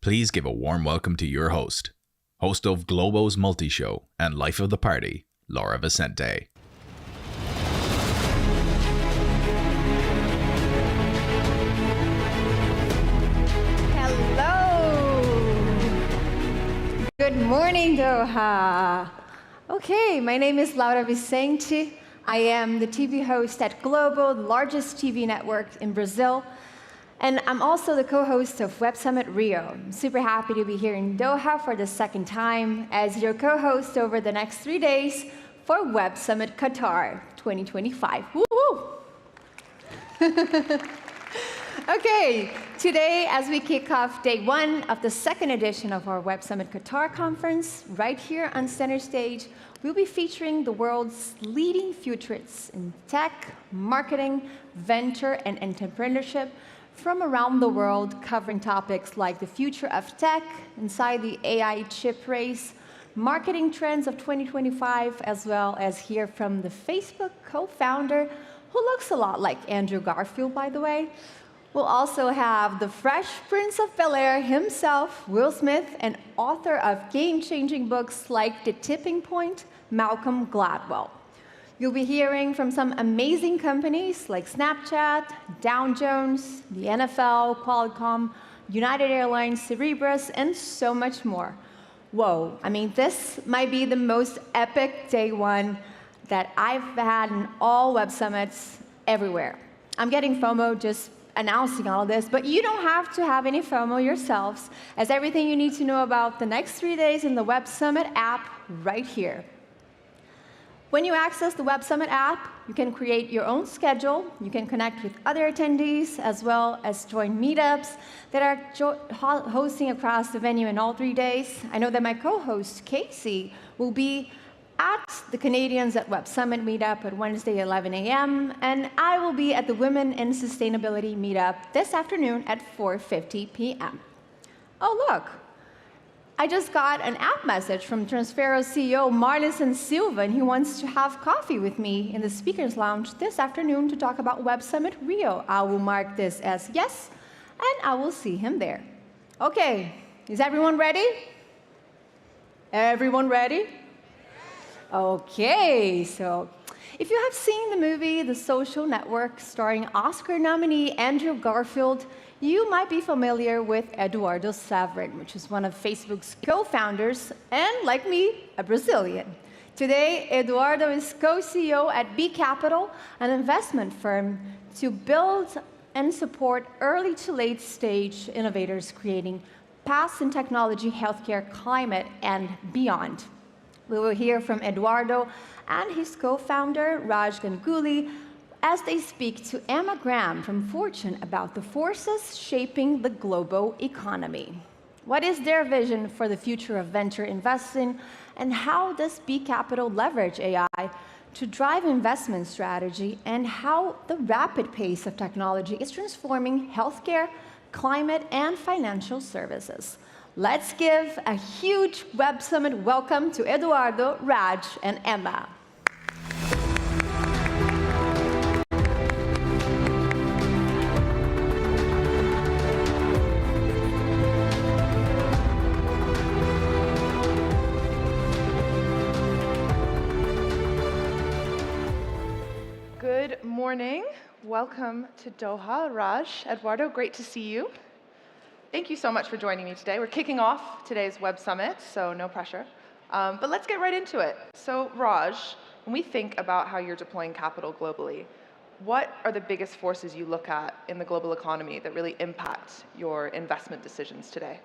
Please give a warm welcome to your host of Globo's multi-show and Life of the Party, Laura Vicente. Good morning, Doha. Okay, my name is Laura Vicente. I am the TV host at Globo, the largest TV network in Brazil. And I'm also the co-host of Web Summit Rio. I'm super happy to be here in Doha for the second time as your co-host over the next 3 days for Web Summit Qatar 2025. Woo-hoo! Okay, today as we kick off day one of the second edition of our Web Summit Qatar conference, right here on center stage, we'll be featuring the world's leading futurists in tech, marketing, venture, and entrepreneurship from around the world, covering topics like the future of tech, inside the AI chip race, marketing trends of 2025, as well as hear from the Facebook co-founder, who looks a lot like Andrew Garfield, by the way. We'll also have the Fresh Prince of Bel-Air himself, Will Smith, and author of game-changing books like The Tipping Point, Malcolm Gladwell. You'll be hearing from some amazing companies like Snapchat, Dow Jones, the NFL, Qualcomm, United Airlines, Cerebras, and so much more. Whoa, I mean, this might be the most epic day one that I've had in all Web Summits everywhere. I'm getting FOMO just announcing all of this, but you don't have to have any FOMO yourselves, as everything you need to know about the next 3 days in the Web Summit app right here. When you access the Web Summit app, you can create your own schedule, you can connect with other attendees, as well as join meetups that are hosting across the venue in all 3 days. I know that my co-host, Casey, will be at the Canadians at Web Summit meetup at Wednesday, 11 a.m., and I will be at the Women in Sustainability meetup this afternoon at 4:50 p.m. Oh, look. I just got an app message from Transfero CEO Marlison Silva, and he wants to have coffee with me in the speaker's lounge this afternoon to talk about Web Summit Rio. I will mark this as yes, and I will see him there. Okay, is everyone ready? Everyone ready? Okay, so if you have seen the movie The Social Network starring Oscar nominee Andrew Garfield, you might be familiar with Eduardo Saverin, which is one of Facebook's co-founders, and like me, a Brazilian. Today, Eduardo is co-CEO at B Capital, an investment firm to build and support early to late stage innovators creating paths in technology, healthcare, climate, and beyond. We will hear from Eduardo and his co-founder, Raj Ganguly, as they speak to Emma Graham from Fortune about the forces shaping the global economy. What is their vision for the future of venture investing, and how does B Capital leverage AI to drive investment strategy, and how the rapid pace of technology is transforming healthcare, climate, and financial services? Let's give a huge Web Summit welcome to Eduardo, Raj, and Emma. Good morning. Welcome to Doha. Raj, Eduardo, great to see you. Thank you so much for joining me today. We're kicking off today's Web Summit, so no pressure. But let's get right into it. So Raj, when we think about how you're deploying capital globally, what are the biggest forces you look at in the global economy that really impact your investment decisions today?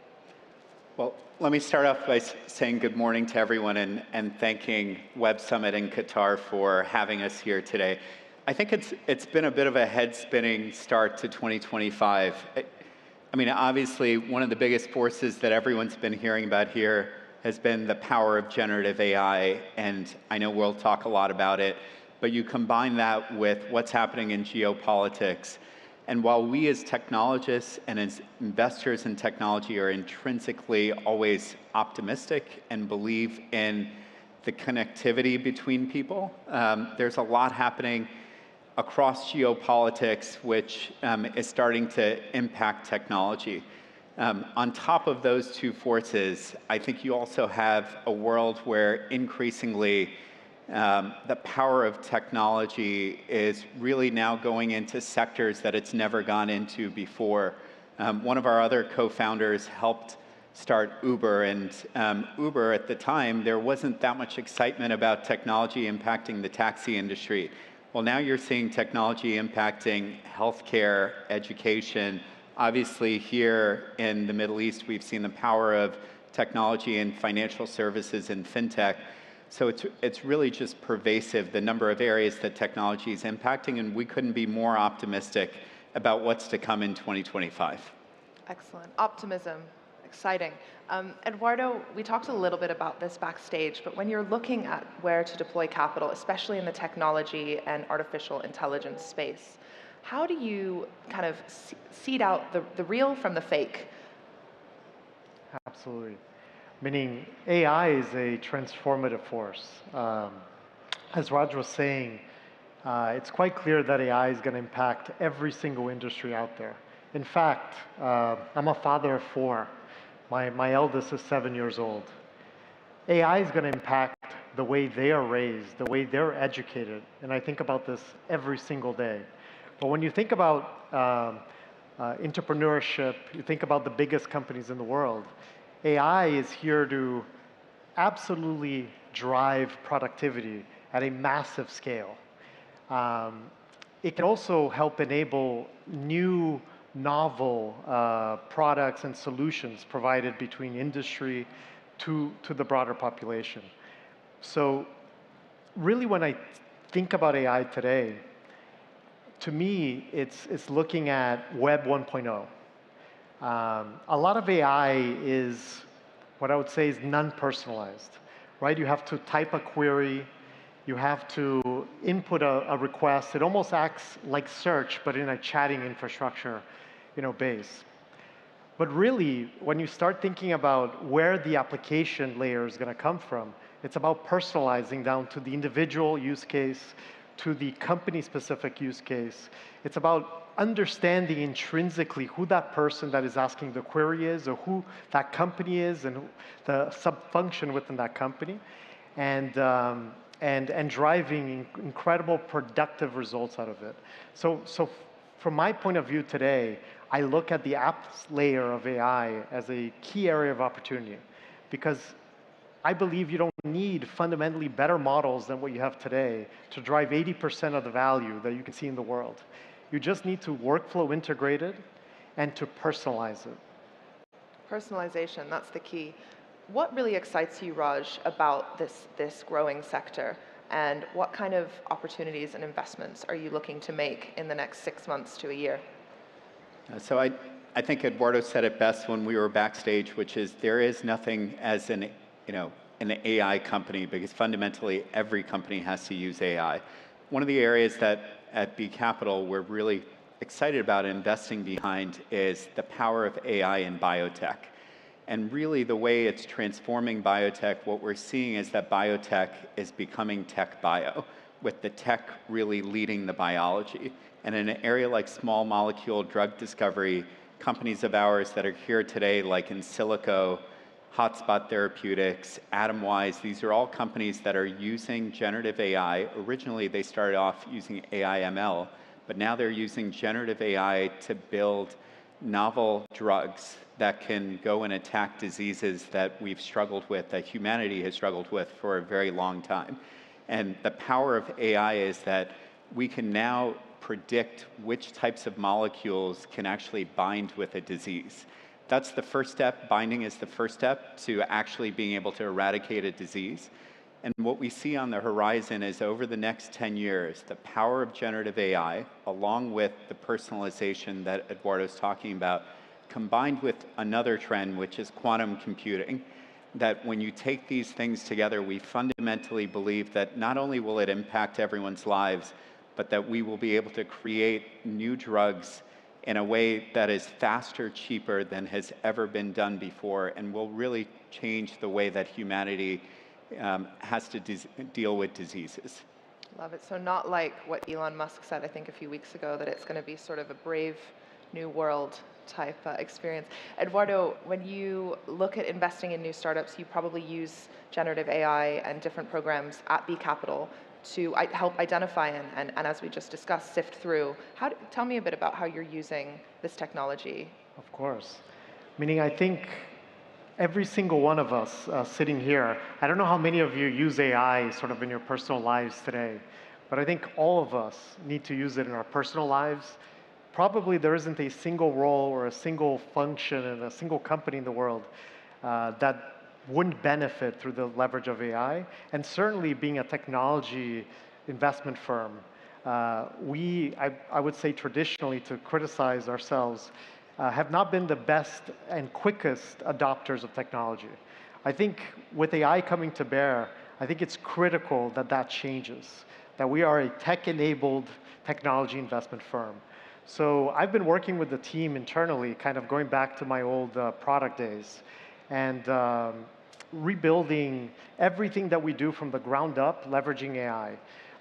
Well, let me start off by saying good morning to everyone and thanking Web Summit in Qatar for having us here today. I think it's been a bit of a head-spinning start to 2025. I mean, obviously, one of the biggest forces that everyone's been hearing about here has been the power of generative AI, and I know we'll talk a lot about it, but you combine that with what's happening in geopolitics, and while we as technologists and as investors in technology are intrinsically always optimistic and believe in the connectivity between people, there's a lot happening across geopolitics which is starting to impact technology. On top of those two forces, I think you also have a world where increasingly the power of technology is really now going into sectors that it's never gone into before. One of our other co-founders helped start Uber, and Uber at the time, there wasn't that much excitement about technology impacting the taxi industry. Well, now you're seeing technology impacting healthcare, education. Obviously, here in the Middle East, we've seen the power of technology in financial services and fintech. So it's really just pervasive, the number of areas that technology is impacting, and we couldn't be more optimistic about what's to come in 2025. Excellent. Optimism. Exciting. Eduardo, we talked a little bit about this backstage, but when you're looking at where to deploy capital, especially in the technology and artificial intelligence space, how do you kind of seed out the real from the fake? Absolutely. Meaning AI is a transformative force. As Raj was saying, it's quite clear that AI is going to impact every single industry out there. In fact, I'm a father of 4. My eldest is 7 years old. AI is going to impact the way they are raised, the way they're educated, and I think about this every single day. But when you think about entrepreneurship, you think about the biggest companies in the world, AI is here to absolutely drive productivity at a massive scale. It can also help enable new novel products and solutions provided between industry to the broader population. So really when I think about AI today, to me, it's looking at Web 1.0. A lot of AI is what I would say is non-personalized, right? You have to type a query, you have to input a request. It almost acts like search, but in a chatting infrastructure, base. But really, when you start thinking about where the application layer is going to come from, it's about personalizing down to the individual use case, to the company-specific use case. It's about understanding intrinsically who that person that is asking the query is, or who that company is, and the sub-function within that company, and driving incredible productive results out of it. So from my point of view today, I look at the apps layer of AI as a key area of opportunity, because I believe you don't need fundamentally better models than what you have today to drive 80% of the value that you can see in the world. You just need to workflow integrate it and to personalize it. Personalization, that's the key. What really excites you, Raj, about this growing sector? And what kind of opportunities and investments are you looking to make in the next 6 months to a year? So I think Eduardo said it best when we were backstage, which is there is nothing as an AI company, because fundamentally every company has to use AI. One of the areas that at B Capital we're really excited about investing behind is the power of AI in biotech. And really the way it's transforming biotech, what we're seeing is that biotech is becoming tech bio, with the tech really leading the biology. And in an area like small molecule drug discovery, companies of ours that are here today, like in Silico, Hotspot Therapeutics, Atomwise, these are all companies that are using generative AI. Originally, they started off using AI ML, but now they're using generative AI to build novel drugs that can go and attack diseases that we've struggled with, that humanity has struggled with for a very long time. And the power of AI is that we can now predict which types of molecules can actually bind with a disease. That's the first step. Binding is the first step to actually being able to eradicate a disease. And what we see on the horizon is over the next 10 years, the power of generative AI, along with the personalization that Eduardo's talking about, combined with another trend, which is quantum computing, that when you take these things together, we fundamentally believe that not only will it impact everyone's lives, but that we will be able to create new drugs in a way that is faster, cheaper than has ever been done before, and will really change the way that humanity has to deal with diseases. Love it. So not like what Elon Musk said, I think, a few weeks ago, that it's going to be sort of a brave new world type experience. Eduardo, when you look at investing in new startups, you probably use generative AI and different programs at B Capital to help identify and as we just discussed, sift through. Tell me a bit about how you're using this technology. Of course. Meaning, I think every single one of us sitting here, I don't know how many of you use AI sort of in your personal lives today, but I think all of us need to use it in our personal lives. Probably there isn't a single role or a single function in a single company in the world that wouldn't benefit through the leverage of AI. And certainly being a technology investment firm, I would say traditionally, to criticize ourselves, have not been the best and quickest adopters of technology. I think with AI coming to bear, I think it's critical that that changes, that we are a tech-enabled technology investment firm. So I've been working with the team internally, kind of going back to my old product days, and rebuilding everything that we do from the ground up, leveraging AI.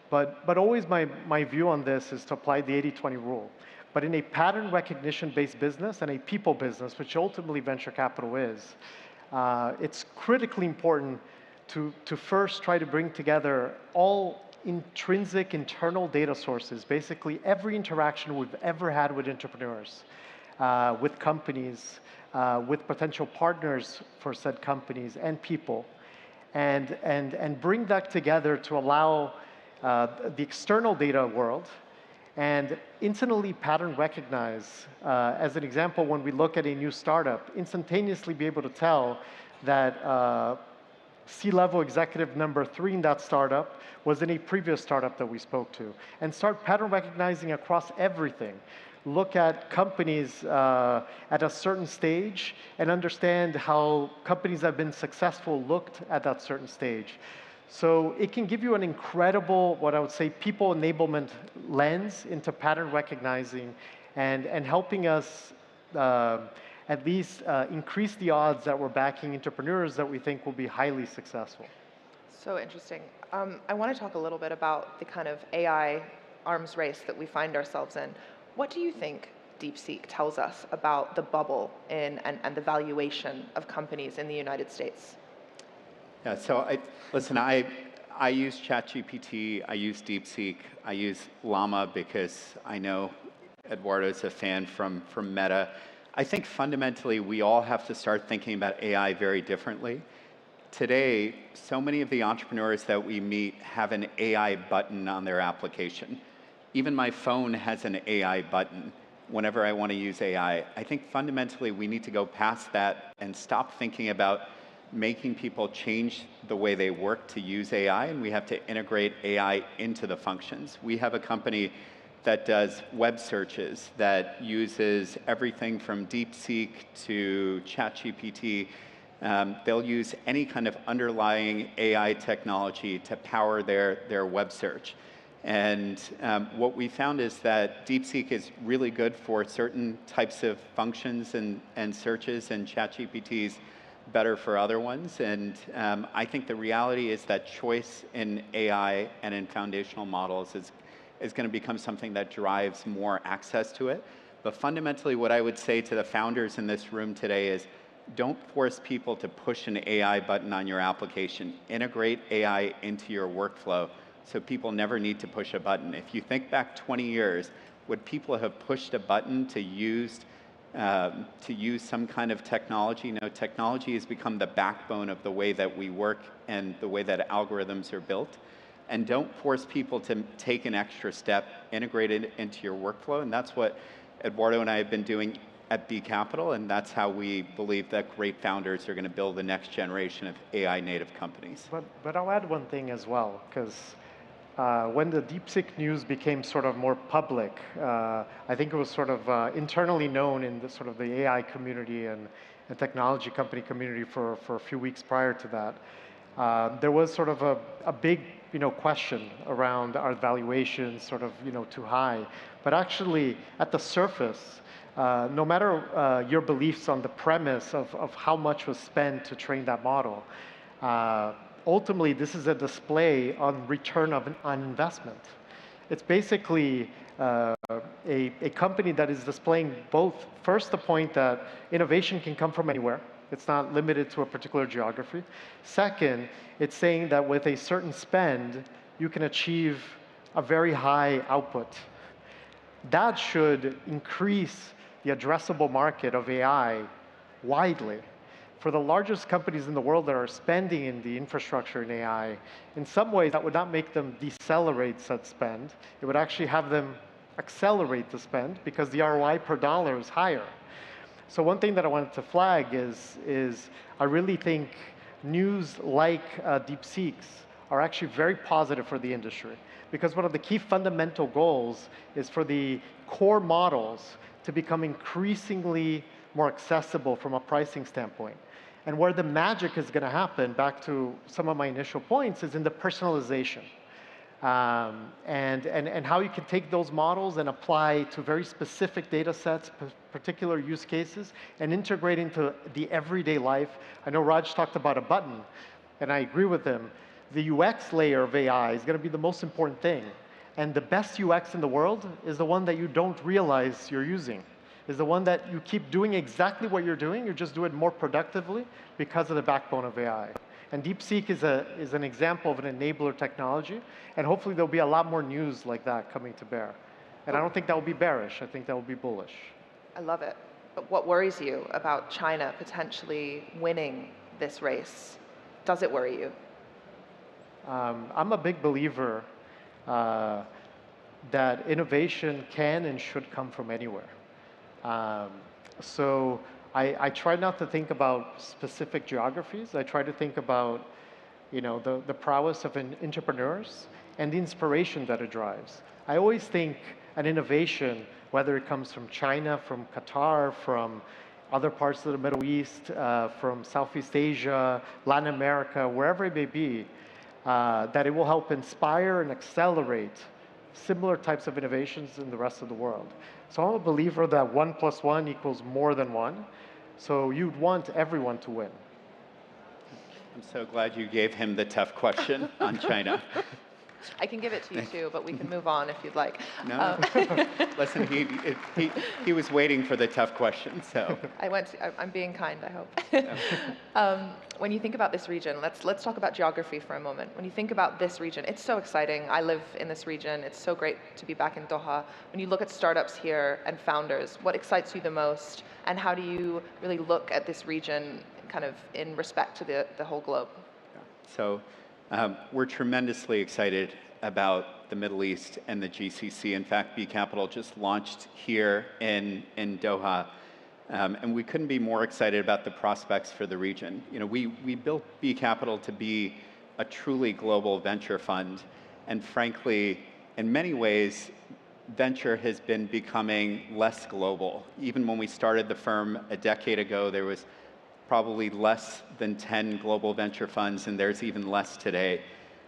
But always my view on this is to apply the 80-20 rule. But in a pattern recognition-based business and a people business, which ultimately venture capital is, it's critically important to first try to bring together all intrinsic internal data sources, basically every interaction we've ever had with entrepreneurs, with companies, with potential partners for said companies and people, and bring that together to allow the external data world and instantly pattern recognize. As an example, when we look at a new startup, instantaneously be able to tell that C-level executive number 3 in that startup was in a previous startup that we spoke to, and start pattern recognizing across everything. Look at companies at a certain stage and understand how companies that have been successful looked at that certain stage. So it can give you an incredible, what I would say, people enablement lens into pattern recognizing and helping us at least increase the odds that we're backing entrepreneurs that we think will be highly successful. So interesting. I want to talk a little bit about the kind of AI arms race that we find ourselves in. What do you think DeepSeek tells us about the bubble in and the valuation of companies in the United States? Yeah, so listen, I use ChatGPT, I use DeepSeek, I use Llama because I know Eduardo's a fan from Meta. I think fundamentally we all have to start thinking about AI very differently. Today, so many of the entrepreneurs that we meet have an AI button on their application. Even my phone has an AI button whenever I want to use AI. I think fundamentally we need to go past that and stop thinking about making people change the way they work to use AI, and we have to integrate AI into the functions. We have a company that does web searches, that uses everything from DeepSeek to ChatGPT. They'll use any kind of underlying AI technology to power their web search. And what we found is that DeepSeek is really good for certain types of functions and searches, and ChatGPT's better for other ones. And I think the reality is that choice in AI and in foundational models is going to become something that drives more access to it. But fundamentally, what I would say to the founders in this room today is, don't force people to push an AI button on your application. Integrate AI into your workflow so people never need to push a button. If you think back 20 years, would people have pushed a button to use some kind of technology? No, technology has become the backbone of the way that we work and the way that algorithms are built. And don't force people to take an extra step, integrate it into your workflow. And that's what Eduardo and I have been doing at B Capital, and that's how we believe that great founders are going to build the next generation of AI native companies. But I'll add one thing as well, because when the DeepSeek news became sort of more public, I think it was sort of internally known in the sort of the AI community and technology company community for a few weeks prior to that. There was sort of a big question around our valuations, sort of too high. But actually, at the surface, no matter your beliefs on the premise of how much was spent to train that model, ultimately this is a display on return on investment. It's basically a company that is displaying both, first, the point that innovation can come from anywhere. It's not limited to a particular geography. Second, it's saying that with a certain spend, you can achieve a very high output. That should increase the addressable market of AI widely. For the largest companies in the world that are spending in the infrastructure in AI, in some ways that would not make them decelerate such spend. It would actually have them accelerate the spend because the ROI per dollar is higher. So one thing that I wanted to flag is I really think news like DeepSeek's are actually very positive for the industry, because one of the key fundamental goals is for the core models to become increasingly more accessible from a pricing standpoint. And where the magic is going to happen, back to some of my initial points, is in the personalization. And how you can take those models and apply to very specific data sets, particular use cases, and integrate into the everyday life. I know Raj talked about a button, and I agree with him. The UX layer of AI is going to be the most important thing. And the best UX in the world is the one that you don't realize you're using, is the one that you keep doing exactly what you're doing, you just do it more productively because of the backbone of AI. And DeepSeek is an example of an enabler technology, and hopefully there'll be a lot more news like that coming to bear. And I don't think that will be bearish, I think that will be bullish. I love it. But what worries you about China potentially winning this race? Does it worry you? I'm a big believer that innovation can and should come from anywhere. So I try not to think about specific geographies. I try to think about, the prowess of entrepreneurs and the inspiration that it drives. I always think an innovation, whether it comes from China, from Qatar, from other parts of the Middle East, from Southeast Asia, Latin America, wherever it may be, that it will help inspire and accelerate similar types of innovations in the rest of the world. So I'm a believer that 1 + 1 equals more than 1. So you'd want everyone to win. I'm so glad you gave him the tough question on China. I can give it to you too, but we can move on if you'd like. No, listen, he was waiting for the tough question, so. I'm being kind, I hope. When you think about this region, let's talk about geography for a moment. When you think about this region, it's so exciting. I live in this region. It's so great to be back in Doha. When you look at startups here and founders, what excites you the most, and how do you really look at this region kind of in respect to the whole globe? So we're tremendously excited about the Middle East and the GCC. In fact, B Capital just launched here in Doha. And we couldn't be more excited about the prospects for the region. We built B Capital to be a truly global venture fund. And frankly, in many ways, venture has been becoming less global. Even when we started the firm a decade ago, there was probably less than 10 global venture funds, and there's even less today.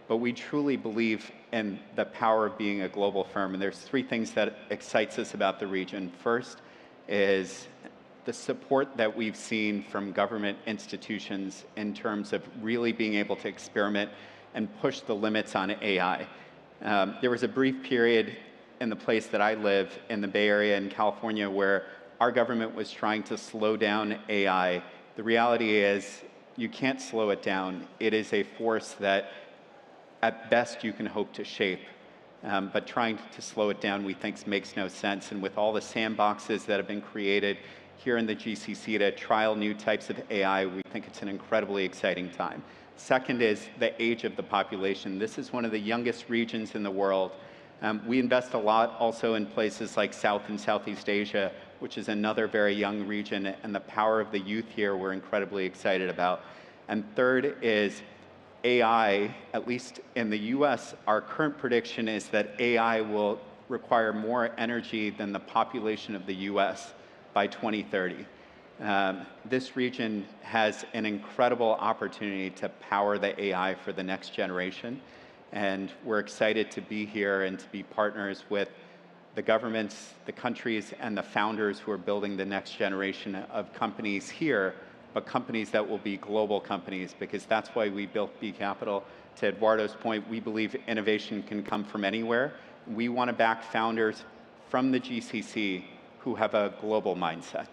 But we truly believe in the power of being a global firm. And there's 3 things that excites us about the region. First is the support that we've seen from government institutions in terms of really being able to experiment and push the limits on AI. There was a brief period in the place that I live in the Bay Area in California where our government was trying to slow down AI. The reality is you can't slow it down. It is a force that at best you can hope to shape. But trying to slow it down we think makes no sense. And with all the sandboxes that have been created here in the GCC to trial new types of AI, we think it's an incredibly exciting time. Second is the age of the population. This is one of the youngest regions in the world. We invest a lot also in places like South and Southeast Asia, which is another very young region, and the power of the youth here we're incredibly excited about. And third is AI, at least in the US, our current prediction is that AI will require more energy than the population of the US by 2030. This region has an incredible opportunity to power the AI for the next generation. And we're excited to be here and to be partners with the governments, the countries, and the founders who are building the next generation of companies here, but companies that will be global companies, because that's why we built B Capital. To Eduardo's point, we believe innovation can come from anywhere. We want to back founders from the GCC who have a global mindset.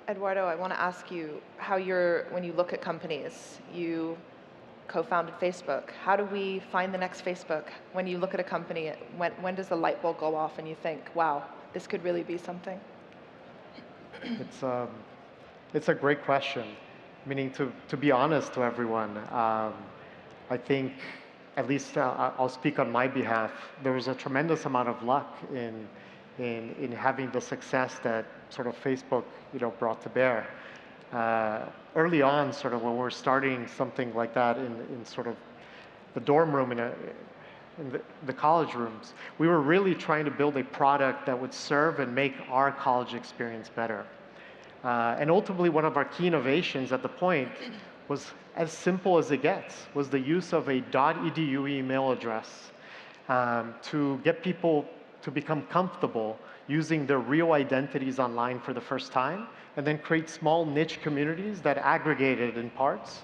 Eduardo, I want to ask you how when you look at companies, you co-founded Facebook. How do we find the next Facebook? When you look at a company, when does the light bulb go off and you think, wow, this could really be something? It's a great question. Meaning, to be honest to everyone, I think, at least I'll speak on my behalf, there was a tremendous amount of luck in having the success that sort of Facebook, brought to bear. Early on, sort of when we're starting something like that in sort of the dorm room in the college rooms, we were really trying to build a product that would serve and make our college experience better. And ultimately, one of our key innovations at the point was as simple as it gets, was the use of a .edu email address to get people to become comfortable using their real identities online for the first time, and then create small niche communities that aggregated in parts.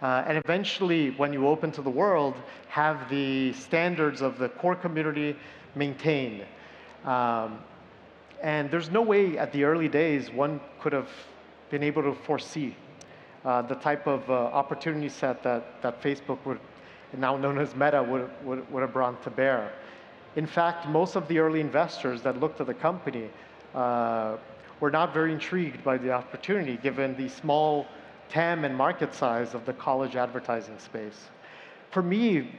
And eventually, when you open to the world, have the standards of the core community maintained. And there's no way at the early days one could have been able to foresee the type of opportunity set that Facebook would, now known as Meta, would have brought to bear. In fact, most of the early investors that looked at the company were not very intrigued by the opportunity, given the small TAM and market size of the college advertising space. For me,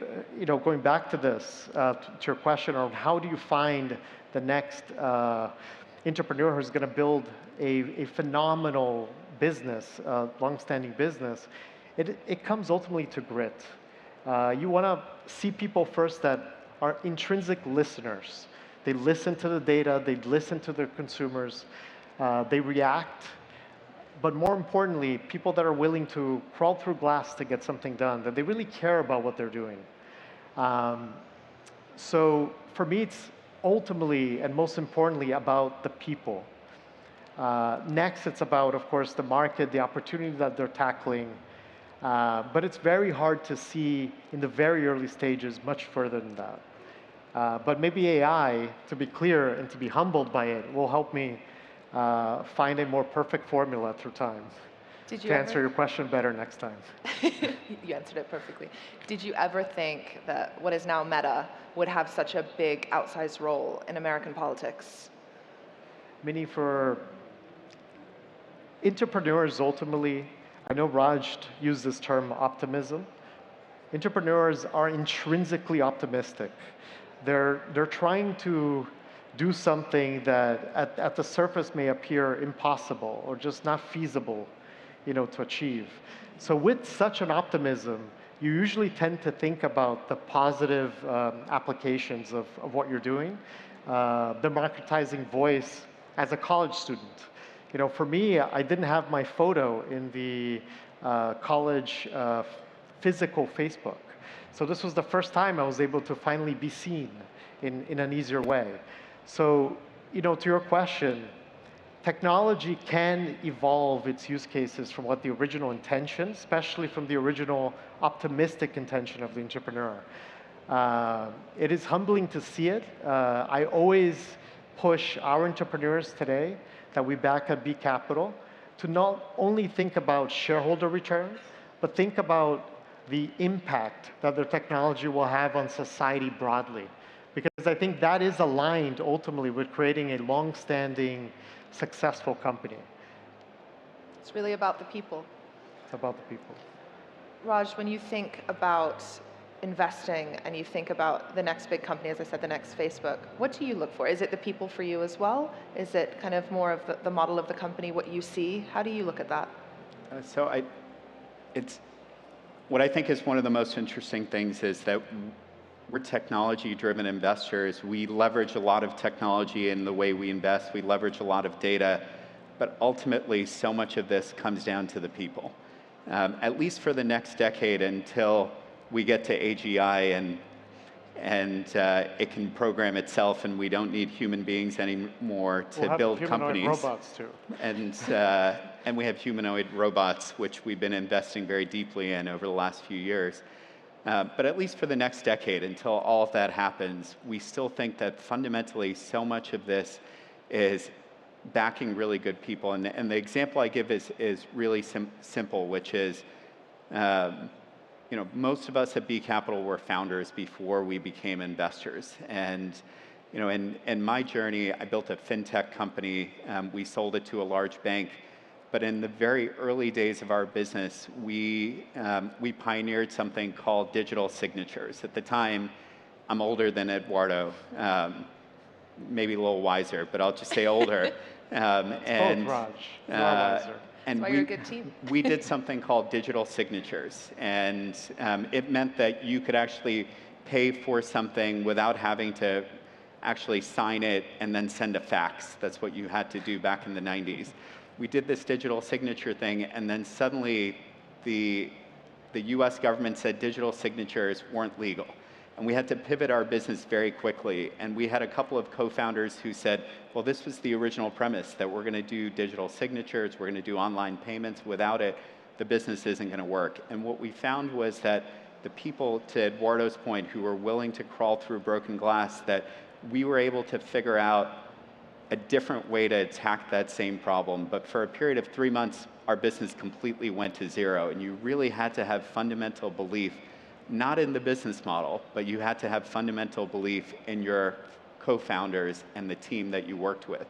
going back to this, to your question on how do you find the next entrepreneur who's going to build a phenomenal business, long-standing business, it comes ultimately to grit. You want to see people first that are intrinsic listeners. They listen to the data, they listen to their consumers, they react, but more importantly, people that are willing to crawl through glass to get something done, that they really care about what they're doing. So for me, it's ultimately and most importantly about the people. Next, it's about, of course, the market, the opportunity that they're tackling, but it's very hard to see in the very early stages much further than that. But maybe AI, to be clear and to be humbled by it, will help me find a more perfect formula through time. Did you to answer your question better next time. You answered it perfectly. Did you ever think that what is now Meta would have such a big outsized role in American politics? Meaning for entrepreneurs, ultimately, I know Raj used this term optimism. Entrepreneurs are intrinsically optimistic. They're trying to do something that at the surface may appear impossible or just not feasible, to achieve. So with such an optimism, you usually tend to think about the positive applications of what you're doing, democratizing voice as a college student. For me, I didn't have my photo in the college physical Facebook. So this was the first time I was able to finally be seen in an easier way. So, to your question, technology can evolve its use cases from what the original intention, especially from the original optimistic intention of the entrepreneur. It is humbling to see it. I always push our entrepreneurs today that we back at B Capital to not only think about shareholder return, but think about the impact that their technology will have on society broadly. Because I think that is aligned ultimately with creating a long-standing, successful company. It's really about the people. It's about the people. Raj, when you think about investing and you think about the next big company, as I said, the next Facebook, what do you look for? Is it the people for you as well? Is it kind of more of the model of the company, what you see? How do you look at that? What I think is one of the most interesting things is that we're technology-driven investors. We leverage a lot of technology in the way we invest. We leverage a lot of data, but ultimately, so much of this comes down to the people. At least for the next decade, until we get to AGI and it can program itself, and we don't need human beings anymore to build companies. We'll have humanoid robots too. And we have humanoid robots, which we've been investing very deeply in over the last few years. But at least for the next decade, until all of that happens, we still think that fundamentally so much of this is backing really good people. And the example I give is really simple, which is, most of us at B Capital were founders before we became investors. And in my journey, I built a fintech company. We sold it to a large bank. But in the very early days of our business, we pioneered something called digital signatures. At the time, I'm older than Eduardo, maybe a little wiser, but I'll just say older. Both, Raj. You are wiser. And That's why you're a good team. we did something called digital signatures, and it meant that you could actually pay for something without having to actually sign it and then send a fax. That's what you had to do back in the 90s. We did this digital signature thing, and then suddenly the US government said digital signatures weren't legal. And we had to pivot our business very quickly. And we had a couple of co-founders who said, well, this was the original premise, that we're going to do digital signatures, we're going to do online payments. Without it, the business isn't going to work. And what we found was that the people, to Eduardo's point, who were willing to crawl through broken glass, that we were able to figure out a different way to attack that same problem. But for a period of 3 months, our business completely went to zero. And you really had to have fundamental belief, not in the business model, but you had to have fundamental belief in your co-founders and the team that you worked with.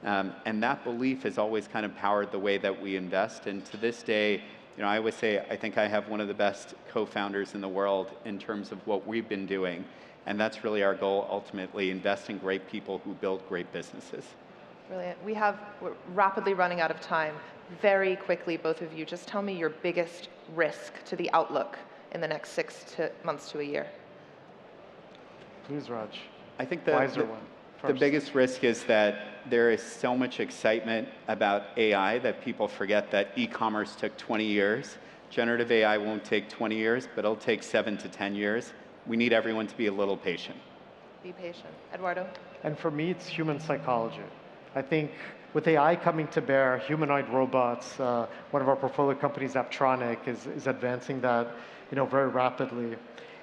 And that belief has always kind of powered the way that we invest. And to this day, I always say, I think I have one of the best co-founders in the world in terms of what we've been doing. And that's really our goal, ultimately, invest in great people who build great businesses. Brilliant. We're rapidly running out of time. Very quickly, both of you, just tell me your biggest risk to the outlook in the next 6 months to a year. Please, Raj. I think Wiser the one The biggest risk is that there is so much excitement about AI that people forget that e-commerce took 20 years. Generative AI won't take 20 years, but it'll take 7 to 10 years. We need everyone to be a little patient. Be patient. Eduardo? And for me, it's human psychology. I think with AI coming to bear, humanoid robots, one of our portfolio companies, Aptronic, is advancing that very rapidly.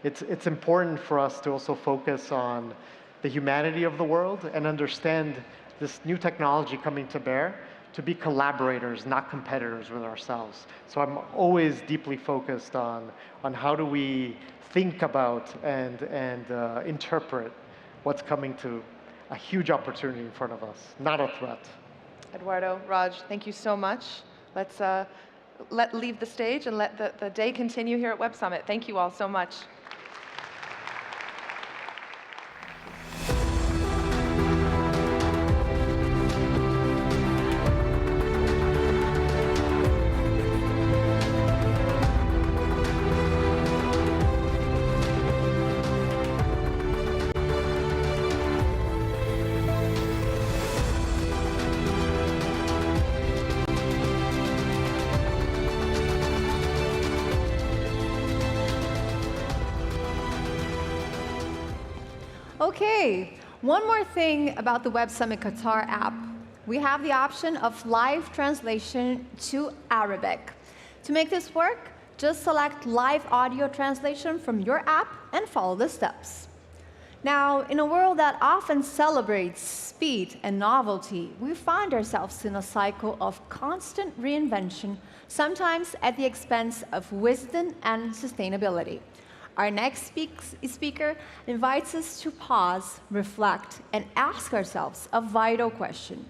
It's important for us to also focus on the humanity of the world and understand this new technology coming to bear to be collaborators, not competitors with ourselves. So I'm always deeply focused on how do we think about and interpret what's coming to a huge opportunity in front of us, not a threat. Eduardo, Raj, thank you so much. Let's leave the stage and let the day continue here at Web Summit. Thank you all so much. Okay, one more thing about the Web Summit Qatar app. We have the option of live translation to Arabic. To make this work, just select live audio translation from your app and follow the steps. Now, in a world that often celebrates speed and novelty, we find ourselves in a cycle of constant reinvention, sometimes at the expense of wisdom and sustainability. Our next speaker invites us to pause, reflect, and ask ourselves a vital question.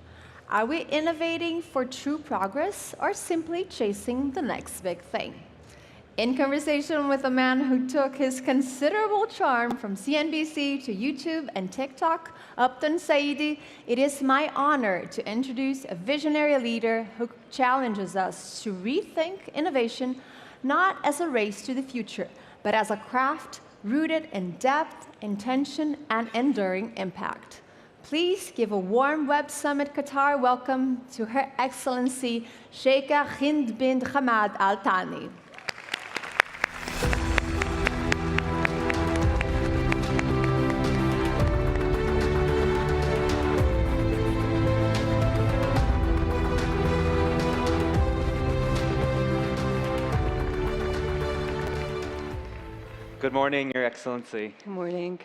Are we innovating for true progress or simply chasing the next big thing? In conversation with a man who took his considerable charm from CNBC to YouTube and TikTok, Upton Saidi, it is my honor to introduce a visionary leader who challenges us to rethink innovation not as a race to the future, but as a craft rooted in depth, intention, and enduring impact. Please give a warm Web Summit Qatar welcome to Her Excellency Sheikha Hind bint Hamad Al Thani. Good morning, Your Excellency. Good morning.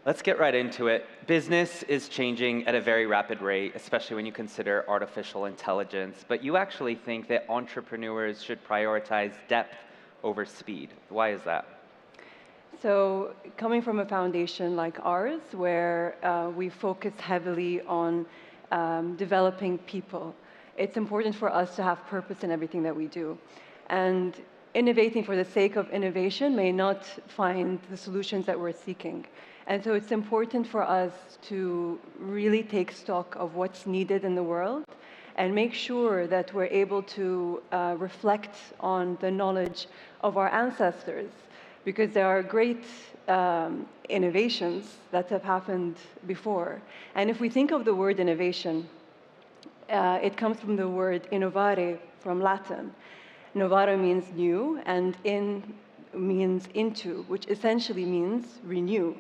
Let's get right into it. Business is changing at a very rapid rate, especially when you consider artificial intelligence. But you actually think that entrepreneurs should prioritize depth over speed. Why is that? So, coming from a foundation like ours, where we focus heavily on developing people, it's important for us to have purpose in everything that we do. And innovating for the sake of innovation may not find the solutions that we're seeking. And so it's important for us to really take stock of what's needed in the world and make sure that we're able to reflect on the knowledge of our ancestors, because there are great innovations that have happened before. And if we think of the word innovation, it comes from the word innovare from Latin. Novare means new, and in means into, which essentially means renew.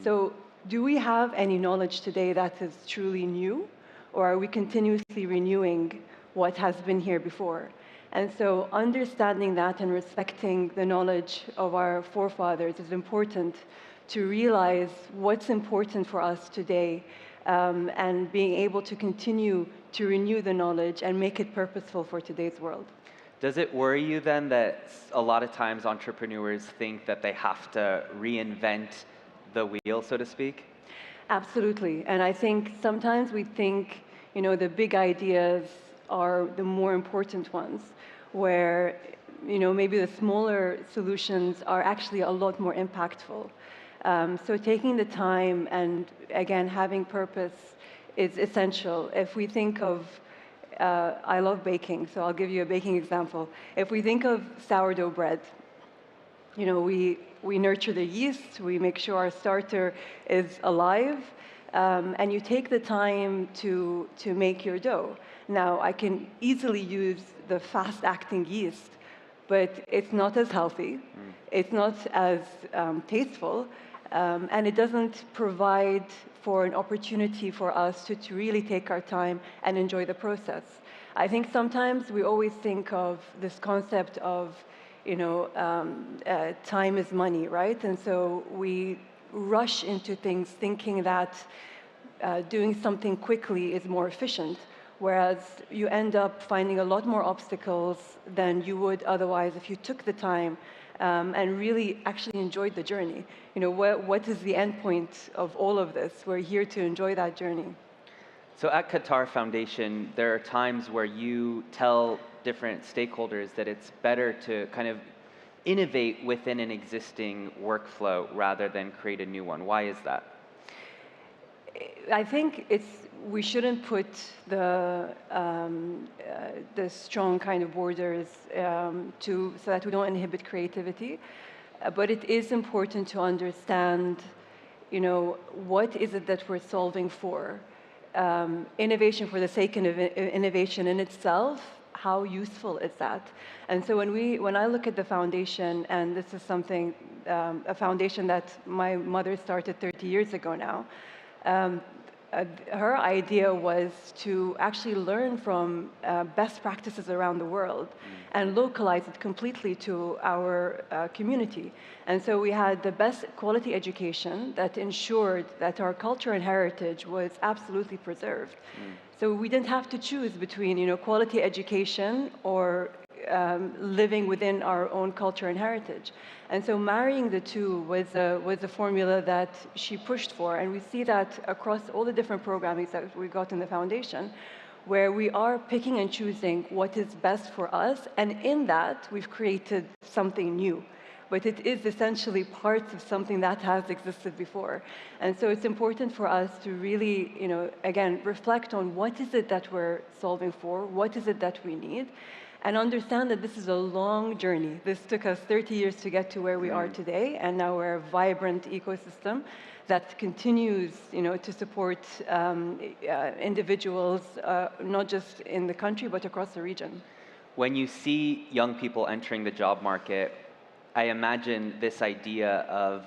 So do we have any knowledge today that is truly new, or are we continuously renewing what has been here before? And so understanding that and respecting the knowledge of our forefathers is important to realize what's important for us today, and being able to continue to renew the knowledge and make it purposeful for today's world. Does it worry you then that a lot of times entrepreneurs think that they have to reinvent the wheel, so to speak? Absolutely. And I think sometimes we think, the big ideas are the more important ones, where, maybe the smaller solutions are actually a lot more impactful. So taking the time and, again, having purpose is essential. If we think of, I love baking, so I'll give you a baking example. If we think of sourdough bread, we nurture the yeast, we make sure our starter is alive, and you take the time to make your dough. Now, I can easily use the fast-acting yeast, but it's not as healthy, it's not as tasteful, and it doesn't provide for an opportunity for us to really take our time and enjoy the process. I think sometimes we always think of this concept of time is money, right? And so we rush into things thinking that doing something quickly is more efficient, whereas you end up finding a lot more obstacles than you would otherwise if you took the time and really actually enjoyed the journey. What is the end point of all of this? We're here to enjoy that journey. So at Qatar Foundation, there are times where you tell different stakeholders that it's better to kind of innovate within an existing workflow rather than create a new one. Why is that? I think we shouldn't put the strong kind of borders so that we don't inhibit creativity. But it is important to understand, what is it that we're solving for? Innovation for the sake of innovation in itself, how useful is that? And so when I look at the foundation, and this is something, a foundation that my mother started 30 years ago now, her idea was to actually learn from best practices around the world and localize it completely to our community. And so we had the best quality education that ensured that our culture and heritage was absolutely preserved. So we didn't have to choose between, quality education or living within our own culture and heritage. And so marrying the two was a formula that she pushed for. And we see that across all the different programming that we got in the foundation, where we are picking and choosing what is best for us. And in that, we've created something new. But it is essentially parts of something that has existed before. And so it's important for us to really, again, reflect on what is it that we're solving for, what is it that we need, and understand that this is a long journey. This took us 30 years to get to where we are today, and now we're a vibrant ecosystem that continues, to support individuals, not just in the country, but across the region. When you see young people entering the job market, I imagine this idea of,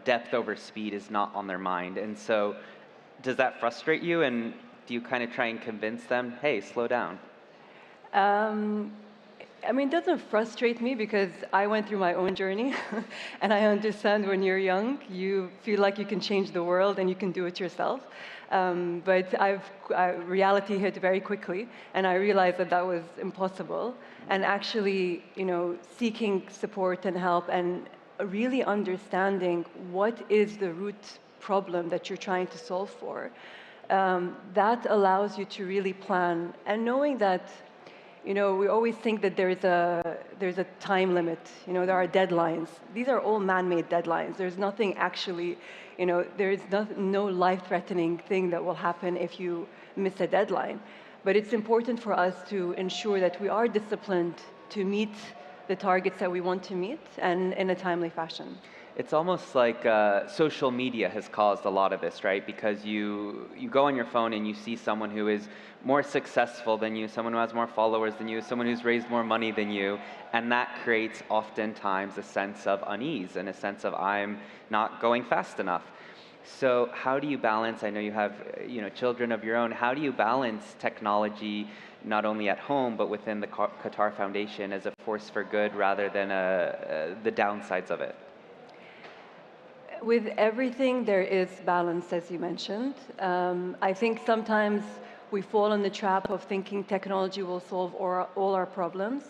depth over speed is not on their mind. And so does that frustrate you? And do you kind of try and convince them, hey, slow down? I mean, it doesn't frustrate me because I went through my own journey, and I understand when you're young, you feel like you can change the world and you can do it yourself. But reality hit very quickly, and I realized that that was impossible. And actually, seeking support and help and really understanding what is the root problem that you're trying to solve for, that allows you to really plan. And knowing that, we always think that there's a time limit. There are deadlines. These are all man-made deadlines. There's nothing actually, there is no life-threatening thing that will happen if you miss a deadline. But it's important for us to ensure that we are disciplined to meet the targets that we want to meet and in a timely fashion. It's almost like social media has caused a lot of this, right? Because you go on your phone and you see someone who is more successful than you, someone who has more followers than you, someone who's raised more money than you, and that creates oftentimes a sense of unease and a sense of I'm not going fast enough. So how do you balance, I know you have children of your own, how do you balance technology not only at home but within the Qatar Foundation as a force for good rather than the downsides of it? With everything, there is balance, as you mentioned. I think sometimes we fall in the trap of thinking technology will solve all our problems,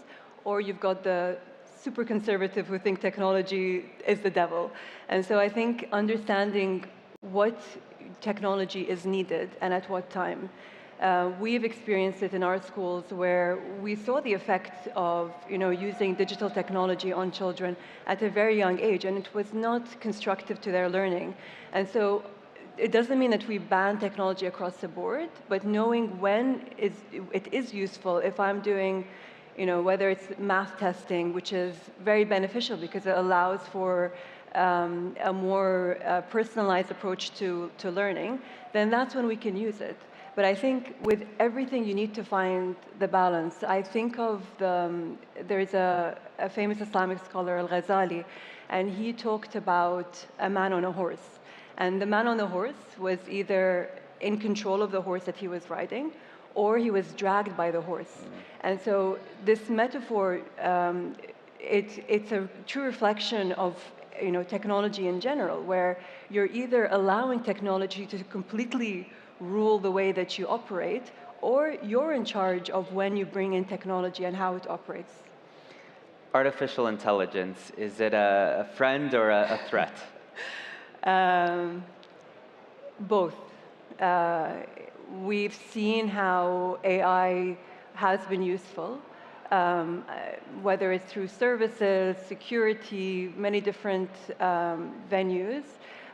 or you've got the super conservative who think technology is the devil. And so I think understanding what technology is needed and at what time. We've experienced it in our schools where we saw the effect of using digital technology on children at a very young age, and it was not constructive to their learning. And so it doesn't mean that we ban technology across the board, but knowing when it is useful. If I'm doing, whether it's math testing, which is very beneficial because it allows for a more personalized approach to learning, then that's when we can use it. But I think with everything, you need to find the balance. I think of there's a famous Islamic scholar, Al-Ghazali, and he talked about a man on a horse. And the man on the horse was either in control of the horse that he was riding, or he was dragged by the horse. And so this metaphor, it's a true reflection of technology in general, where you're either allowing technology to completely rule the way that you operate, or you're in charge of when you bring in technology and how it operates. Artificial intelligence, is it a friend or a threat? Both. We've seen how AI has been useful, whether it's through services, security, many different venues.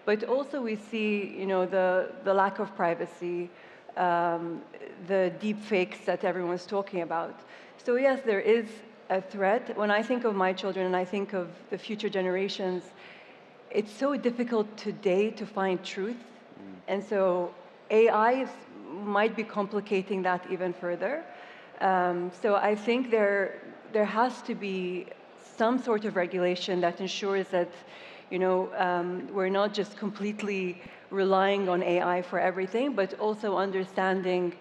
But also we see, the lack of privacy, the deep fakes that everyone's talking about. So yes, there is a threat. When I think of my children and I think of the future generations, it's so difficult today to find truth. And so AI might be complicating that even further. So I think there has to be some sort of regulation that ensures that we're not just completely relying on AI for everything, but also understanding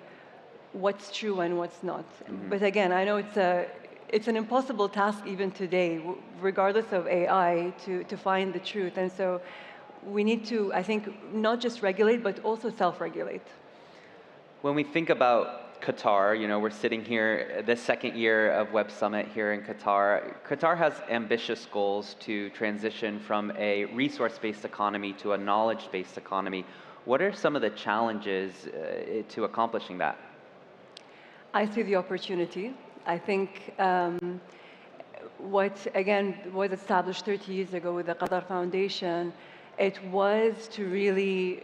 what's true and what's not. But again, I know it's an impossible task even today, regardless of AI, to find the truth. And so we need to, I think, not just regulate, but also self-regulate. When we think about Qatar, we're sitting here the second year of Web Summit here in Qatar. Qatar has ambitious goals to transition from a resource-based economy to a knowledge-based economy. What are some of the challenges to accomplishing that? I see the opportunity. I think what, again, was established 30 years ago with the Qatar Foundation, it was to really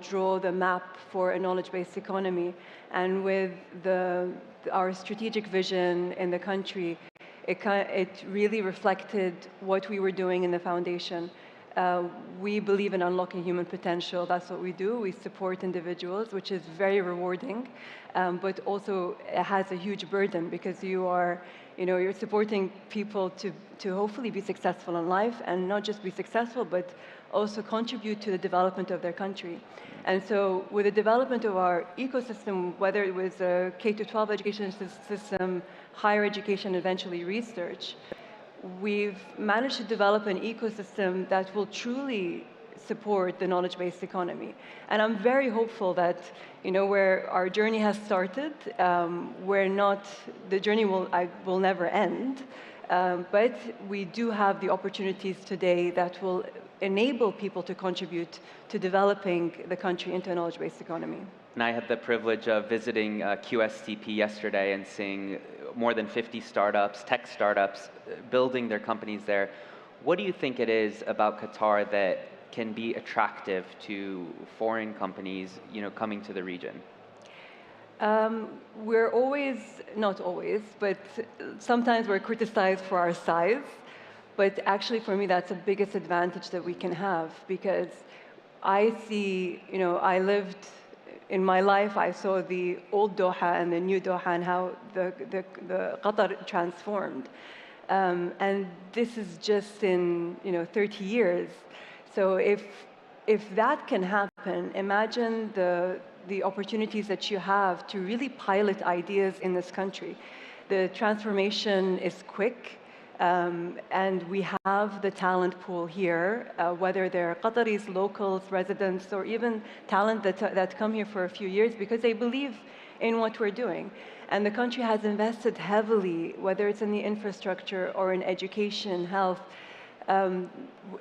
draw the map for a knowledge-based economy. And with our strategic vision in the country, it really reflected what we were doing in the foundation. We believe in unlocking human potential. That's what we do. We support individuals, which is very rewarding, but also it has a huge burden because you're supporting people to hopefully be successful in life, and not just be successful, but also contribute to the development of their country. And so with the development of our ecosystem, whether it was a K-12 education system, higher education, eventually research, we've managed to develop an ecosystem that will truly support the knowledge-based economy. And I'm very hopeful that, where our journey has started, the journey will never end, but we do have the opportunities today that will enable people to contribute to developing the country into a knowledge-based economy. And I had the privilege of visiting QSTP yesterday and seeing more than 50 startups, tech startups, building their companies there. What do you think it is about Qatar that can be attractive to foreign companies, coming to the region? We're always, not always, but sometimes we're criticized for our size. But actually, for me, that's the biggest advantage that we can have, because I see, I lived in my life, I saw the old Doha and the new Doha and how the Qatar transformed. And this is just in 30 years. So if that can happen, imagine the opportunities that you have to really pilot ideas in this country. The transformation is quick. And we have the talent pool here, whether they're Qataris, locals, residents, or even talent that come here for a few years because they believe in what we're doing. And the country has invested heavily, whether it's in the infrastructure or in education, health.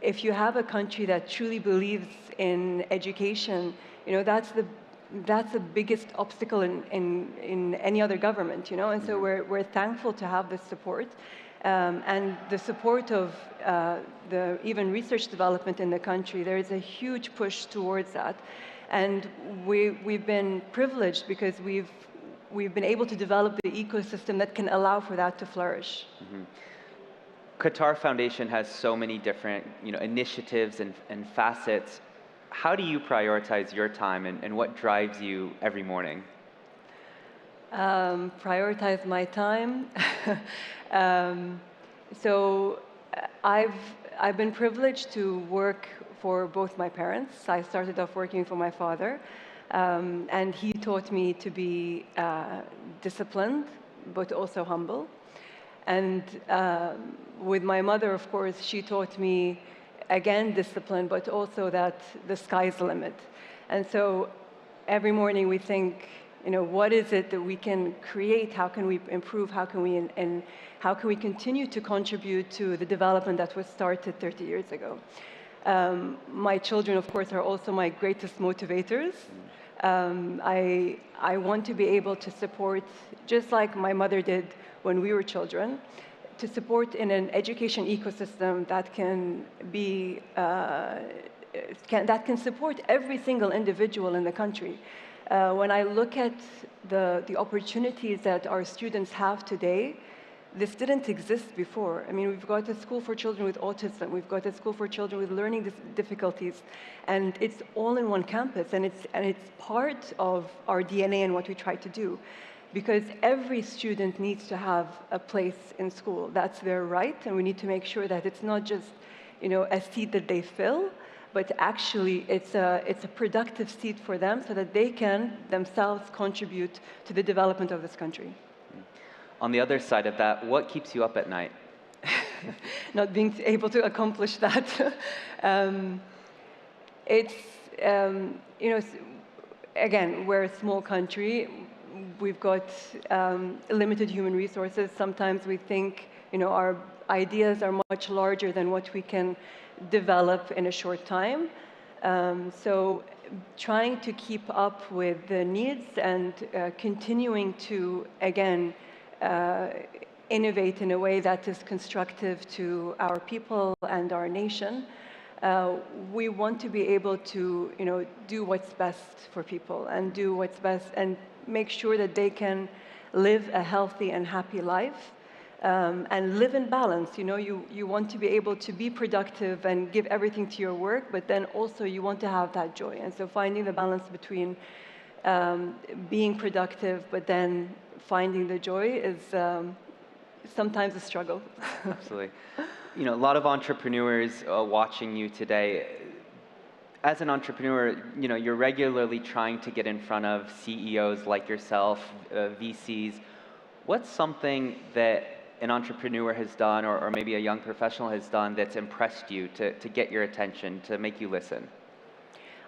If you have a country that truly believes in education, that's the biggest obstacle in any other government, And so we're thankful to have this support. And the support of the even research development in the country, there is a huge push towards that. And we've been privileged because we've been able to develop the ecosystem that can allow for that to flourish. Mm-hmm. Qatar Foundation has so many different initiatives and facets. How do you prioritize your time and what drives you every morning? Prioritize my time. So I've been privileged to work for both my parents. I started off working for my father, and he taught me to be disciplined, but also humble. And with my mother, of course, she taught me, again, discipline, but also that the sky's the limit. And so every morning we think, what is it that we can create? How can we improve? How can we continue to contribute to the development that was started 30 years ago? My children, of course, are also my greatest motivators. I want to be able to support, just like my mother did when we were children, to support in an education ecosystem that can be that can support every single individual in the country. When I look at the opportunities that our students have today, this didn't exist before. I mean, we've got a school for children with autism, we've got a school for children with learning difficulties, and it's all in one campus, and it's part of our DNA and what we try to do. Because every student needs to have a place in school. That's their right, and we need to make sure that it's not just, a seat that they fill, but actually it's a productive seat for them so that they can themselves contribute to the development of this country. On the other side of that, what keeps you up at night? Not being able to accomplish that. Again, we're a small country. We've got limited human resources. Sometimes we think, our ideas are much larger than what we can develop in a short time. So trying to keep up with the needs and continuing to, again, innovate in a way that is constructive to our people and our nation. We want to be able to, do what's best for people and do what's best and make sure that they can live a healthy and happy life. And live in balance. You want to be able to be productive and give everything to your work, but then also you want to have that joy. And so finding the balance between being productive, but then finding the joy is sometimes a struggle. Absolutely. A lot of entrepreneurs watching you today. As an entrepreneur, you're regularly trying to get in front of CEOs like yourself, VCs. What's something that an entrepreneur has done or maybe a young professional has done that's impressed you to get your attention, to make you listen?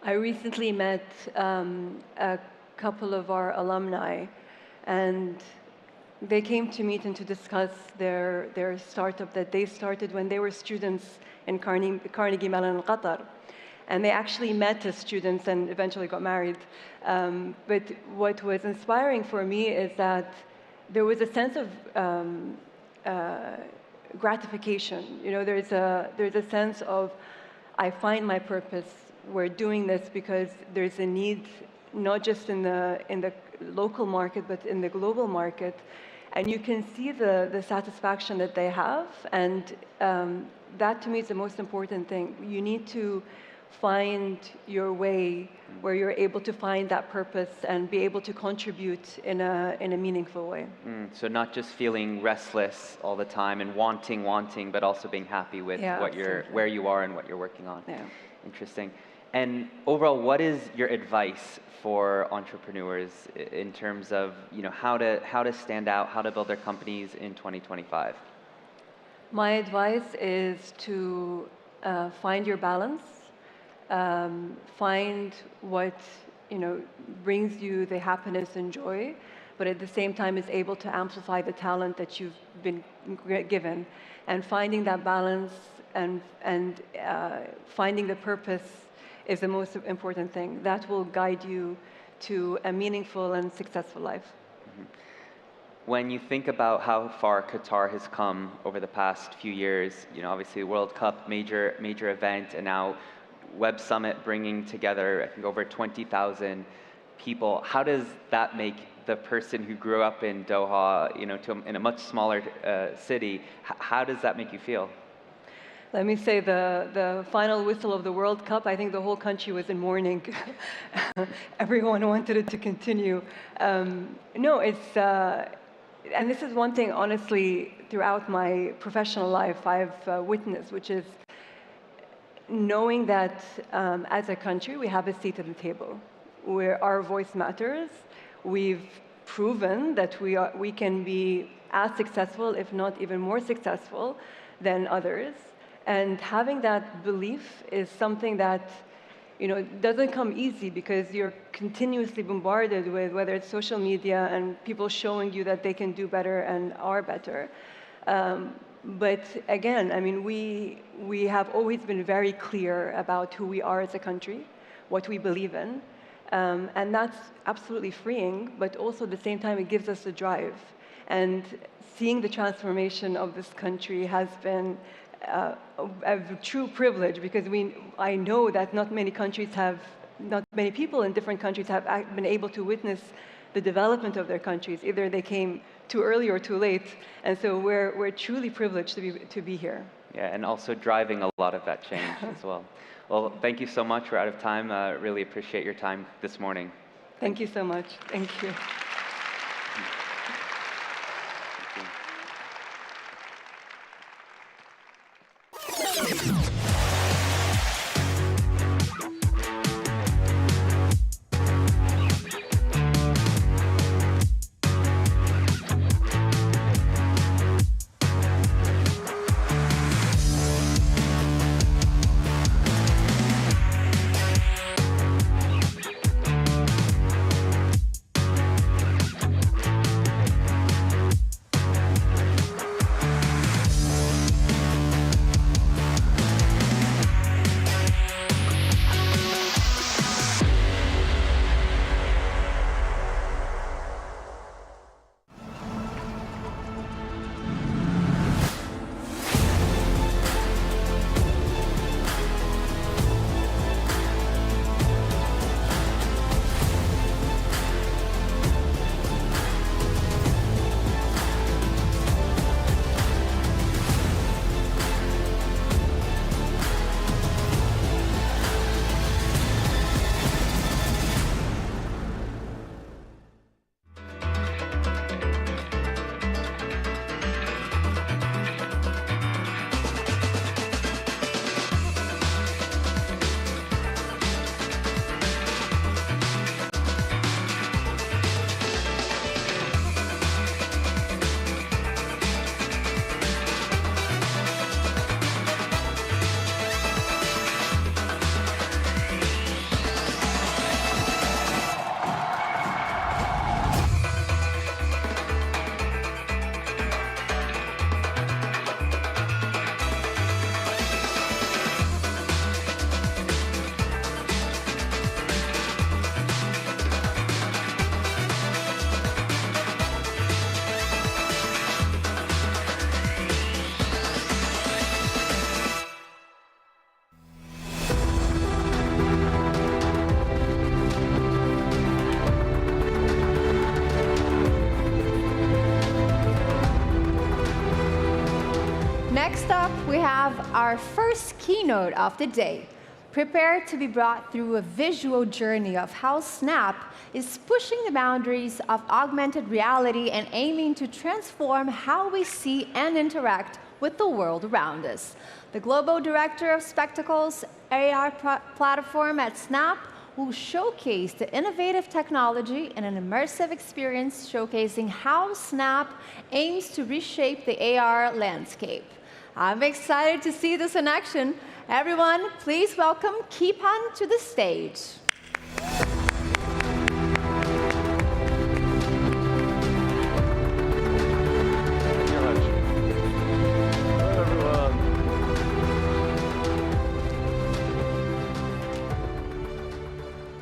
I recently met a couple of our alumni, and they came to meet and to discuss their startup that they started when they were students in Carnegie Mellon in Qatar. And they actually met as students and eventually got married. But what was inspiring for me is that there was a sense of gratification. You know, there's a sense of, I find my purpose. We're doing this because there's a need, not just in the local market, but in the global market. And you can see the satisfaction that they have. And that to me is the most important thing. You need to find your way where you're able to find that purpose and be able to contribute in a meaningful way. So not just feeling restless all the time and wanting, but also being happy with where you are and what you're working on. Yeah. Interesting. And overall, what is your advice for entrepreneurs in terms of how to stand out, how to build their companies in 2025? My advice is to find your balance. Find what brings you the happiness and joy, but at the same time is able to amplify the talent that you've been given. And finding that balance and finding the purpose is the most important thing. That will guide you to a meaningful and successful life. Mm-hmm. When you think about how far Qatar has come over the past few years, obviously World Cup, major event, and now Web Summit bringing together, I think, over 20,000 people. How does that make the person who grew up in Doha, in a much smaller city, how does that make you feel? Let me say the final whistle of the World Cup, I think the whole country was in mourning. Everyone wanted it to continue. No, it's, and this is one thing, honestly, throughout my professional life I've witnessed, which is knowing that as a country we have a seat at the table where our voice matters. We've proven that we can be as successful, if not even more successful than others. And having that belief is something that doesn't come easy, because you're continuously bombarded with, whether it's social media and people showing you that they can do better and are better. But again, I mean, we have always been very clear about who we are as a country, what we believe in, and that's absolutely freeing, but also at the same time it gives us a drive. And seeing the transformation of this country has been a true privilege, because I know that not many people in different countries have been able to witness the development of their countries. Either they came too early or too late, and so we're truly privileged to be here. Yeah, and also driving a lot of that change as well. Well, thank you so much. We're out of time. Really appreciate your time this morning. Thank you so much. Thank you. have our first keynote of the day. Prepare to be brought through a visual journey of how Snap is pushing the boundaries of augmented reality and aiming to transform how we see and interact with the world around us. The Global Director of Spectacles AR platform at Snap will showcase the innovative technology in an immersive experience showcasing how Snap aims to reshape the AR landscape. I'm excited to see this in action. Everyone, please welcome Kipan to the stage.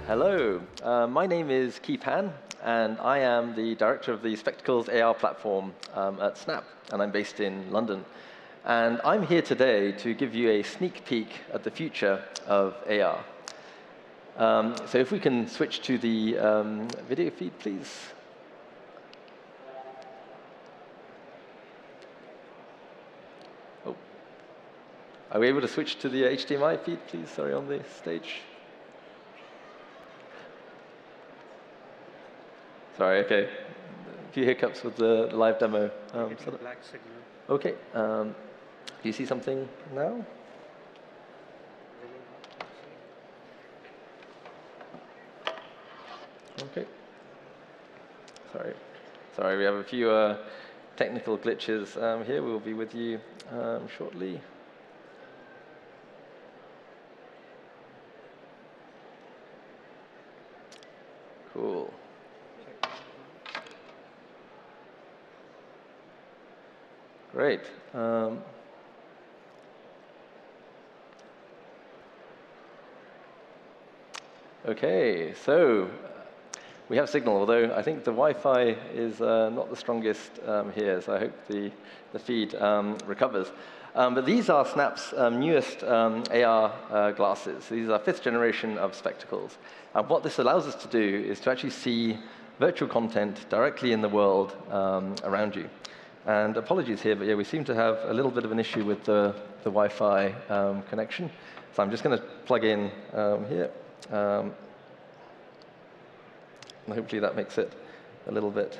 Hello, my name is Keith Han, and I am the director of the Spectacles AR platform at Snap, and I'm based in London. And I'm here today to give you a sneak peek at the future of AR. So if we can switch to the video feed, please. Oh. Are we able to switch to the HDMI feed, please? Sorry, on the stage. Sorry, okay. A few hiccups with the live demo. Black signal. Okay. Do you see something now? Okay. Sorry, we have a few technical glitches here. We'll be with you shortly. Cool. Great. Okay, so we have signal, although I think the Wi-Fi is not the strongest here, so I hope the feed recovers. But these are Snap's newest AR glasses. These are 5th generation of spectacles. And what this allows us to do is to actually see virtual content directly in the world around you. And apologies here, but yeah, we seem to have a little bit of an issue with the Wi-Fi connection. So I'm just going to plug in here. And hopefully that makes it a little bit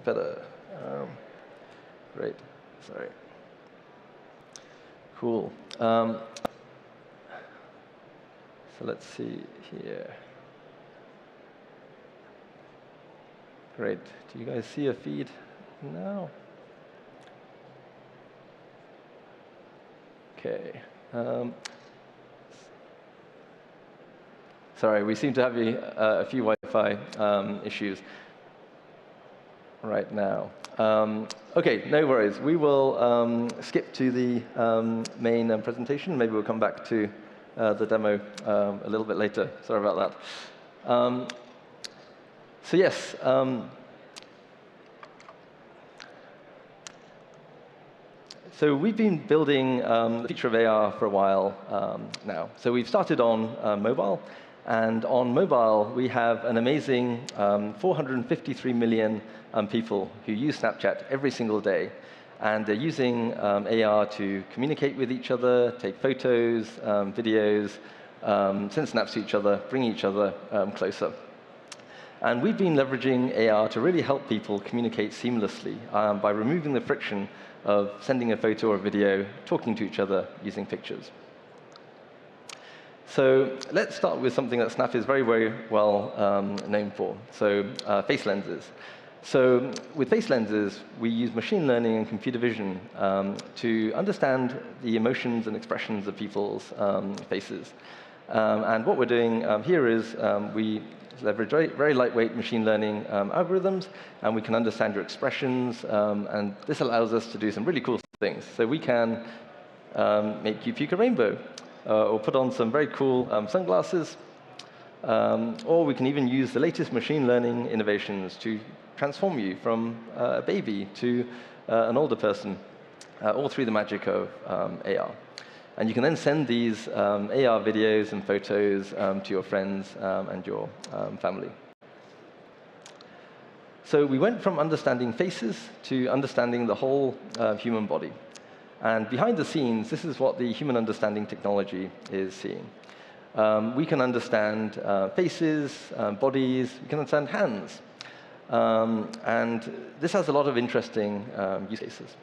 better. Great, sorry. Cool. So let's see here. Great. Do you guys see a feed now? Okay. Sorry, we seem to have a few Wi-Fi issues right now. Okay, no worries. We will skip to the main presentation. Maybe we'll come back to the demo a little bit later. Sorry about that. So yes. So we've been building the future of AR for a while now. So we've started on mobile. And on mobile, we have an amazing 453 million people who use Snapchat every single day. And they're using AR to communicate with each other, take photos, videos, send snaps to each other, bring each other closer. And we've been leveraging AR to really help people communicate seamlessly by removing the friction of sending a photo or video, talking to each other using pictures. So let's start with something that Snap is very, very well known for, so face lenses. So with face lenses, we use machine learning and computer vision to understand the emotions and expressions of people's faces. And what we're doing here is we leverage very lightweight machine learning algorithms, and we can understand your expressions, and this allows us to do some really cool things. So we can make you puke a rainbow, or put on some very cool sunglasses, or we can even use the latest machine learning innovations to transform you from a baby to an older person, all through the magic of AR. And you can then send these AR videos and photos to your friends and your family. So we went from understanding faces to understanding the whole human body. And behind the scenes, this is what the human understanding technology is seeing. We can understand faces, bodies, we can understand hands. And this has a lot of interesting use cases.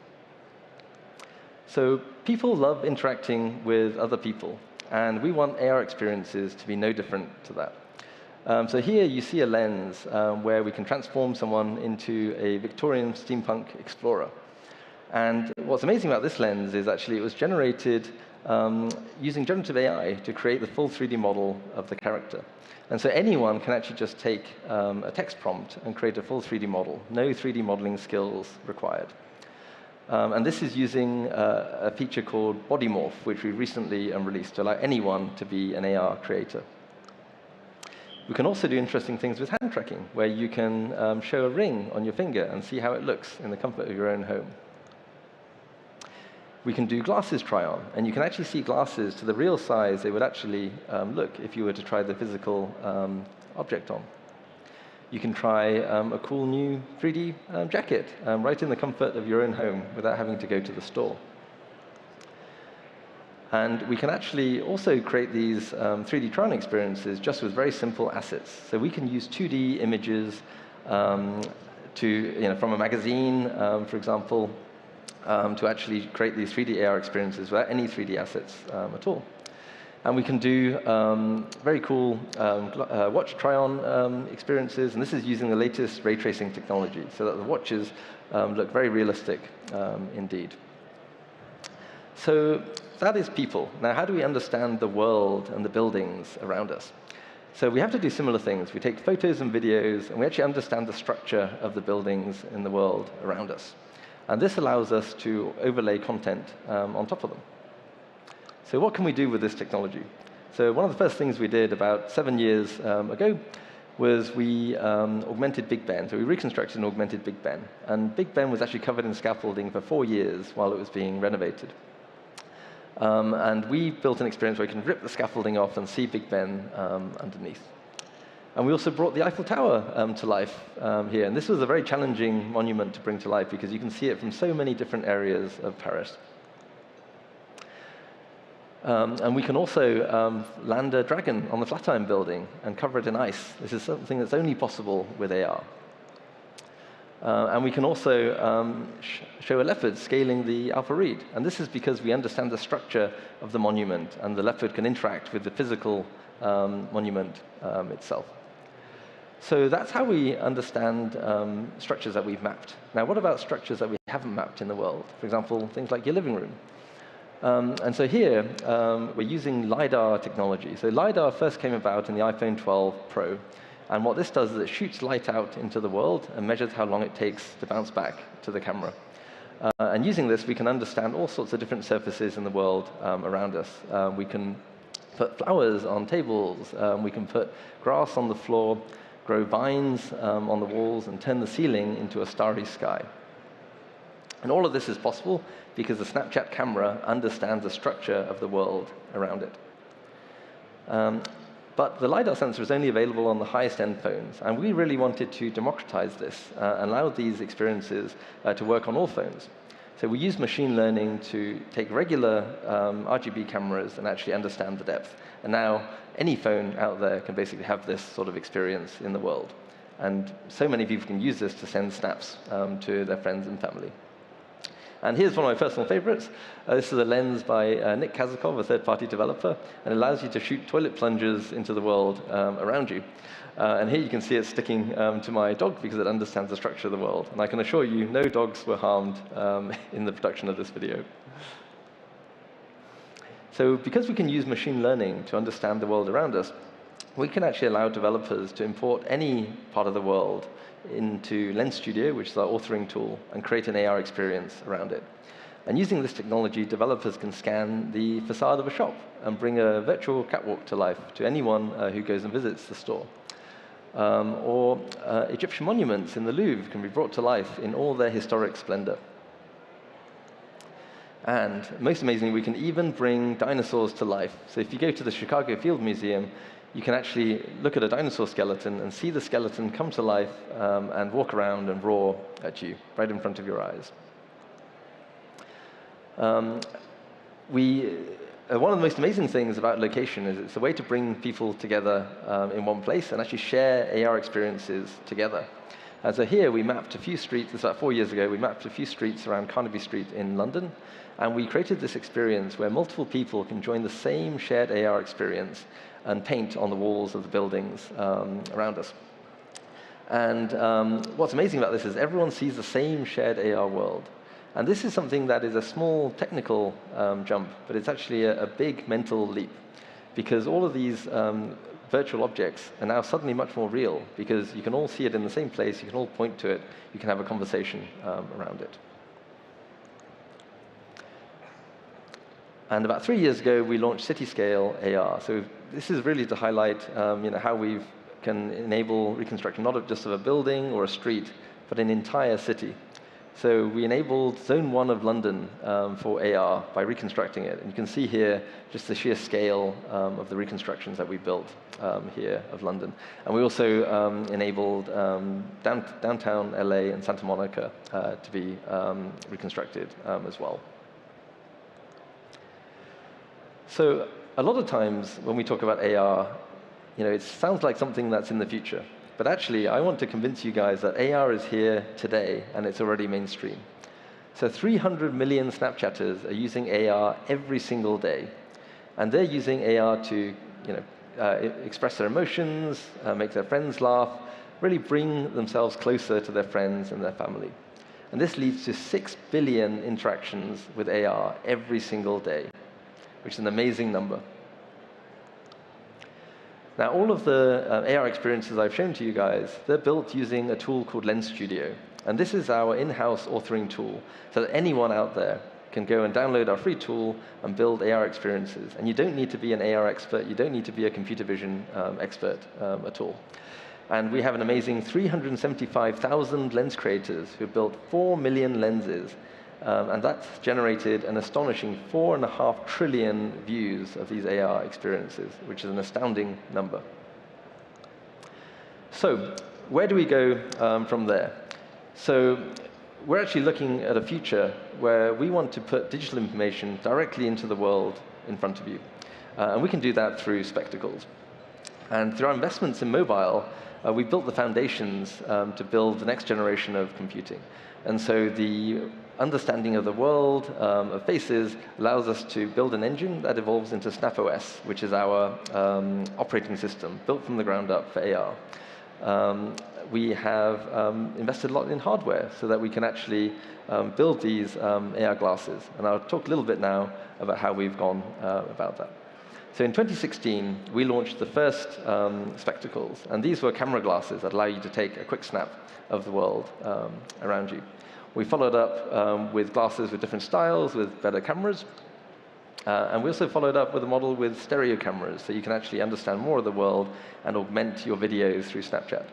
So people love interacting with other people, and we want AR experiences to be no different to that. So here you see a lens where we can transform someone into a Victorian steampunk explorer. And what's amazing about this lens is actually it was generated using generative AI to create the full 3D model of the character. And so anyone can actually just take a text prompt and create a full 3D model. No 3D modeling skills required. And this is using a feature called Body Morph, which we recently released to allow anyone to be an AR creator. We can also do interesting things with hand tracking, where you can show a ring on your finger and see how it looks in the comfort of your own home. We can do glasses try-on, and you can actually see glasses to the real size they would actually look if you were to try the physical object on. You can try a cool new 3D jacket right in the comfort of your own home without having to go to the store. And we can actually also create these 3D try-on experiences just with very simple assets. So we can use 2D images from a magazine, for example, to actually create these 3D AR experiences without any 3D assets at all. And we can do very cool watch try-on experiences, and this is using the latest ray tracing technology, so that the watches look very realistic indeed. So that is people. Now, how do we understand the world and the buildings around us? So we have to do similar things. We take photos and videos, and we actually understand the structure of the buildings in the world around us. And this allows us to overlay content on top of them. So what can we do with this technology? So one of the first things we did about 7 years ago was we augmented Big Ben. So we reconstructed and augmented Big Ben. And Big Ben was actually covered in scaffolding for 4 years while it was being renovated. And we built an experience where you can rip the scaffolding off and see Big Ben underneath. And we also brought the Eiffel Tower to life here. And this was a very challenging monument to bring to life because you can see it from so many different areas of Paris. And we can also land a dragon on the Flatiron building and cover it in ice. This is something that's only possible with AR. And we can also show a leopard scaling the Alpha Reed. And this is because we understand the structure of the monument, and the leopard can interact with the physical monument itself. So that's how we understand structures that we've mapped. Now, what about structures that we haven't mapped in the world? For example, things like your living room. And so here, we're using LiDAR technology. So LiDAR first came about in the iPhone 12 Pro. And what this does is it shoots light out into the world and measures how long it takes to bounce back to the camera. And using this, we can understand all sorts of different surfaces in the world around us. We can put flowers on tables. We can put grass on the floor, grow vines on the walls, and turn the ceiling into a starry sky. And all of this is possible because the Snapchat camera understands the structure of the world around it. But the LiDAR sensor is only available on the highest-end phones, and we really wanted to democratize this and allow these experiences to work on all phones. So we used machine learning to take regular RGB cameras and actually understand the depth. And now any phone out there can basically have this sort of experience in the world. And so many people can use this to send snaps to their friends and family. And here's one of my personal favorites. This is a lens by Nick Kazakov, a third-party developer, and it allows you to shoot toilet plungers into the world around you. And here you can see it sticking to my dog because it understands the structure of the world. And I can assure you, no dogs were harmed in the production of this video. So because we can use machine learning to understand the world around us, we can actually allow developers to import any part of the world into Lens Studio, which is our authoring tool, and create an AR experience around it. And using this technology, developers can scan the facade of a shop and bring a virtual catwalk to life to anyone who goes and visits the store. Or Egyptian monuments in the Louvre can be brought to life in all their historic splendor. And most amazingly, we can even bring dinosaurs to life. So if you go to the Chicago Field Museum, you can actually look at a dinosaur skeleton and see the skeleton come to life and walk around and roar at you right in front of your eyes. One of the most amazing things about location is it's a way to bring people together in one place and actually share AR experiences together. And so here we mapped a few streets, this was about 4 years ago, we mapped a few streets around Carnaby Street in London, and we created this experience where multiple people can join the same shared AR experience and paint on the walls of the buildings around us. And what's amazing about this is everyone sees the same shared AR world. And this is something that is a small technical jump, but it's actually a big mental leap, because all of these virtual objects are now suddenly much more real, because you can all see it in the same place, you can all point to it, you can have a conversation around it. And about 3 years ago, we launched city-scale AR. So this is really to highlight how we can enable reconstruction, not just of a building or a street, but an entire city. So we enabled Zone 1 of London for AR by reconstructing it. And you can see here just the sheer scale of the reconstructions that we built here of London. And we also enabled downtown LA and Santa Monica to be reconstructed as well. So a lot of times when we talk about AR, it sounds like something that's in the future. But actually, I want to convince you guys that AR is here today, and it's already mainstream. So 300 million Snapchatters are using AR every single day. And they're using AR to express their emotions, make their friends laugh, really bring themselves closer to their friends and their family. And this leads to 6 billion interactions with AR every single day, which is an amazing number. Now, all of the AR experiences I've shown to you guys, they're built using a tool called Lens Studio. And this is our in-house authoring tool, so that anyone out there can go and download our free tool and build AR experiences. And you don't need to be an AR expert. You don't need to be a computer vision expert at all. And we have an amazing 375,000 lens creators who built 4 million lenses. And that's generated an astonishing 4.5 trillion views of these AR experiences, which is an astounding number. So where do we go from there? So we're actually looking at a future where we want to put digital information directly into the world in front of you. And we can do that through spectacles. And through our investments in mobile, we built the foundations to build the next generation of computing. And so the understanding of the world of faces allows us to build an engine that evolves into SnapOS, which is our operating system, built from the ground up for AR. We have invested a lot in hardware so that we can actually build these AR glasses. And I'll talk a little bit now about how we've gone about that. So in 2016, we launched the first spectacles. And these were camera glasses that allow you to take a quick snap of the world around you. We followed up with glasses with different styles, with better cameras. And we also followed up with a model with stereo cameras, so you can actually understand more of the world and augment your videos through Snapchat.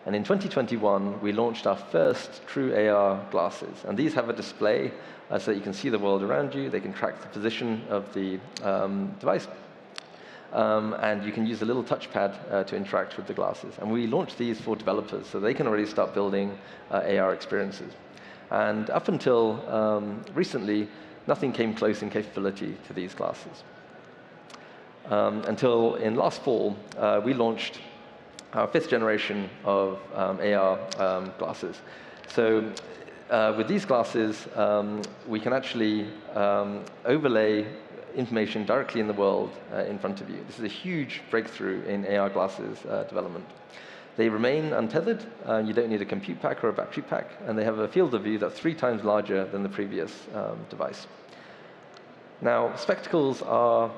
And in 2021, we launched our first true AR glasses. And these have a display so that you can see the world around you. They can track the position of the device. And you can use a little touchpad to interact with the glasses. And we launched these for developers, so they can already start building AR experiences. And up until recently, nothing came close in capability to these glasses. Until in last fall, we launched our 5th generation of AR glasses. So with these glasses, we can actually overlay information directly in the world in front of you. This is a huge breakthrough in AR glasses development. They remain untethered. You don't need a compute pack or a battery pack. And they have a field of view that's 3 times larger than the previous device. Now, spectacles are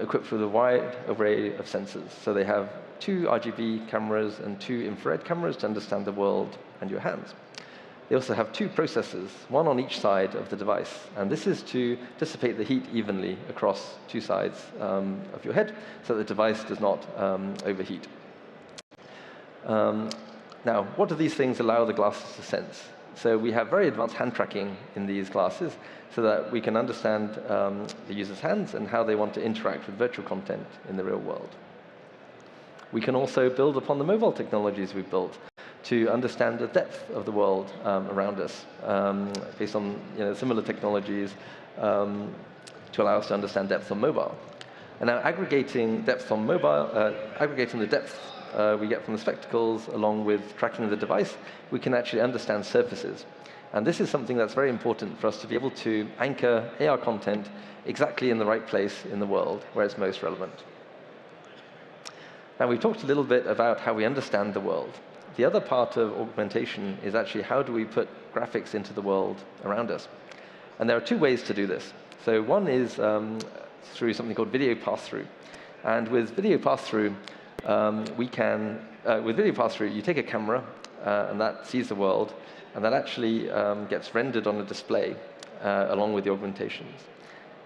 equipped with a wide array of sensors. So they have 2 RGB cameras and 2 infrared cameras to understand the world and your hands. They also have 2 processors, one on each side of the device. And this is to dissipate the heat evenly across 2 sides of your head so that the device does not overheat. Now, what do these things allow the glasses to sense? So we have very advanced hand tracking in these glasses so that we can understand the user's hands and how they want to interact with virtual content in the real world. We can also build upon the mobile technologies we've built to understand the depth of the world around us, based on similar technologies to allow us to understand depth on mobile. And now aggregating depth on mobile, aggregating the depth we get from the spectacles along with tracking the device, we can actually understand surfaces. And this is something that's very important for us to be able to anchor AR content exactly in the right place in the world where it's most relevant. Now, we've talked a little bit about how we understand the world. The other part of augmentation is actually how do we put graphics into the world around us. And there are two ways to do this. So one is through something called video pass-through. And with video pass-through, with video pass-through, you take a camera, and that sees the world, and that actually gets rendered on a display along with the augmentations.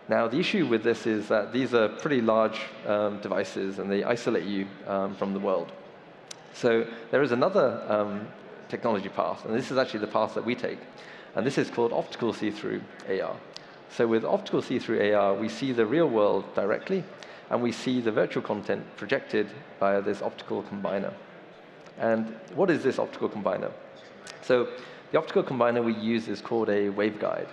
Now, the issue with this is that these are pretty large devices, and they isolate you from the world. So there is another technology path, and this is actually the path that we take. And this is called optical see-through AR. So with optical see-through AR, we see the real world directly, and we see the virtual content projected via this optical combiner. And what is this optical combiner? So the optical combiner we use is called a waveguide.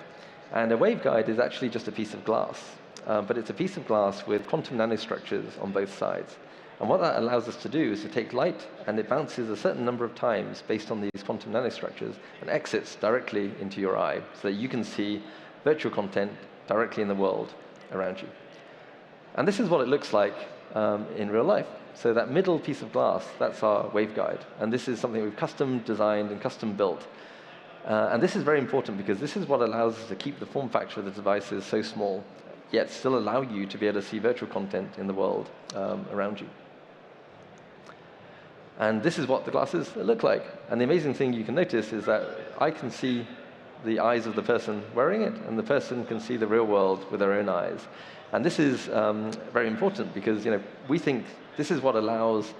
And a waveguide is actually just a piece of glass, but it's a piece of glass with quantum nanostructures on both sides. And what that allows us to do is to take light, and it bounces a certain number of times based on these quantum nanostructures and exits directly into your eye so that you can see virtual content directly in the world around you. And this is what it looks like in real life. So that middle piece of glass, that's our waveguide. And this is something we've custom designed and custom built. And this is very important because this is what allows us to keep the form factor of the devices so small, yet still allow you to be able to see virtual content in the world around you. And this is what the glasses look like. And the amazing thing you can notice is that I can see the eyes of the person wearing it, and the person can see the real world with their own eyes. And this is very important because we think this is what allows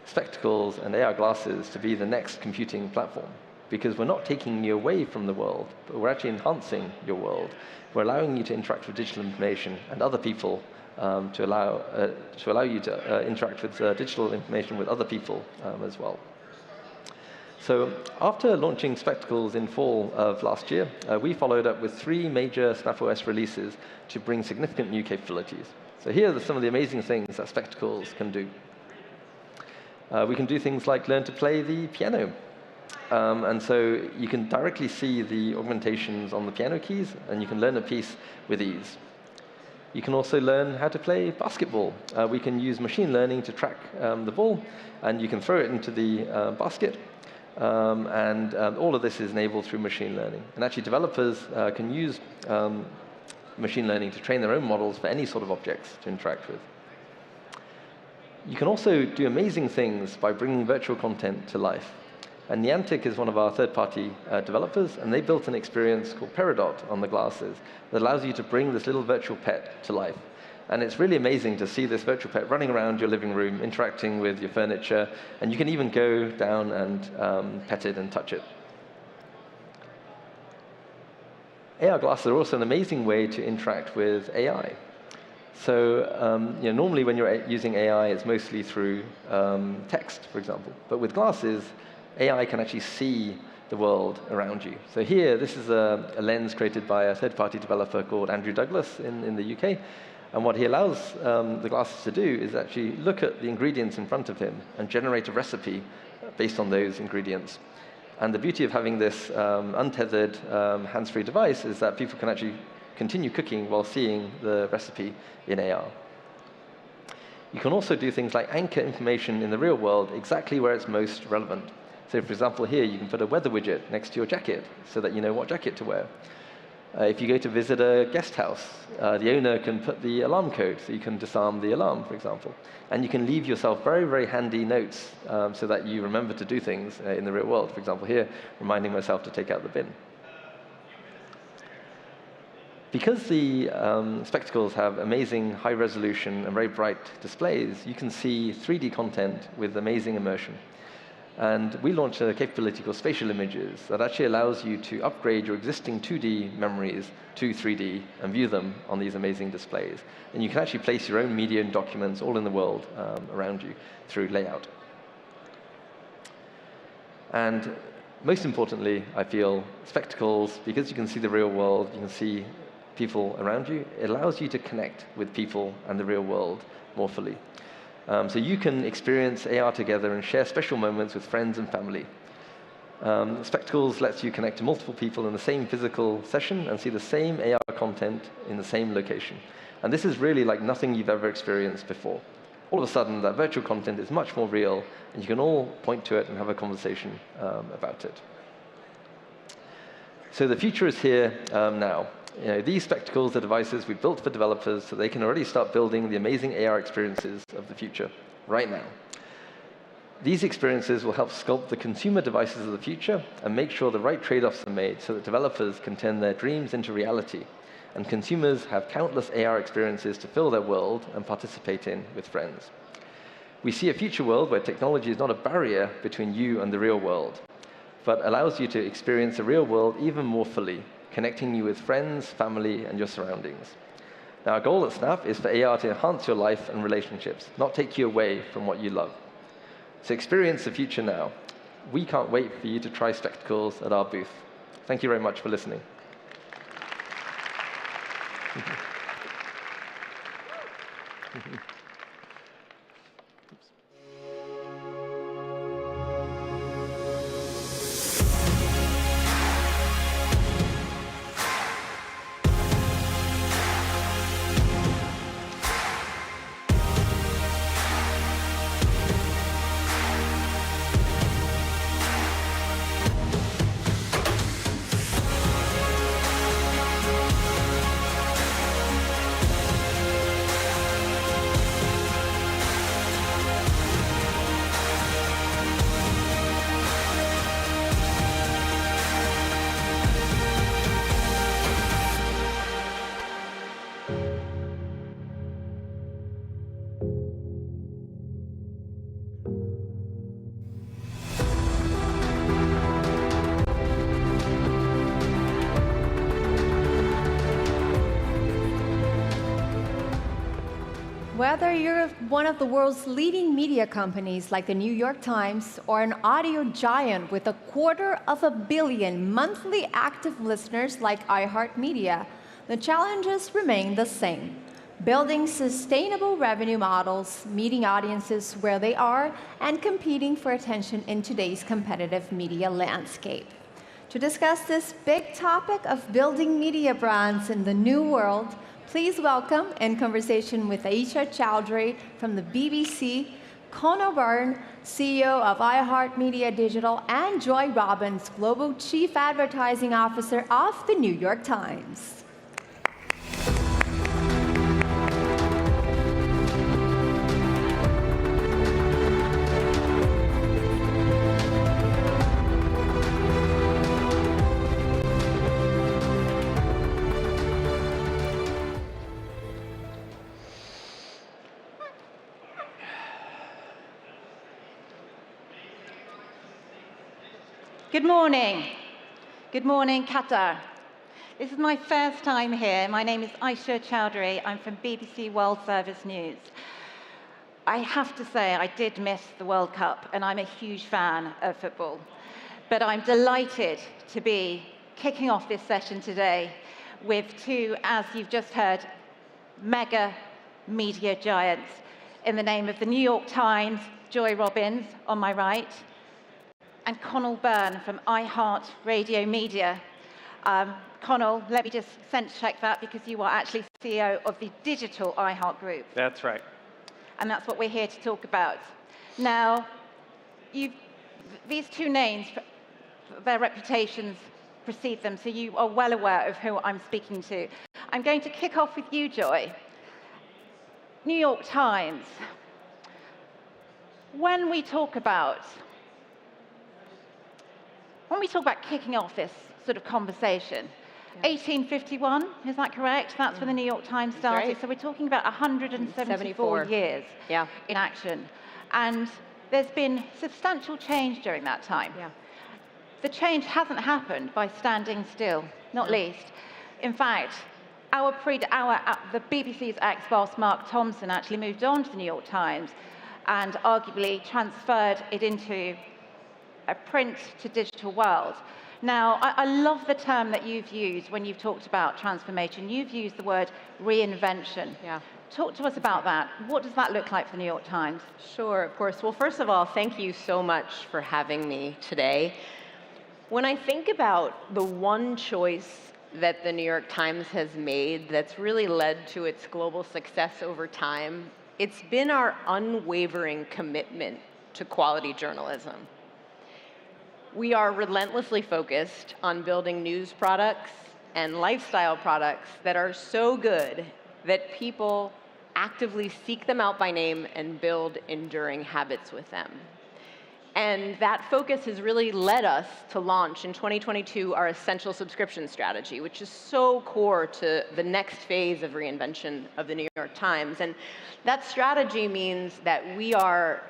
spectacles and AR glasses to be the next computing platform. Because we're not taking you away from the world, but we're actually enhancing your world. We're allowing you to interact with digital information and other people to allow you to interact with digital information with other people as well. So after launching spectacles in fall of last year, we followed up with 3 major SnapOS releases to bring significant new capabilities. So here are some of the amazing things that spectacles can do. We can do things like learn to play the piano. And so you can directly see the augmentations on the piano keys, and you can learn a piece with ease. You can also learn how to play basketball. We can use machine learning to track the ball, and you can throw it into the basket. And all of this is enabled through machine learning. And actually, developers can use machine learning to train their own models for any sort of objects to interact with. You can also do amazing things by bringing virtual content to life. And Niantic is one of our third-party developers, and they built an experience called Peridot on the glasses that allows you to bring this little virtual pet to life. And it's really amazing to see this virtual pet running around your living room, interacting with your furniture, and you can even go down and pet it and touch it. AR glasses are also an amazing way to interact with AI. So normally when you're using AI, it's mostly through text, for example. But with glasses, AI can actually see the world around you. So here, this is a lens created by a third-party developer called Andrew Douglas in the UK. And what he allows the glasses to do is actually look at the ingredients in front of him and generate a recipe based on those ingredients. And the beauty of having this untethered, hands-free device is that people can actually continue cooking while seeing the recipe in AR. You can also do things like anchor information in the real world exactly where it's most relevant. So for example, here you can put a weather widget next to your jacket so that you know what jacket to wear. If you go to visit a guest house, the owner can put the alarm code so you can disarm the alarm, for example. And you can leave yourself very, very handy notes so that you remember to do things in the real world. For example, here, reminding myself to take out the bin. Because the spectacles have amazing high resolution and very bright displays, you can see 3D content with amazing immersion. And we launched a capability called spatial images that actually allows you to upgrade your existing 2D memories to 3D and view them on these amazing displays. And you can actually place your own media and documents all in the world around you through layout. And most importantly, I feel spectacles, because you can see the real world, you can see people around you, it allows you to connect with people and the real world more fully. So you can experience AR together and share special moments with friends and family. Spectacles lets you connect to multiple people in the same physical session and see the same AR content in the same location. And this is really like nothing you've ever experienced before. All of a sudden, that virtual content is much more real, and you can all point to it and have a conversation about it. So the future is here now. These spectacles are devices we built for developers so they can already start building the amazing AR experiences of the future right now. These experiences will help sculpt the consumer devices of the future and make sure the right trade-offs are made so that developers can turn their dreams into reality, and consumers have countless AR experiences to fill their world and participate in with friends. We see a future world where technology is not a barrier between you and the real world, but allows you to experience the real world even more fully, connecting you with friends, family, and your surroundings. Now, our goal at Snap is for AR to enhance your life and relationships, not take you away from what you love. So experience the future now. We can't wait for you to try spectacles at our booth. Thank you very much for listening. Whether you're one of the world's leading media companies like the New York Times or an audio giant with 250 million monthly active listeners like iHeartMedia, the challenges remain the same. Building sustainable revenue models, meeting audiences where they are, and competing for attention in today's competitive media landscape. To discuss this big topic of building media brands in the new world, please welcome, in conversation with Aisha Chowdhury from the BBC, Conal Byrne, CEO of iHeartMedia Digital, and Joy Robbins, Global Chief Advertising Officer of the New York Times. Good morning. Good morning, Qatar. This is my first time here. My name is Aisha Chowdhury. I'm from BBC World Service News. I have to say, I did miss the World Cup, and I'm a huge fan of football. But I'm delighted to be kicking off this session today with two, as you've just heard, mega media giants in the name of the New York Times, Joy Robbins on my right, and Conal Byrne from iHeart Radio Media. Conal, let me just sense check that, because you are actually CEO of the digital iHeart Group. That's right. And that's what we're here to talk about. Now, these two names, their reputations precede them, so you are well aware of who I'm speaking to. I'm going to kick off with you, Joy. New York Times. When we talk about kicking off this sort of conversation, 1851, is that correct? That's when the New York Times started. Right. So we're talking about 174 years in action. And there's been substantial change during that time. Yeah. The change hasn't happened by standing still, not least. In fact, the BBC's ex-boss, Mark Thompson, actually moved on to the New York Times and arguably transferred it into a print to digital world. Now, I love the term that you've used when you've talked about transformation. You've used the word reinvention. Yeah. Talk to us about that. What does that look like for the New York Times? Sure, of course. Well, first of all, thank you so much for having me today. When I think about the one choice that the New York Times has made that's really led to its global success over time, it's been our unwavering commitment to quality journalism. We are relentlessly focused on building news products and lifestyle products that are so good that people actively seek them out by name and build enduring habits with them. And that focus has really led us to launch in 2022 our essential subscription strategy, which is so core to the next phase of reinvention of the New York Times. And that strategy means that we are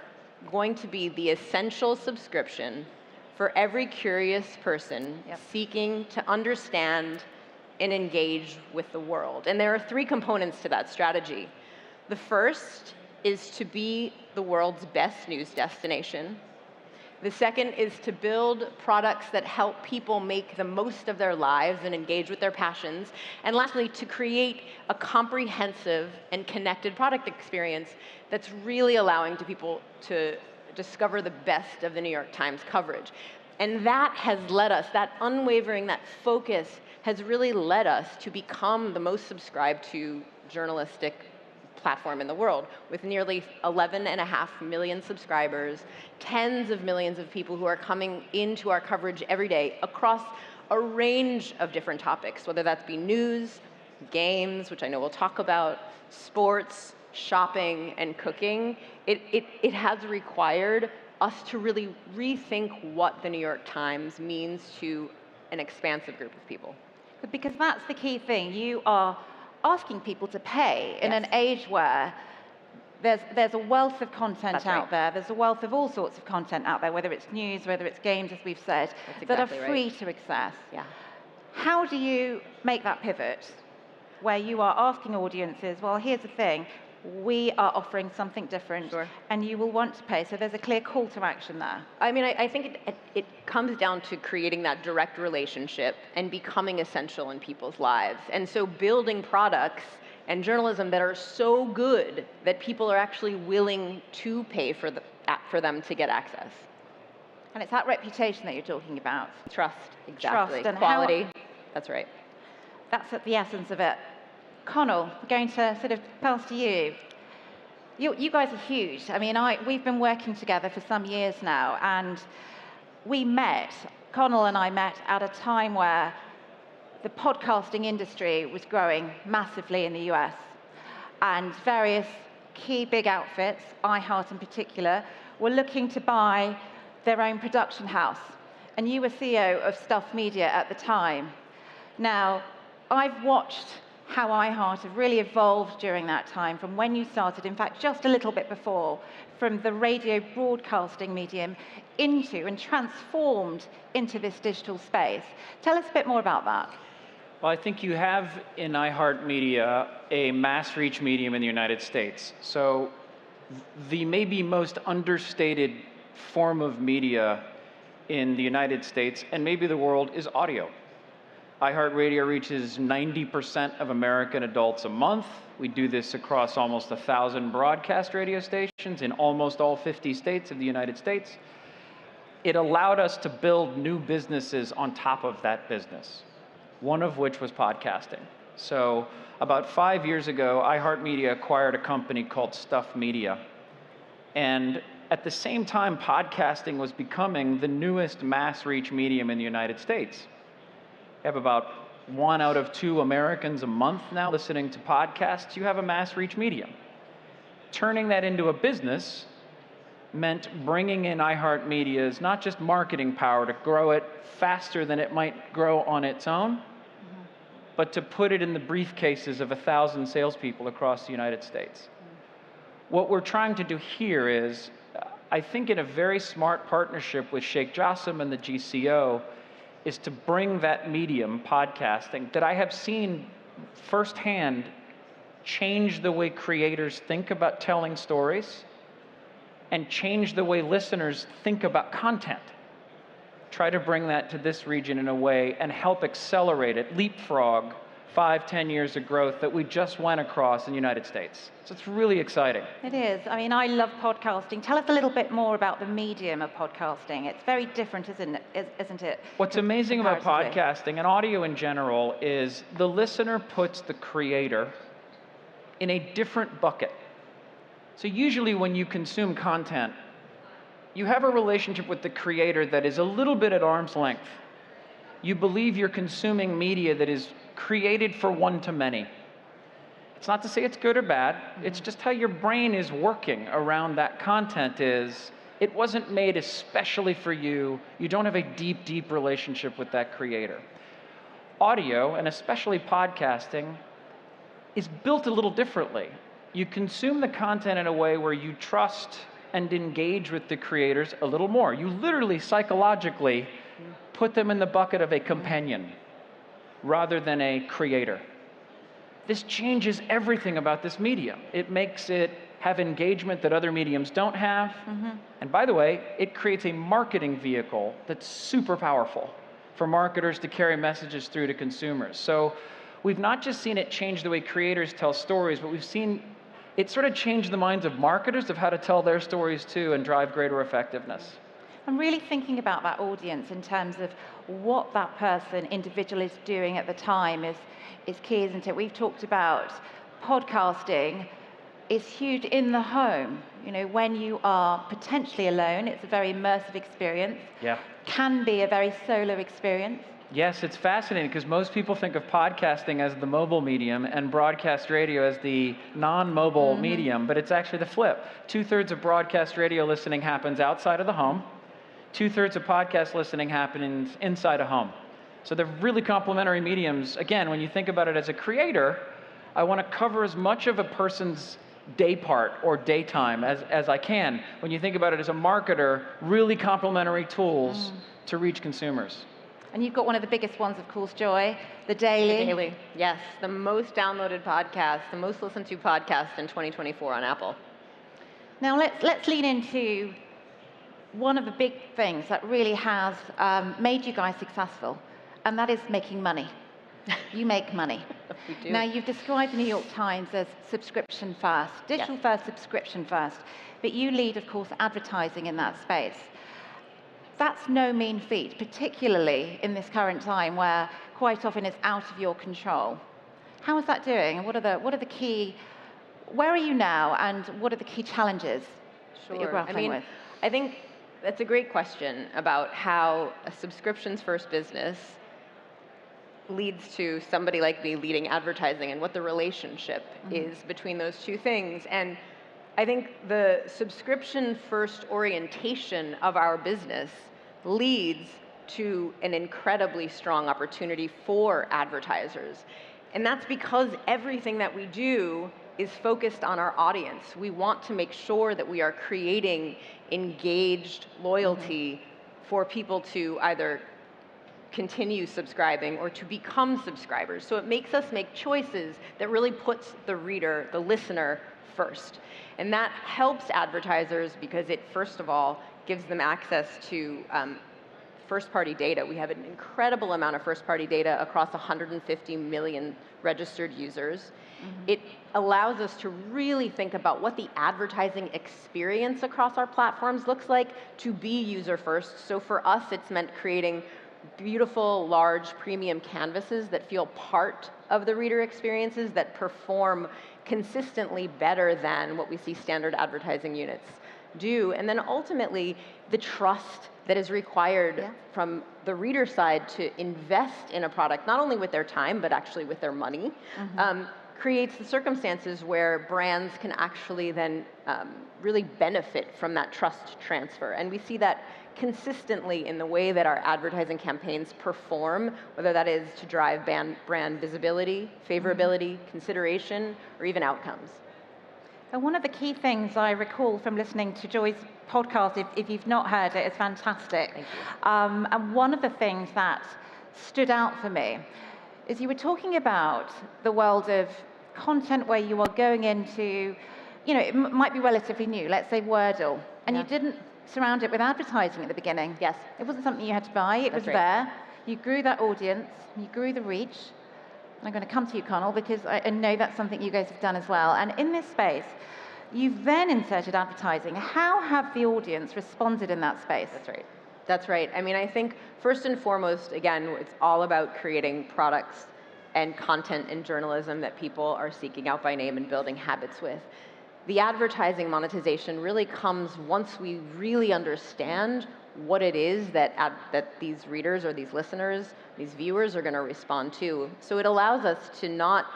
going to be the essential subscription for every curious person seeking to understand and engage with the world. And there are three components to that strategy. The first is to be the world's best news destination. The second is to build products that help people make the most of their lives and engage with their passions. And lastly, to create a comprehensive and connected product experience that's really allowing people to discover the best of the New York Times coverage. And that has led us, that unwavering, that focus has really led us to become the most subscribed to journalistic platform in the world, with nearly 11.5 million subscribers, tens of millions of people who are coming into our coverage every day across a range of different topics, whether that be news, games, which I know we'll talk about, sports, shopping, and cooking. It has required us to really rethink what the New York Times means to an expansive group of people. Because that's the key thing. You are asking people to pay in an age where there's a wealth of content out there. There's a wealth of all sorts of content out there, whether it's news, whether it's games, as we've said, that are free to access. Yeah. How do you make that pivot where you are asking audiences, well, here's the thing, we are offering something different, and you will want to pay. So there's a clear call to action there. I mean, I think it comes down to creating that direct relationship and becoming essential in people's lives. And so building products and journalism that are so good that people are actually willing to pay for them to get access. And it's that reputation that you're talking about. Trust, exactly. Trust and quality. That's right. That's at the essence of it. Connell, we're going to sort of pass to you. You guys are huge. I mean, we've been working together for some years now, and Connell and I met at a time where the podcasting industry was growing massively in the US, and various key big outfits, iHeart in particular, were looking to buy their own production house. And you were CEO of Stuff Media at the time. Now, I've watched how iHeart have really evolved during that time from when you started, in fact, just a little bit before, from the radio broadcasting medium into and transformed into this digital space. Tell us a bit more about that. Well, I think you have in iHeartMedia a mass reach medium in the United States. So the maybe most understated form of media in the United States and maybe the world is audio. iHeartRadio reaches 90% of American adults a month. We do this across almost 1,000 broadcast radio stations in almost all 50 states of the United States. It allowed us to build new businesses on top of that business, one of which was podcasting. So about 5 years ago, iHeartMedia acquired a company called Stuff Media. And at the same time, podcasting was becoming the newest mass reach medium in the United States. You have about 1 out of 2 Americans a month now listening to podcasts. You have a mass reach medium. Turning that into a business meant bringing in iHeartMedia's not just marketing power to grow it faster than it might grow on its own, but to put it in the briefcases of 1,000 salespeople across the United States. What we're trying to do here is, I think in a very smart partnership with Sheikh Jassim and the GCO, is to bring that medium, podcasting, that I have seen firsthand change the way creators think about telling stories and change the way listeners think about content. try to bring that to this region in a way and help accelerate it, leapfrog 5, 10 years of growth that we just went across in the United States. So it's really exciting. It is. I mean, I love podcasting. Tell us a little bit more about the medium of podcasting. It's very different, isn't it? What's amazing about comparatively? podcasting and audio in general is the listener puts the creator in a different bucket. So usually when you consume content, you have a relationship with the creator that is a little bit at arm's length. You believe you're consuming media that is created for one-to-many. It's not to say it's good or bad, it's just how your brain is working around that content is, it wasn't made especially for you, you don't have a deep, deep relationship with that creator. Audio, and especially podcasting, is built a little differently. You consume the content in a way where you trust and engage with the creators a little more. You literally, psychologically, put them in the bucket of a companion rather than a creator. This changes everything about this medium. It makes it have engagement that other mediums don't have. And by the way, it creates a marketing vehicle that's super powerful for marketers to carry messages through to consumers. So we've not just seen it change the way creators tell stories, but we've seen it sort of change the minds of marketers of how to tell their stories too and drive greater effectiveness. I'm really thinking about that audience in terms of what that person, individual, is doing at the time is key, isn't it? We've talked about podcasting is huge in the home. You know, when you are potentially alone, it's a very immersive experience. Yeah. Can be a very solo experience. Yes, it's fascinating because most people think of podcasting as the mobile medium and broadcast radio as the non-mobile medium, but it's actually the flip. 2/3 of broadcast radio listening happens outside of the home. 2/3 of podcast listening happens inside a home. So they're really complementary mediums. Again, when you think about it as a creator, I want to cover as much of a person's day part or daytime as I can. When you think about it as a marketer, really complementary tools to reach consumers. And you've got one of the biggest ones, of course, Joy, The Daily. The Daily, yes. The most downloaded podcast, the most listened to podcast in 2024 on Apple. Now let's lean into one of the big things that really has made you guys successful, and that is making money. You make money. We do. Now, you've described the New York Times as subscription first, digital first, subscription first, but you lead, of course, advertising in that space. That's no mean feat, particularly in this current time where quite often it's out of your control. How is that doing? And what are the key, where are you now, and what are the key challenges that you're grappling with? I think that's a great question about how a subscriptions first business leads to somebody like me leading advertising and what the relationship is between those two things. And I think the subscription first orientation of our business leads to an incredibly strong opportunity for advertisers. And that's because everything that we do is focused on our audience. We want to make sure that we are creating engaged loyalty for people to either continue subscribing or to become subscribers. So it makes us make choices that really puts the reader, the listener, first. And that helps advertisers because it, first of all, gives them access to first-party data. We have an incredible amount of first-party data across 150 million registered users. It allows us to really think about what the advertising experience across our platforms looks like to be user-first. So for us, it's meant creating beautiful, large, premium canvases that feel part of the reader experiences that perform consistently better than what we see standard advertising units do. And then ultimately, the trust that is required from the reader side to invest in a product, not only with their time, but actually with their money, creates the circumstances where brands can actually then really benefit from that trust transfer. And we see that consistently in the way that our advertising campaigns perform, whether that is to drive brand visibility, favorability, consideration, or even outcomes. And one of the key things I recall from listening to Joy's podcast, if you've not heard it, it's fantastic. Thank you. And one of the things that stood out for me is you were talking about the world of content where you are going into, you know, it might be relatively new, let's say Wordle, and you didn't surround it with advertising at the beginning. Yes. It wasn't something you had to buy, it was That's right. there. You grew that audience, you grew the reach. And I'm going to come to you, Connell, because I know that's something you guys have done as well. And in this space, you've then inserted advertising. How have the audience responded in that space? That's right. That's right. I mean, I think first and foremost, again, it's all about creating products and content in journalism that people are seeking out by name and building habits with. The advertising monetization really comes once we really understand what it is that these readers or these listeners, these viewers are going to respond to. So it allows us to not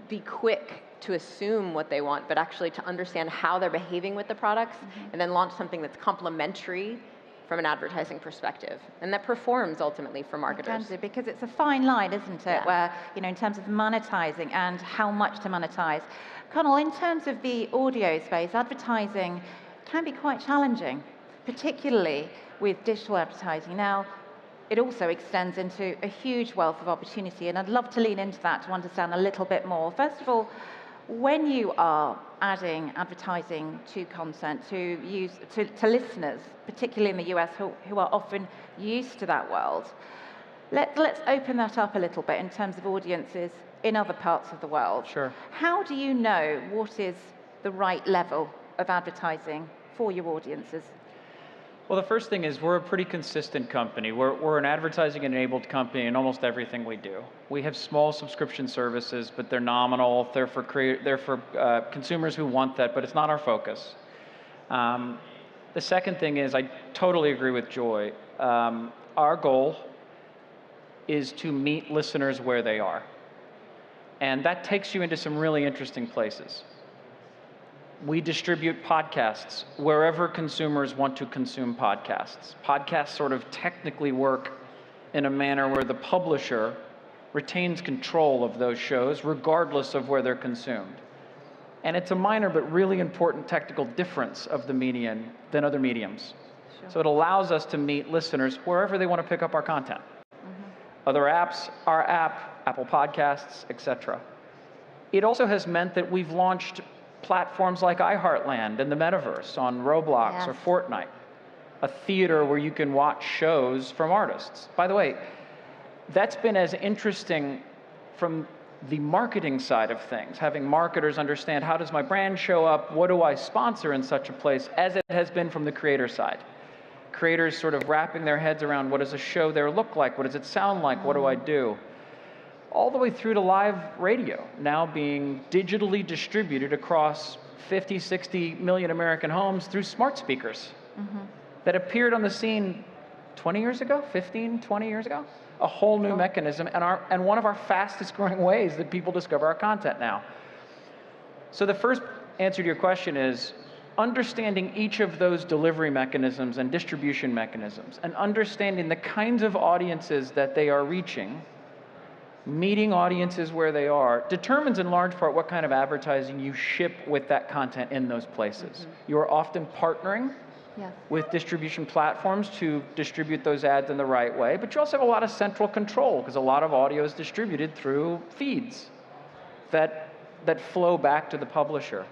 be quick to assume what they want, but actually to understand how they're behaving with the products, and then launch something that's complementary from an advertising perspective, and that performs ultimately for marketers. It can do, because it's a fine line, isn't it? Yeah. Where, in terms of monetizing and how much to monetize. Connell, in terms of the audio space, advertising can be quite challenging, particularly with digital advertising. Now, it also extends into a huge wealth of opportunity, and I'd love to lean into that to understand a little bit more. First of all, when you are adding advertising to content, to listeners, particularly in the US, who are often used to that world, let's open that up a little bit in terms of audiences in other parts of the world. Sure. How do you know what is the right level of advertising for your audiences? Well, the first thing is we're a pretty consistent company. We're an advertising-enabled company in almost everything we do. We have small subscription services, but they're nominal. They're for consumers who want that, but it's not our focus. The second thing is I totally agree with Joy. Our goal is to meet listeners where they are. And that takes you into some really interesting places. We distribute podcasts wherever consumers want to consume podcasts. Podcasts sort of technically work in a manner where the publisher retains control of those shows regardless of where they're consumed. And it's a minor but really important technical difference of the medium than other mediums. Sure. So it allows us to meet listeners wherever they want to pick up our content. Other apps, our app, Apple Podcasts, etc. It also has meant that we've launched platforms like iHeartland and the Metaverse on Roblox or Fortnite, a theater where you can watch shows from artists. By the way, that's been as interesting from the marketing side of things, having marketers understand how does my brand show up, what do I sponsor in such a place, as it has been from the creator side. Creators sort of wrapping their heads around what does a show there look like, what does it sound like, what do I do? All the way through to live radio, now being digitally distributed across 50, 60 million American homes through smart speakers that appeared on the scene 20 years ago, 15, 20 years ago. A whole new mechanism, and one of our fastest growing ways that people discover our content now. So the first answer to your question is understanding each of those delivery mechanisms and distribution mechanisms, and understanding the kinds of audiences that they are reaching, meeting audiences where they are, determines in large part what kind of advertising you ship with that content in those places. You are often partnering with distribution platforms to distribute those ads in the right way, but you also have a lot of central control because a lot of audio is distributed through feeds that flow back to the publisher.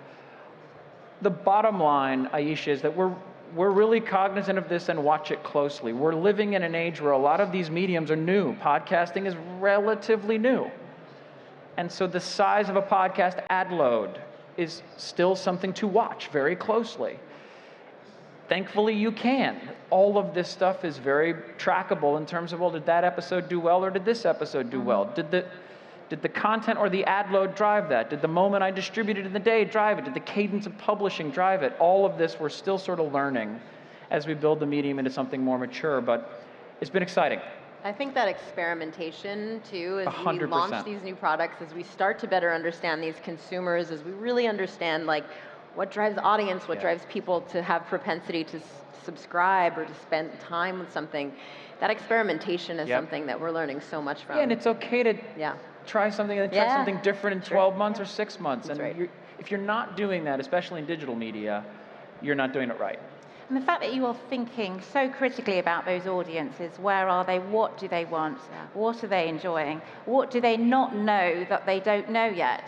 The bottom line, Aisha, is that we're really cognizant of this and watch it closely. We're living in an age where a lot of these mediums are new. Podcasting is relatively new. And so the size of a podcast ad load is still something to watch very closely. Thankfully, you can. All of this stuff is very trackable in terms of, well, did that episode do well or did this episode do well? Did the content or the ad load drive that? Did the moment I distributed in the day drive it? Did the cadence of publishing drive it? All of this we're still sort of learning as we build the medium into something more mature, but it's been exciting. I think that experimentation, too, as 100%. we launch these new products, as we start to better understand these consumers, as we really understand, like, what drives audience, what drives people to have propensity to subscribe or to spend time with something, that experimentation is something that we're learning so much from. Yeah, and it's okay to try something and try something different in 12 months or 6 months. That's and if you're not doing that, especially in digital media, you're not doing it right. And the fact that you are thinking so critically about those audiences, where are they, what do they want, what are they enjoying, what do they not know that they don't know yet?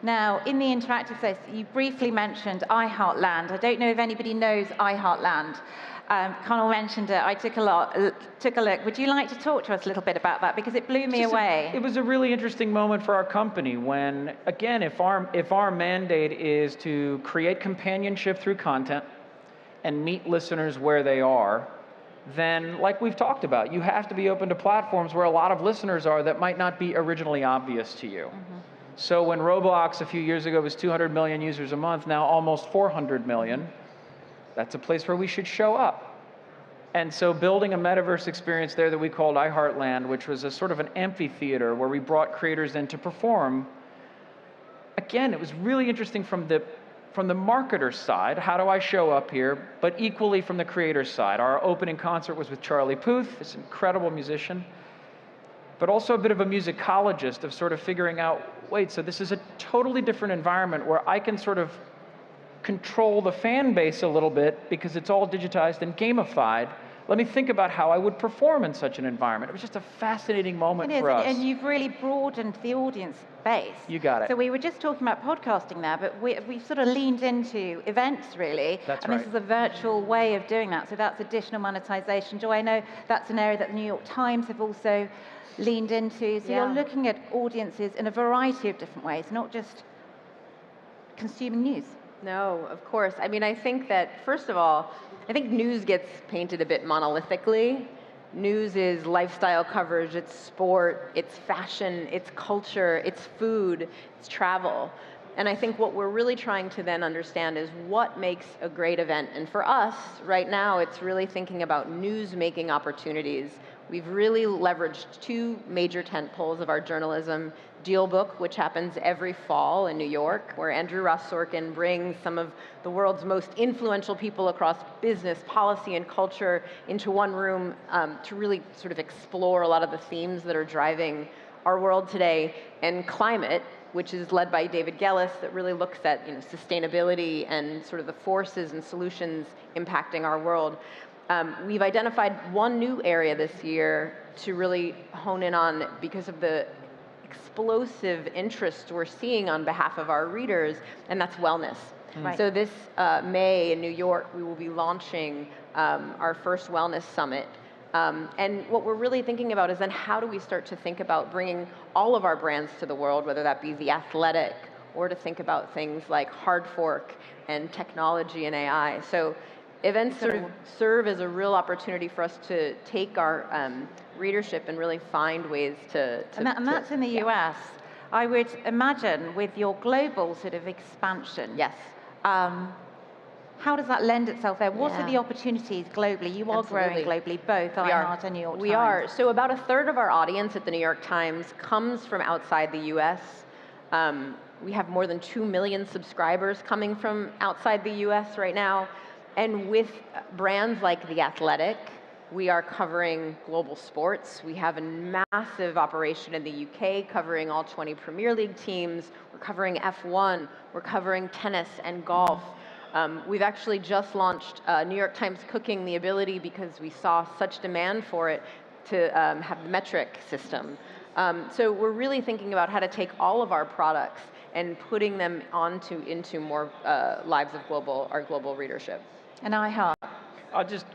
Now, in the interactive space, you briefly mentioned iHeartLand. I don't know if anybody knows iHeartLand. Connell mentioned it. I took a look. Would you like to talk to us a little bit about that? Because it blew me away. It was a really interesting moment for our company when, again, if our mandate is to create companionship through content and meet listeners where they are, then, like we've talked about, you have to be open to platforms where a lot of listeners are that might not be originally obvious to you. Mm-hmm. So when Roblox a few years ago was 200 million users a month, now almost 400 million, that's a place where we should show up. And so building a metaverse experience there that we called iHeartLand, which was a sort of an amphitheater where we brought creators in to perform, again, it was really interesting from the marketer's side, how do I show up here, but equally from the creator's side. Our opening concert was with Charlie Puth, this incredible musician, but also a bit of a musicologist of sort of figuring out, wait, so this is a totally different environment where I can sort of control the fan base a little bit because it's all digitized and gamified. Let me think about how I would perform in such an environment. It was just a fascinating moment for us. And you've really broadened the audience base. You got it. So we were just talking about podcasting there, but we've sort of leaned into events, really. That's right. And this is a virtual way of doing that. So that's additional monetization. Joy, I know that's an area that the New York Times have also leaned into. So you're looking at audiences in a variety of different ways, not just consuming news. No, of course. I mean, I think that, first of all, I think news gets painted a bit monolithically. News is lifestyle coverage, it's sport, it's fashion, it's culture, it's food, it's travel. And I think what we're really trying to then understand is what makes a great event. And for us, right now, it's really thinking about news-making opportunities. We've really leveraged two major tentpoles of our journalism: Dealbook, which happens every fall in New York, where Andrew Ross Sorkin brings some of the world's most influential people across business, policy, and culture into one room to really sort of explore a lot of the themes that are driving our world today. And Climate, which is led by David Gellis, that really looks at sustainability and sort of the forces and solutions impacting our world. We've identified one new area this year to really hone in on because of the explosive interest we're seeing on behalf of our readers, and that's wellness. Right. So this May in New York, we will be launching our first wellness summit. And what we're really thinking about is then how do we start to think about bringing all of our brands to the world, whether that be The Athletic, or to think about things like Hard Fork and technology and AI. So events sort of serve as a real opportunity for us to take our readership and really find ways to and that's in the US. I would imagine with your global sort of expansion. Yes. How does that lend itself there? What are the opportunities globally? You are growing globally, both iHeart and New York Times. We are. So about a third of our audience at the New York Times comes from outside the US. We have more than 2 million subscribers coming from outside the US right now. And with brands like The Athletic, we are covering global sports. We have a massive operation in the UK covering all 20 Premier League teams. We're covering F1. We're covering tennis and golf. We've actually just launched New York Times Cooking, the ability, because we saw such demand for it, to have the metric system. So we're really thinking about how to take all of our products and putting them into more lives of our global readership. And iHeart. I'll just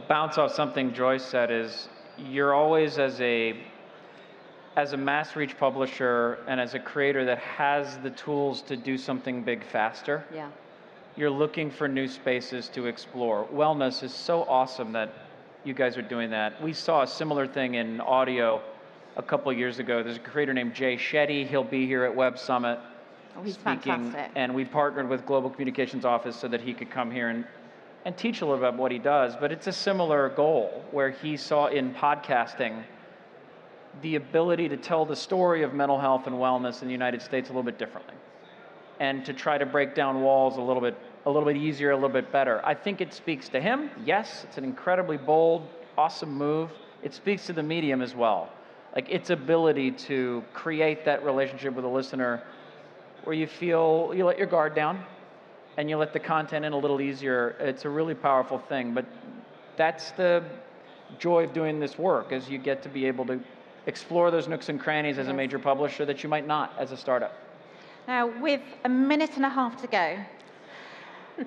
bounce off something Joyce said, is you're always, as a mass reach publisher and as a creator that has the tools to do something big faster, you're looking for new spaces to explore. Wellness is so awesome that you guys are doing that. We saw a similar thing in audio a couple years ago. There's a creator named Jay Shetty. He'll be here at Web Summit speaking. Fantastic. And we partnered with Global Communications Office so that he could come here and teach a little about what he does. But it's a similar goal where he saw in podcasting the ability to tell the story of mental health and wellness in the United States a little bit differently, and to try to break down walls a little bit easier, a little bit better. I think it speaks to him. Yes, it's an incredibly bold, awesome move. It speaks to the medium as well. Like its ability to create that relationship with a listener where you feel you let your guard down and you let the content in a little easier. It's a really powerful thing. But that's the joy of doing this work, is you get to be able to explore those nooks and crannies as a major publisher that you might not as a startup. Now, with a minute and a half to go,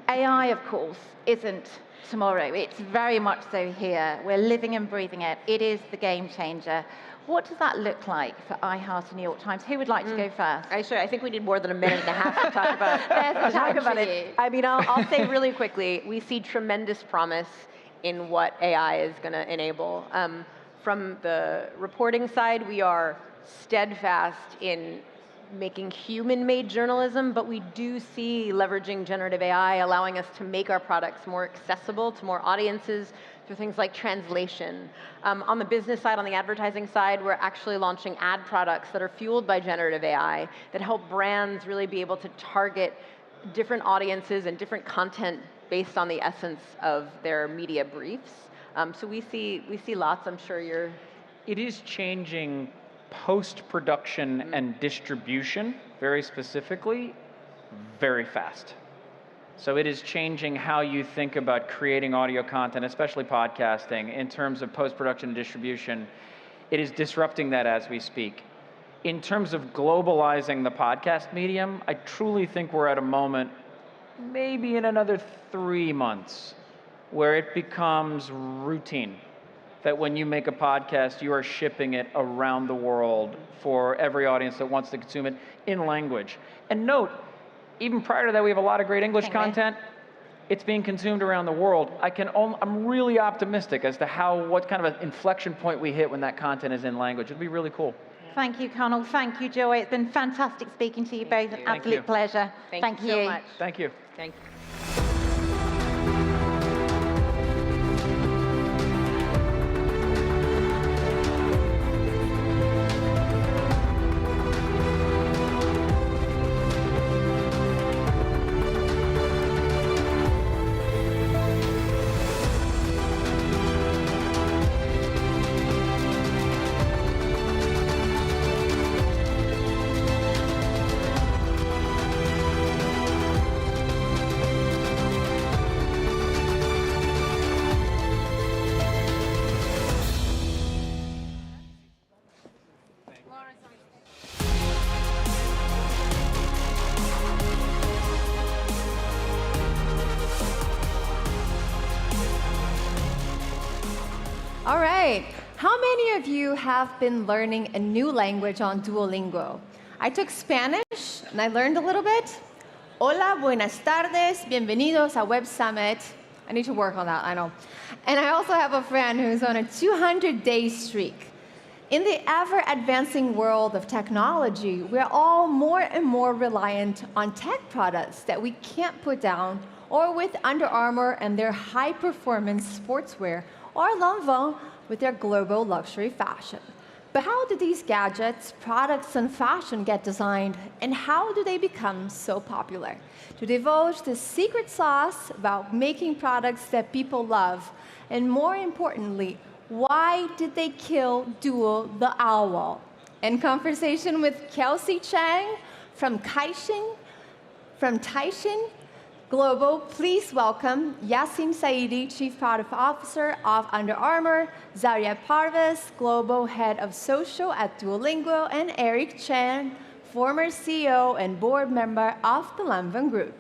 AI, of course, isn't tomorrow. It's very much so here. We're living and breathing it. It is the game changer. What does that look like for iHeart and New York Times? Who would like to go first? I think we need more than a minute and a half to talk about, There's a talk time about for it. you. I mean, I'll say really quickly, we see tremendous promise in what AI is going to enable. From the reporting side, we are steadfast in making human-made journalism, but we do see leveraging generative AI allowing us to make our products more accessible to more audiences through things like translation. On the business side, on the advertising side, we're actually launching ad products that are fueled by generative AI that help brands really be able to target different audiences and different content based on the essence of their media briefs. So we see lots. I'm sure you're. It is changing post-production and distribution, very specifically, very fast. So it is changing how you think about creating audio content, especially podcasting, in terms of post-production and distribution. It is disrupting that as we speak. In terms of globalizing the podcast medium, I truly think we're at a moment, maybe in another 3 months, where it becomes routine. That when you make a podcast, you are shipping it around the world for every audience that wants to consume it in language. And note, even prior to that, we have a lot of great English content. It's being consumed around the world. I'm really optimistic as to what kind of an inflection point we hit when that content is in language. It'll be really cool. Thank you, Connell. Thank you, Joy. It's been fantastic speaking to you both. An absolute pleasure. Thank you so much. Thank you. Thank you. All right. How many of you have been learning a new language on Duolingo? I took Spanish and I learned a little bit. Hola, buenas tardes, bienvenidos a Web Summit. I need to work on that, I know. And I also have a friend who's on a 200-day streak. In the ever-advancing world of technology, we're all more and more reliant on tech products that we can't put down, or with Under Armour and their high-performance sportswear, or Lanvin with their global luxury fashion. But how do these gadgets, products, and fashion get designed, and how do they become so popular? To divulge the secret sauce about making products that people love, and more importantly, why did they kill Duo the owl? In conversation with Kelsey Chang from Taishin Global, please welcome Yassine Saidi, Chief Product Officer of Under Armour, Zaria Parvez, Global Head of Social at Duolingo, and Eric Chen, former CEO and board member of the Lanvin Group.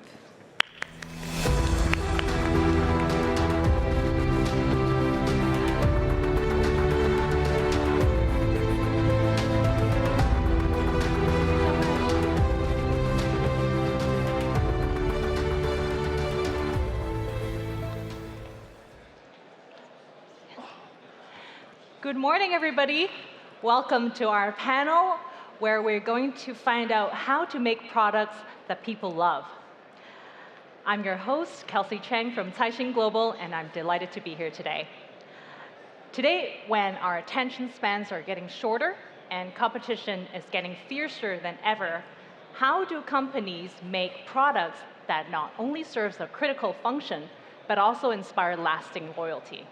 Good morning, everybody. Welcome to our panel, where we're going to find out how to make products that people love. I'm your host, Kelsey Chang from Taishin Global, and I'm delighted to be here today. Today, when our attention spans are getting shorter and competition is getting fiercer than ever, how do companies make products that not only serves a critical function, but also inspire lasting loyalty?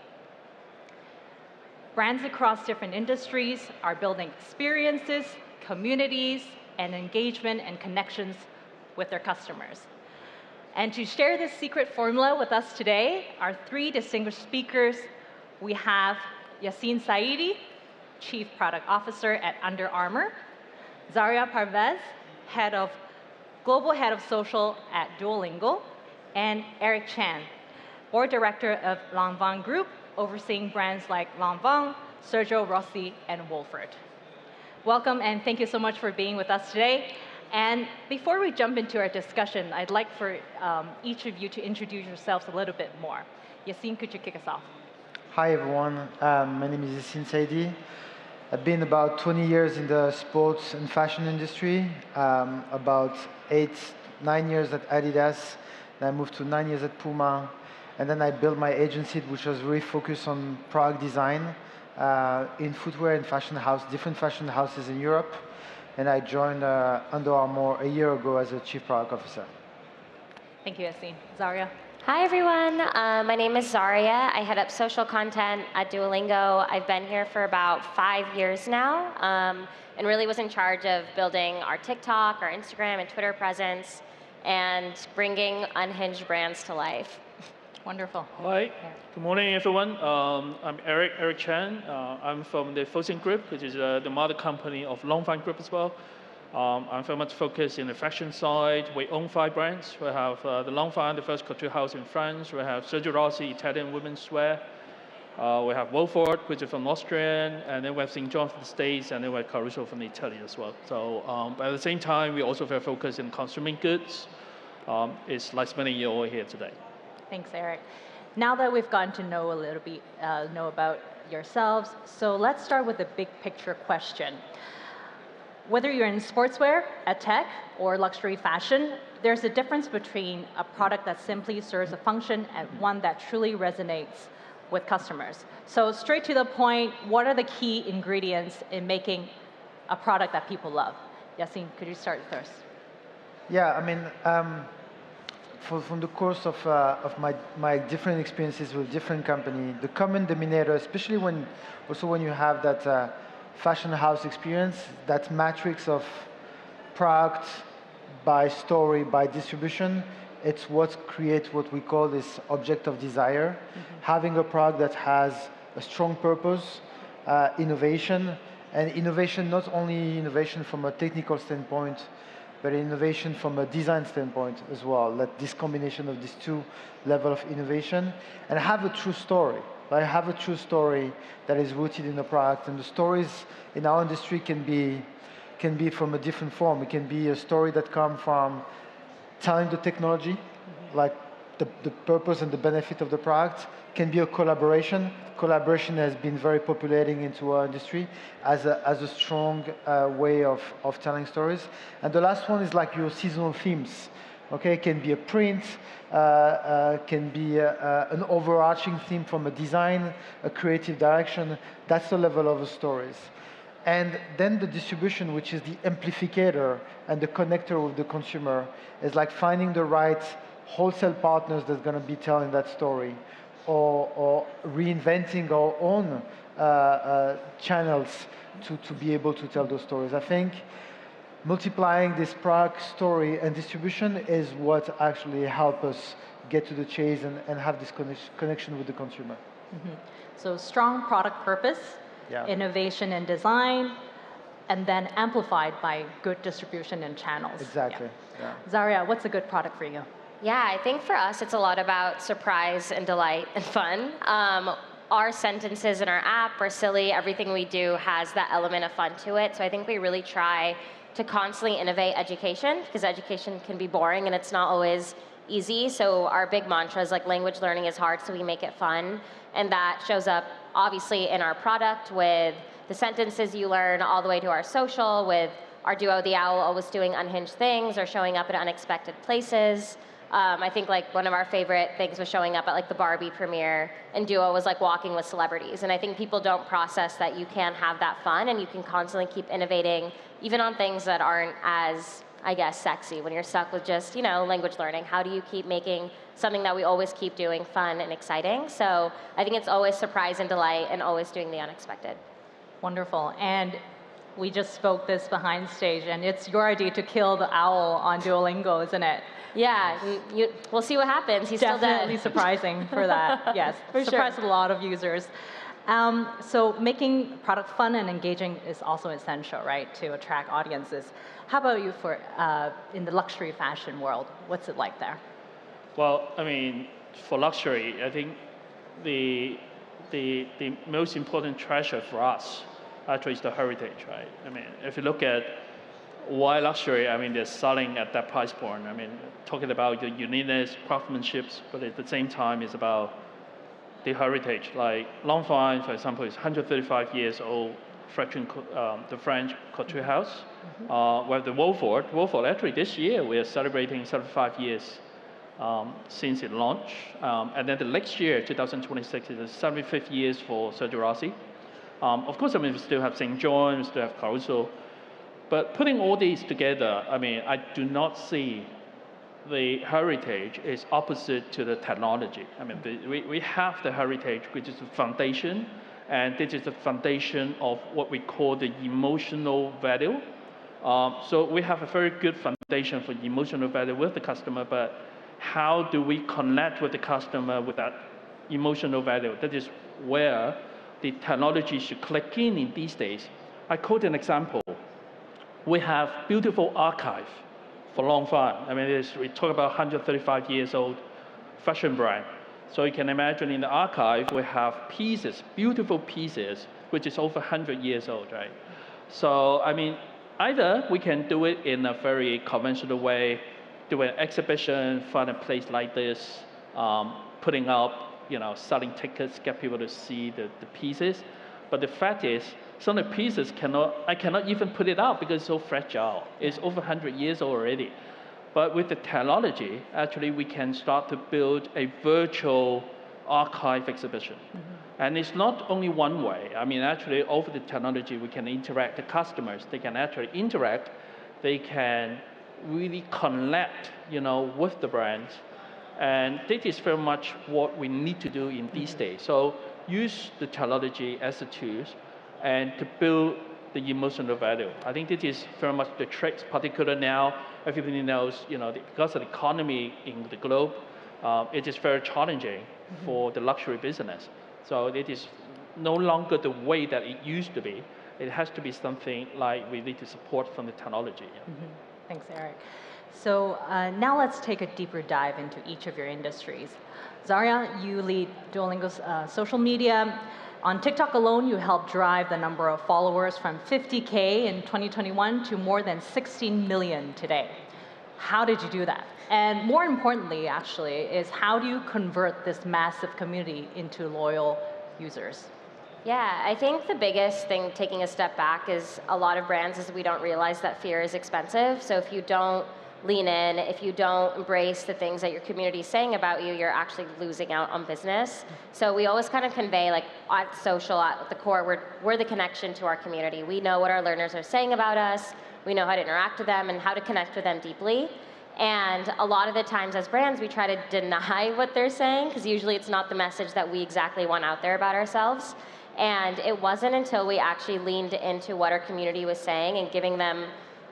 Brands across different industries are building experiences, communities, and engagement and connections with their customers. And to share this secret formula with us today are three distinguished speakers. We have Yassine Saidi, Chief Product Officer at Under Armour, Zaria Parvez, Head of Global Head of Social at Duolingo, and Eric Chan, Board Director of Lanvin Group, overseeing brands like Lanvin, Sergio Rossi, and Wolford. Welcome, and thank you so much for being with us today. And before we jump into our discussion, I'd like for each of you to introduce yourselves a little bit more. Yassine, could you kick us off? Hi, everyone. My name is Yassine Saidi. I've been about 20 years in the sports and fashion industry, about 9 years at Adidas. Then I moved to 9 years at Puma. And then I built my agency, which was really focused on product design in footwear and fashion house, different fashion houses in Europe. And I joined Under Armour a year ago as a Chief Product Officer. Thank you, Yassine. Zaria? Hi, everyone. My name is Zaria. I head up social content at Duolingo. I've been here for about 5 years now, and really was in charge of building our TikTok, our Instagram, and Twitter presence, and bringing unhinged brands to life. Wonderful. Hi, good morning, everyone. I'm Eric Chan. I'm from the Fosun Group, which is the mother company of Lanvin Group as well. I'm very much focused in the fashion side. We own 5 brands. We have the Lanvin, the first couture house in France. We have Sergio Rossi, Italian women's wear. We have Wolford, which is from Austrian, and then we have St. John from the States, and then we have Caruso from Italy as well. So, but at the same time, we also very focused in consumer goods. It's like spending a year over here today. Thanks, Eric. Now that we've gotten to know a little bit, know about yourselves, so let's start with a big picture question. Whether you're in sportswear, at tech, or luxury fashion, there's a difference between a product that simply serves a function and one that truly resonates with customers. So straight to the point, what are the key ingredients in making a product that people love? Yassine, could you start first? Yeah, I mean, from the course of my different experiences with different companies, the common denominator, especially when you have that fashion house experience, that matrix of product by story, by distribution, it's what creates what we call this object of desire. Having a product that has a strong purpose, innovation, and innovation, not only innovation from a technical standpoint, but innovation from a design standpoint as well. That this combination of these two levels of innovation, and have a true story. I have a true story that is rooted in the product, and the stories in our industry can be from a different form. It can be a story that comes from telling the technology, like the purpose and the benefit of the product. It can be a collaboration. Collaboration has been very populating into our industry as a strong way of telling stories. And the last one is like your seasonal themes. Okay, it can be a print, can be an overarching theme from a design, a creative direction. That's the level of the stories. And then the distribution, which is the amplificator and the connector with the consumer, is like finding the right wholesale partners that's going to be telling that story, or reinventing our own channels to be able to tell those stories. I think multiplying this product story and distribution is what actually help us get to the chase and have this connection with the consumer. So strong product purpose, innovation and design, and then amplified by good distribution and channels. Exactly. Yeah. Zaria, what's a good product for you? Yeah, I think for us, it's a lot about surprise and delight and fun. Our sentences in our app are silly. Everything we do has that element of fun to it. So I think we really try to constantly innovate education, because education can be boring and it's not always easy. So our big mantra is like language learning is hard, so we make it fun. And that shows up obviously in our product with the sentences you learn, all the way to our social with our duo, the owl, always doing unhinged things or showing up at unexpected places. I think like one of our favorite things was showing up at like the Barbie premiere, and Duo was like walking with celebrities. And I think people don't process that you can have that fun and you can constantly keep innovating, even on things that aren't as, I guess, sexy. When you're stuck with just, language learning, how do you keep making something that we always keep doing fun and exciting? So I think it's always surprise and delight and always doing the unexpected. Wonderful. And we just spoke this behind stage, and it's your idea to kill the owl on Duolingo, isn't it? Yeah, we'll see what happens. He's Definitely still dead. Surprising for that. Yes, For surprised sure. a lot of users. So making product fun and engaging is also essential, right, to attract audiences. How about you for in the luxury fashion world? What's it like there? Well, I mean, for luxury, I think the most important treasure for us actually is the heritage, right? I mean, if you look at why luxury, I mean, they're selling at that price point. I mean, talking about the uniqueness, craftsmanship, but at the same time, it's about the heritage. Like Lanvin, for example, is 135 years old, the French couture house. Where the Wolford actually this year we are celebrating 75 years since it launched. And then the next year, 2026, is the 75th years for Sergio Rossi. Of course, I mean, we still have St. John, we still have Caruso. But putting all these together, I mean, I do not see the heritage is opposite to the technology. I mean, we have the heritage, which is the foundation, and this is the foundation of what we call the emotional value. So we have a very good foundation for emotional value with the customer, but how do we connect with the customer with that emotional value? That is where the technology should click in these days. I quote an example. We have beautiful archive for Lanvin. I mean, we talk about 135 years old fashion brand. So you can imagine in the archive, we have pieces, beautiful pieces, which is over 100 years old, right? So, I mean, either we can do it in a very conventional way, do an exhibition, find a place like this, putting up, selling tickets, get people to see the pieces. But the fact is, some of the pieces I cannot even put it out because it's so fragile. It's over 100 years already. But with the technology, actually, we can start to build a virtual archive exhibition. And it's not only one way. I mean, actually, over the technology, we can interact with the customers. They can actually interact. They can really connect, with the brands. And this is very much what we need to do in these days. So use the technology as a tool and to build the emotional value. I think this is very much the trick, particularly now, everybody knows, because of the economy in the globe, it is very challenging for the luxury business. So it is no longer the way that it used to be. It has to be something like we need to support from the technology. Thanks, Eric. So now let's take a deeper dive into each of your industries. Zarya, you lead Duolingo's social media. On TikTok alone, you helped drive the number of followers from 50K in 2021 to more than 16 million today. How did you do that? And more importantly, actually, is how do you convert this massive community into loyal users? Yeah, I think the biggest thing taking a step back is a lot of brands is we don't realize that fear is expensive. So if you don't lean in, if you don't embrace the things that your community is saying about you, you're actually losing out on business. So we always kind of convey, like at social, at the core, we're the connection to our community. We know what our learners are saying about us. We know how to interact with them and how to connect with them deeply. And a lot of the times as brands, we try to deny what they're saying because usually it's not the message that we exactly want out there about ourselves. And it wasn't until we actually leaned into what our community was saying and giving them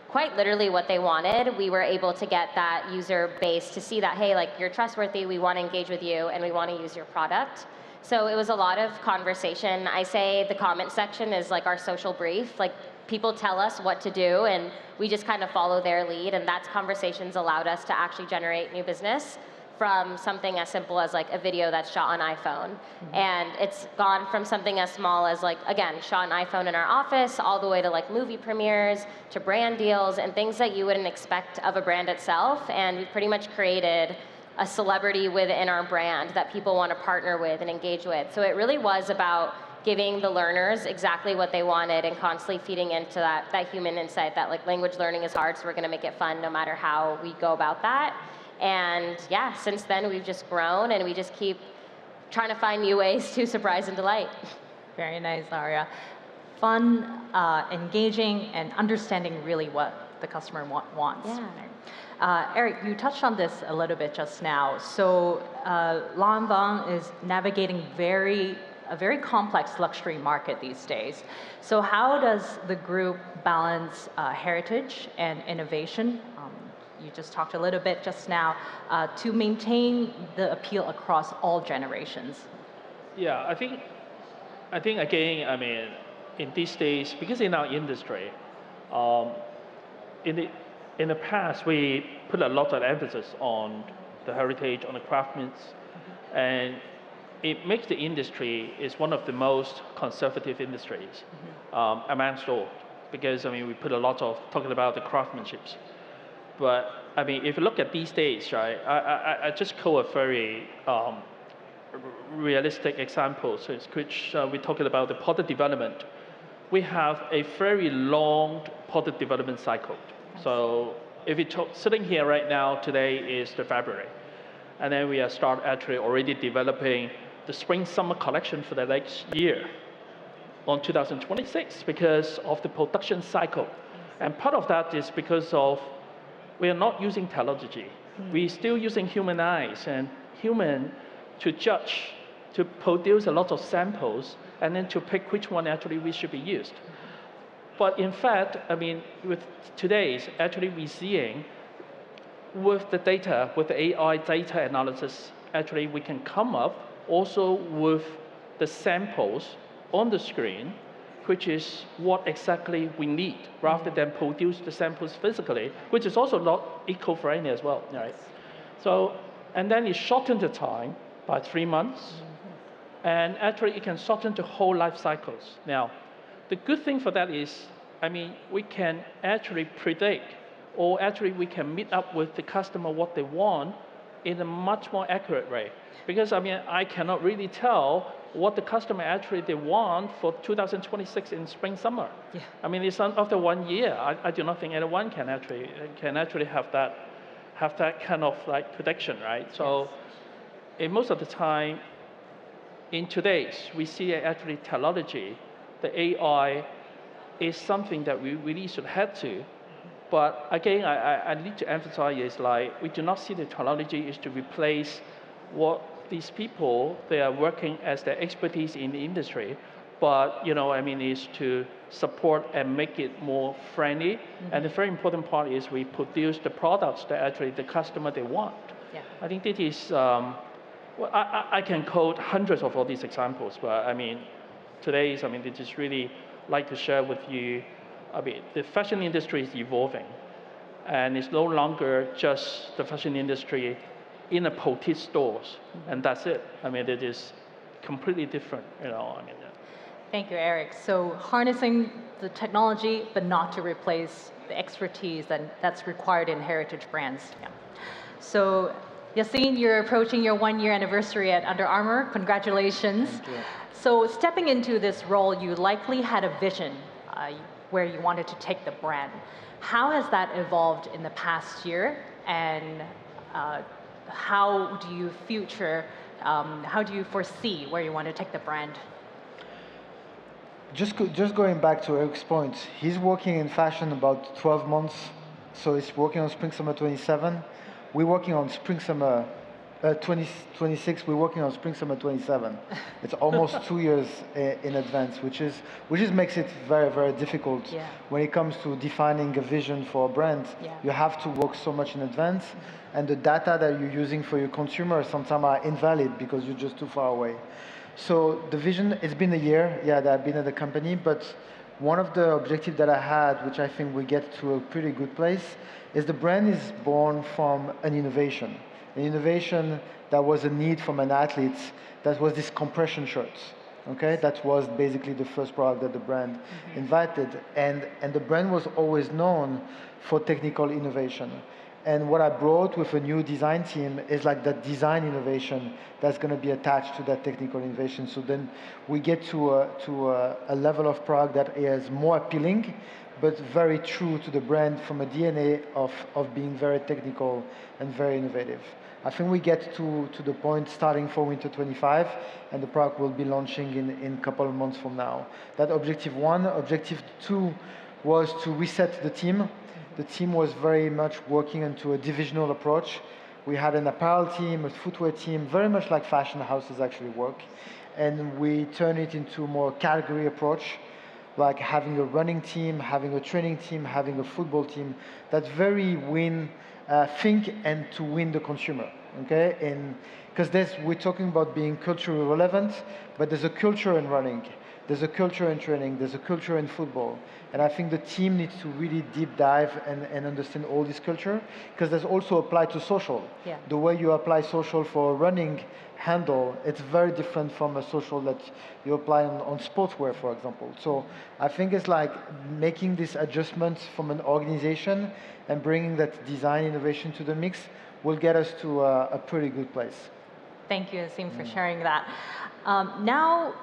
quite literally what they wanted, we were able to get that user base to see that, hey, like you're trustworthy, we want to engage with you, and we want to use your product. So it was a lot of conversation. I say the comment section is like our social brief. Like people tell us what to do, and we just kind of follow their lead, and that's conversations allowed us to actually generate new business from something as simple as like a video that's shot on iPhone. And it's gone from something as small as like, again, shot on iPhone in our office, all the way to like movie premieres, to brand deals, and things that you wouldn't expect of a brand itself. And we've pretty much created a celebrity within our brand that people want to partner with and engage with. So it really was about giving the learners exactly what they wanted and constantly feeding into that human insight that like language learning is hard, so we're going to make it fun no matter how we go about that. And yeah, since then we've just grown and we just keep trying to find new ways to surprise and delight. Very nice, Zarya. Fun, engaging, and understanding really what the customer wants. Yeah. Eric, you touched on this a little bit just now. So Lanvin is navigating a very complex luxury market these days. So how does the group balance heritage and innovation? You just talked a little bit just now, to maintain the appeal across all generations. Yeah, I think I think again, I mean, in these days, because in our industry, um, in the in the past we put a lot of emphasis on the heritage, on the craftsmen, and it makes the industry is one of the most conservative industries amongst all, because I mean we put a lot of talking about the craftsmanship. But I mean, if you look at these days, right, I just call a very realistic example, so which we're talking about the product development. We have a very long product development cycle. So if you talk, sitting here right now, today is the February, and then we are start actually already developing the spring-summer collection for the next year on 2026 because of the production cycle. And part of that is because of we are not using technology. We're still using human eyes and human to judge, to produce a lot of samples, and then to pick which one actually we should be used. But in fact, I mean, with today's, actually we're seeing with the data, with the AI data analysis, actually we can come up also with the samples on the screen, which is what exactly we need, rather than produce the samples physically, which is also not eco-friendly as well, right? So, and then it shortened the time by 3 months, and actually it can shorten the whole life cycles. Now, the good thing for that is, I mean, we can actually predict, or actually we can meet up with the customer what they want in a much more accurate way. Because I mean, I cannot really tell what the customer actually they want for 2026 in spring summer. Yeah. I mean, it's after 1 year. I do not think anyone can actually have that kind of like prediction, right? So, in most of the time, in today's we see actually technology, the AI is something that we really should head to. But again, I need to emphasize is like we do not see the technology is to replace what these people they are working as their expertise in the industry, but you know I mean is to support and make it more friendly. And the very important part is we produce the products that actually the customer they want. Yeah. I think that is well, I can quote hundreds of all these examples, but I mean today's I mean they just really like to share with you. I mean, the fashion industry is evolving, and it's no longer just the fashion industry in a boutique stores, and that's it. I mean, it is completely different, you know. I mean. Thank you, Eric. So harnessing the technology, but not to replace the expertise that's required in heritage brands. Yeah. So, Yassine, you're approaching your 1-year anniversary at Under Armour. Congratulations. Thank you. So, stepping into this role, you likely had a vision where you wanted to take the brand. How has that evolved in the past year, and how do you foresee where you want to take the brand? Just going back to Eric's point, he's working in fashion about 12 months, so he's working on Spring Summer 27. We're working on Spring Summer 2026. We're working on Spring Summer 27. It's almost 2 years in advance, which makes it very, very difficult when it comes to defining a vision for a brand. Yeah. You have to work so much in advance, and the data that you're using for your consumers sometimes are invalid because you're just too far away. So the vision, it's been a year, that I've been at the company, but one of the objectives that I had, which I think we get to a pretty good place, is the brand is born from an innovation that was a need from an athlete, that was this compression shirts. Okay, that was basically the first product that the brand invited, and the brand was always known for technical innovation. And what I brought with a new design team is like that design innovation that's going to be attached to that technical innovation. So then we get to a level of product that is more appealing, but very true to the brand from a DNA of being very technical and very innovative. I think we get to the point starting for Winter 25, and the product will be launching in a couple of months from now. That objective 1. Objective 2 was to reset the team. The team was very much working into a divisional approach. We had an apparel team, a footwear team, very much like fashion houses actually work. And we turned it into a more category approach, like having a running team, having a training team, having a football team, that very win think and to win the consumer. Okay, and because we're talking about being culturally relevant, but there's a culture in running, there's a culture in training, there's a culture in football, and I think the team needs to really deep dive and understand all this culture, because there's also applied to social. Yeah. The way you apply social for running handle, it's very different from a social that you apply on sportswear, for example. So I think it's like making these adjustments from an organization and bringing that design innovation to the mix will get us to a pretty good place. Thank you, Asim, for sharing that. Now,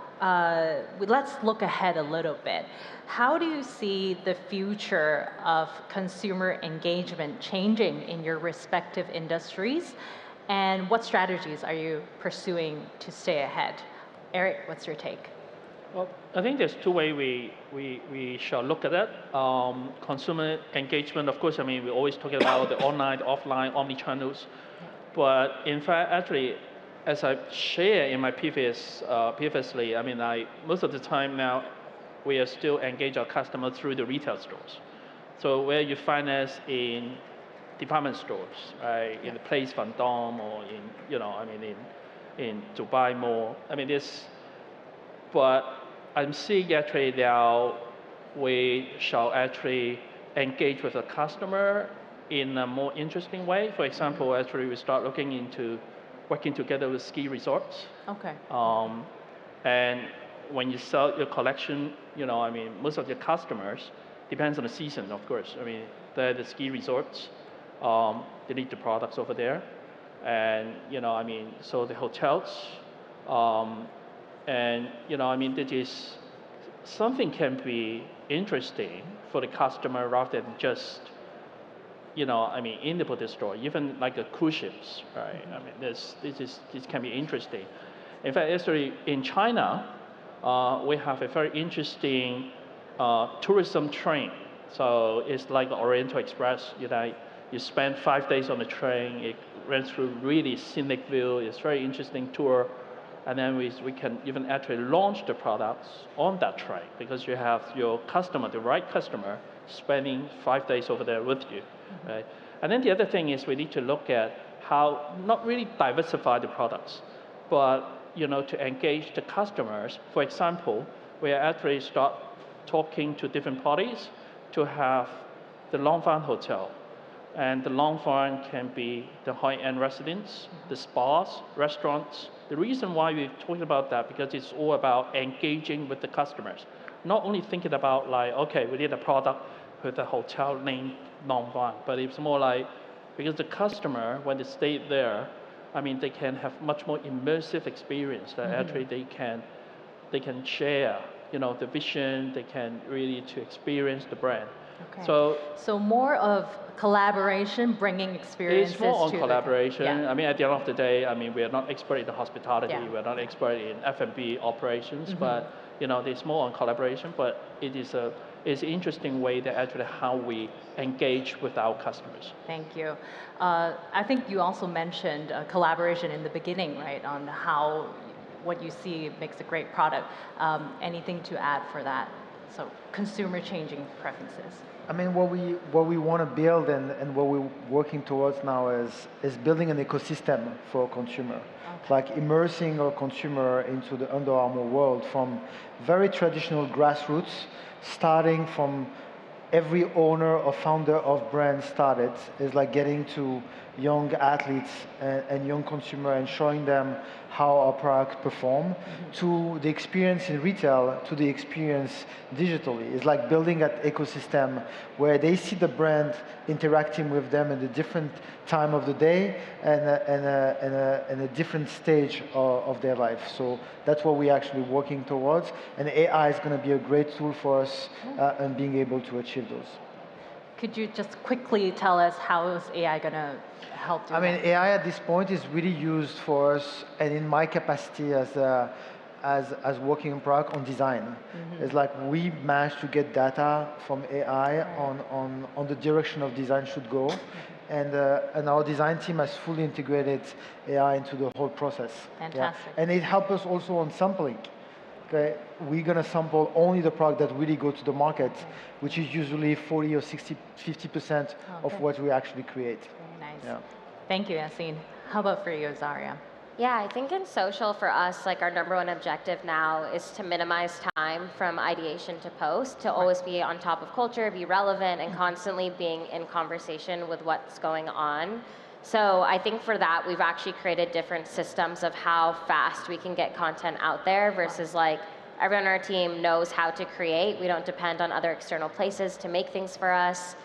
let's look ahead a little bit. How do you see the future of consumer engagement changing in your respective industries? And what strategies are you pursuing to stay ahead? Eric, what's your take? Well, I think there's two ways we shall look at that. Consumer engagement, of course, I mean, we're always talking about the online, offline, omni-channels. But in fact, actually, as I shared in my previously, I mean, most of the time now, we are still engage our customer through the retail stores. So where you find us in department stores, right, in the Place Vendôme or in Dubai Mall. I mean, but I'm seeing actually now we shall actually engage with the customer in a more interesting way. For example, actually we start looking into working together with ski resorts. Okay. And when you sell your collection, I mean, most of your customers, depends on the season, of course. I mean, the ski resorts, they need the products over there. And, I mean, so the hotels, and, I mean, that is something can be interesting for the customer rather than just, I mean, in the store, even like the cruise ships, right? I mean, this can be interesting. In fact, actually, in China, we have a very interesting tourism train. So it's like the Oriental Express. You spend 5 days on the train. It runs through really scenic view. It's very interesting tour. And then we can even actually launch the products on that train because you have your customer, the right customer, spending 5 days over there with you, right? And then the other thing is we need to look at how not really diversify the products, but to engage the customers. For example, we actually start talking to different parties to have the Longfan Hotel. And the Longfan can be the high-end residence, the spas, restaurants. The reason why we're talking about that, because it's all about engaging with the customers. Not only thinking about like, okay, we need a product with a hotel named Longfan, but it's more like, because the customer, when they stay there, I mean, they can have much more immersive experience that actually they can share, the vision, they can really to experience the brand. Okay. So more of collaboration, bringing experiences it's more on to collaboration. Yeah. I mean, at the end of the day, I mean, we are not expert in the hospitality. Yeah. We're not expert in F&B operations, but there's more on collaboration. But it's an interesting way that actually how we engage with our customers. Thank you. I think you also mentioned collaboration in the beginning, right? On how what you see makes a great product. Anything to add for that? So consumer changing preferences. I mean, what we want to build and what we're working towards now is building an ecosystem for a consumer, like immersing our consumer into the Under Armour world from very traditional grassroots, starting from every owner or founder of brand started, is like getting to young athletes and young consumer and showing them how our products perform, to the experience in retail, to the experience digitally. It's like building that ecosystem where they see the brand interacting with them at a different time of the day and a different stage of their life. So that's what we're actually working towards. And AI is going to be a great tool for us in being able to achieve those. Could you just quickly tell us how is AI going to help do that? I mean, AI at this point is really used for us, and in my capacity as working on product on design. It's like we managed to get data from AI on the direction of design should go, and our design team has fully integrated AI into the whole process. Fantastic. Yeah. And it helps us also on sampling. Okay, we're gonna sample only the product that really go to the market, which is usually 40 or 60, 50% of what we actually create. Very nice. Yeah. Thank you, Yassine. How about for you, Zaria? Yeah, I think in social for us, like our number one objective now is to minimize time from ideation to post, to always be on top of culture, be relevant, and constantly being in conversation with what's going on. So I think for that, we've actually created different systems of how fast we can get content out there versus like everyone on our team knows how to create. We don't depend on other external places to make things for us.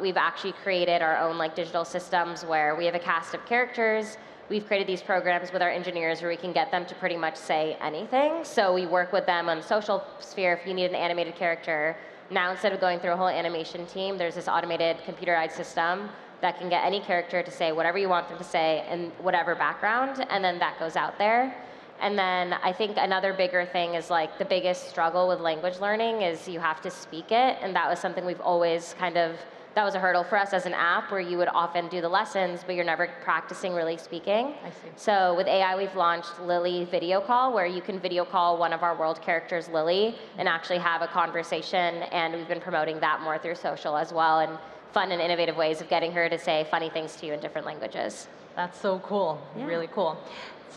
We've actually created our own like digital systems where we have a cast of characters. We've created these programs with our engineers where we can get them to pretty much say anything. So we work with them on the social sphere. If you need an animated character, now instead of going through a whole animation team, there's this automated computerized system that can get any character to say whatever you want them to say in whatever background, and then that goes out there. And then I think another bigger thing is like the biggest struggle with language learning is you have to speak it, and that was something we've always that was a hurdle for us as an app where you would often do the lessons, but you're never practicing really speaking. I see. So with AI, we've launched Lily Video Call, where you can video call one of our world characters, Lily, and actually have a conversation, and we've been promoting that more through social as well, and fun and innovative ways of getting her to say funny things to you in different languages. That's so cool, Yeah. really cool.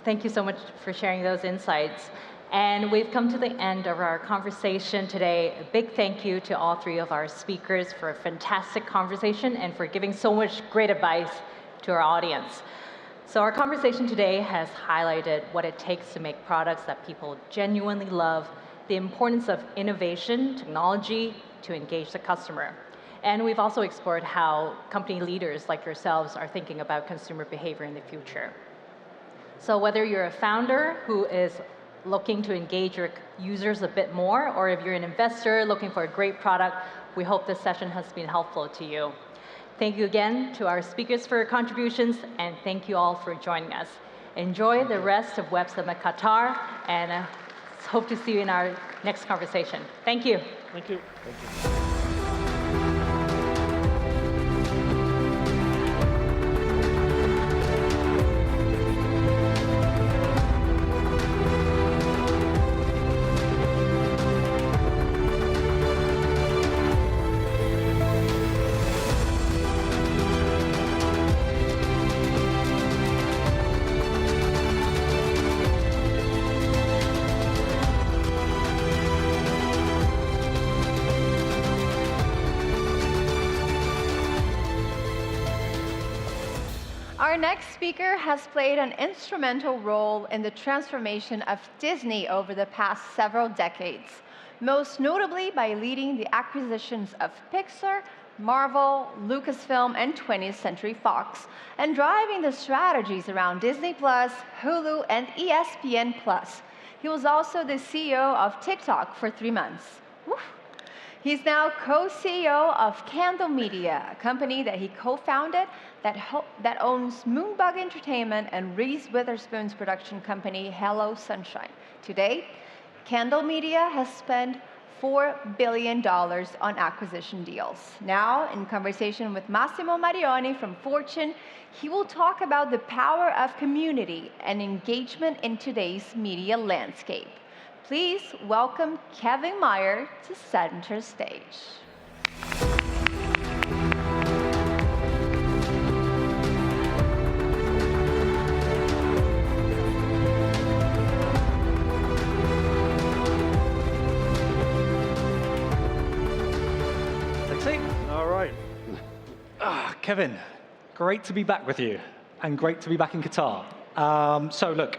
Thank you so much for sharing those insights. And we've come to the end of our conversation today. A big thank you to all three of our speakers for a fantastic conversation and for giving so much great advice to our audience. So our conversation today has highlighted what it takes to make products that people genuinely love, the importance of innovation, technology to engage the customer. And we've also explored how company leaders like yourselves are thinking about consumer behavior in the future. So whether you're a founder who is looking to engage your users a bit more, or if you're an investor looking for a great product, we hope this session has been helpful to you. Thank you again to our speakers for your contributions, and thank you all for joining us. Enjoy the rest of Web Summit Qatar, and hope to see you in our next conversation. Thank you. Thank you. Thank you. Our next speaker has played an instrumental role in the transformation of Disney over the past several decades, most notably by leading the acquisitions of Pixar, Marvel, Lucasfilm, and 20th Century Fox, and driving the strategies around Disney+, Hulu, and ESPN+. He was also the CEO of TikTok for 3 months. Woof. He's now co-CEO of Candle Media, a company that he co-founded that owns Moonbug Entertainment and Reese Witherspoon's production company, Hello Sunshine. Today, Candle Media has spent $4 billion on acquisition deals. Now, in conversation with Massimo Marioni from Fortune, he will talk about the power of community and engagement in today's media landscape. Please welcome Kevin Mayer to center stage. All right. Kevin, great to be back with you, and great to be back in Qatar. So look,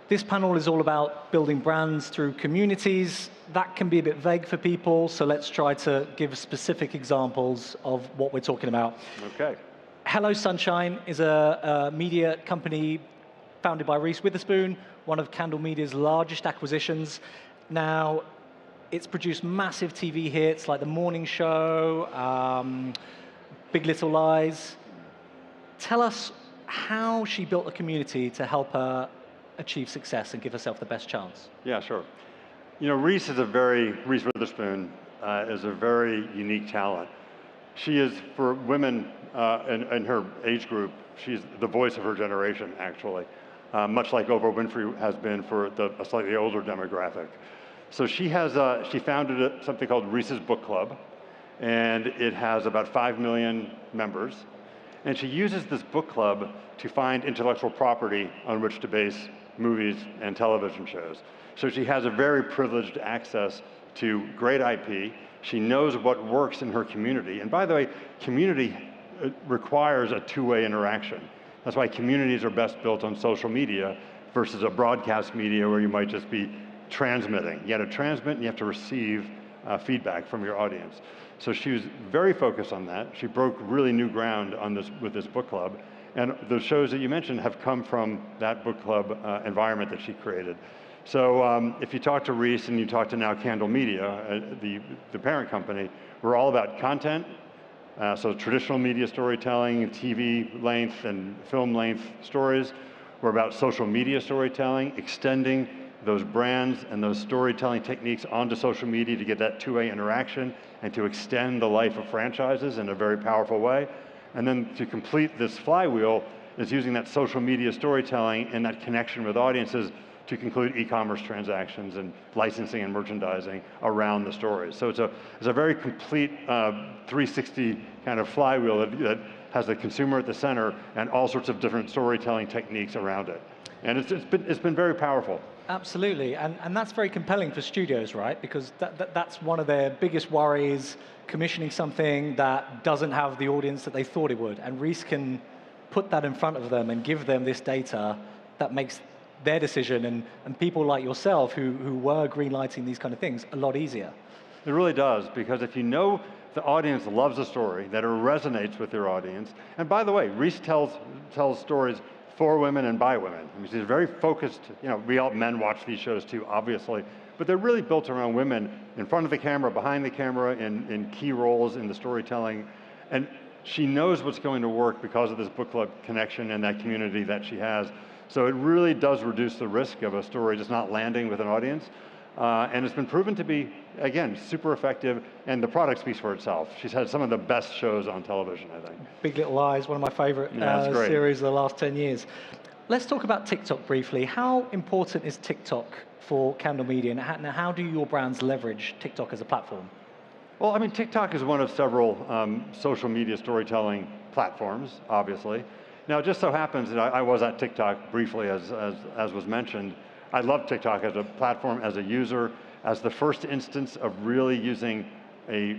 this panel is all about building brands through communities. That can be a bit vague for people, so let's try to give specific examples of what we're talking about. Okay. Hello Sunshine is a media company founded by Reese Witherspoon, one of Candle Media's largest acquisitions. Now, it's produced massive TV hits like The Morning Show, Big Little Lies. Tell us how she built a community to help her achieve success and give herself the best chance. Yeah, sure. You know, Reese Witherspoon is a very unique talent. She is, for women in her age group, she's the voice of her generation, actually. much like Oprah Winfrey has been for a slightly older demographic. So she founded something called Reese's Book Club, and it has about 5 million members. And she uses this book club to find intellectual property on which to base movies and television shows. So she has a very privileged access to great IP. She knows what works in her community. And by the way, community requires a two-way interaction. That's why communities are best built on social media versus a broadcast media where you might just be transmitting. You have to transmit and you have to receive feedback from your audience. So she was very focused on that. She broke really new ground on this with this book club. And the shows that you mentioned have come from that book club environment that she created. So if you talk to Reese and you talk to now Candle Media, the parent company, we're all about content. So traditional media storytelling, TV length and film length stories. We're about social media storytelling, extending those brands and those storytelling techniques onto social media to get that two-way interaction and to extend the life of franchises in a very powerful way. And then to complete this flywheel is using that social media storytelling and that connection with audiences to conclude e-commerce transactions and licensing and merchandising around the stories. So it's a very complete 360 kind of flywheel that has the consumer at the center and all sorts of different storytelling techniques around it. And it's been very powerful. Absolutely, and that's very compelling for studios, right? Because that's one of their biggest worries, commissioning something that doesn't have the audience that they thought it would. And Reese can put that in front of them and give them this data that makes their decision and people like yourself who were greenlighting these kind of things a lot easier. It really does, because if you know the audience loves a story, that it resonates with their audience, and by the way, Reese tells stories for women and by women. I mean, she's very focused, we all men watch these shows too, obviously, but they're really built around women in front of the camera, behind the camera, in key roles in the storytelling. And she knows what's going to work because of this book club connection and that community that she has. So it really does reduce the risk of a story just not landing with an audience. And it's been proven to be, again, super effective, and the product speaks for itself. She's had some of the best shows on television, I think. Big Little Lies, one of my favorite series of the last 10 years. Let's talk about TikTok briefly. How important is TikTok for Candle Media, and how do your brands leverage TikTok as a platform? Well, I mean, TikTok is one of several social media storytelling platforms, obviously. Now, it just so happens that I was at TikTok briefly, as was mentioned. I love TikTok as a platform, as a user, as the first instance of really using a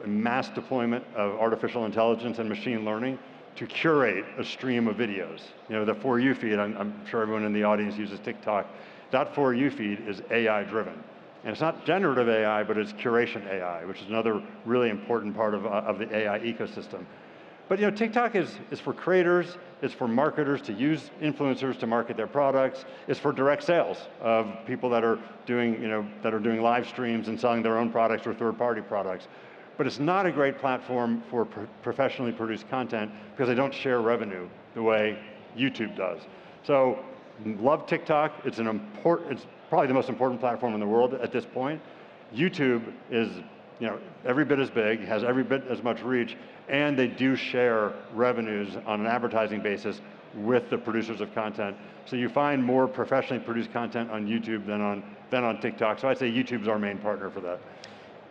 mass deployment of artificial intelligence and machine learning to curate a stream of videos. The For You feed, I'm sure everyone in the audience uses TikTok. That For You feed is AI driven. And it's not generative AI, but it's curation AI, which is another really important part of the AI ecosystem. But TikTok is for creators, it's for marketers to use influencers to market their products, it's for direct sales of people that are doing, live streams and selling their own products or third-party products. But it's not a great platform for professionally produced content because they don't share revenue the way YouTube does. So, love TikTok. It's probably the most important platform in the world at this point. YouTube is, every bit as big, has every bit as much reach, and they do share revenues on an advertising basis with the producers of content. So you find more professionally produced content on YouTube than on TikTok. So I'd say YouTube's our main partner for that.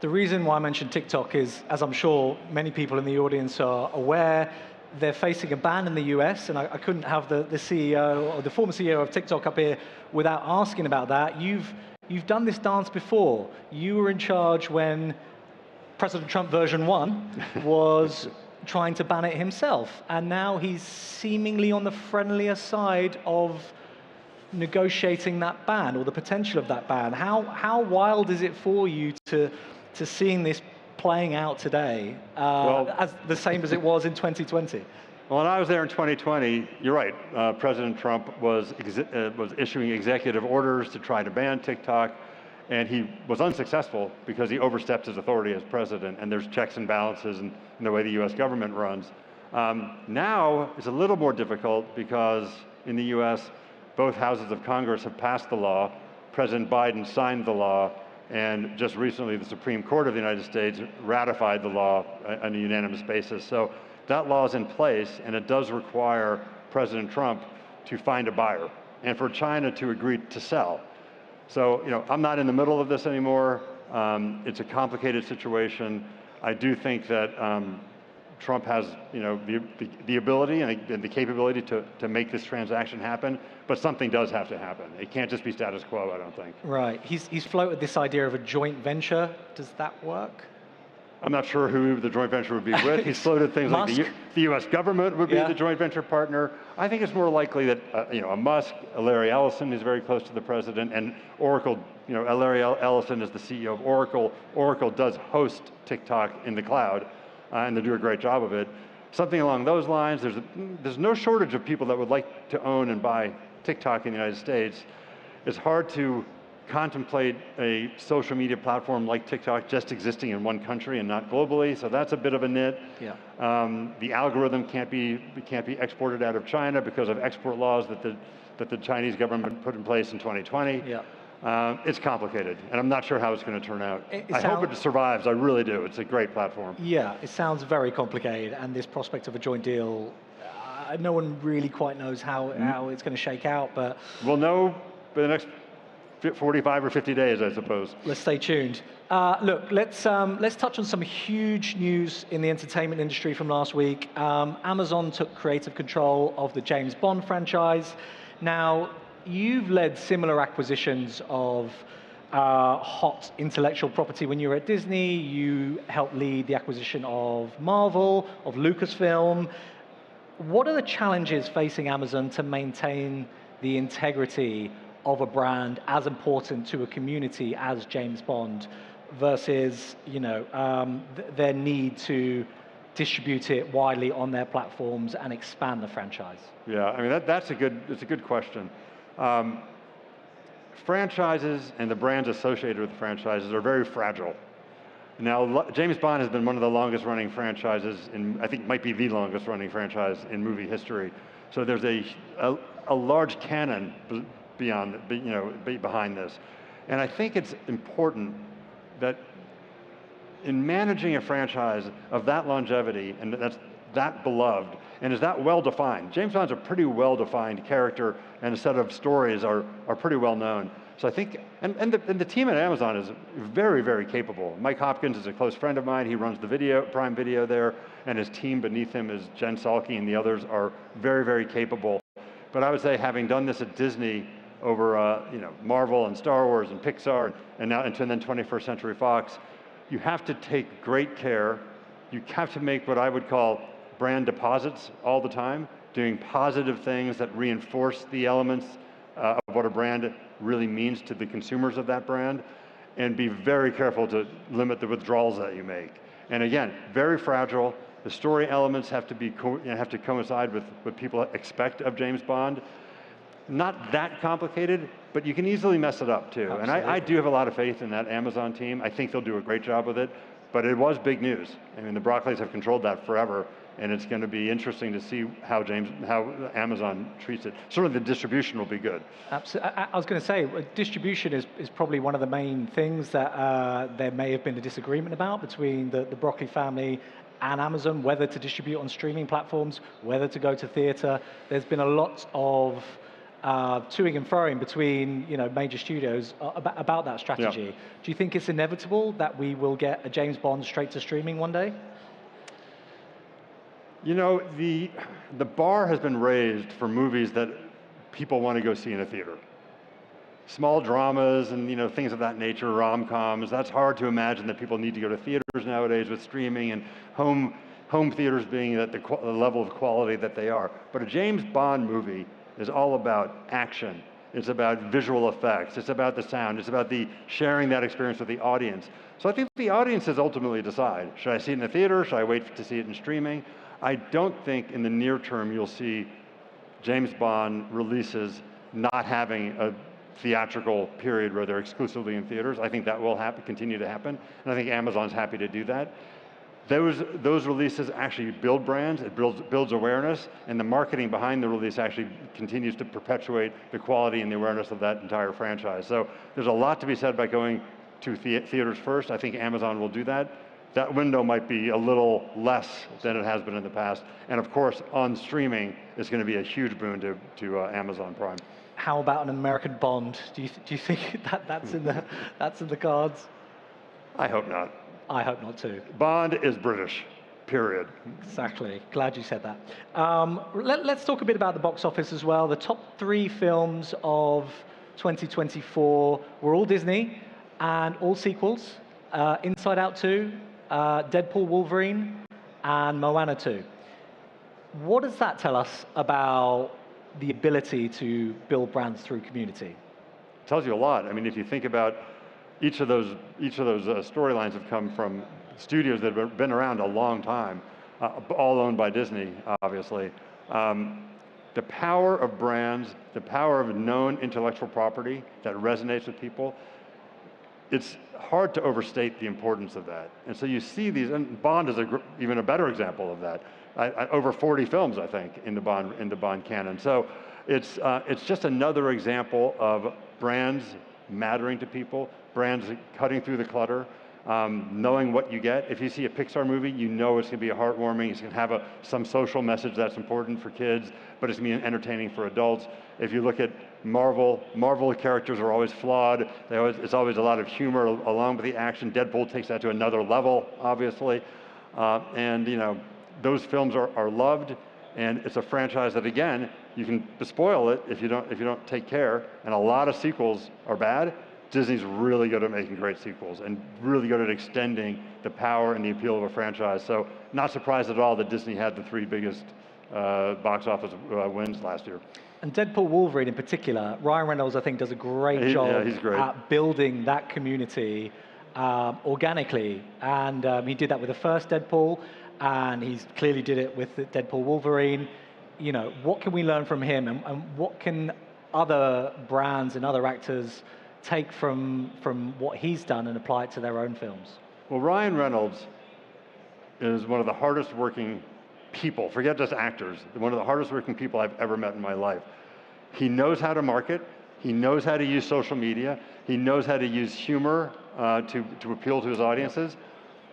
The reason why I mentioned TikTok is, as I'm sure many people in the audience are aware, they're facing a ban in the US, and I couldn't have the CEO or the former CEO of TikTok up here without asking about that. You've done this dance before. You were in charge when President Trump version 1 was trying to ban it himself, and now he's seemingly on the friendlier side of negotiating that ban or the potential of that ban. How wild is it for you to seeing this playing out today, as the same as it was in 2020? Well, when I was there in 2020, you're right. President Trump was issuing executive orders to try to ban TikTok, and he was unsuccessful because he overstepped his authority as president, and there's checks and balances in the way the US government runs. Now, it's a little more difficult because in the US, both houses of Congress have passed the law, President Biden signed the law, and just recently the Supreme Court of the United States ratified the law on a unanimous basis. So that law is in place, and it does require President Trump to find a buyer. and for China to agree to sell. So, I'm not in the middle of this anymore. It's a complicated situation. I do think that Trump has, the ability and the capability to make this transaction happen, but something does have to happen. It can't just be status quo, I don't think. Right. He's floated this idea of a joint venture. Does that work? I'm not sure who the joint venture would be with. He's floated things like the U.S. government would be the joint venture partner. I think it's more likely that a Musk, a Larry Ellison, who's very close to the president, and Oracle. Larry Ellison is the CEO of Oracle. Oracle does host TikTok in the cloud, and they do a great job of it. Something along those lines. There's no shortage of people that would like to own and buy TikTok in the United States. It's hard to contemplate a social media platform like TikTok just existing in one country and not globally, so that's a bit of a nit. Yeah. The algorithm can't be exported out of China because of export laws that the Chinese government put in place in 2020. Yeah. It's complicated, and I'm not sure how it's going to turn out. I hope it survives. I really do. It's a great platform. Yeah, it sounds very complicated, and this prospect of a joint deal, no one really quite knows how it's going to shake out. But we'll know for the next 45 or 50 days, I suppose. Let's stay tuned. Look, let's touch on some huge news in the entertainment industry from last week. Amazon took creative control of the James Bond franchise. Now, you've led similar acquisitions of hot intellectual property when you were at Disney. You helped lead the acquisition of Marvel, of Lucasfilm. What are the challenges facing Amazon to maintain the integrity of a brand as important to a community as James Bond versus their need to distribute it widely on their platforms and expand the franchise? Yeah, I mean that's a good question. Franchises and the brands associated with the franchises are very fragile. Now, James Bond has been one of the longest running franchises, I think might be the longest running franchise in movie history. So there's a large canon behind this. And I think it's important that in managing a franchise of that longevity and that's that beloved and is that well defined. James Bond's a pretty well defined character and a set of stories are pretty well known. So I think, and the team at Amazon is very, very capable. Mike Hopkins is a close friend of mine. He runs the Prime Video there, and his team beneath him is Jen Psaki and the others are very, very capable. But I would say having done this at Disney over Marvel and Star Wars and Pixar and now and then 21st Century Fox, you have to take great care. You have to make what I would call brand deposits all the time, doing positive things that reinforce the elements of what a brand really means to the consumers of that brand, and be very careful to limit the withdrawals that you make. And again, very fragile. The story elements have to coincide with what people expect of James Bond. Not that complicated, but you can easily mess it up too. Absolutely. And I do have a lot of faith in that Amazon team. I think they'll do a great job with it, but it was big news. I mean, the Broccoli's have controlled that forever, and it's going to be interesting to see how Amazon treats it. Certainly the distribution will be good. Absolutely. I was going to say, distribution is probably one of the main things that there may have been a disagreement about between the Broccoli family and Amazon, whether to distribute on streaming platforms, whether to go to theater. There's been a lot of toing and froing between major studios about that strategy. Yeah. Do you think it's inevitable that we will get a James Bond straight to streaming one day? The bar has been raised for movies that people want to go see in a theater. Small dramas and things of that nature, rom-coms. That's hard to imagine that people need to go to theaters nowadays with streaming and home theaters being at the level of quality that they are. But a James Bond movie is all about action. It's about visual effects. It's about the sound. It's about sharing that experience with the audience. So I think the audiences ultimately decide, should I see it in the theater? Should I wait to see it in streaming? I don't think in the near term you'll see James Bond releases not having a theatrical period where they're exclusively in theaters. I think that will continue to happen, and I think Amazon's happy to do that. Those releases actually build brands, it builds awareness, and the marketing behind the release actually continues to perpetuate the quality and the awareness of that entire franchise. So there's a lot to be said about going to theaters first. I think Amazon will do that. That window might be a little less than it has been in the past. And of course, on streaming, it's going to be a huge boon to Amazon Prime. how about an American Bond? Do you think that's in the cards? I hope not. I hope not too. Bond is British, period. Exactly. Glad you said that. Let's talk a bit about the box office as well. The top 3 films of 2024 were all Disney and all sequels. Inside Out 2, Deadpool Wolverine, and Moana 2. What does that tell us about the ability to build brands through community? It tells you a lot. I mean, if you think about each of those storylines have come from studios that have been around a long time, all owned by Disney, obviously. The power of brands, the power of known intellectual property that resonates with people, it's hard to overstate the importance of that. And so you see these, and Bond is even a better example of that. Over 40 films, I think, in the Bond canon. So it's just another example of brands mattering to people, brands cutting through the clutter, knowing what you get. If you see a Pixar movie, you know it's going to be heartwarming. It's going to have some social message that's important for kids, but it's going to be entertaining for adults. If you look at Marvel characters are always flawed. It's always a lot of humor along with the action. Deadpool takes that to another level, obviously. And you know, those films are loved, and it's a franchise that, again, you can spoil it if you don't take care. And a lot of sequels are bad. Disney's really good at making great sequels and really good at extending the power and the appeal of a franchise. So not surprised at all that Disney had the 3 biggest box office wins last year. And Deadpool Wolverine in particular, Ryan Reynolds, I think, does a great job at building that community organically. And he did that with the first Deadpool, and he's clearly did it with Deadpool Wolverine. You know, what can we learn from him, and what can other brands and other actors take from what he's done and apply it to their own films? Well, Ryan Reynolds is one of the hardest working people, forget just actors, one of the hardest working people I've ever met in my life. He knows how to market, he knows how to use social media, he knows how to use humor to appeal to his audiences.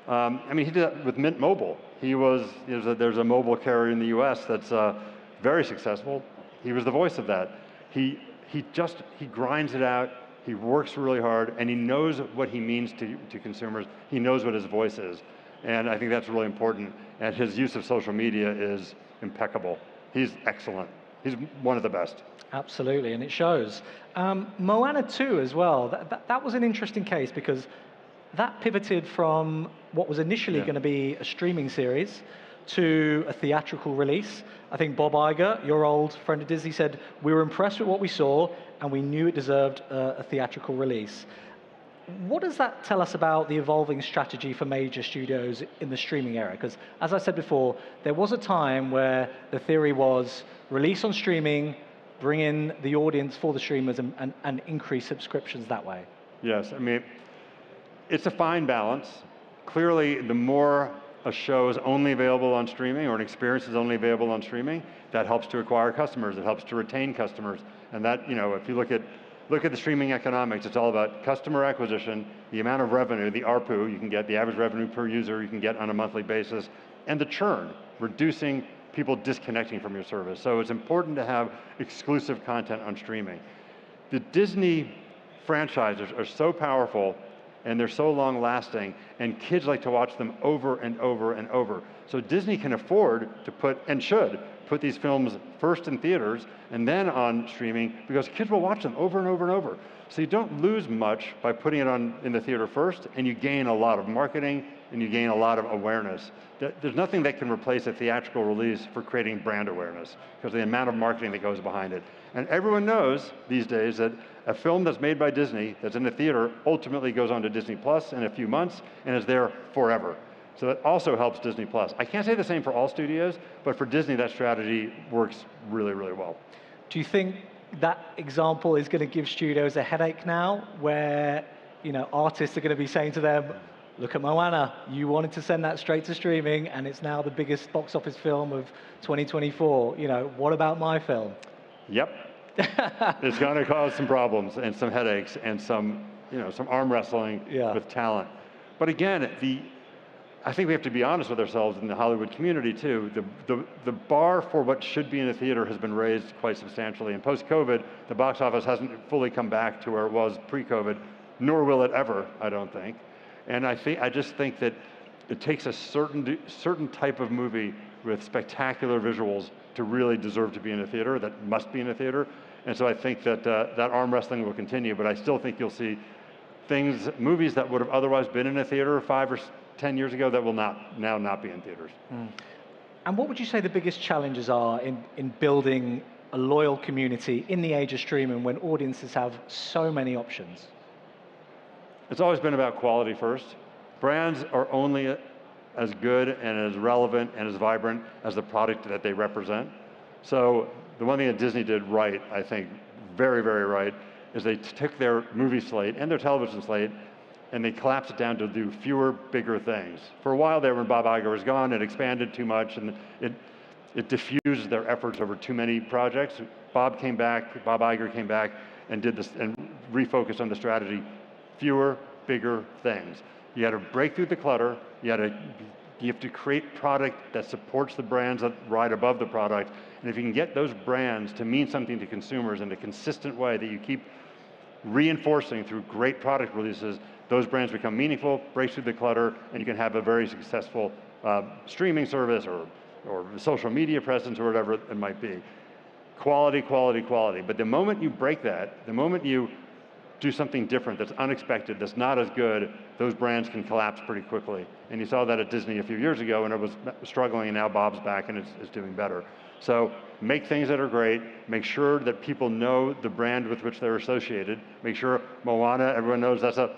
I mean, he did that with Mint Mobile. There's a mobile carrier in the US that's very successful. He was the voice of that. He grinds it out. He works really hard, and he knows what he means to consumers. He knows what his voice is, and I think that's really important. And his use of social media is impeccable. He's excellent. He's one of the best. Absolutely, and it shows. Moana 2 as well, that was an interesting case because that pivoted from what was initially going to be a streaming series to a theatrical release. I think Bob Iger, your old friend of Disney, said, we were impressed with what we saw and we knew it deserved a theatrical release. What does that tell us about the evolving strategy for major studios in the streaming era? Because as I said before, there was a time where the theory was release on streaming, bring in the audience for the streamers and increase subscriptions that way. Yes, I mean, it's a fine balance. Clearly, the more a show is only available on streaming or an experience is only available on streaming, that helps to acquire customers, it helps to retain customers. And that, you know, if you look at the streaming economics, it's all about customer acquisition, the amount of revenue, the ARPU you can get, the average revenue per user you can get on a monthly basis, and the churn, reducing people disconnecting from your service. So it's important to have exclusive content on streaming. The Disney franchises are so powerful and they're so long lasting, and kids like to watch them over and over and over. So Disney can afford to put, and should, put these films first in theaters and then on streaming, because kids will watch them over and over and over. So you don't lose much by putting it on in the theater first, and you gain a lot of marketing and you gain a lot of awareness. There's nothing that can replace a theatrical release for creating brand awareness, because of the amount of marketing that goes behind it. And everyone knows these days that a film that's made by Disney, that's in the theater, ultimately goes on to Disney Plus in a few months and is there forever. So that also helps Disney Plus. I can't say the same for all studios, but for Disney, that strategy works really, really well. Do you think that example is going to give studios a headache now, where, you know, artists are going to be saying to them, look at Moana, you wanted to send that straight to streaming and it's now the biggest box office film of 2024. You know, what about my film? Yep. It's going to cause some problems and some headaches and some arm wrestling with talent. But again, I think we have to be honest with ourselves in the Hollywood community too. The bar for what should be in a theater has been raised quite substantially. And post-COVID, the box office hasn't fully come back to where it was pre-COVID, nor will it ever, I don't think. And I just think that it takes a certain type of movie with spectacular visuals to really deserve to be in a theater, that must be in a theater. And so I think that that arm wrestling will continue, but I still think you'll see movies that would have otherwise been in a theater 5 or 10 years ago that will now not be in theaters. And what would you say the biggest challenges are in building a loyal community in the age of streaming when audiences have so many options? It's always been about quality first. Brands are only as good and as relevant and as vibrant as the product that they represent. So the one thing that Disney did right, I think, very, very right, is they took their movie slate and their television slate and they collapsed it down to do fewer, bigger things. For a while there when Bob Iger was gone, it expanded too much and it diffused their efforts over too many projects. Bob Iger came back and did this and refocused on the strategy. Fewer, bigger things. You got to break through the clutter. You have to create product that supports the brands that ride above the product. And if you can get those brands to mean something to consumers in a consistent way that you keep reinforcing through great product releases, those brands become meaningful, break through the clutter, and you can have a very successful streaming service or social media presence or whatever it might be. Quality, quality, quality. But the moment you break that, the moment you do something different that's unexpected, that's not as good, those brands can collapse pretty quickly. And you saw that at Disney a few years ago when it was struggling, and now Bob's back and it's doing better. So make things that are great, make sure that people know the brand with which they're associated, make sure Moana, everyone knows that's a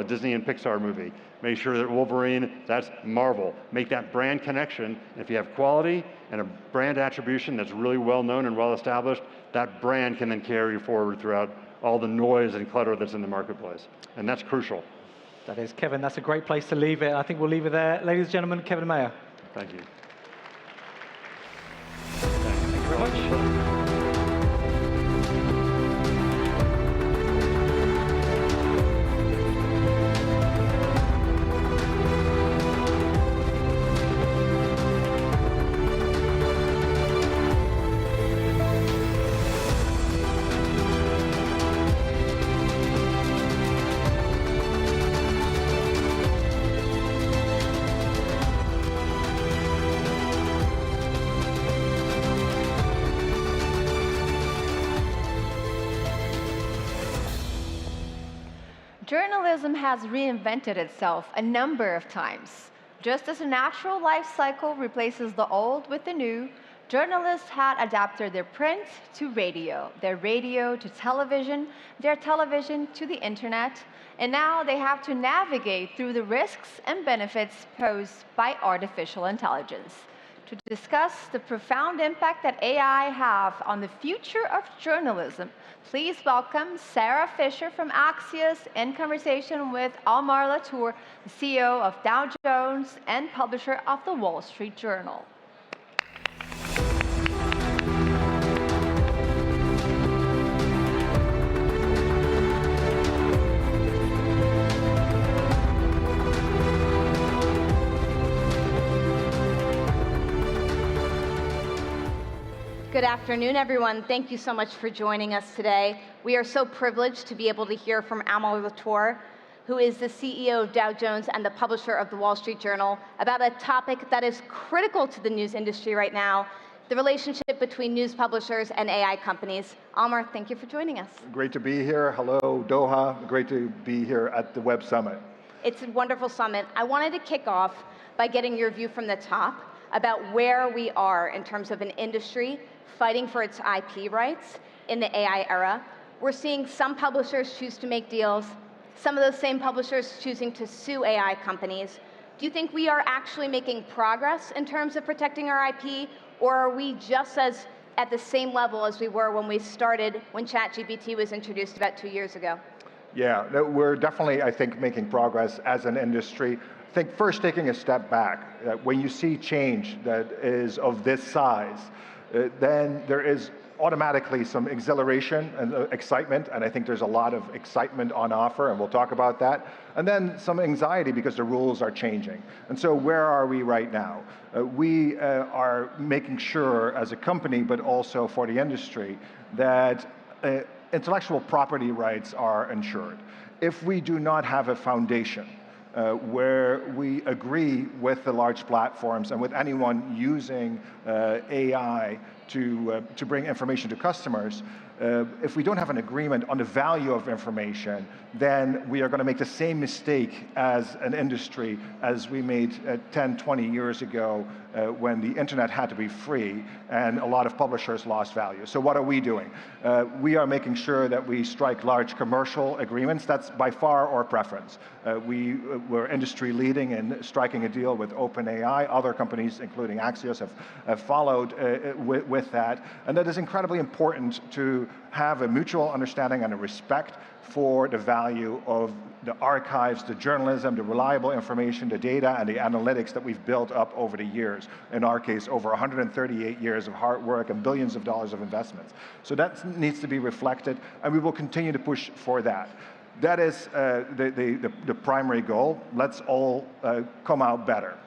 Disney and Pixar movie. Make sure that Wolverine, that's Marvel. Make that brand connection. If you have quality and a brand attribution that's really well known and well established, that brand can then carry you forward throughout all the noise and clutter that's in the marketplace. And that's crucial. That is, Kevin, that's a great place to leave it. I think we'll leave it there. Ladies and gentlemen, Kevin Mayer. Thank you. Thank you very much. Journalism has reinvented itself a number of times. Just as a natural life cycle replaces the old with the new, journalists had adapted their print to radio, their radio to television, their television to the internet, and now they have to navigate through the risks and benefits posed by artificial intelligence. To discuss the profound impact that AI have on the future of journalism, please welcome Sarah Fisher from Axios in conversation with Almar Latour, the CEO of Dow Jones and publisher of the Wall Street Journal. Good afternoon, everyone. Thank you so much for joining us today. We are so privileged to be able to hear from Almar Latour, who is the CEO of Dow Jones and the publisher of the Wall Street Journal, about a topic that is critical to the news industry right now, the relationship between news publishers and AI companies. Almar, thank you for joining us. Great to be here. Hello, Doha. Great to be here at the Web Summit. It's a wonderful summit. I wanted to kick off by getting your view from the top about where we are in terms of an industry fighting for its IP rights in the AI era. We're seeing some publishers choose to make deals, some of those same publishers choosing to sue AI companies. Do you think we are actually making progress in terms of protecting our IP, or are we just as at the same level as we were when we started, when ChatGPT was introduced about 2 years ago? Yeah, no, we're definitely, I think, making progress as an industry. I think first taking a step back, when you see change that is of this size, then there is automatically some exhilaration and excitement, and I think there's a lot of excitement on offer, and we'll talk about that. And then some anxiety because the rules are changing. And so where are we right now? We are making sure as a company, but also for the industry, that intellectual property rights are ensured. If we do not have a foundation where we agree with the large platforms and with anyone using AI to bring information to customers, if we don't have an agreement on the value of information, then we are going to make the same mistake as an industry as we made 10, 20 years ago when the internet had to be free and a lot of publishers lost value. So what are we doing? We are making sure that we strike large commercial agreements. That's by far our preference. We're industry leading in striking a deal with OpenAI. Other companies, including Axios, have followed with that. And that is incredibly important to have a mutual understanding and a respect for the value of the archives, the journalism, the reliable information, the data, and the analytics that we've built up over the years. In our case, over 138 years of hard work and billions of dollars of investments. So that needs to be reflected, and we will continue to push for that. That is the primary goal. Let's all come out better.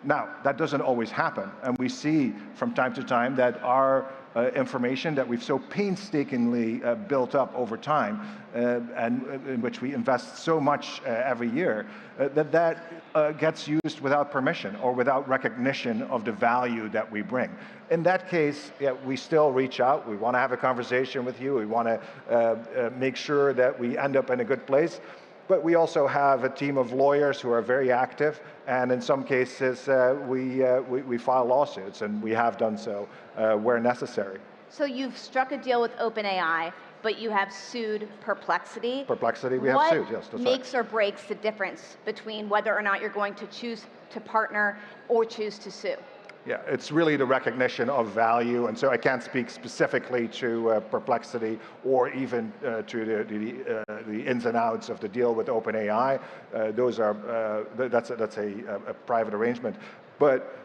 Now, that doesn't always happen, and we see from time to time that our information that we've so painstakingly built up over time, and in which we invest so much every year, that gets used without permission or without recognition of the value that we bring. In that case, yeah, we still reach out. We want to have a conversation with you. We want to make sure that we end up in a good place. But we also have a team of lawyers who are very active, and in some cases we file lawsuits, and we have done so where necessary. So you've struck a deal with OpenAI, but you have sued Perplexity. Perplexity, we have sued, yes, that's What makes or breaks the difference between whether or not you're going to choose to partner or choose to sue? Yeah, it's really the recognition of value, and so I can't speak specifically to Perplexity or even to the ins and outs of the deal with OpenAI. That's a private arrangement. But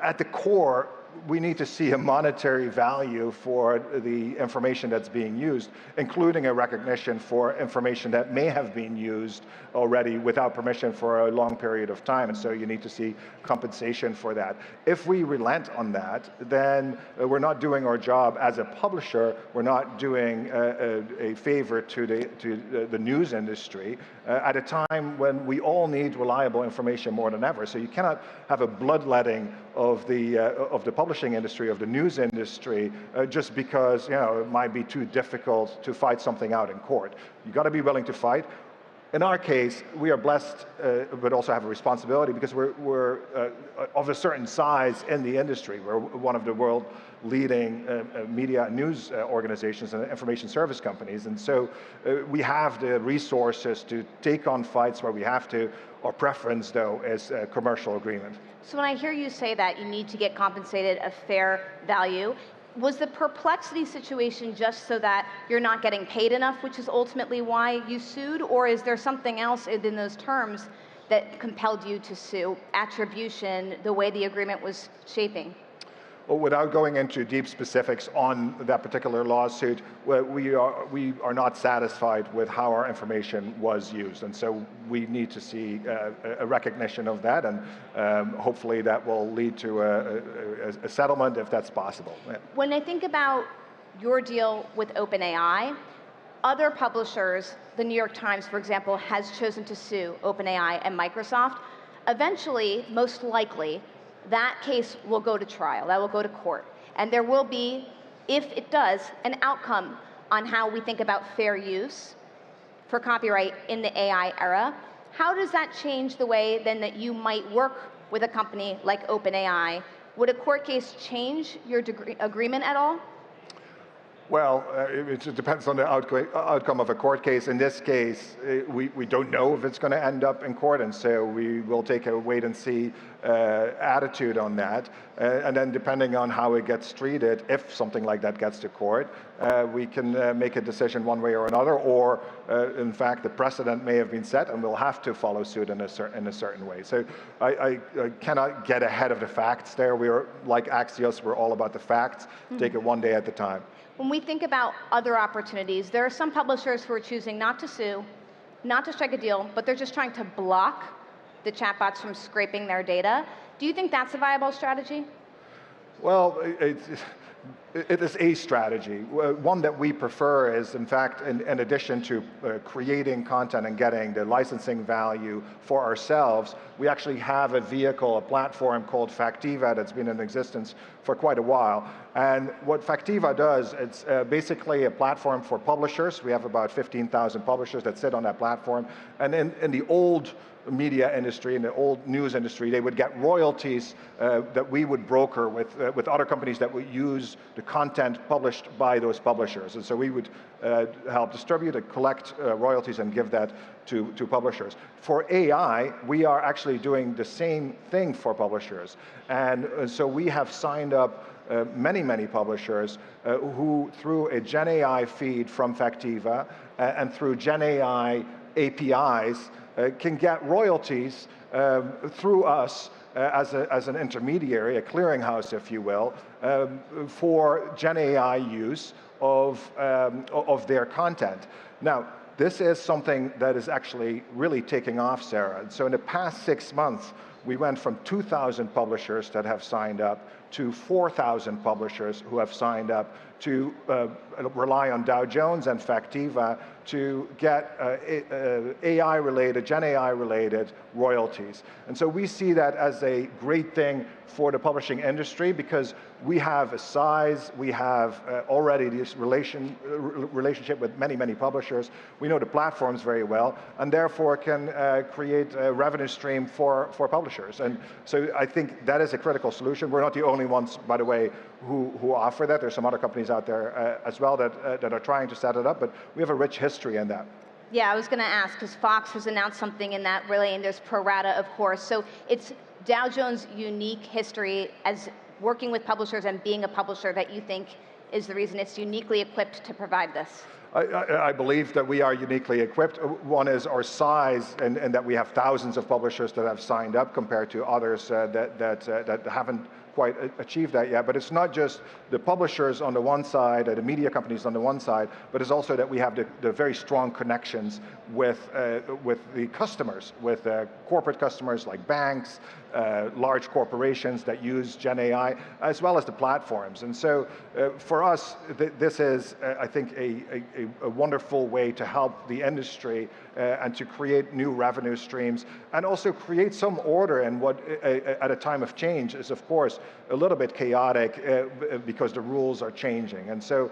at the core, we need to see a monetary value for the information that's being used, including a recognition for information that may have been used already without permission for a long period of time, and so you need to see compensation for that. If we relent on that, then we're not doing our job as a publisher. We're not doing a favor to the news industry at a time when we all need reliable information more than ever. So you cannot have a bloodletting of the publishing industry, of the news industry, just because it might be too difficult to fight something out in court. You've got to be willing to fight. In our case, we are blessed, but also have a responsibility because we're of a certain size in the industry. We're one of the world leading media and news organizations and information service companies. And so we have the resources to take on fights where we have to. Our preference, though, is a commercial agreement. So when I hear you say that you need to get compensated a fair value, was the Perplexity situation just so that you're not getting paid enough, which is ultimately why you sued, or is there something else in those terms that compelled you to sue? Attribution, the way the agreement was shaping? Well, without going into deep specifics on that particular lawsuit, we are not satisfied with how our information was used, and so we need to see a recognition of that, and hopefully that will lead to a settlement if that's possible. Yeah. When I think about your deal with OpenAI, other publishers, the New York Times, for example, has chosen to sue OpenAI and Microsoft. Eventually, most likely, that case will go to trial, that will go to court. And there will be, if it does, an outcome on how we think about fair use for copyright in the AI era. How does that change the way then that you might work with a company like OpenAI? Would a court case change your agreement at all? Well, it depends on the outcome of a court case. In this case, we don't know if it's going to end up in court, and so we will take a wait-and-see attitude on that. And then depending on how it gets treated, if something like that gets to court, we can make a decision one way or another, or in fact, the precedent may have been set and we'll have to follow suit in a certain way. So I cannot get ahead of the facts there. We're like Axios, we're all about the facts. Take it one day at a time. When we think about other opportunities, there are some publishers who are choosing not to sue, not to strike a deal, but they're just trying to block the chatbots from scraping their data. Do you think that's a viable strategy? Well, it is a strategy. One that we prefer is, in fact, in addition to creating content and getting the licensing value for ourselves, we actually have a vehicle, a platform called Factiva that's been in existence for quite a while. And what Factiva does, it's basically a platform for publishers. We have about 15,000 publishers that sit on that platform. And in the old media industry, in the old news industry, they would get royalties that we would broker with other companies that would use the content published by those publishers. And so we would help distribute and collect royalties and give that to publishers. For AI, we are actually doing the same thing for publishers. And so we have signed up many publishers who, through a Gen AI feed from Factiva and through Gen AI APIs, can get royalties through us as an intermediary, a clearinghouse, if you will, for Gen AI use of their content. Now, this is something that is actually really taking off, Sarah. So in the past 6 months, we went from 2,000 publishers that have signed up to 4,000 publishers who have signed up to rely on Dow Jones and Factiva to get AI-related, Gen AI-related royalties. And so we see that as a great thing for the publishing industry because we have a size, we have already this relationship with many publishers. We know the platforms very well, and therefore can create a revenue stream for publishers. And so I think that is a critical solution. We're not the only ones, by the way, who offer that. There's some other companies out there as well that are trying to set it up, but we have a rich history in that. Yeah, I was going to ask, because Fox has announced something in that really, and there's pro rata, of course. So it's Dow Jones' unique history as working with publishers and being a publisher that you think is the reason it's uniquely equipped to provide this. I believe that we are uniquely equipped. One is our size, and that we have thousands of publishers that have signed up compared to others that haven't quite achieved that yet. But it's not just the publishers on the one side, the media companies on the one side, but it's also that we have the very strong connections with the customers, with corporate customers like banks, large corporations that use Gen AI, as well as the platforms. And so for us, this is, I think, a wonderful way to help the industry and to create new revenue streams and also create some order in what, at a time of change, is of course a little bit chaotic because the rules are changing. And so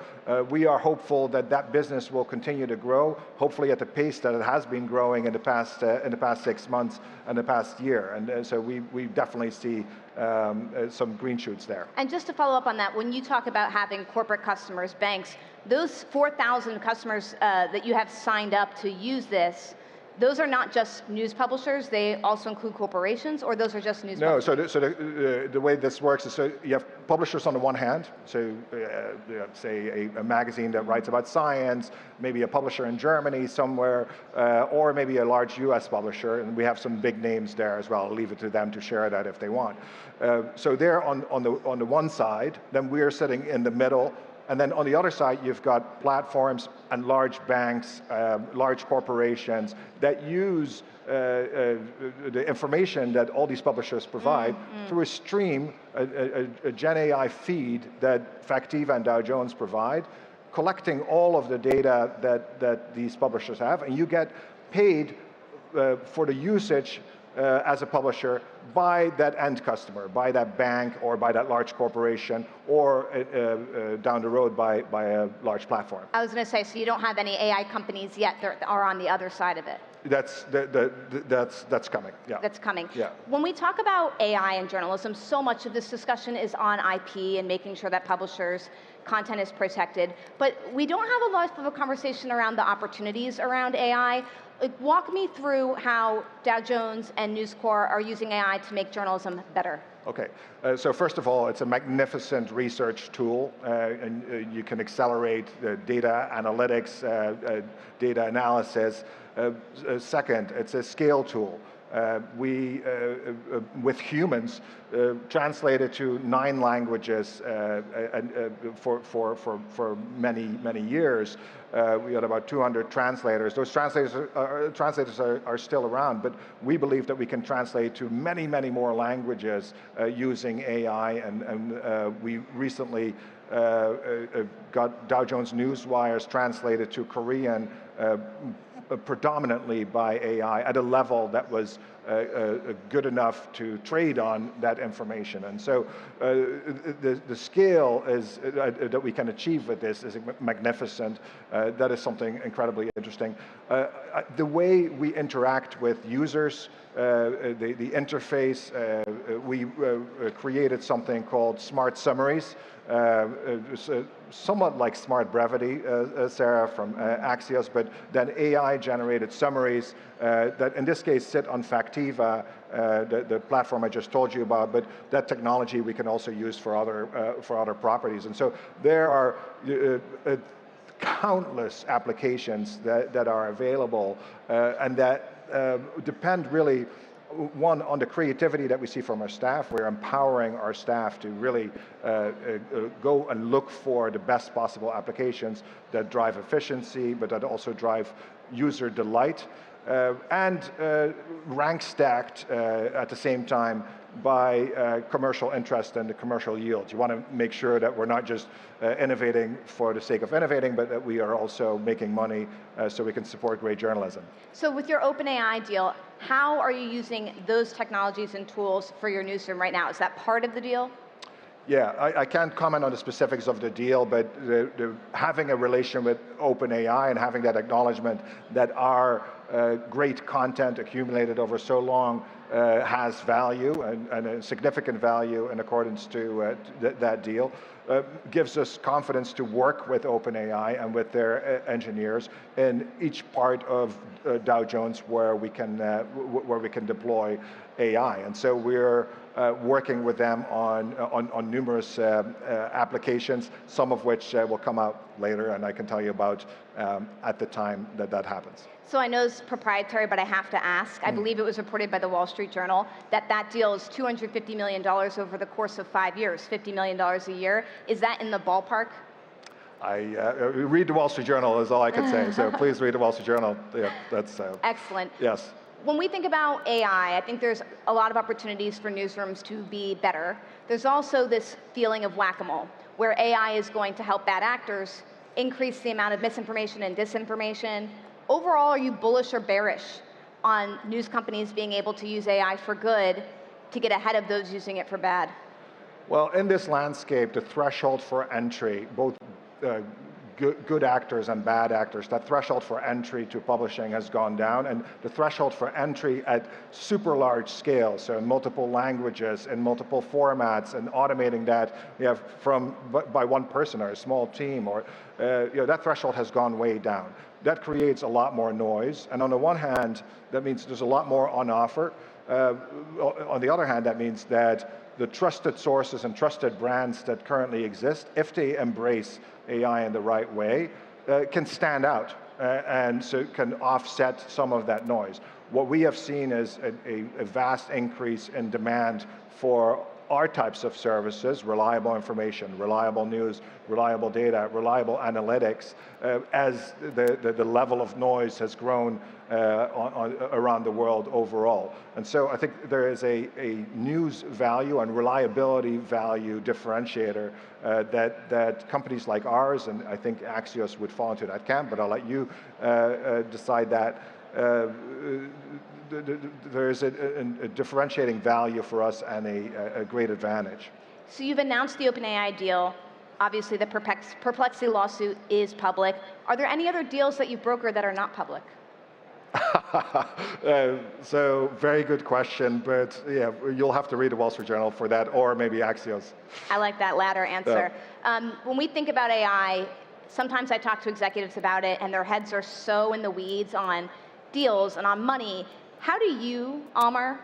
we are hopeful that that business will continue to grow, hopefully at the pace that it has been growing in the past 6 months and the past year. And so we definitely see some green shoots there. And just to follow up on that, when you talk about having corporate customers, banks, those 4,000 customers that you have signed up to use this, those are not just news publishers, they also include corporations, or those are just news publishers? So the way this works is, so you have publishers on the one hand, so say a magazine that writes about science, maybe a publisher in Germany somewhere, or maybe a large US publisher, and we have some big names there as well. I'll leave it to them to share that if they want. So they're on the one side, then we're sitting in the middle. And then on the other side, you've got platforms and large banks, large corporations that use the information that all these publishers provide through a stream, a Gen AI feed that Factiva and Dow Jones provide, collecting all of the data that these publishers have, and you get paid for the usage as a publisher by that end customer, by that bank, or by that large corporation, or down the road by a large platform. I was going to say, so you don't have any AI companies yet that are on the other side of it. That's coming. Yeah. That's coming. Yeah. When we talk about AI and journalism, so much of this discussion is on IP and making sure that publishers' content is protected. But we don't have a lot of a conversation around the opportunities around AI. Like, walk me through how Dow Jones and News Corp are using AI to make journalism better. Okay, so first of all, it's a magnificent research tool, and you can accelerate data analytics, data analysis. Second, it's a scale tool. We, with humans, translated to 9 languages for many years. We had about 200 translators. Those translators are still around, but we believe that we can translate to many more languages using AI, and we recently got Dow Jones Newswires translated to Korean predominantly by AI at a level that was good enough to trade on that information. And so the scale is, that we can achieve with this is magnificent. That is something incredibly interesting. The way we interact with users, the interface, we created something called Smart Summaries. Somewhat like Smart Brevity, Sarah, from Axios, but then AI-generated summaries that in this case sit on Factiva, the platform I just told you about, but that technology we can also use for other properties. And so there are countless applications that are available and that depend really, one, on the creativity that we see from our staff. We're empowering our staff to really go and look for the best possible applications that drive efficiency, but that also drive user delight, and rank stacked at the same time by commercial interest and the commercial yield. You want to make sure that we're not just innovating for the sake of innovating, but that we are also making money so we can support great journalism. So with your OpenAI deal, how are you using those technologies and tools for your newsroom right now? Is that part of the deal? Yeah, I can't comment on the specifics of the deal, but having a relation with OpenAI and having that acknowledgement that our great content accumulated over so long has value and a significant value in accordance to that deal gives us confidence to work with OpenAI and with their engineers in each part of Dow Jones where we can deploy AI. And so we're working with them on numerous applications, some of which will come out later, and I can tell you about at the time that happens. So I know it's proprietary, but I have to ask. I believe it was reported by the Wall Street Journal that deal is $250 million over the course of 5 years, $50 million a year. Is that in the ballpark? I read the Wall Street Journal is all I can say. So please read the Wall Street Journal. Yeah, that's excellent. Yes. When we think about AI, I think there's a lot of opportunities for newsrooms to be better. There's also this feeling of whack-a-mole, where AI is going to help bad actors increase the amount of misinformation and disinformation. Overall, are you bullish or bearish on news companies being able to use AI for good to get ahead of those using it for bad? Well, in this landscape, the threshold for entry, both good actors and bad actors, that threshold for entry to publishing has gone down, and the threshold for entry at super large scale, so in multiple languages, in multiple formats, and automating that by one person or a small team, or that threshold has gone way down. That creates a lot more noise, and on the one hand, that means there's a lot more on offer. On the other hand, that means that the trusted sources and trusted brands that currently exist, if they embrace AI in the right way, can stand out and so can offset some of that noise. What we have seen is a vast increase in demand for our types of services: reliable information, reliable news, reliable data, reliable analytics, as the level of noise has grown around the world overall. And so I think there is a news value and reliability value differentiator that companies like ours, and I think Axios would fall into that camp, but I'll let you decide that. there's a differentiating value for us and a great advantage. So you've announced the OpenAI deal. Obviously, the Perplexity lawsuit is public. Are there any other deals that you've brokered that are not public? So very good question, but yeah, you'll have to read the Wall Street Journal for that, or maybe Axios. I like that latter answer. When we think about AI, sometimes I talk to executives about it, and their heads are so in the weeds on deals and on money. How do you, Amar,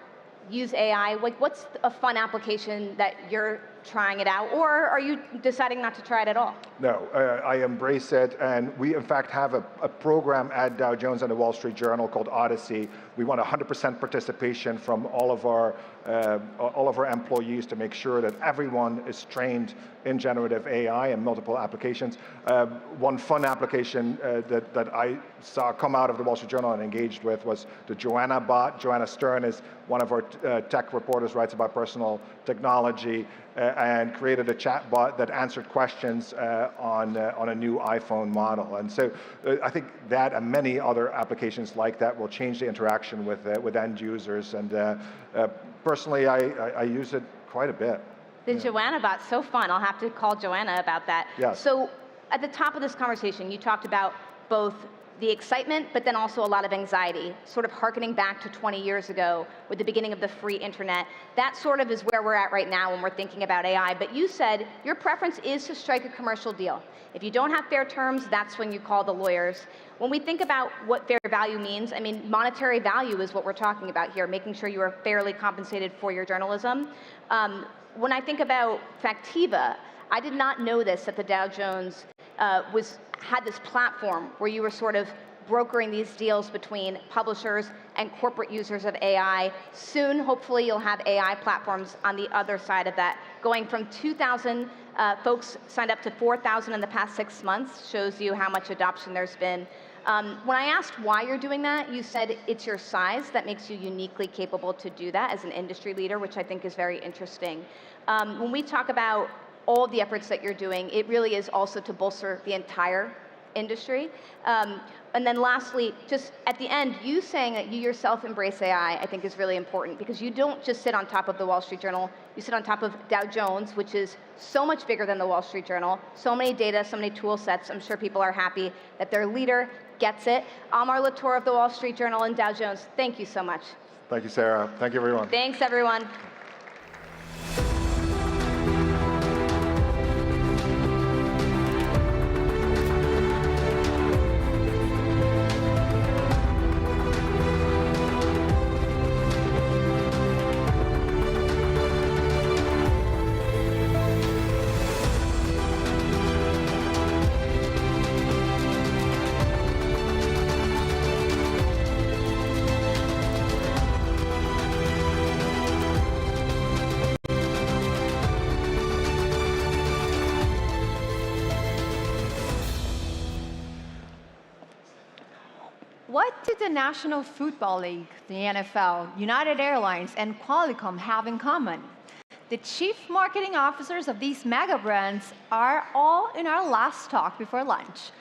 use AI? Like, what's a fun application that you're trying it out, or are you deciding not to try it at all? No, I embrace it, and we in fact have a program at Dow Jones and the Wall Street Journal called Odyssey. We want 100% participation from all of our employees to make sure that everyone is trained in generative AI and multiple applications. One fun application that I saw come out of the Wall Street Journal and engaged with was the Joanna bot. Joanna Stern is one of our tech reporters, writes about personal technology, and created a chat bot that answered questions on a new iPhone model. And so I think that and many other applications like that will change the interaction with end users. And personally, I use it quite a bit. The Joanna bot's so fun. I'll have to call Joanna about that. Yes. So at the top of this conversation, you talked about both the excitement, but then also a lot of anxiety, sort of hearkening back to 20 years ago with the beginning of the free internet. That sort of is where we're at right now when we're thinking about AI. But you said your preference is to strike a commercial deal. If you don't have fair terms, that's when you call the lawyers. When we think about what fair value means, I mean, monetary value is what we're talking about here, making sure you are fairly compensated for your journalism. When I think about Factiva, I did not know this, that the Dow Jones had this platform where you were sort of brokering these deals between publishers and corporate users of AI. Soon, hopefully, you'll have AI platforms on the other side of that. Going from 2,000 folks signed up to 4,000 in the past 6 months shows you how much adoption there's been. When I asked why you're doing that, you said it's your size that makes you uniquely capable to do that as an industry leader, which I think is very interesting. When we talk about all of the efforts that you're doing, it really is also to bolster the entire industry. And then lastly, just at the end, you saying that you yourself embrace AI, I think is really important, because you don't just sit on top of the Wall Street Journal, you sit on top of Dow Jones, which is so much bigger than the Wall Street Journal, so many data, so many tool sets. I'm sure people are happy that their leader gets it. Amar Latour of the Wall Street Journal and Dow Jones, thank you so much. Thank you, Sarah. Thank you, everyone. Thanks, everyone. What did the National Football League, the NFL, United Airlines, and Qualcomm have in common? The chief marketing officers of these mega brands are all in our last talk before lunch.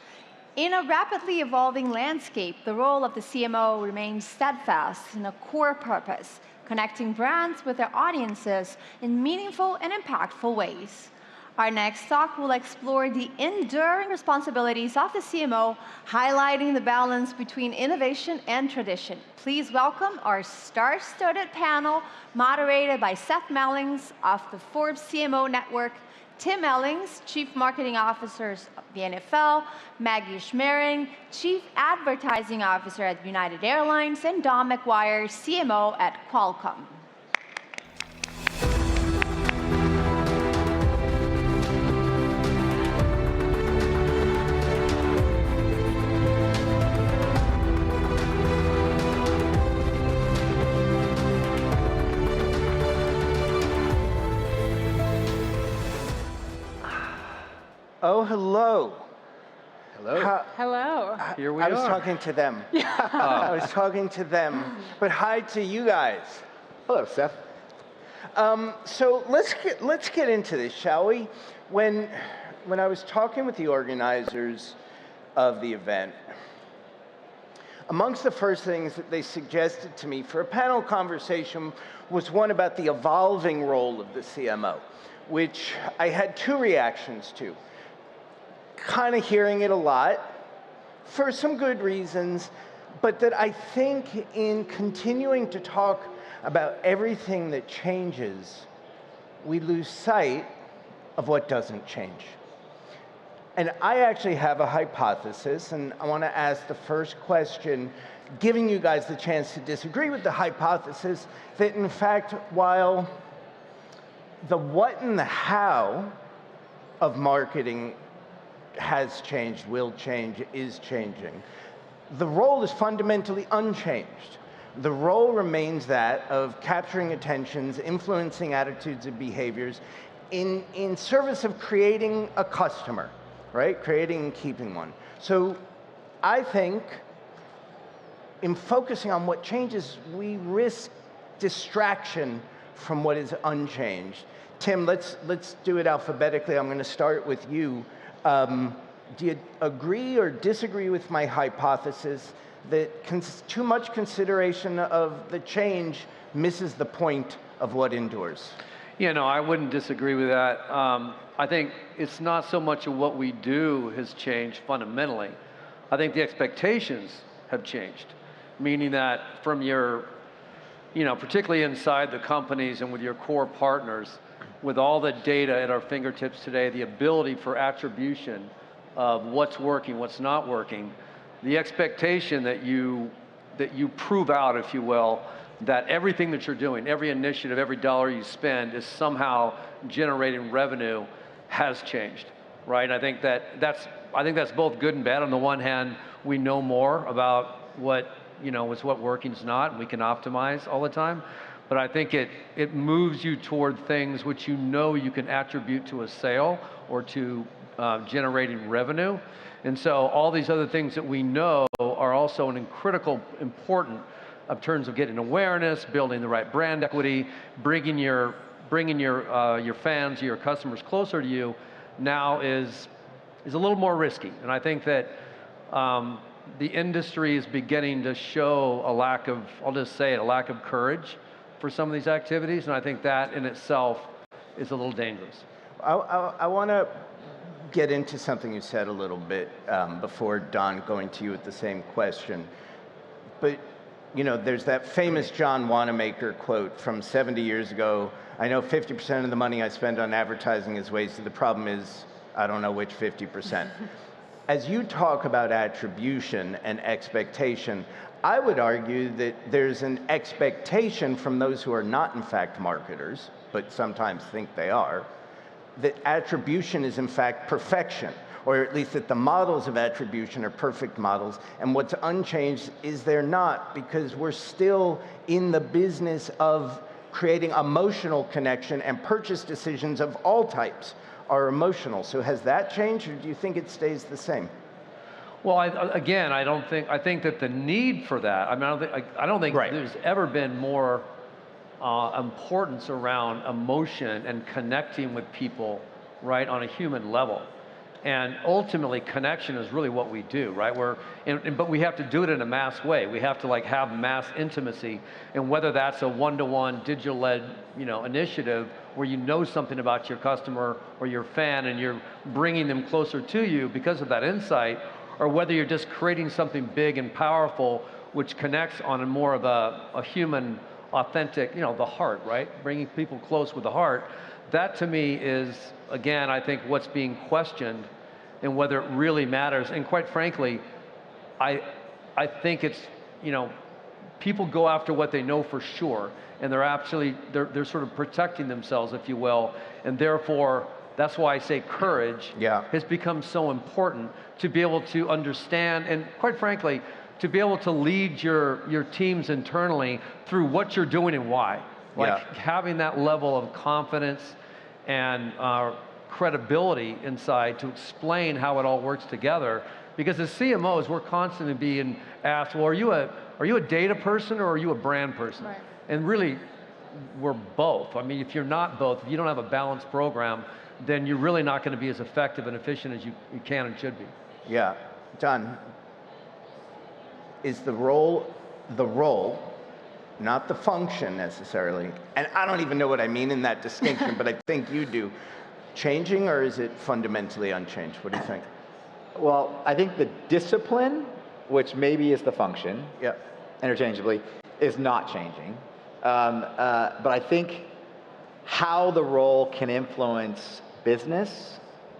In a rapidly evolving landscape, the role of the CMO remains steadfast in a core purpose, connecting brands with their audiences in meaningful and impactful ways. Our next talk will explore the enduring responsibilities of the CMO, highlighting the balance between innovation and tradition. Please welcome our star-studded panel, moderated by Seth Mellings of the Forbes CMO Network, Tim Ellings, Chief Marketing Officer of the NFL, Maggie Schmering, Chief Advertising Officer at United Airlines, and Don McGuire, CMO at Qualcomm. Oh, hello. Hello. Hello. Here we I was are. talking to them. I was talking to them. But hi to you guys. Hello, Seth. So let's get into this, shall we? When I was talking with the organizers of the event, amongst the first things that they suggested to me for a panel conversation was one about the evolving role of the CMO, which I had two reactions to. Kind of hearing it a lot, for some good reasons, but that I think in continuing to talk about everything that changes, we lose sight of what doesn't change. And I actually have a hypothesis, and I want to ask the first question, giving you guys the chance to disagree with the hypothesis, that in fact, while the what and the how of marketing has changed, will change, is changing, the role is fundamentally unchanged. The role remains that of capturing attentions, influencing attitudes and behaviors in service of creating a customer, right? Creating and keeping one. So I think in focusing on what changes, we risk distraction from what is unchanged. Tim, let's do it alphabetically. I'm going to start with you. Do you agree or disagree with my hypothesis that too much consideration of the change misses the point of what endures? Yeah, no, I wouldn't disagree with that. I think it's not so much of what we do has changed fundamentally. I think the expectations have changed, meaning that from your, particularly inside the companies and with your core partners, with all the data at our fingertips today, the ability for attribution of what's working, what's not working, the expectation that you prove out, if you will, that everything that you're doing, every initiative, every dollar you spend is somehow generating revenue has changed, right? I think that's both good and bad. On the one hand, we know more about what, is what working's not, and we can optimize all the time. But I think it moves you toward things which you can attribute to a sale or to generating revenue. And so all these other things that we know are also critical, important in terms of getting awareness, building the right brand equity, bringing your fans, your customers closer to you. Now is a little more risky, and I think that the industry is beginning to show a lack of, I'll just say it, a lack of courage for some of these activities, and I think that in itself is a little dangerous. I want to get into something you said a little bit before, Don, going to you with the same question. But, there's that famous John Wanamaker quote from 70 years ago, I know 50% of the money I spend on advertising is wasted. The problem is, I don't know which 50%. As you talk about attribution and expectation, I would argue that there's an expectation from those who are not in fact marketers, but sometimes think they are, that attribution is in fact perfection, or at least that the models of attribution are perfect models, and what's unchanged is they're not, because we're still in the business of creating emotional connection, and purchase decisions of all types are emotional. So has that changed, or do you think it stays the same? Well, I think that the need for that, I don't think there's ever been more importance around emotion and connecting with people, right, on a human level. And ultimately, connection is really what we do, right? But we have to do it in a mass way. We have to have mass intimacy, and whether that's a one-to-one digital-led, initiative where you know something about your customer or your fan, and you're bringing them closer to you because of that insight, or whether you're just creating something big and powerful which connects on a more of a human, authentic, the heart, right? Bringing people close with the heart. That to me is, again, I think what's being questioned and whether it really matters. And quite frankly, I think it's, people go after what they know for sure, and they're sort of protecting themselves, if you will, and therefore, that's why I say courage has become so important to be able to understand, and quite frankly, to be able to lead your teams internally through what you're doing and why. Having that level of confidence and credibility inside to explain how it all works together. Because as CMOs, we're constantly being asked, well, are you a data person or are you a brand person? Right. And really, we're both. I mean, if you're not both, if you don't have a balanced program, then you're really not going to be as effective and efficient as you can and should be. Yeah. Don? is the role, not the function necessarily, and I don't even know what I mean in that distinction, but I think you do, changing, or is it fundamentally unchanged? What do you think? Well, I think the discipline, which maybe is the function, interchangeably, is not changing. But I think how the role can influence business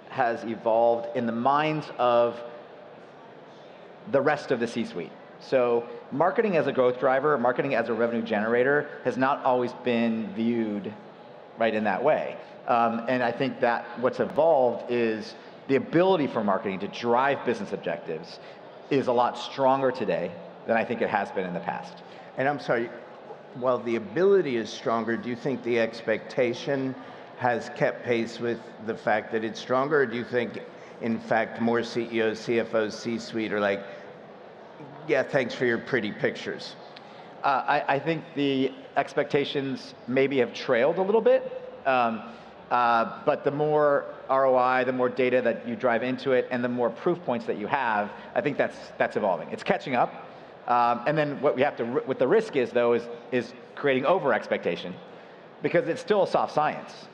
has evolved in the minds of the rest of the C-suite. So marketing as a growth driver, marketing as a revenue generator has not always been viewed right in that way. And I think that what's evolved is the ability for marketing to drive business objectives is a lot stronger today than I think it has been in the past. And I'm sorry, while the ability is stronger, do you think the expectation has kept pace with the fact that it's stronger, or do you think, in fact, more CEOs, CFOs, C-suite are like, yeah, thanks for your pretty pictures? I think the expectations maybe have trailed a little bit, but the more ROI, the more data that you drive into it, and the more proof points that you have, I think that's evolving. It's catching up. And then what we have to, what the risk is though, is creating over expectation, because it's still a soft science,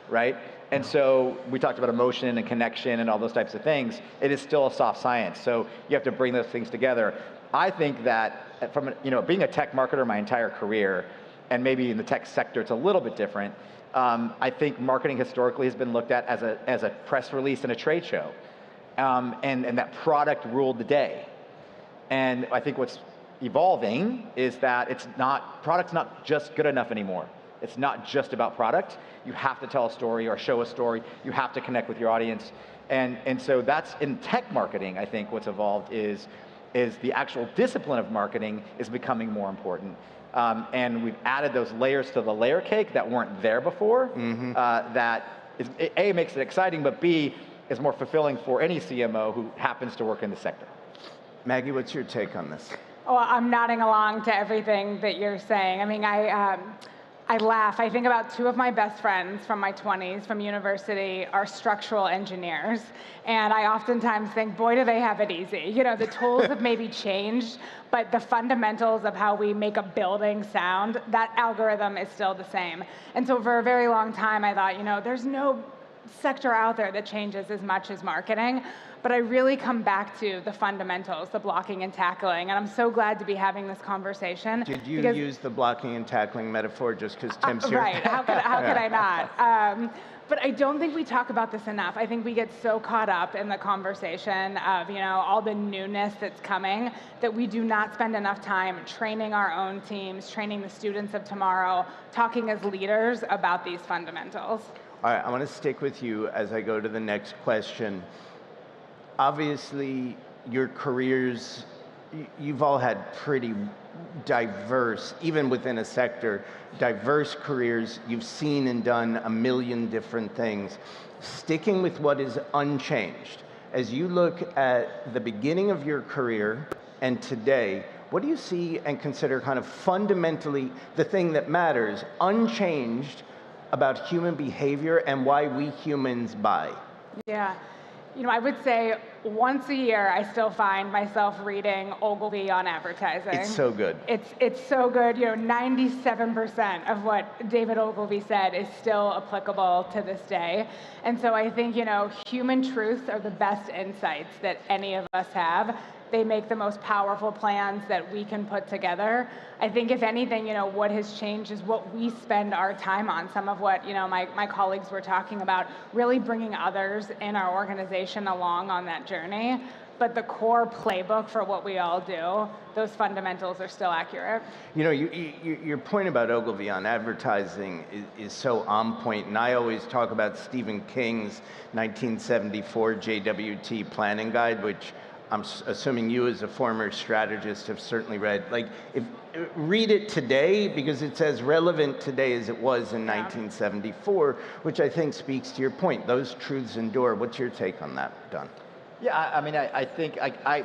right? And so we talked about emotion and connection and all those types of things. It is still a soft science. So you have to bring those things together. I think that from, being a tech marketer my entire career, and maybe in the tech sector it's a little bit different, I think marketing historically has been looked at as a press release and a trade show. And that product ruled the day. And I think what's evolving is that product's not just good enough anymore. It's not just about product. You have to tell a story or show a story. You have to connect with your audience. And so that's in tech marketing, I think what's evolved is the actual discipline of marketing is becoming more important. And we've added those layers to the layer cake that weren't there before. That is, A, makes it exciting, but B, is more fulfilling for any CMO who happens to work in the sector. Maggie, what's your take on this? Well, I'm nodding along to everything that you're saying. I mean, I laugh. I think about two of my best friends from my 20s from university are structural engineers. And I oftentimes think, boy, do they have it easy. The tools have maybe changed, but the fundamentals of how we make a building sound, that algorithm is still the same. And so for a very long time, I thought, there's no sector out there that changes as much as marketing. But I really come back to the fundamentals, the blocking and tackling, and I'm so glad to be having this conversation. Did you use the blocking and tackling metaphor just because Tim's here? Right, how could I not? But I don't think we talk about this enough. I think we get so caught up in the conversation of, all the newness that's coming that we do not spend enough time training our own teams, training the students of tomorrow, talking as leaders about these fundamentals. All right, I want to stick with you as I go to the next question. Obviously, your careers, you've all had pretty diverse, even within a sector, diverse careers. You've seen and done a million different things. Sticking with what is unchanged, as you look at the beginning of your career and today, what do you see and consider kind of fundamentally the thing that matters, unchanged about human behavior and why we humans buy? Yeah. I would say once a year, I still find myself reading Ogilvy on advertising. It's so good. It's so good. 97% of what David Ogilvy said is still applicable to this day. And so I think, human truths are the best insights that any of us have. They make the most powerful plans that we can put together. I think if anything, what has changed is what we spend our time on. Some of what, my colleagues were talking about, really bringing others in our organization along on that journey. But the core playbook for what we all do, those fundamentals are still accurate. Your point about Ogilvy on advertising is so on point. And I always talk about Stephen King's 1974 JWT planning guide, which I'm assuming you as a former strategist have certainly read. Read it today because it's as relevant today as it was in 1974, which I think speaks to your point. Those truths endure. What's your take on that, Don? Yeah, I think I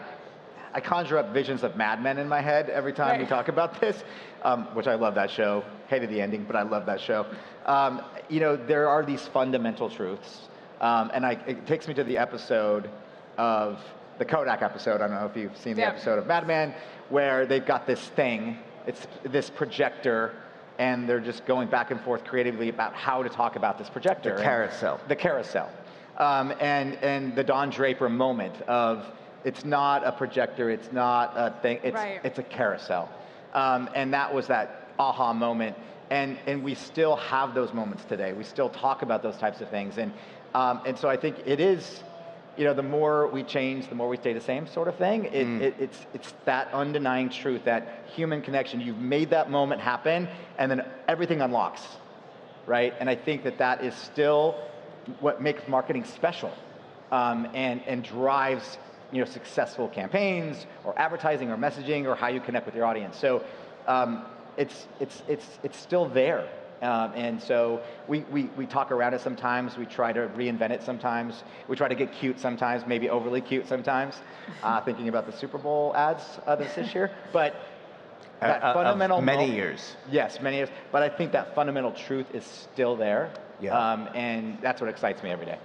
conjure up visions of Mad Men in my head every time we talk about this, which I love that show. Hated the ending, but I love that show. There are these fundamental truths, and it takes me to the episode of the Kodak episode. I don't know if you've seen the episode of Mad Men, where they've got this thing, it's this projector, and they're just going back and forth creatively about how to talk about this projector. The carousel. The carousel. And the Don Draper moment of, it's not a projector, it's not a thing, it's a carousel. And that was that aha moment. And we still have those moments today. We still talk about those types of things. And so I think it is, the more we change, the more we stay the same sort of thing. It's that undenying truth, that human connection. You've made that moment happen, and then everything unlocks, right? And I think that is still what makes marketing special, and drives successful campaigns or advertising or messaging or how you connect with your audience. So it's still there. And so we talk around it sometimes. We try to reinvent it sometimes. We try to get cute sometimes, maybe overly cute sometimes, thinking about the Super Bowl ads this year. But that fundamental many years. Yes, many years. But I think that fundamental truth is still there. Yeah. And that's what excites me every day.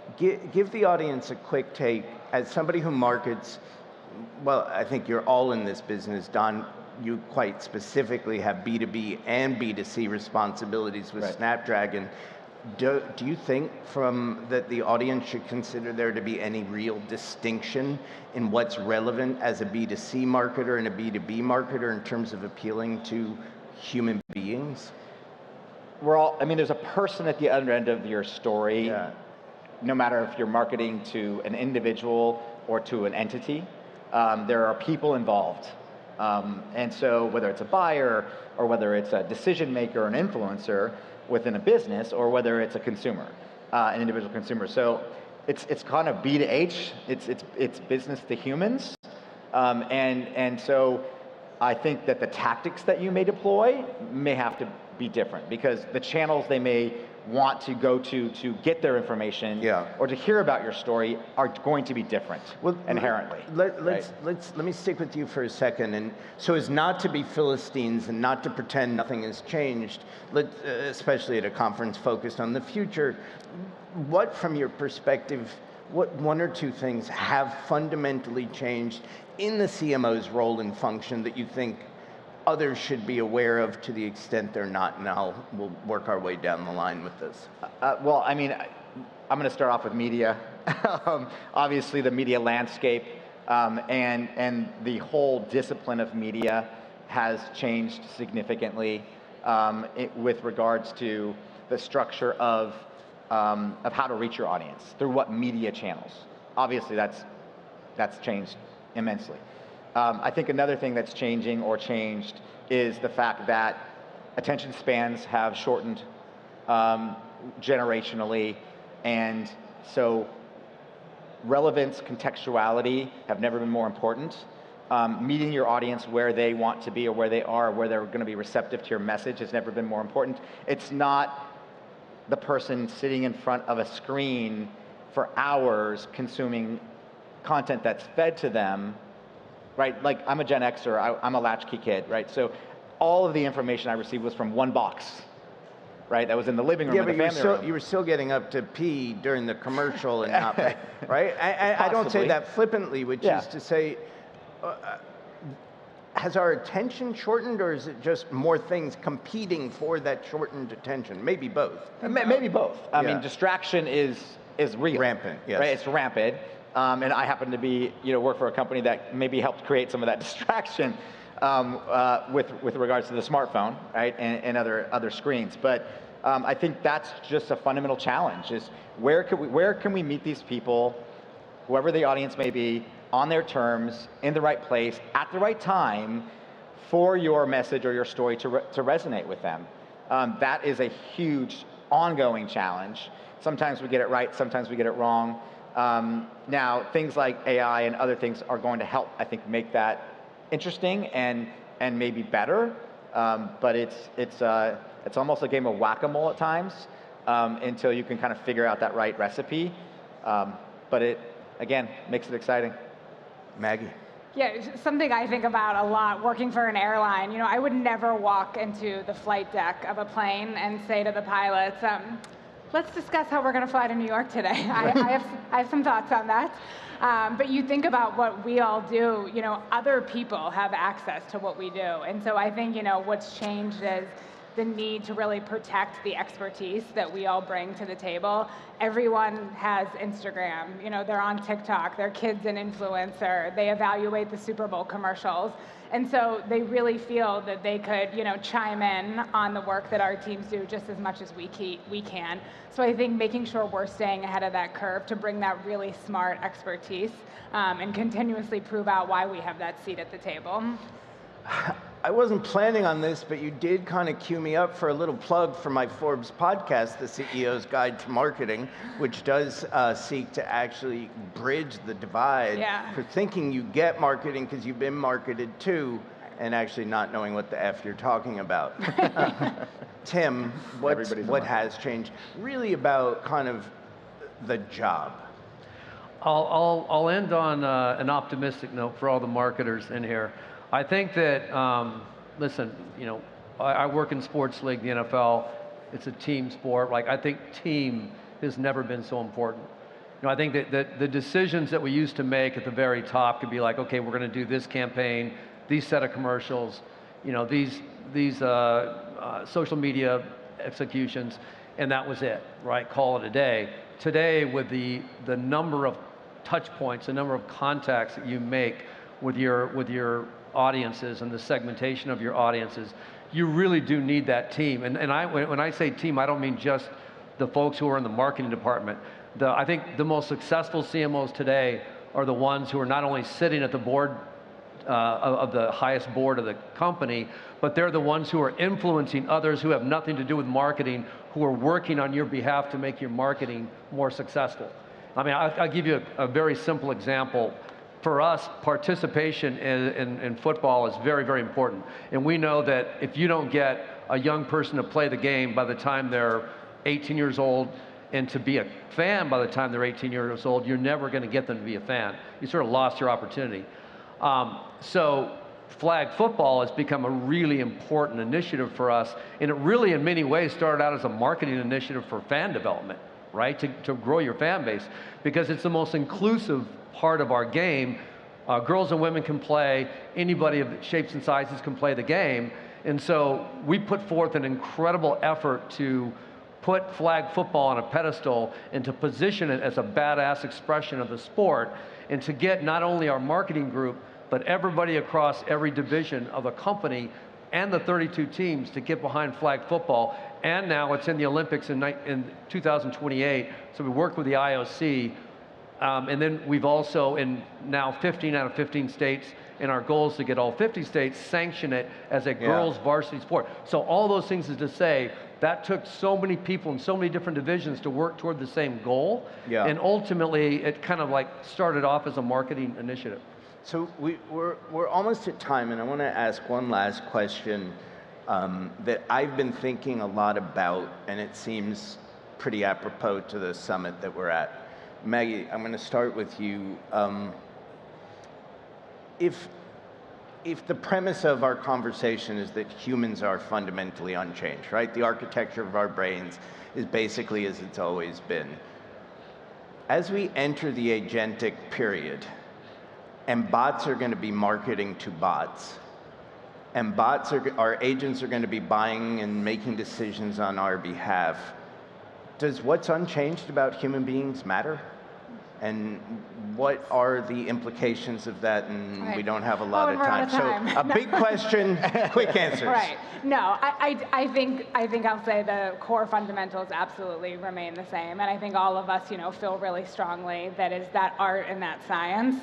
Give the audience a quick take. As somebody who markets, well, I think you're all in this business. Don, you quite specifically have B2B and B2C responsibilities with Snapdragon. Do you think that the audience should consider there to be any real distinction in what's relevant as a B2C marketer and a B2B marketer in terms of appealing to human beings? There's a person at the other end of your story, no matter if you're marketing to an individual or to an entity. There are people involved. And so whether it's a buyer or whether it's a decision maker or an influencer within a business, or whether it's a consumer, an individual consumer. So it's kind of B to H, it's business to humans. And so I think that the tactics that you may deploy may have to be different, because the channels they may want to go to get their information or to hear about your story are going to be different inherently. Let me stick with you for a second. And so as not to be Philistines and not to pretend nothing has changed, especially at a conference focused on the future, what, from your perspective, what one or two things have fundamentally changed in the CMO's role and function that you think others should be aware of to the extent they're not? And we'll work our way down the line with this. I'm going to start off with media. Obviously, the media landscape and the whole discipline of media has changed significantly with regards to the structure of how to reach your audience through what media channels. Obviously, that's changed immensely. I think another thing that's changing or changed is the fact that attention spans have shortened generationally, and so relevance, contextuality have never been more important. Meeting your audience where they want to be or where they are, where they're going to be receptive to your message has never been more important. It's not the person sitting in front of a screen for hours consuming content that's fed to them. Right, like I'm a Gen Xer, I'm a latchkey kid, right? So all of the information I received was from one box, right? That was in the living room, yeah, but the family room. You were still getting up to pee during the commercial and not, right? I don't say that flippantly, which is to say, has our attention shortened, or is it just more things competing for that shortened attention? Maybe both. Maybe both. I mean, distraction is real. Rampant, yes. Right, it's rampant. And I happen to be, work for a company that maybe helped create some of that distraction with regards to the smartphone, right, and other screens. But I think that's just a fundamental challenge: is where can we meet these people, whoever the audience may be, on their terms, in the right place, at the right time, for your message or your story to resonate with them. That is a huge ongoing challenge. Sometimes we get it right, sometimes we get it wrong. Now, things like AI and other things are going to help, I think, make that interesting and maybe better. But it's almost a game of whack-a-mole at times until you can kind of figure out that right recipe. But it, again, makes it exciting. Maggie. Yeah, something I think about a lot working for an airline. I would never walk into the flight deck of a plane and say to the pilots, let's discuss how we're going to fly to New York today. I have some thoughts on that. But you think about what we all do, other people have access to what we do. And so I think, what's changed is the need to really protect the expertise that we all bring to the table. Everyone has Instagram, they're on TikTok, their kid's an influencer, they evaluate the Super Bowl commercials. And so they really feel that they could, chime in on the work that our teams do just as much as we can. So I think making sure we're staying ahead of that curve to bring that really smart expertise and continuously prove out why we have that seat at the table. I wasn't planning on this, but you did kind of cue me up for a little plug for my Forbes podcast, The CEO's Guide to Marketing, which does seek to actually bridge the divide for thinking you get marketing because you've been marketed to, and actually not knowing what the F you're talking about. Tim, what has changed really about kind of the job? I'll end on an optimistic note for all the marketers in here. I think that, listen, I work in sports league, the NFL. It's a team sport. Like, I think team has never been so important. I think that the decisions that we used to make at the very top could be like, okay, we're going to do this campaign, these set of commercials, these social media executions, and that was it, right? Call it a day. Today, with the number of touch points, the number of contacts that you make with your audiences and the segmentation of your audiences, you really do need that team. And when I say team, I don't mean just the folks who are in the marketing department. I think the most successful CMOs today are the ones who are not only sitting at the board of the highest board of the company, but they're the ones who are influencing others who have nothing to do with marketing, who are working on your behalf to make your marketing more successful. I mean, I'll give you a very simple example. For us, participation in football is very, very important. And we know that if you don't get a young person to play the game by the time they're 18 years old and to be a fan by the time they're 18 years old, you're never going to get them to be a fan. You sort of lost your opportunity. So flag football has become a really important initiative for us. And it really, in many ways, started out as a marketing initiative for fan development, right? To grow your fan base, because it's the most inclusive part of our game. Girls and women can play, anybody of shapes and sizes can play the game. And so we put forth an incredible effort to put flag football on a pedestal and to position it as a badass expression of the sport, and to get not only our marketing group, but everybody across every division of the company and the 32 teams to get behind flag football. And now it's in the Olympics in 2028, so we work with the IOC. And then we've also, in now 15 out of 15 states, and our goal is to get all 50 states sanction it as a girls' varsity sport. So all those things is to say, that took so many people in so many different divisions to work toward the same goal. And ultimately, it kind of like started off as a marketing initiative. So we're almost at time, and I want to ask one last question that I've been thinking a lot about, and it seems pretty apropos to the summit that we're at. Maggie, I'm going to start with you. If the premise of our conversation is that humans are fundamentally unchanged, right? The architecture of our brains is basically as it's always been. As we enter the agentic period, and bots are going to be marketing to bots, and our agents are going to be buying and making decisions on our behalf, does what's unchanged about human beings matter? And what are the implications of that? And we don't have a lot of time. So a big question, quick answers. Right. No, I think I'll say the core fundamentals absolutely remain the same. And I think all of us, feel really strongly that is that art and that science.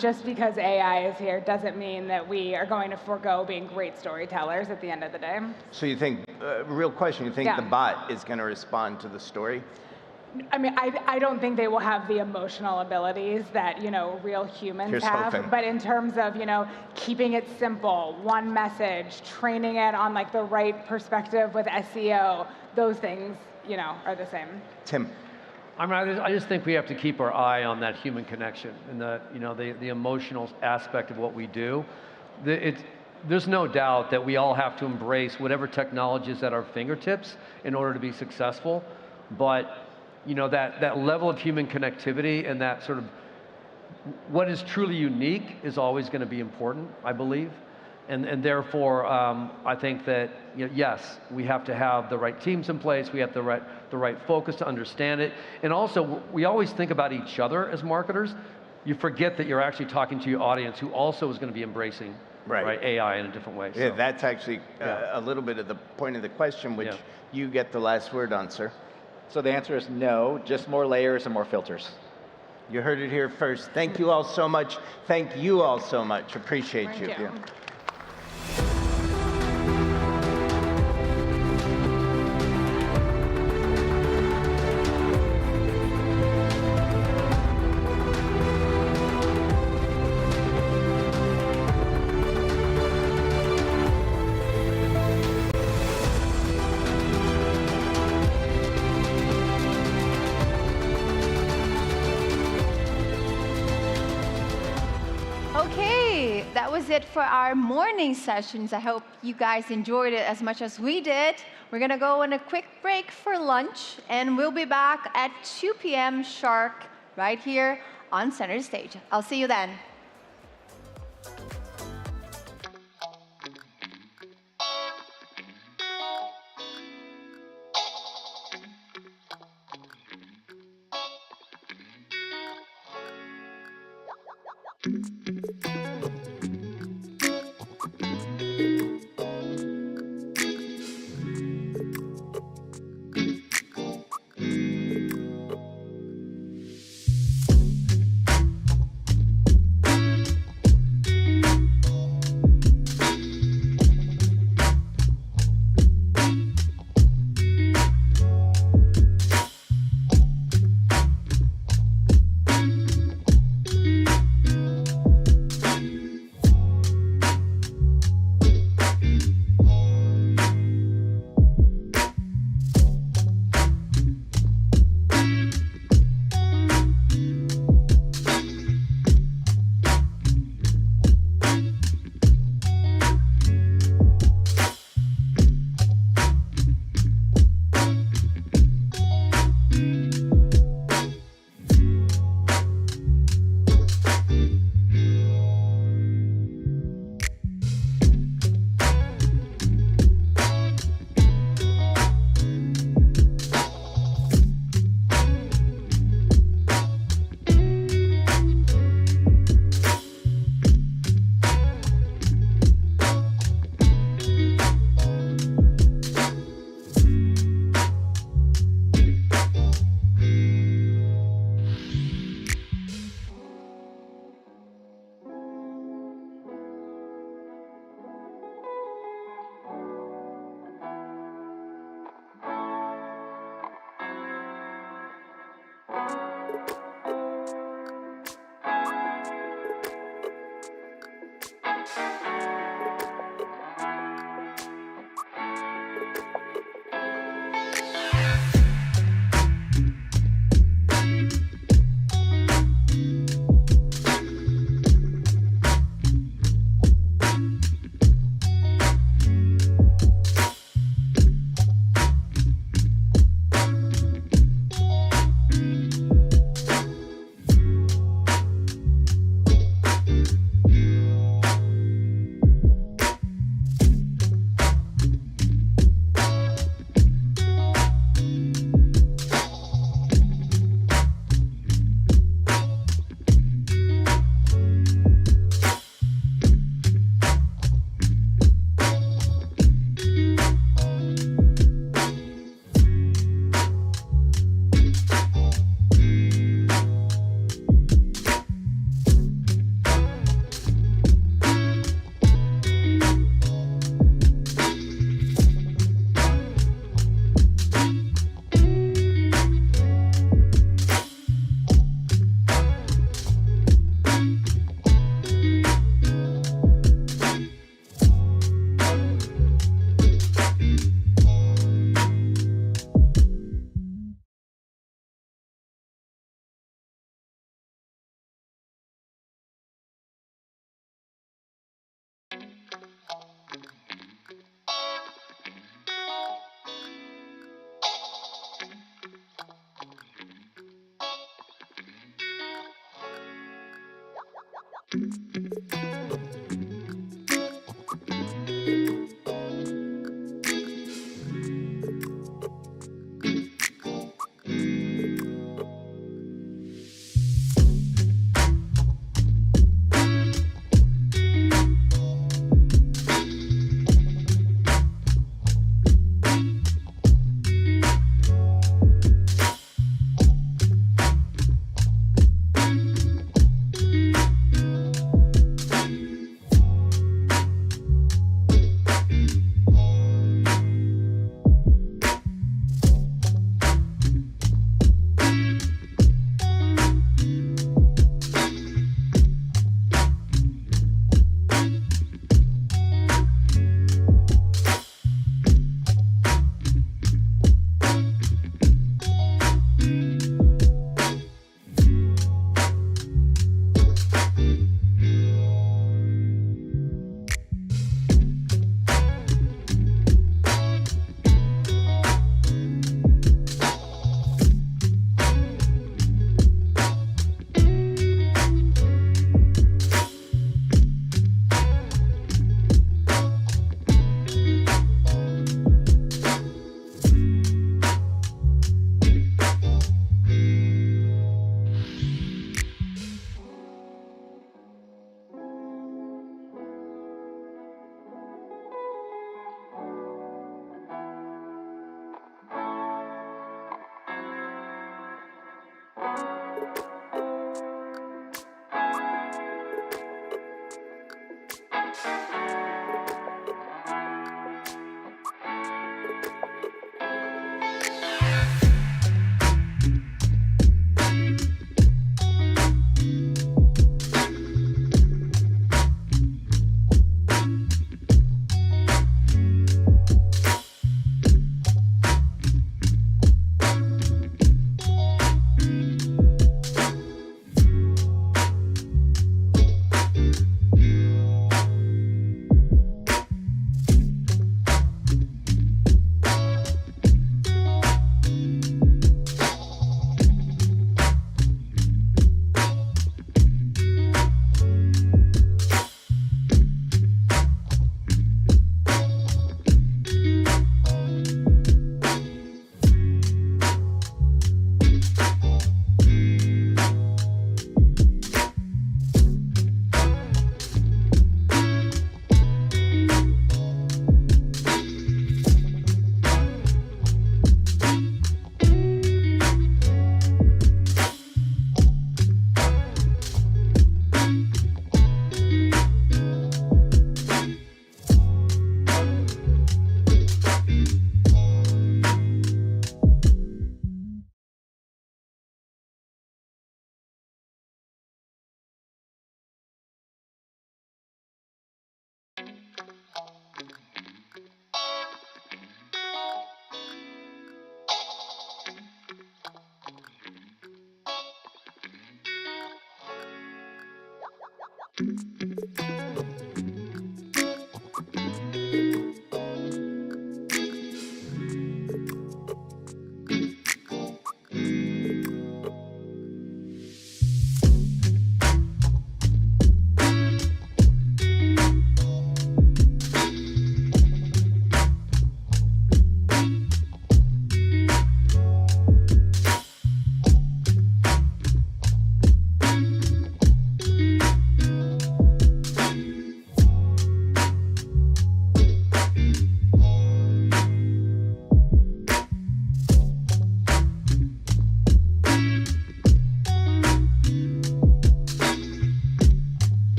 Just because AI is here doesn't mean that we are going to forego being great storytellers at the end of the day. So you think, real question, you think the bot is going to respond to the story? I mean, I don't think they will have the emotional abilities that, real humans have. But in terms of, keeping it simple, one message, training it on like the right perspective with SEO, those things, are the same. Tim. I mean, I just think we have to keep our eye on that human connection and the emotional aspect of what we do. There's no doubt that we all have to embrace whatever technology is at our fingertips in order to be successful. but that level of human connectivity and that sort of what is truly unique is always going to be important, I believe. And therefore, I think that, yes, we have to have the right teams in place, we have the right focus to understand it, and also, we always think about each other as marketers. You forget that you're actually talking to your audience who also is going to be embracing AI in a different way. Yeah, that's actually a little bit of the point of the question, which you get the last word on, sir. So the answer is no, just more layers and more filters. You heard it here first. Thank you all so much. Thank you all so much. Appreciate you. Thank you. Okay, that was it for our morning sessions. I hope you guys enjoyed it as much as we did. We're gonna go on a quick break for lunch, and we'll be back at 2 p.m. sharp right here on center stage. I'll see you then.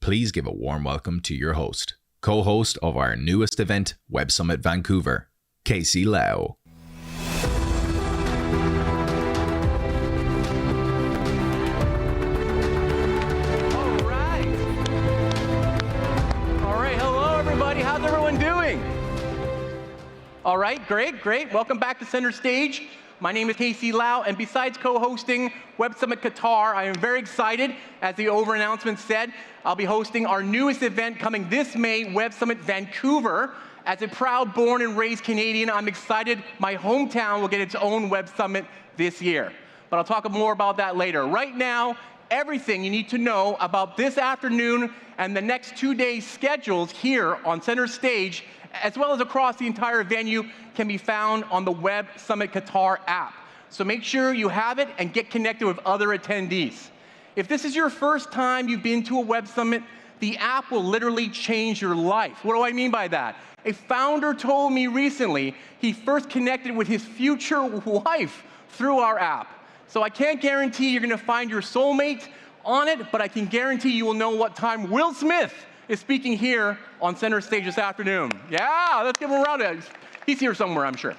please give a warm welcome to your host, co-host of our newest event, Web Summit Vancouver, Casey Lau. How's everyone doing? All right, great. Welcome back to Center Stage. My name is Casey Lau, and besides co-hosting Web Summit Qatar, I am very excited. As the over-announcement said, I'll be hosting our newest event coming this May, Web Summit Vancouver. As a proud born and raised Canadian, I'm excited my hometown will get its own Web Summit this year. But I'll talk more about that later. Right now, everything you need to know about this afternoon and the next 2 days' schedules here on Center Stage, as well as across the entire venue, can be found on the Web Summit Qatar app. So make sure you have it and get connected with other attendees. If this is your first time you've been to a Web Summit, the app will literally change your life. What do I mean by that? A founder told me recently he first connected with his future wife through our app. So I can't guarantee you're going to find your soulmate on it, but I can guarantee you will know what time Will Smith is speaking here on Center Stage this afternoon. Yeah, let's give him a round of applause. He's here somewhere, I'm sure.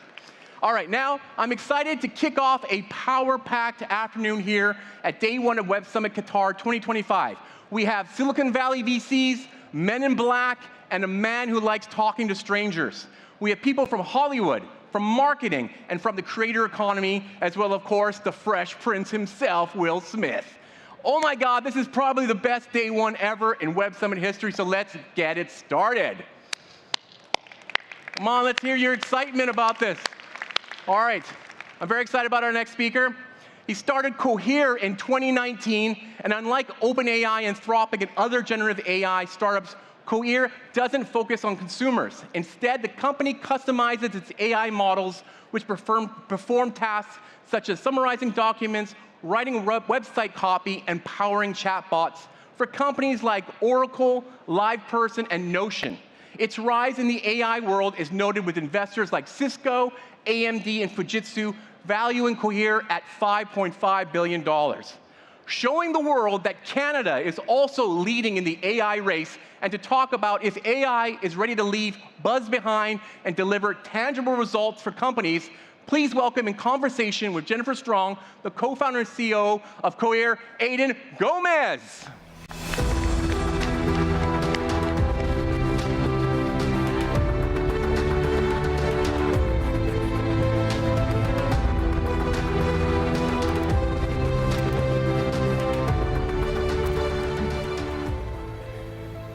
All right, now I'm excited to kick off a power-packed afternoon here at Day 1 of Web Summit Qatar 2025. We have Silicon Valley VCs, Men in Black, and a man who likes talking to strangers. We have people from Hollywood, from marketing, and from the creator economy, as well, of course, the Fresh Prince himself, Will Smith. Oh my God, this is probably the best Day 1 ever in Web Summit history, so let's get it started. Come on, let's hear your excitement about this. All right, I'm very excited about our next speaker. He started Cohere in 2019, and unlike OpenAI, Anthropic, and other generative AI startups, Cohere doesn't focus on consumers. Instead, the company customizes its AI models, which perform tasks such as summarizing documents, writing website copy, and powering chatbots for companies like Oracle, LivePerson, and Notion. Its rise in the AI world is noted with investors like Cisco, AMD, and Fujitsu, valuing Cohere at $5.5 billion. Showing the world that Canada is also leading in the AI race, and to talk about if AI is ready to leave buzz behind and deliver tangible results for companies, please welcome in conversation with Jennifer Strong, the co-founder and CEO of Cohere, Aidan Gomez.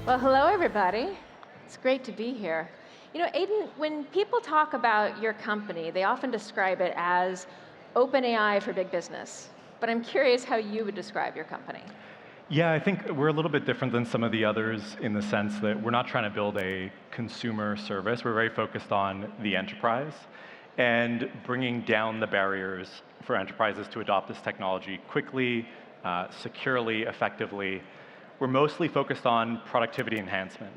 Well, hello, everybody. It's great to be here. You know, Aidan, when people talk about your company, they often describe it as OpenAI for big business. But I'm curious how you would describe your company. Yeah, I think we're a little bit different than some of the others in the sense that we're not trying to build a consumer service. We're very focused on the enterprise and bringing down the barriers for enterprises to adopt this technology quickly, securely, effectively. We're mostly focused on productivity enhancement.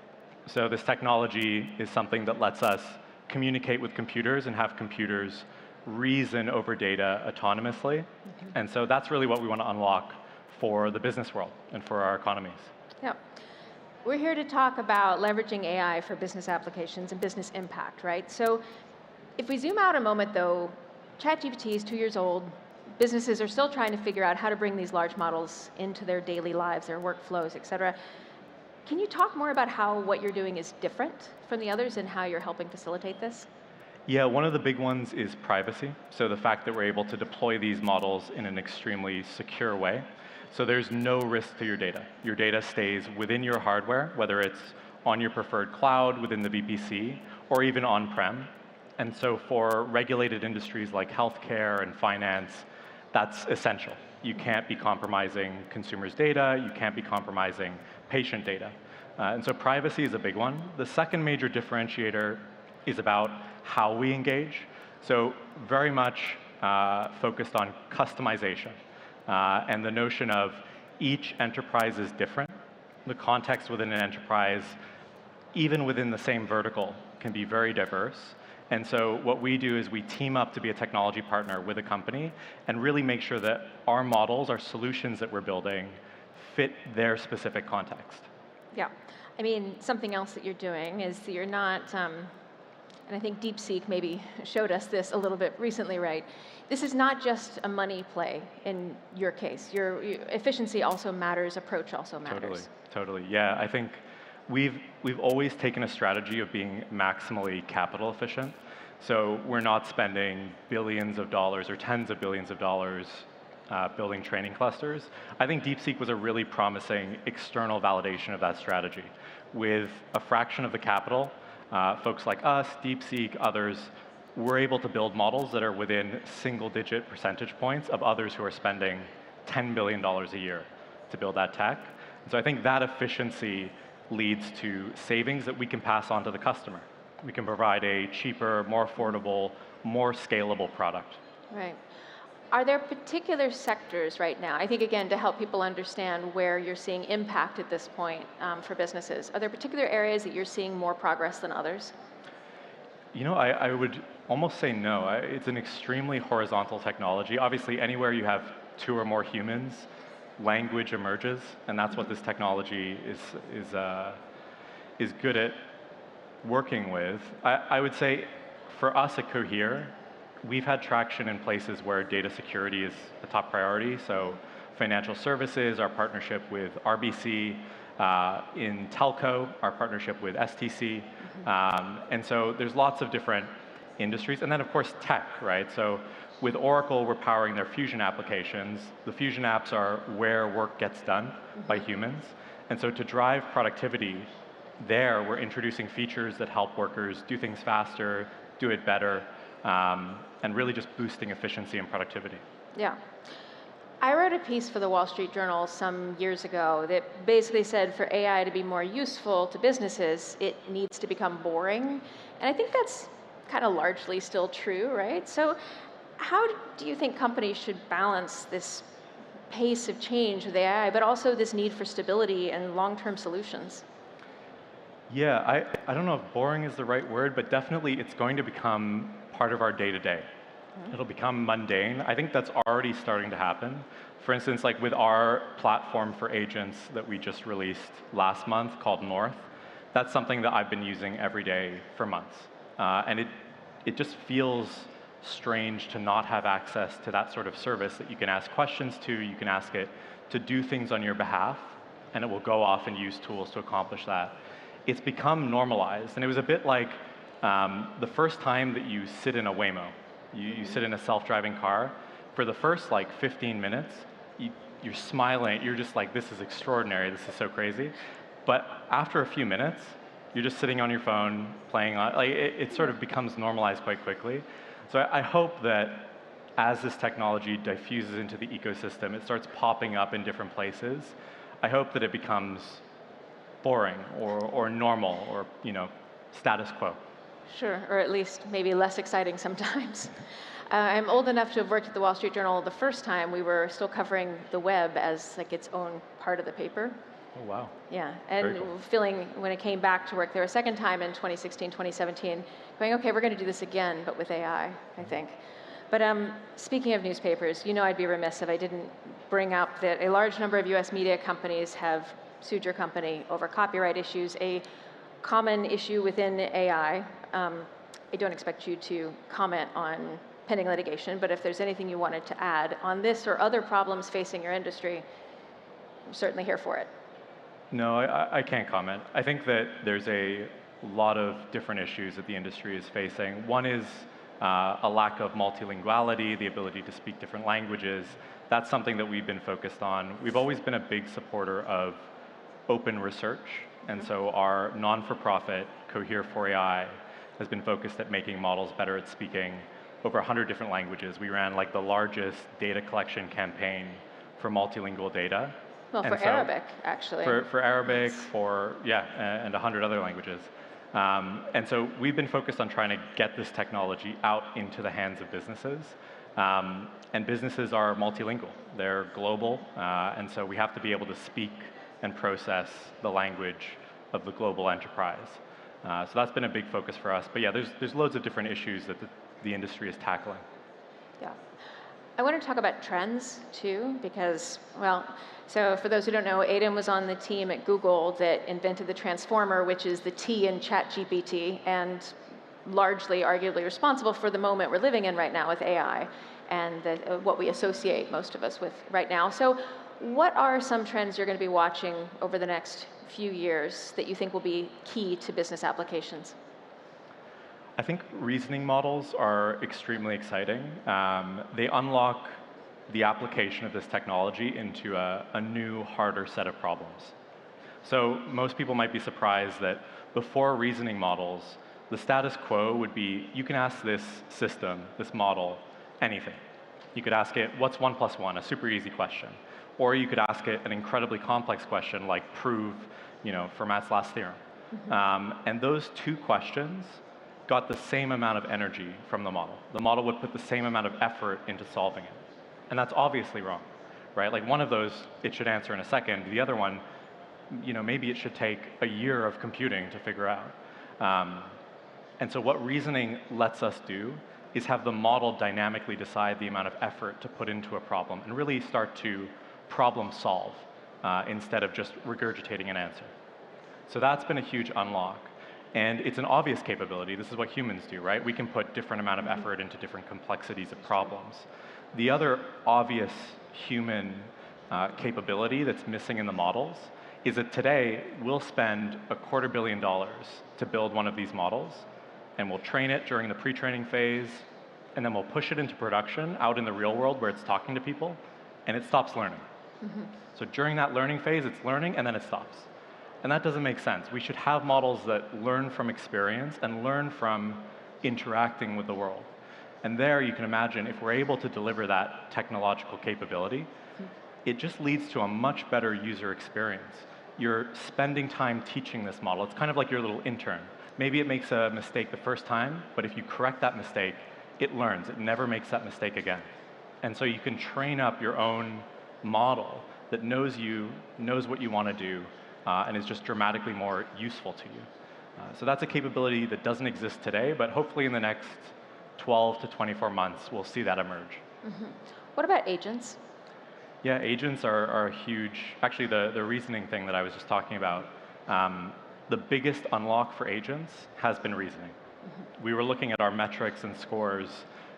So this technology is something that lets us communicate with computers and have computers reason over data autonomously. And so that's really what we want to unlock for the business world and for our economies. Yeah. We're here to talk about leveraging AI for business applications and business impact, right? So if we zoom out a moment, though, ChatGPT is 2 years old. Businesses are still trying to figure out how to bring these large models into their daily lives, their workflows, et cetera. Can you talk more about how what you're doing is different from the others and how you're helping facilitate this? Yeah, one of the big ones is privacy. So the fact that we're able to deploy these models in an extremely secure way. So there's no risk to your data. Your data stays within your hardware, whether it's on your preferred cloud, within the VPC, or even on-prem. And so for regulated industries like healthcare and finance, that's essential. You can't be compromising consumers' data. You can't be compromising patient data. And so privacy is a big one. The second major differentiator is about how we engage. So very much focused on customization and the notion of each enterprise is different. The context within an enterprise, even within the same vertical, can be very diverse. And so what we do is we team up to be a technology partner with a company and really make sure that our models, our solutions that we're building, fit their specific context. Yeah. I mean, something else that you're doing is that you're not, and I think DeepSeek maybe showed us this a little bit recently, right? This is not just a money play in your case. Your efficiency also matters, approach also matters. Totally. Yeah, I think we've always taken a strategy of being maximally capital efficient. So we're not spending billions of dollars or tens of billions of dollars building training clusters. I think DeepSeek was a really promising external validation of that strategy. With a fraction of the capital, folks like us, DeepSeek, others, we're able to build models that are within single-digit percentage points of others who are spending $10 billion a year to build that tech. And so I think that efficiency leads to savings that we can pass on to the customer. We can provide a cheaper, more affordable, more scalable product. Right. Are there particular sectors right now, I think again to help people understand where you're seeing impact at this point for businesses, are there particular areas that you're seeing more progress than others? You know, I would almost say no. It's an extremely horizontal technology. Obviously, anywhere you have two or more humans, language emerges, and that's what this technology is good at working with. I would say for us at Cohere, we've had traction in places where data security is a top priority. So financial services, our partnership with RBC, in telco, our partnership with STC. And so there's lots of different industries. And then of course tech, right? So with Oracle, we're powering their Fusion applications. The Fusion apps are where work gets done by humans. And so to drive productivity there, we're introducing features that help workers do things faster, do it better, and really just boosting efficiency and productivity. Yeah. I wrote a piece for the Wall Street Journal some years ago that basically said for AI to be more useful to businesses, it needs to become boring. And I think that's kind of largely still true, right? So how do you think companies should balance this pace of change with AI, but also this need for stability and long-term solutions? Yeah, I don't know if boring is the right word, but definitely it's going to become part of our day-to-day. It'll become mundane. I think that's already starting to happen. For instance, like with our platform for agents that we just released last month called North, that's something that I've been using every day for months. And it just feels strange to not have access to that sort of service that you can ask questions to, you can ask it to do things on your behalf, and it will go off and use tools to accomplish that. It's become normalized, and it was a bit like the first time that you sit in a Waymo. You sit in a self-driving car. For the first like 15 minutes, you're smiling. You're just like, this is extraordinary. This is so crazy. But after a few minutes, you're just sitting on your phone, playing on. Like it sort of becomes normalized quite quickly. So I hope that as this technology diffuses into the ecosystem, it starts popping up in different places. I hope that it becomes boring or normal or status quo. Sure, or at least maybe less exciting sometimes. I'm old enough to have worked at the Wall Street Journal the first time we were still covering the web as like its own part of the paper. Oh, wow. Yeah, and cool. Feeling when it came back to work there a second time in 2016, 2017, going, okay, we're going to do this again, but with AI, I think. But speaking of newspapers, I'd be remiss if I didn't bring up that a large number of US media companies have sued your company over copyright issues, a common issue within AI. I don't expect you to comment on pending litigation, but if there's anything you wanted to add on this or other problems facing your industry, I'm certainly here for it. No, I can't comment. I think that there's a lot of different issues that the industry is facing. One is a lack of multilinguality, the ability to speak different languages. That's something that we've been focused on. We've always been a big supporter of open research, and so our non-for-profit Cohere for AI has been focused at making models better at speaking over 100 different languages. We ran like the largest data collection campaign for multilingual data. Well, for Arabic, actually. For Arabic, and 100 other languages. And so we've been focused on trying to get this technology out into the hands of businesses. And businesses are multilingual. They're global, and so we have to be able to speak and process the language of the global enterprise. So that's been a big focus for us. But yeah, there's loads of different issues that the industry is tackling. Yeah. I want to talk about trends too, because, well, So for those who don't know, Aiden was on the team at Google that invented the transformer, which is the T in ChatGPT, and largely, arguably responsible for the moment we're living in right now with AI and what we associate most of us with right now. So what are some trends you're going to be watching over the next few years that you think will be key to business applications? I think reasoning models are extremely exciting. They unlock the application of this technology into a new, harder set of problems. So most people might be surprised that before reasoning models, the status quo would be you can ask this system, this model, anything. You could ask it, what's 1 + 1, a super easy question. Or you could ask it an incredibly complex question like prove, Fermat's last theorem. And those two questions got the same amount of energy from the model. The model would put the same amount of effort into solving it. And that's obviously wrong, right? Like one of those, it should answer in a second. The other one, maybe it should take a year of computing to figure out. And so what reasoning lets us do is have the model dynamically decide the amount of effort to put into a problem and really start to problem solve instead of just regurgitating an answer. So that's been a huge unlock. And it's an obvious capability. This is what humans do, right? We can put different amount of effort into different complexities of problems. The other obvious human capability that's missing in the models is that today we'll spend $250 million to build one of these models, and we'll train it during the pre-training phase, and then we'll push it into production out in the real world where it's talking to people, and it stops learning. So during that learning phase, it's learning, and then it stops. And that doesn't make sense. We should have models that learn from experience and learn from interacting with the world. And there you can imagine if we're able to deliver that technological capability, it just leads to a much better user experience. You're spending time teaching this model. It's kind of like your little intern. Maybe it makes a mistake the first time, but if you correct that mistake, it learns. It never makes that mistake again. And so you can train up your own model that knows you, knows what you want to do, and is just dramatically more useful to you. So that's a capability that doesn't exist today, but hopefully in the next 12 to 24 months, we'll see that emerge. What about agents? Yeah, agents are huge. Actually, the reasoning thing that I was just talking about, the biggest unlock for agents has been reasoning. We were looking at our metrics and scores.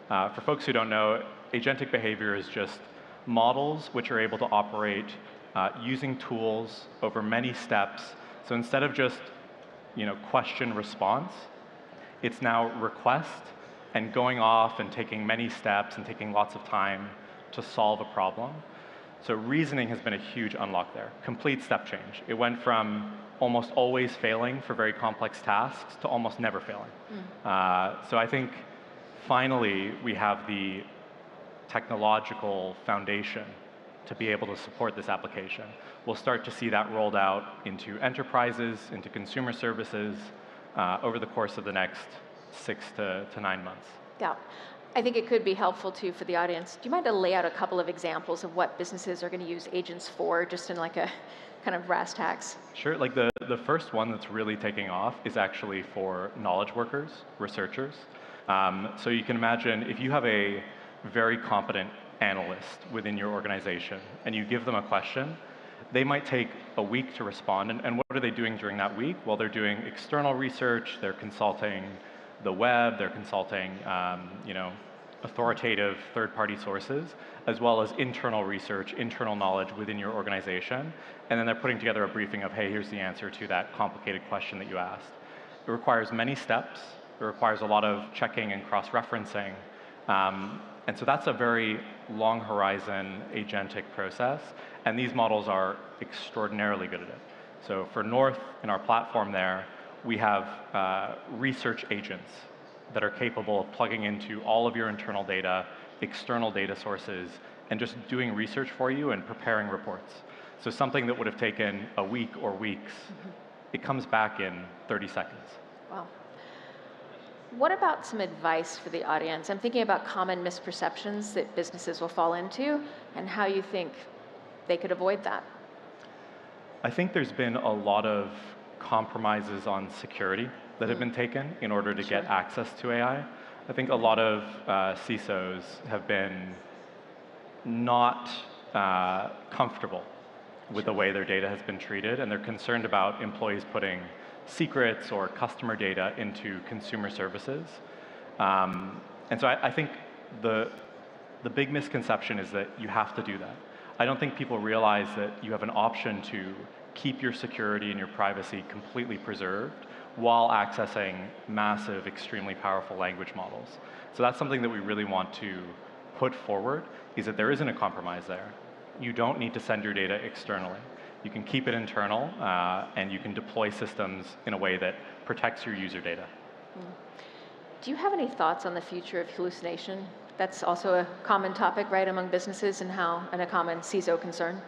For folks who don't know, agentic behavior is just models which are able to operate using tools over many steps. So instead of just question response, it's now request and going off and taking many steps and taking lots of time to solve a problem. So reasoning has been a huge unlock there, complete step change. It went from almost always failing for very complex tasks to almost never failing. So I think finally we have the technological foundation to be able to support this application. We'll start to see that rolled out into enterprises, into consumer services over the course of the next 6 to 9 months. Yeah. I think it could be helpful too for the audience. Do you mind to lay out a couple of examples of what businesses are going to use agents for, just in like a kind of brass tacks? Sure. Like the first one that's really taking off is actually for knowledge workers, researchers. So you can imagine if you have a very competent analyst within your organization and you give them a question, they might take a week to respond. And what are they doing during that week? Well, they're doing external research, they're consulting the web, they're consulting authoritative third-party sources, as well as internal research, internal knowledge within your organization. And then they're putting together a briefing of, hey, here's the answer to that complicated question that you asked. It requires many steps. It requires a lot of checking and cross-referencing. And so that's a very long horizon agentic process. And these models are extraordinarily good at it. So for North, in our platform there, we have research agents that are capable of plugging into all of your internal data, external data sources, and just doing research for you and preparing reports. So something that would have taken a week or weeks, it comes back in 30 seconds. Wow. What about some advice for the audience? I'm thinking about common misperceptions that businesses will fall into and how you think they could avoid that. I think there's been a lot of compromises on security that have been taken in order to get access to AI. I think a lot of CISOs have been not comfortable with the way their data has been treated, and they're concerned about employees putting secrets or customer data into consumer services. And so I think the big misconception is that you have to do that. I don't think people realize that you have an option to keep your security and your privacy completely preserved while accessing massive, extremely powerful language models. So that's something that we really want to put forward, is that there isn't a compromise there. You don't need to send your data externally. You can keep it internal, and you can deploy systems in a way that protects your user data. Do you have any thoughts on the future of hallucination? That's also a common topic, right, among businesses and a common CISO concern.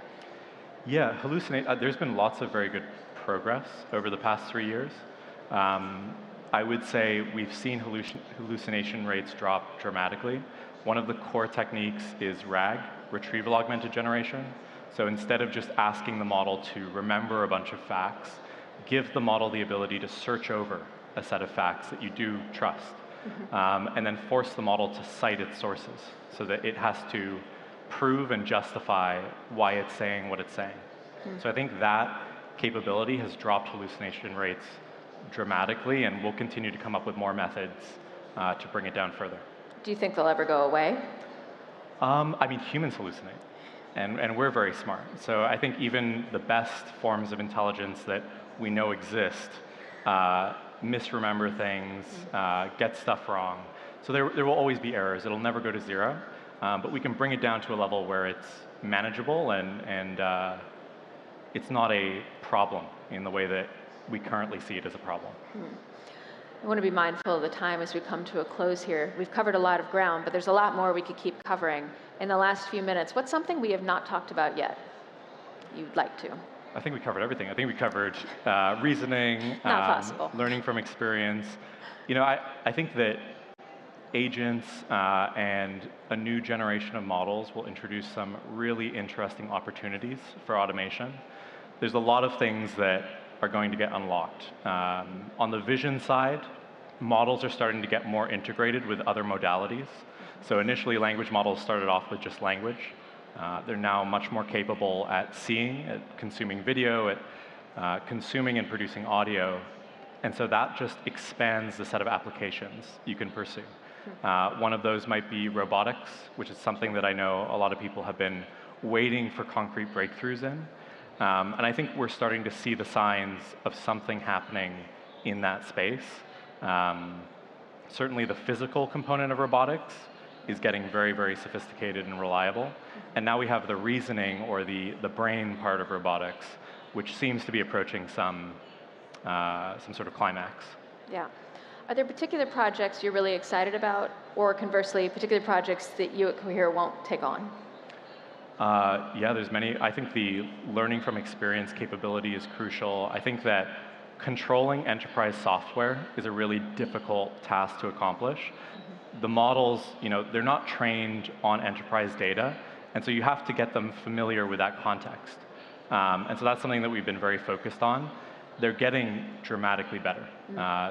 Yeah, there's been lots of very good progress over the past 3 years. I would say we've seen hallucination rates drop dramatically. One of the core techniques is RAG, retrieval augmented generation. So instead of just asking the model to remember a bunch of facts, give the model the ability to search over a set of facts that you do trust. And then force the model to cite its sources so that it has to prove and justify why it's saying what it's saying. So I think that capability has dropped hallucination rates dramatically, and we'll continue to come up with more methods to bring it down further. Do you think they'll ever go away? I mean, humans hallucinate, and we're very smart. So I think even the best forms of intelligence that we know exist misremember things, get stuff wrong. So there will always be errors. It'll never go to zero, but we can bring it down to a level where it's manageable and it's not a problem in the way that we currently see it as a problem. I want to be mindful of the time as we come to a close here. We've covered a lot of ground, but there's a lot more we could keep covering. In the last few minutes, what's something we have not talked about yet you'd like to? I think we covered everything. I think we covered reasoning, learning from experience. You know, I think that agents and a new generation of models will introduce some really interesting opportunities for automation. There's a lot of things that are going to get unlocked. On the vision side, models are starting to get more integrated with other modalities. So initially, language models started off with just language. They're now much more capable at seeing, at consuming video, at consuming and producing audio. And so that just expands the set of applications you can pursue. One of those might be robotics, which is something that I know a lot of people have been waiting for concrete breakthroughs in. And I think we're starting to see the signs of something happening in that space. Certainly the physical component of robotics is getting very, very sophisticated and reliable. And now we have the reasoning or the brain part of robotics, which seems to be approaching some sort of climax. Yeah. Are there particular projects you're really excited about, or conversely, particular projects that you at Cohere won't take on? Yeah, there's many. I think the learning from experience capability is crucial. I think that controlling enterprise software is a really difficult task to accomplish. The models, you know, they're not trained on enterprise data, and so you have to get them familiar with that context. And so that's something that we've been very focused on. They're getting dramatically better.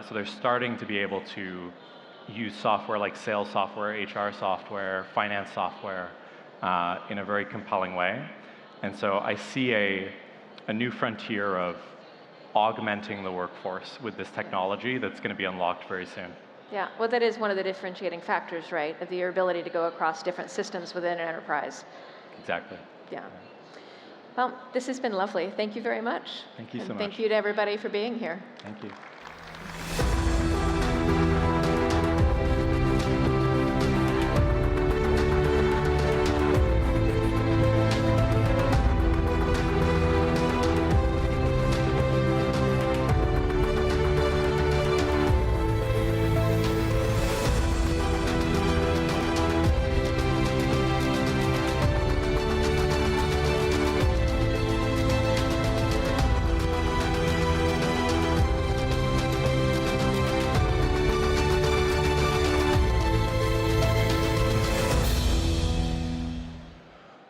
So they're starting to be able to use software like sales software, HR software, finance software in a very compelling way. And so I see a new frontier of augmenting the workforce with this technology that's going to be unlocked very soon. Yeah, well, that is one of the differentiating factors, right, of your ability to go across different systems within an enterprise. Exactly. Yeah. Well, this has been lovely. Thank you very much. Thank you so much. Thank you to everybody for being here. Thank you.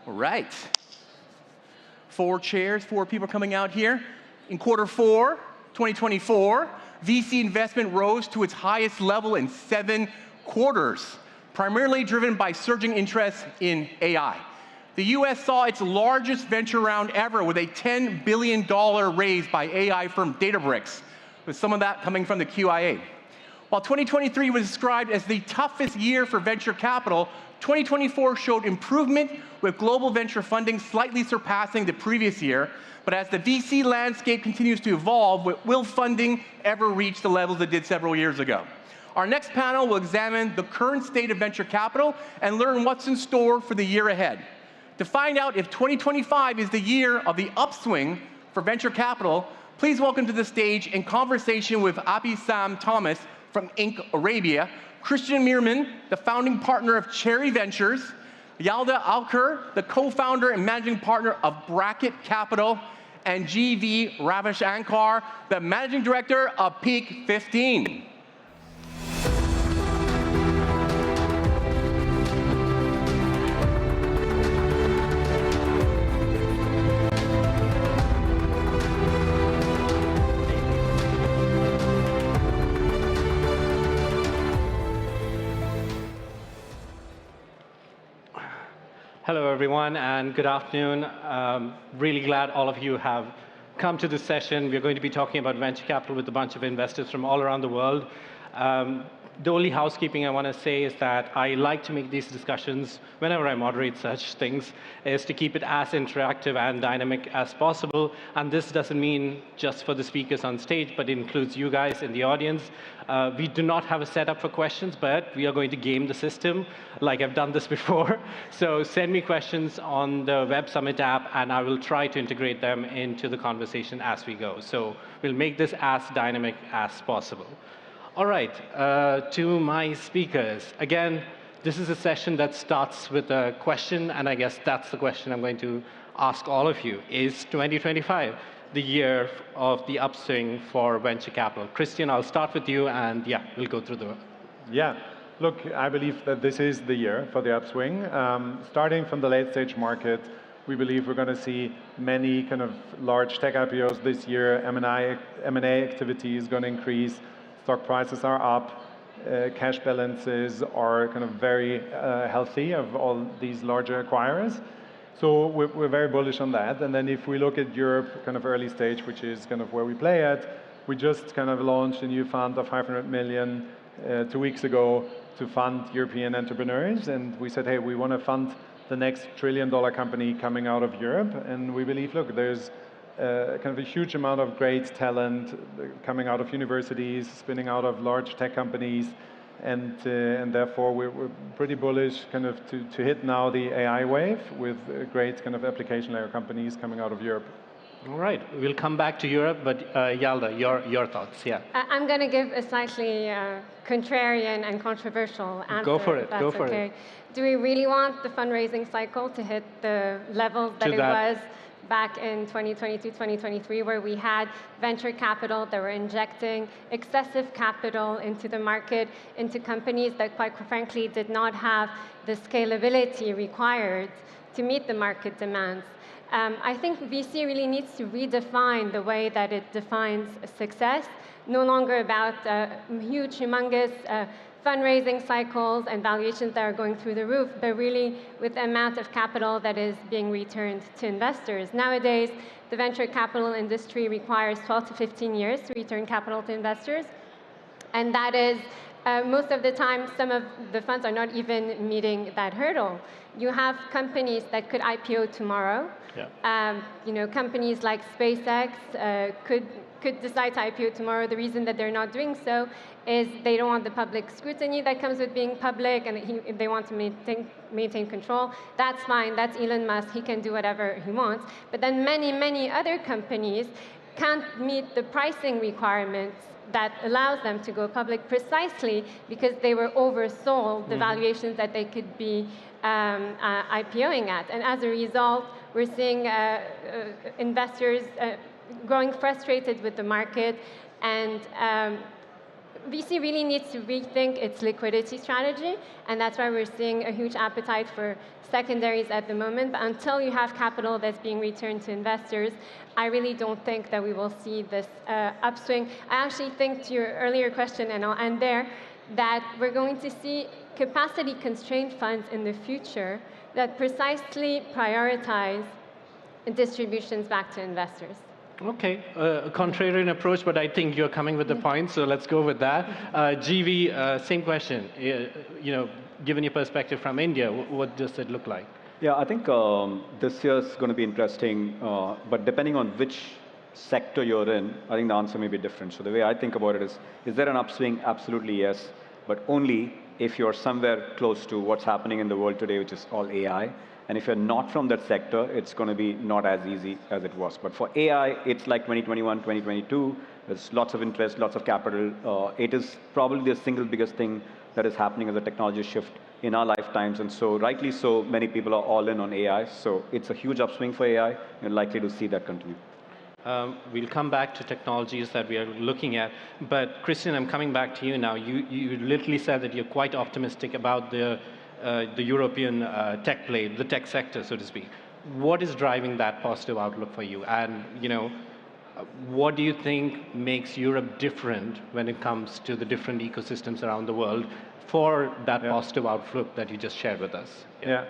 Right. 4 chairs, 4 people coming out here. In Q4, 2024, VC investment rose to its highest level in 7 quarters, primarily driven by surging interest in AI. the US saw its largest venture round ever with a $10 billion raise by AI firm Databricks, with some of that coming from the QIA. While 2023 was described as the toughest year for venture capital, 2024 showed improvement, with global venture funding slightly surpassing the previous year. But as the VC landscape continues to evolve, will funding ever reach the levels it did several years ago? Our next panel will examine the current state of venture capital and learn what's in store for the year ahead. To find out if 2025 is the year of the upswing for venture capital, please welcome to the stage, in conversation with Abhisam Thomas from Inc. Arabia, Christian Meerman, the founding partner of Cherry Ventures, Yalda Alker, the co-founder and managing partner of Bracket Capital, and G.V. Ravishankar, the managing director of Peak 15. Hello, everyone, and good afternoon. Really glad all of you have come to this session. We're going to be talking about venture capital with a bunch of investors from all around the world. The only housekeeping I want to say is that I like to make these discussions, whenever I moderate such things, is to keep it as interactive and dynamic as possible. And this doesn't mean just for the speakers on stage, but it includes you guys in the audience. We do not have a setup for questions, but we are going to game the system like I've done this before. So send me questions on the Web Summit app, and I will try to integrate them into the conversation as we go. So we'll make this as dynamic as possible. All right, to my speakers. Again, this is a session that starts with a question, and I guess that's the question I'm going to ask all of you. Is 2025 the year of the upswing for venture capital? Christian, I'll start with you, and yeah, we'll go through the... Yeah, look, I believe that this is the year for the upswing. Starting from the late stage market, we believe we're going to see many kind of large tech IPOs this year. M&A activity is going to increase. Stock prices are up, cash balances are kind of very healthy of all these larger acquirers. So we're very bullish on that. And then if we look at Europe, kind of early stage, which is kind of where we play at, we just kind of launched a new fund of 500 million 2 weeks ago to fund European entrepreneurs. And we said, hey, we want to fund the next $1 trillion company coming out of Europe. And we believe, look, there's kind of a huge amount of great talent coming out of universities, spinning out of large tech companies, and therefore we're pretty bullish kind of to hit now the AI wave with great kind of application layer companies coming out of Europe. All right, we'll come back to Europe, but Yalda, your thoughts, yeah. I'm going to give a slightly contrarian and controversial answer. Go for it, go for it. Do we really want the fundraising cycle to hit the levels that it was back in 2022, 2023, where we had venture capital that were injecting excessive capital into the market, into companies that, quite frankly, did not have the scalability required to meet the market demands? I think VC really needs to redefine the way that it defines success, no longer about huge, humongous fundraising cycles and valuations that are going through the roof, but really with the amount of capital that is being returned to investors. Nowadays, the venture capital industry requires 12 to 15 years to return capital to investors. And that is, most of the time, some of the funds are not even meeting that hurdle. You have companies that could IPO tomorrow. Yeah. Companies like SpaceX could decide to IPO tomorrow. The reason that they're not doing so is they don't want the public scrutiny that comes with being public, and they want to maintain control. That's fine. That's Elon Musk. He can do whatever he wants. But then many, many other companies can't meet the pricing requirements that allows them to go public, precisely because they were oversold the valuations that they could be IPOing at. And as a result, we're seeing investors growing frustrated with the market, and VC really needs to rethink its liquidity strategy, and that's why we're seeing a huge appetite for secondaries at the moment. But until you have capital that's being returned to investors, I really don't think that we will see this upswing. I actually think, to your earlier question, and I'll end there, that we're going to see capacity-constrained funds in the future that precisely prioritize distributions back to investors. Okay, a contrarian approach, but I think you're coming with the point, so let's go with that. GV, same question. Given your perspective from India, what does it look like? Yeah, I think this year is going to be interesting, but depending on which sector you're in, I think the answer may be different. So the way I think about it is there an upswing? Absolutely yes, but only if you're somewhere close to what's happening in the world today, which is all AI. And if you're not from that sector, it's going to be not as easy as it was. But for AI, it's like 2021, 2022. There's lots of interest, lots of capital. It is probably the single biggest thing that is happening as a technology shift in our lifetimes. And so rightly so, many people are all in on AI. So it's a huge upswing for AI. You're likely to see that continue. We'll come back to technologies that we are looking at. But Christian, I'm coming back to you now. You literally said that you're quite optimistic about the European tech play, the tech sector, so to speak. What is driving that positive outlook for you? And what do you think makes Europe different when it comes to the different ecosystems around the world for that positive outlook that you just shared with us? Yeah.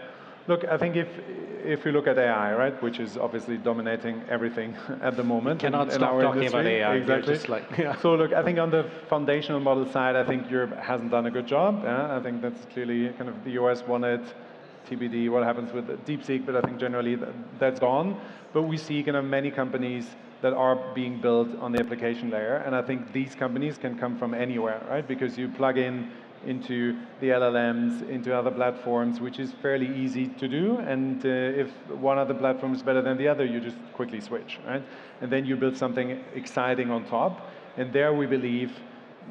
Look, I think if you look at AI, right, which is obviously dominating everything at the moment. Cannot stop talking about AI. Exactly. Just like, So look, I think on the foundational model side, I think Europe hasn't done a good job. I think that's clearly kind of the US won it, TBD, what happens with DeepSeek, but I think generally that's gone. But we see kind of many companies that are being built on the application layer, and I think these companies can come from anywhere, right? Because you plug into the LLMs, into other platforms, which is fairly easy to do. And if one of the platforms is better than the other, you just quickly switch, right? And then you build something exciting on top. And there we believe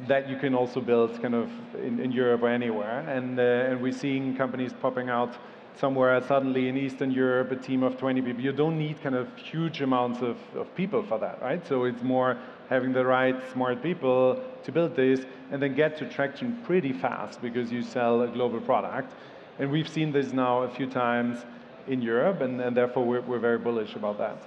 that you can also build kind of in Europe or anywhere. And we're seeing companies popping out somewhere suddenly in Eastern Europe, a team of 20 people. You don't need kind of huge amounts of people for that, right? So it's more having the right smart people to build this and then get to traction pretty fast because you sell a global product. And we've seen this now a few times in Europe, and therefore we're very bullish about that.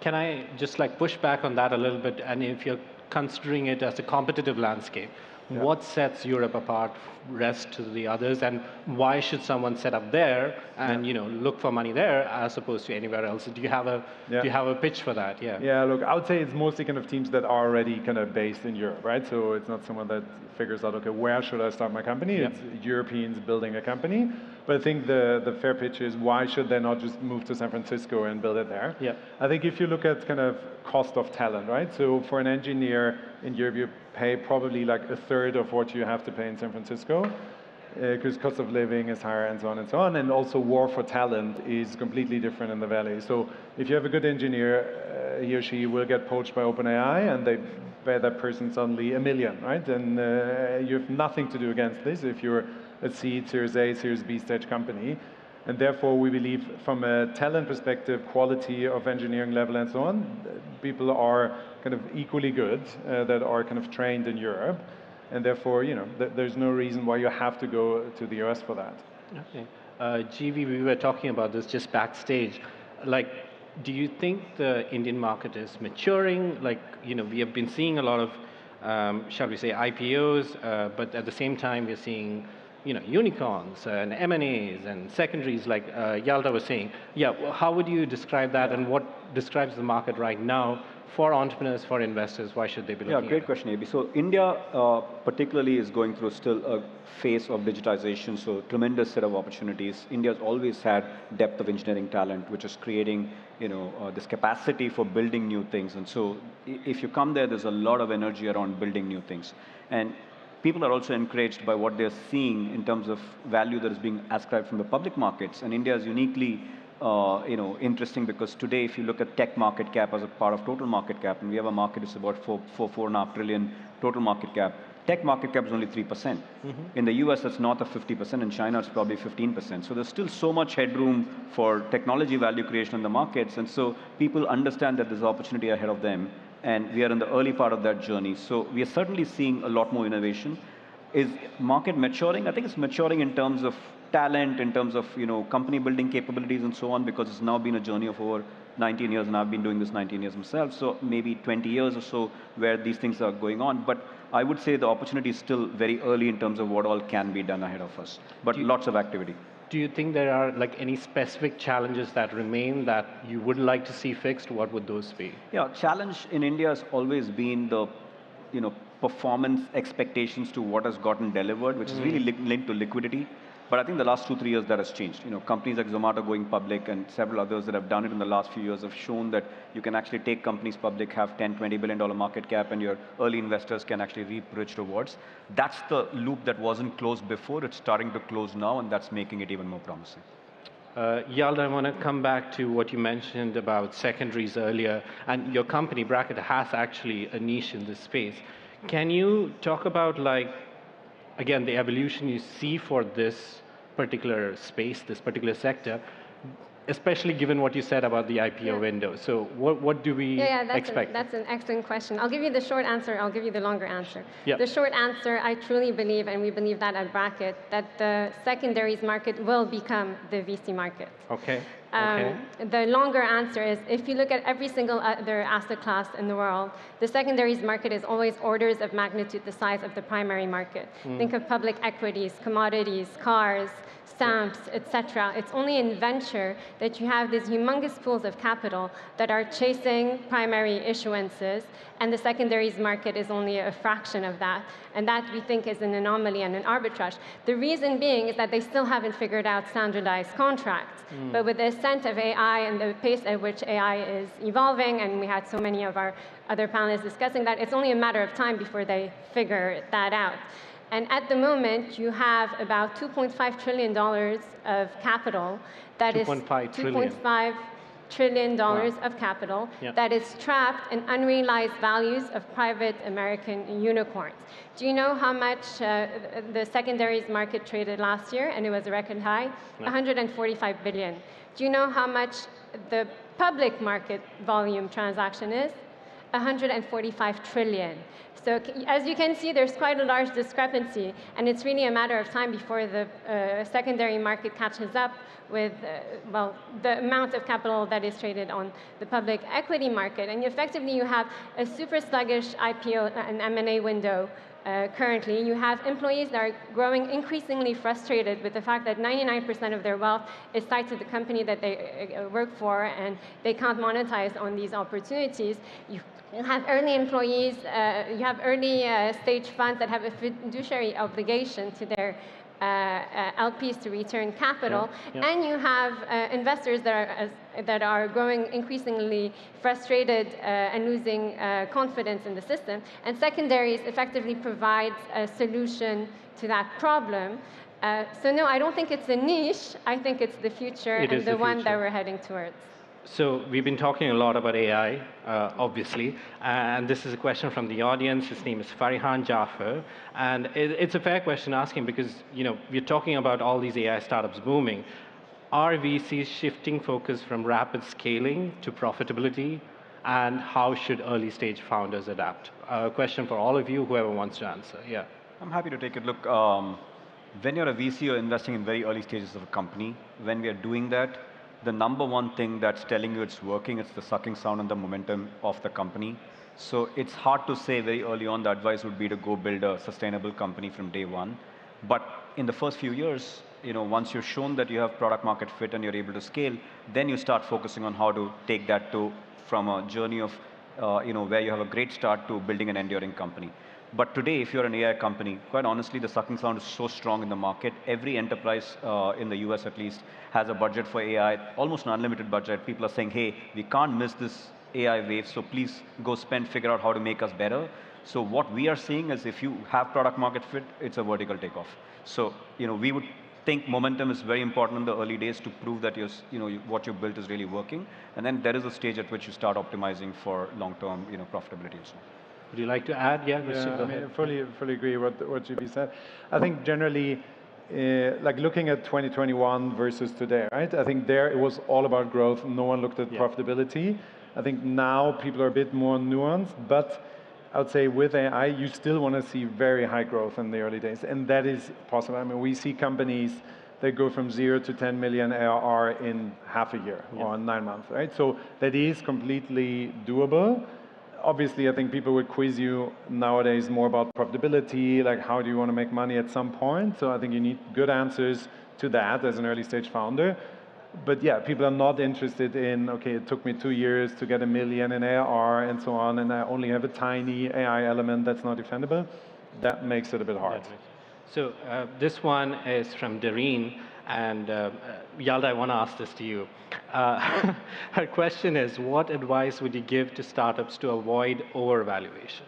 Can I just like push back on that a little bit? And if you're considering it as a competitive landscape, what sets Europe apart rest to the others, and why should someone set up there and look for money there as opposed to anywhere else? Do you have a pitch for that? Yeah, look, I would say it's mostly kind of teams that are already kind of based in Europe, right? So it's not someone that figures out, okay, where should I start my company? It's Europeans building a company. But I think the fair pitch is, why should they not just move to San Francisco and build it there? I think if you look at kind of cost of talent, right? So for an engineer in Europe, you pay probably like a third of what you have to pay in San Francisco, because cost of living is higher and so on and so on. And also war for talent is completely different in the Valley. So if you have a good engineer, he or she will get poached by OpenAI and they pay that person suddenly $1 million, right? And you have nothing to do against this if you're a seed, Series A, Series B stage company. And therefore, we believe from a talent perspective, quality of engineering level and so on, people are kind of equally good that are kind of trained in Europe. And therefore, there's no reason why you have to go to the US for that. Okay. GV, we were talking about this just backstage. Like, do you think the Indian market is maturing? Like, we have been seeing a lot of, shall we say, IPOs, but at the same time, we're seeing unicorns and M&As and secondaries, like Yalda was saying. How would you describe that, and what describes the market right now for entrepreneurs, for investors? Why should they be looking at it? Great question, AB. So India particularly is going through still a phase of digitization, so tremendous set of opportunities. India's always had depth of engineering talent, which is creating this capacity for building new things. And so if you come there, there's a lot of energy around building new things. And people are also encouraged by what they're seeing in terms of value that is being ascribed from the public markets. And India is uniquely interesting because today, if you look at tech market cap as a part of total market cap, and we have a market that's about 4.5 trillion total market cap, tech market cap is only 3%. In the US, it's north of 50%. In China, it's probably 15%. So there's still so much headroom for technology value creation in the markets. And so people understand that there's opportunity ahead of them. And we are in the early part of that journey. So we are certainly seeing a lot more innovation. Is market maturing? I think it's maturing in terms of talent, in terms of company building capabilities and so on, because it's now been a journey of over 19 years, and I've been doing this 19 years myself. So maybe 20 years or so where these things are going on. But I would say the opportunity is still very early in terms of what all can be done ahead of us. But lots of activity. do you think there are like any specific challenges that remain that you would like to see fixed? What would those be? Yeah, challenge in India has always been the, performance expectations to what has gotten delivered, which is really linked to liquidity. But I think the last 2-3 years that has changed. Companies like Zomato going public and several others that have done it in the last few years have shown that you can actually take companies public, have $10-20 billion market cap, and your early investors can actually reap rich rewards. That's the loop that wasn't closed before. It's starting to close now, and that's making it even more promising. Yalda, I want to come back to what you mentioned about secondaries earlier, and your company, Bracket, has actually a niche in this space. Can you talk about, again, the evolution you see for this particular space, this particular sector, especially given what you said about the IPO window? So what do we expect? That's an excellent question. I'll give you the short answer. I'll give you the longer answer. Yep. The short answer, I truly believe, and we believe that at Bracket, that the secondaries market will become the VC market. Okay. The longer answer is, if you look at every single other asset class in the world, the secondaries market is always orders of magnitude the size of the primary market. Think of public equities, commodities, cars, stamps, etc. It's only in venture that you have these humongous pools of capital that are chasing primary issuances, and the secondaries market is only a fraction of that. And that, we think, is an anomaly and an arbitrage. The reason being is that they still haven't figured out standardized contracts. But with the ascent of AI and the pace at which AI is evolving, and we had so many of our other panelists discussing that, it's only a matter of time before they figure that out. And at the moment, you have about $2.5 trillion of capital that is $2.5 trillion of capital that is trapped in unrealized values of private American unicorns. Do you know how much the secondaries market traded last year? And it was a record high, $145 billion. Do you know how much the public market volume transaction is? $145 trillion. So as you can see, there's quite a large discrepancy, and it's really a matter of time before the secondary market catches up with, the amount of capital that is traded on the public equity market. And effectively, you have a super sluggish IPO and M&A window currently. You have employees that are growing increasingly frustrated with the fact that 99% of their wealth is tied to the company that they work for, and they can't monetize on these opportunities. You have early employees, you have early stage funds that have a fiduciary obligation to their LPs to return capital, and you have investors that are growing increasingly frustrated and losing confidence in the system. And secondaries effectively provides a solution to that problem. So no, I don't think it's a niche. I think it's the future, and the one that we're heading towards. So we've been talking a lot about AI, obviously, and this is a question from the audience. His name is Farihan Jaffer, and it's a fair question asking because we're talking about all these AI startups booming. Are VCs shifting focus from rapid scaling to profitability, and how should early stage founders adapt? A question for all of you, whoever wants to answer. Yeah. I'm happy to take it. Look, when you're a VC, you're investing in very early stages of a company. When we are doing that, the number one thing that's telling you it's working, it's the sucking sound and the momentum of the company. So it's hard to say very early on the advice would be to go build a sustainable company from day one. But in the first few years, once you've shown that you have product market fit and you're able to scale, then you start focusing on how to take that from a journey of where you have a great start to building an enduring company. But today, if you're an AI company, quite honestly, the sucking sound is so strong in the market. Every enterprise, in the US at least, has a budget for AI, almost an unlimited budget. People are saying, hey, we can't miss this AI wave, so please go figure out how to make us better. So what we are seeing is if you have product market fit, it's a vertical takeoff. So we would think momentum is very important in the early days to prove that what you built is really working. And then there is a stage at which you start optimizing for long-term profitability and so on. Would you like to add? Yeah, I fully agree with what JP said. I think generally, like looking at 2021 versus today, right? I think there it was all about growth. No one looked at profitability. I think now people are a bit more nuanced, but I would say with AI, you still want to see very high growth in the early days, and that is possible. I mean, we see companies that go from 0 to 10 million ARR in half a year or 9 months, right? So that is completely doable. obviously, I think people would quiz you nowadays more about profitability, like how do you want to make money at some point. So I think you need good answers to that as an early stage founder. But yeah, people are not interested in, okay, it took me 2 years to get $1 million in ARR and so on, and I only have a tiny AI element that's not defendable. That makes it a bit hard. So this one is from Doreen, and Yalda, I want to ask this to you. Her question is, what advice would you give to startups to avoid overvaluation?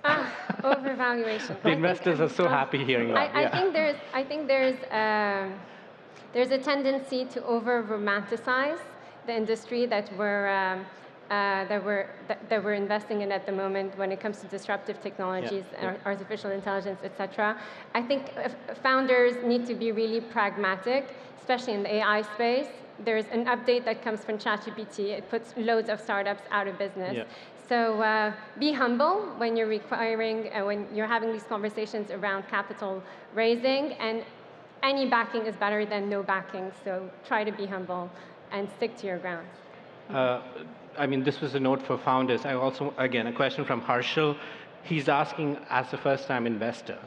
Overvaluation. The investors are so happy hearing that. I think there's a tendency to over-romanticize the industry that we're investing in at the moment when it comes to disruptive technologies, artificial intelligence, etc. I think founders need to be really pragmatic, especially in the AI space. There's an update that comes from ChatGPT. It puts loads of startups out of business. Yeah. So be humble when you're when you're having these conversations around capital raising, and any backing is better than no backing. So try to be humble and stick to your grounds. I mean, this was a note for founders. I also, again, a question from Harshal. He's asking, as a first-time investor,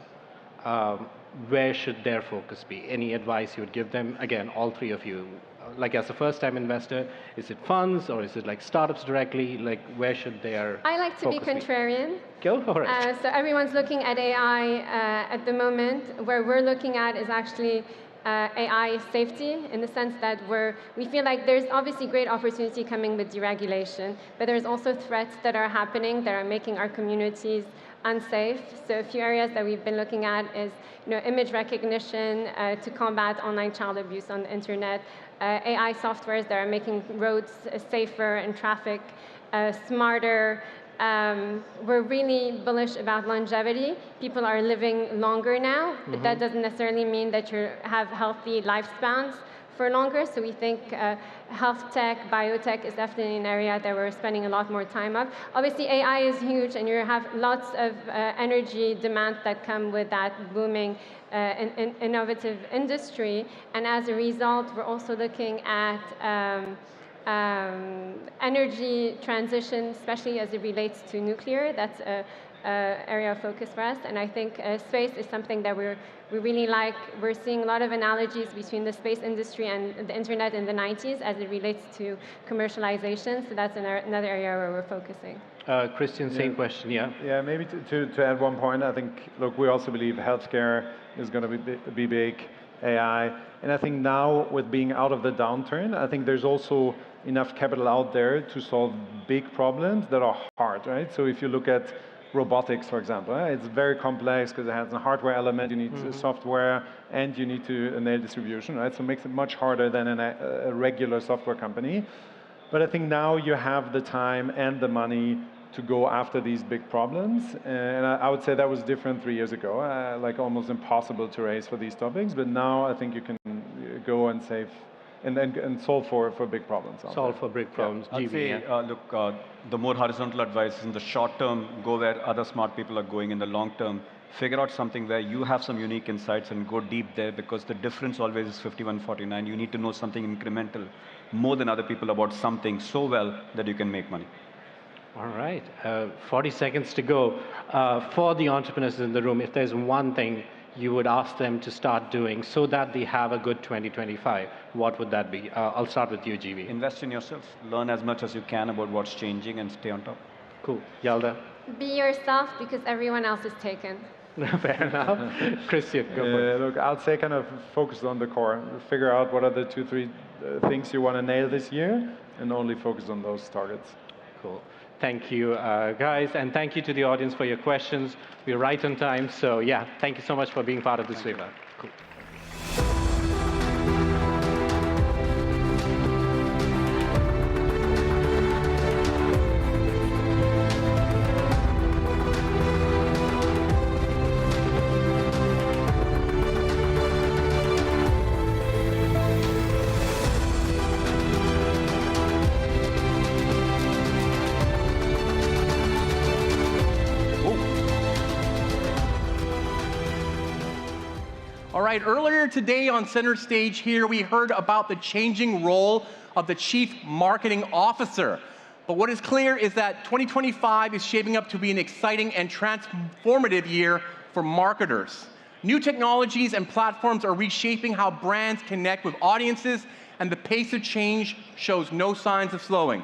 where should their focus be? Any advice you would give them? Again, all three of you. Like, as a first-time investor, is it funds or is it like startups directly? Like, where should their I like to be contrarian. Go for it. So everyone's looking at AI at the moment. Where we're looking at is actually AI safety, in the sense that we feel like there's obviously great opportunity coming with deregulation, but there's also threats that are happening that are making our communities unsafe. So a few areas that we've been looking at is, image recognition to combat online child abuse on the internet, AI softwares that are making roads safer and traffic smarter. We're really bullish about longevity. People are living longer now, but that doesn't necessarily mean that you have healthy lifespans for longer. So we think health tech, biotech is definitely an area that we're spending a lot more time on. Obviously, AI is huge, and you have lots of energy demands that come with that booming innovative industry. And as a result, we're also looking at energy transition, especially as it relates to nuclear. That's an area of focus for us. And I think space is something that we really like. We're seeing a lot of analogies between the space industry and the internet in the 90s as it relates to commercialization. So that's another area where we're focusing. Christian, same question, yeah? Yeah, maybe to add one point, I think, look, we also believe healthcare is going to be big, AI. And I think now, with being out of the downturn, I think there's also enough capital out there to solve big problems that are hard, right? So if you look at robotics, for example, it's very complex because it has a hardware element, you need software, and you need to nail distribution, right? So it makes it much harder than a regular software company. But I think now you have the time and the money to go after these big problems. And I would say that was different 3 years ago, like almost impossible to raise for these topics. But now I think you can go and save and solve for big problems. Solve for big problems. Yeah. I'd say, look, the more horizontal advice is in the short term, go where other smart people are going. In the long term, figure out something where you have some unique insights and go deep there, because the difference always is 51-49. You need to know something incremental more than other people about something so well that you can make money. All right, 40 seconds to go. For the entrepreneurs in the room, if there's one thing you would ask them to start doing so that they have a good 2025, what would that be? I'll start with you, GV. Invest in yourself. Learn as much as you can about what's changing and stay on top. Cool. Yalda? Be yourself, because everyone else is taken. Fair enough. Christian, go for it. Look, I'd say kind of focus on the core. Figure out what are the 2-3 things you want to nail this year, and only focus on those targets. Cool. Thank you, guys, and thank you to the audience for your questions. We're right on time, so yeah, thank you so much for being part of this webinar. Cool. All right, earlier today on center stage here, we heard about the changing role of the Chief Marketing Officer. But what is clear is that 2025 is shaping up to be an exciting and transformative year for marketers. New technologies and platforms are reshaping how brands connect with audiences, and the pace of change shows no signs of slowing.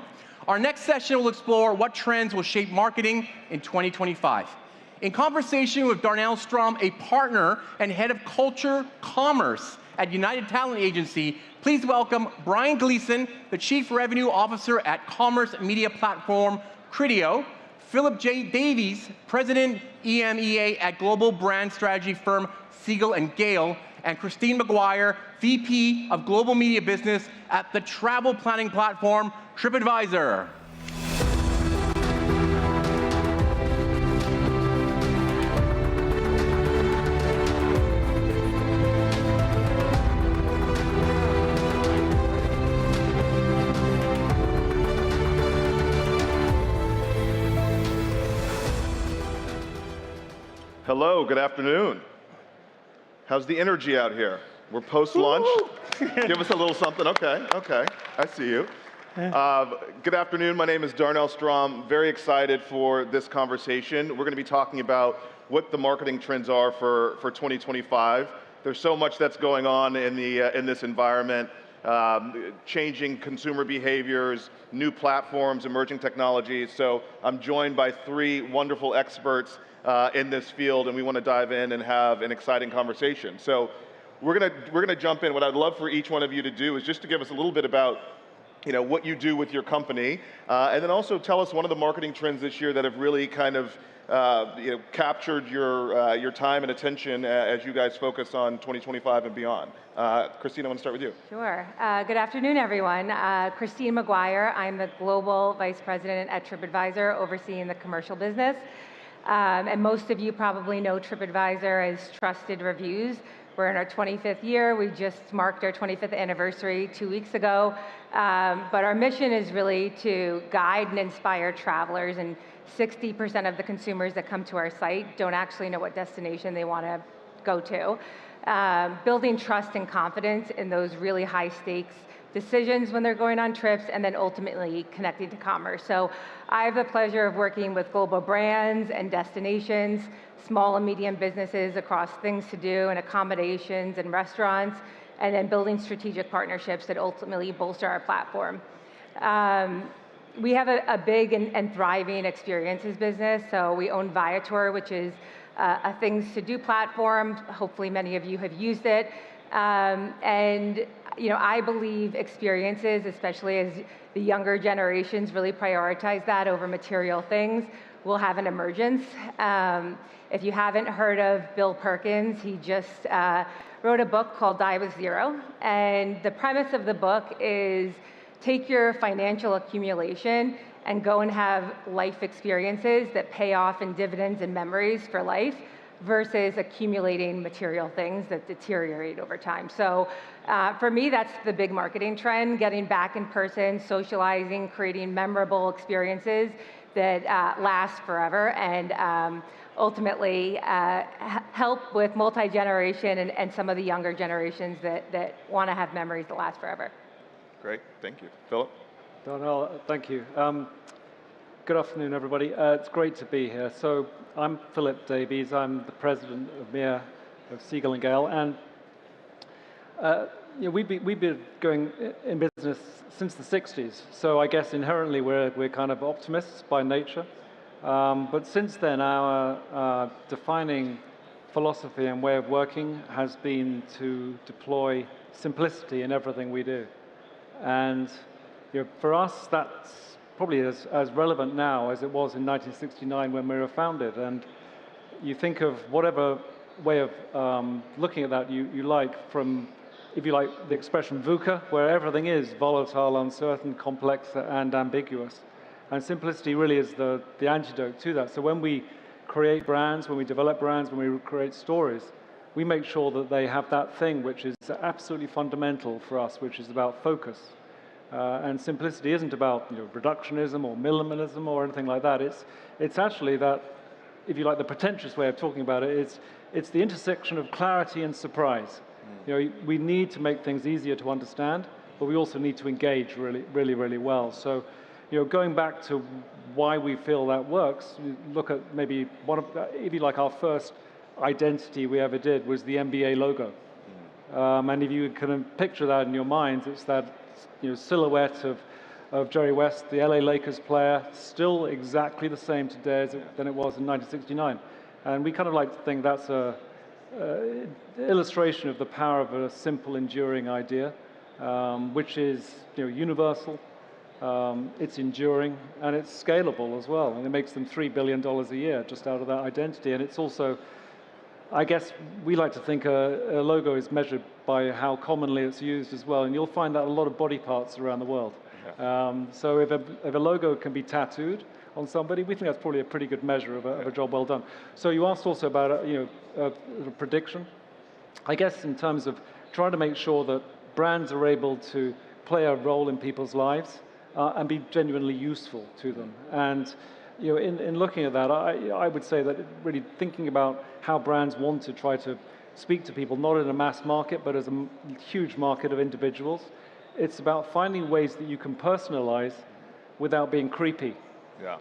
Our next session will explore what trends will shape marketing in 2025. In conversation with Darnell Strom, a partner and head of culture commerce at United Talent Agency, please welcome Brian Gleason, the Chief Revenue Officer at commerce media platform Criteo, Philip J. Davies, President EMEA at global brand strategy firm Siegel and Gale, and Christine McGuire, VP of Global Media Business at the travel planning platform TripAdvisor. Hello, good afternoon. How's the energy out here? We're post-lunch. Give us a little something. Okay, I see you. Good afternoon, my name is Darnell Strom. Very excited for this conversation. We're going to be talking about what the marketing trends are for 2025. There's so much that's going on in this environment, changing consumer behaviors, new platforms, emerging technologies. So I'm joined by three wonderful experts in this field, and we want to dive in and have an exciting conversation. So we're gonna jump in. What I'd love for each one of you to do is just to give us a little bit about what you do with your company, and then also tell us one of the marketing trends this year that have really kind of captured your time and attention as you guys focus on 2025 and beyond. Christine, I want to start with you. Sure. Good afternoon, everyone. Christine McGuire. I'm the Global Vice President at TripAdvisor, overseeing the commercial business. And most of you probably know TripAdvisor as trusted reviews. We're in our 25th year. We just marked our 25th anniversary 2 weeks ago. But our mission is really to guide and inspire travelers, and 60% of the consumers that come to our site don't actually know what destination they want to go to. Building trust and confidence in those really high stakes decisions when they're going on trips, and then ultimately connecting to commerce. So I have the pleasure of working with global brands and destinations, small and medium businesses across things to do and accommodations and restaurants, and then building strategic partnerships that ultimately bolster our platform. We have a big and thriving experiences business. So we own Viator, which is a things to do platform. Hopefully many of you have used it. And I believe experiences, especially as the younger generations really prioritize that over material things, will have an emergence. If you haven't heard of Bill Perkins, he just wrote a book called Die with Zero. And the premise of the book is take your financial accumulation and go and have life experiences that pay off in dividends and memories for life, versus accumulating material things that deteriorate over time. So for me, that's the big marketing trend, getting back in person, socializing, creating memorable experiences that last forever, and ultimately help with multi-generation and some of the younger generations that want to have memories that last forever. Great, thank you. Philip? Darnell, thank you. Good afternoon, everybody. It's great to be here. So I'm Philip Davies. I'm the president of MEA of Siegel and Gale, and we've been going in business since the 60s. So I guess inherently we're kind of optimists by nature. But since then, our defining philosophy and way of working has been to deploy simplicity in everything we do. And for us, that's probably as relevant now as it was in 1969 when we were founded. And you think of whatever way of looking at that you like, from, if you like, the expression VUCA, where everything is volatile, uncertain, complex, and ambiguous. And simplicity really is the antidote to that. So when we create brands, when we develop brands, when we create stories, we make sure that they have that thing which is absolutely fundamental for us, which is about focus. And simplicity isn't about reductionism or minimalism or anything like that. It's actually that, if you like, the pretentious way of talking about it, it's the intersection of clarity and surprise. We need to make things easier to understand, but we also need to engage really, really, really well. So, going back to why we feel that works, you look at maybe one of, if you like, our first identity we ever did was the NBA logo. And if you can picture that in your minds, it's that silhouette of Jerry West, the LA Lakers player, still exactly the same today than it was in 1969. And we kind of like to think that's a illustration of the power of a simple, enduring idea, which is universal, it's enduring, and it's scalable as well. And it makes them $3 billion a year just out of that identity. And it's also, I guess we like to think a logo is measured by how commonly it's used as well. And you'll find that a lot of body parts around the world. So if a logo can be tattooed on somebody, we think that's probably a pretty good measure of a job well done. So you asked also about a prediction. I guess in terms of trying to make sure that brands are able to play a role in people's lives and be genuinely useful to them. And in looking at that, I would say that really thinking about how brands want to try to speak to people, not in a mass market, but as a huge market of individuals, it's about finding ways that you can personalize without being creepy. Yeah.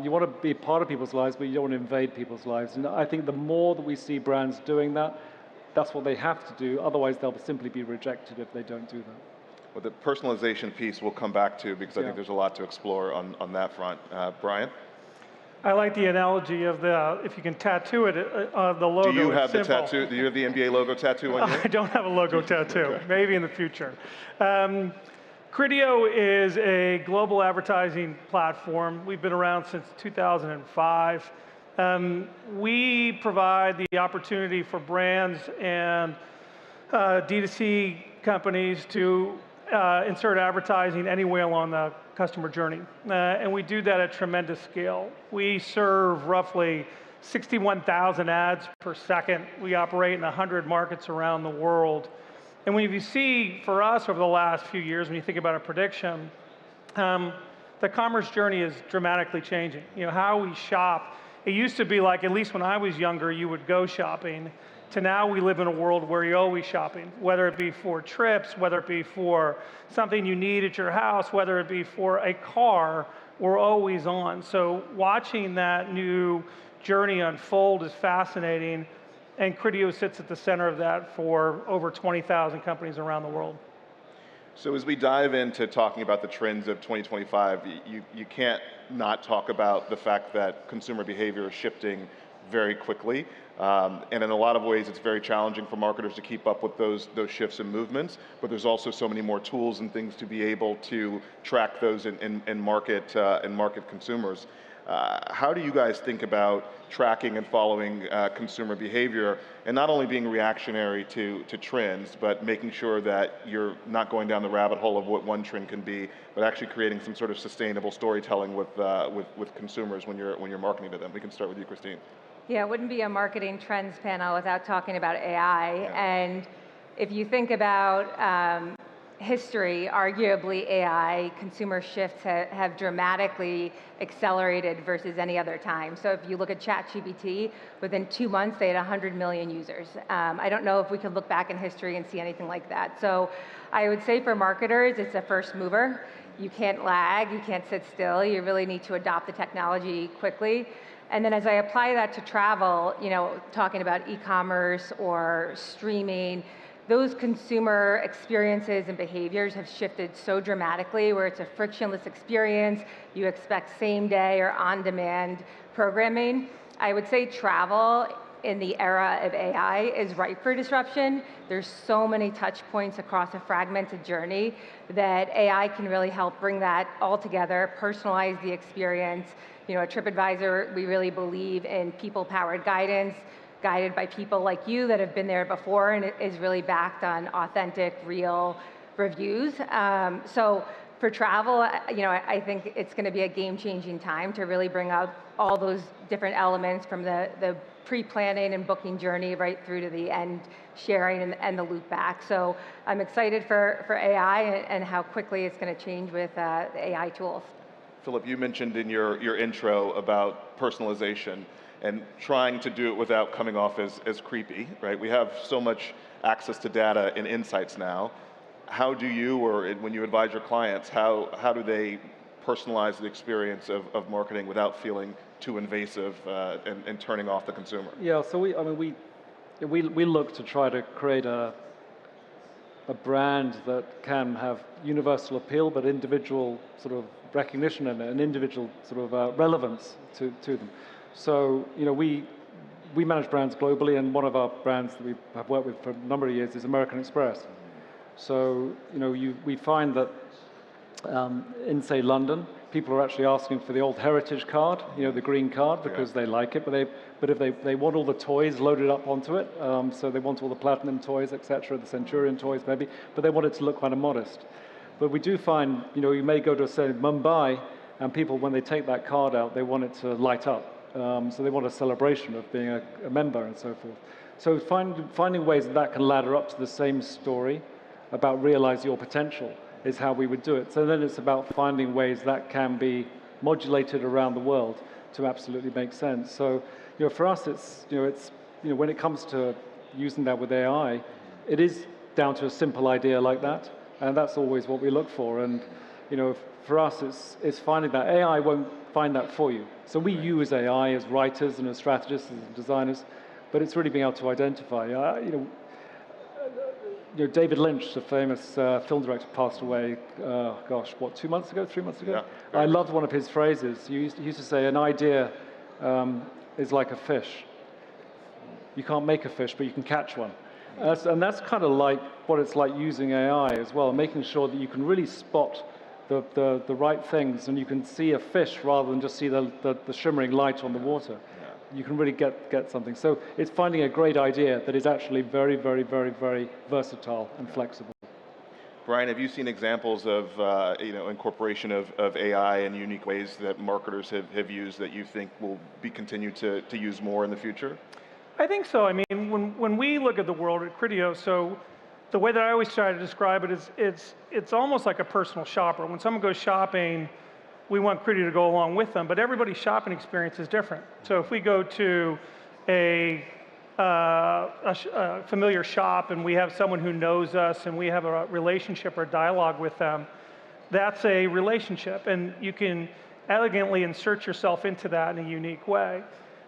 You want to be a part of people's lives, but you don't want to invade people's lives. And I think the more that we see brands doing that, that's what they have to do. Otherwise, they'll simply be rejected if they don't do that. Well, the personalization piece we'll come back to because I think there's a lot to explore on that front. Brian? I like the analogy of if you can tattoo it, the logo. Do you have the simple. tattoo? Do you have the NBA logo tattoo on you? I don't have a logo tattoo. Okay. Maybe in the future. Criteo is a global advertising platform. We've been around since 2005. We provide the opportunity for brands and D2C companies to insert advertising anywhere along the customer journey. And we do that at tremendous scale. We serve roughly 61,000 ads per second. We operate in 100 markets around the world. And when you see, for us over the last few years, when you think about a prediction, the commerce journey is dramatically changing. How we shop, it used to be like, at least when I was younger, you would go shopping, to now we live in a world where you're always shopping, whether it be for trips, whether it be for something you need at your house, whether it be for a car, we're always on. So watching that new journey unfold is fascinating, and Criteo sits at the center of that for over 20,000 companies around the world. So as we dive into talking about the trends of 2025, you can't not talk about the fact that consumer behavior is shifting very quickly. And in a lot of ways, it's very challenging for marketers to keep up with those shifts and movements, but there's also so many more tools and things to be able to track those and market consumers. How do you guys think about tracking and following consumer behavior and not only being reactionary to trends, but making sure that you're not going down the rabbit hole of what one trend can be, but actually creating some sort of sustainable storytelling with consumers when you're marketing to them? We can start with you, Christine. Yeah, it wouldn't be a marketing trends panel without talking about AI. Yeah. And if you think about history, arguably AI, consumer shifts have dramatically accelerated versus any other time. So if you look at ChatGPT, within 2 months, they had 100 million users. I don't know if we could look back in history and see anything like that. So I would say for marketers, it's a first mover. You can't lag, you can't sit still. You really need to adopt the technology quickly. And then as I apply that to travel, talking about e-commerce or streaming, those consumer experiences and behaviors have shifted so dramatically where it's a frictionless experience. You expect same day or on-demand programming. I would say travel in the era of AI is ripe for disruption. There's so many touch points across a fragmented journey that AI can really help bring that all together, personalize the experience. At TripAdvisor, we really believe in people-powered guidance, guided by people like you that have been there before, and it is really backed on authentic, real reviews. So for travel, I think it's going to be a game-changing time to really bring up all those different elements from the pre-planning and booking journey right through to the end sharing and the loop back. So I'm excited for AI and how quickly it's going to change with the AI tools. Philip, you mentioned in your intro about personalization and trying to do it without coming off as creepy, right? We have so much access to data and insights now. How do you, or when you advise your clients, how do they personalize the experience of marketing without feeling too invasive and turning off the consumer? Yeah, so we look to try to create a brand that can have universal appeal, but individual sort of recognition and an individual sort of relevance to them. So, we manage brands globally, and one of our brands that we have worked with for a number of years is American Express. So, we find that in, say, London, people are actually asking for the old heritage card, the green card, because they like it, but if they want all the toys loaded up onto it, so they want all the platinum toys, etc., the Centurion toys maybe, but they want it to look kind of modest. But we do find, you may go to, say, Mumbai, and people, when they take that card out, they want it to light up. So they want a celebration of being a member and so forth. So finding ways that can ladder up to the same story about realize your potential is how we would do it. So then it's about finding ways that can be modulated around the world to absolutely make sense. So, for us, it's when it comes to using that with AI, it is down to a simple idea like that, and that's always what we look for. And, for us, it's finding that AI won't find that for you. So we use AI as writers and as strategists and designers, but it's really being able to identify. David Lynch, the famous film director, passed away, 2 months ago, 3 months ago? Yeah. I loved one of his phrases. He used to say, an idea is like a fish. You can't make a fish, but you can catch one. And that's kind of like what it's like using AI as well, making sure that you can really spot the right things, and you can see a fish rather than just see the shimmering light on the water. You can really get something. So it's finding a great idea that is actually very, very, very, very versatile and flexible. Brian, have you seen examples of incorporation of AI in unique ways that marketers have used that you think will be continued to use more in the future? I think so. I mean, when we look at the world at Criteo, so the way that I always try to describe it is it's almost like a personal shopper. When someone goes shopping, we want Criteo to go along with them, but everybody's shopping experience is different. So if we go to a familiar shop and we have someone who knows us and we have a relationship or dialogue with them, that's a relationship, and you can elegantly insert yourself into that in a unique way.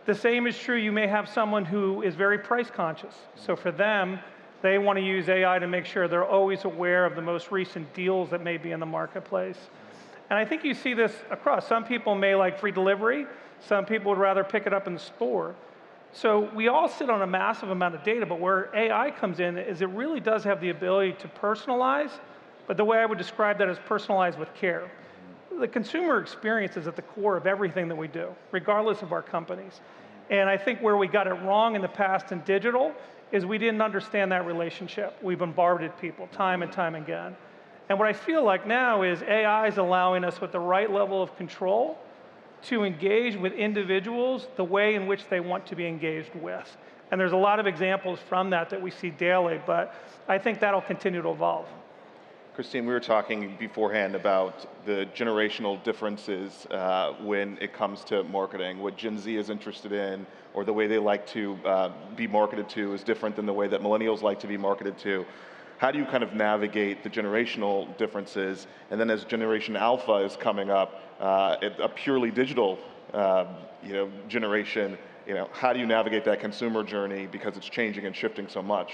The same is true, you may have someone who is very price conscious. So for them, they want to use AI to make sure they're always aware of the most recent deals that may be in the marketplace. And I think you see this across. Some people may like free delivery. Some people would rather pick it up in the store. So we all sit on a massive amount of data, but where AI comes in is it really does have the ability to personalize, but the way I would describe that is personalize with care. The consumer experience is at the core of everything that we do, regardless of our companies. And I think where we got it wrong in the past in digital is we didn't understand that relationship. We bombarded people time and time again. And what I feel like now is AI is allowing us with the right level of control to engage with individuals the way in which they want to be engaged with. And there's a lot of examples from that we see daily, but I think that'll continue to evolve. Christine, we were talking beforehand about the generational differences when it comes to marketing. What Gen Z is interested in, or the way they like to be marketed to, is different than the way that millennials like to be marketed to. How do you kind of navigate the generational differences? And then as Generation Alpha is coming up, a purely digital generation, how do you navigate that consumer journey because it's changing and shifting so much?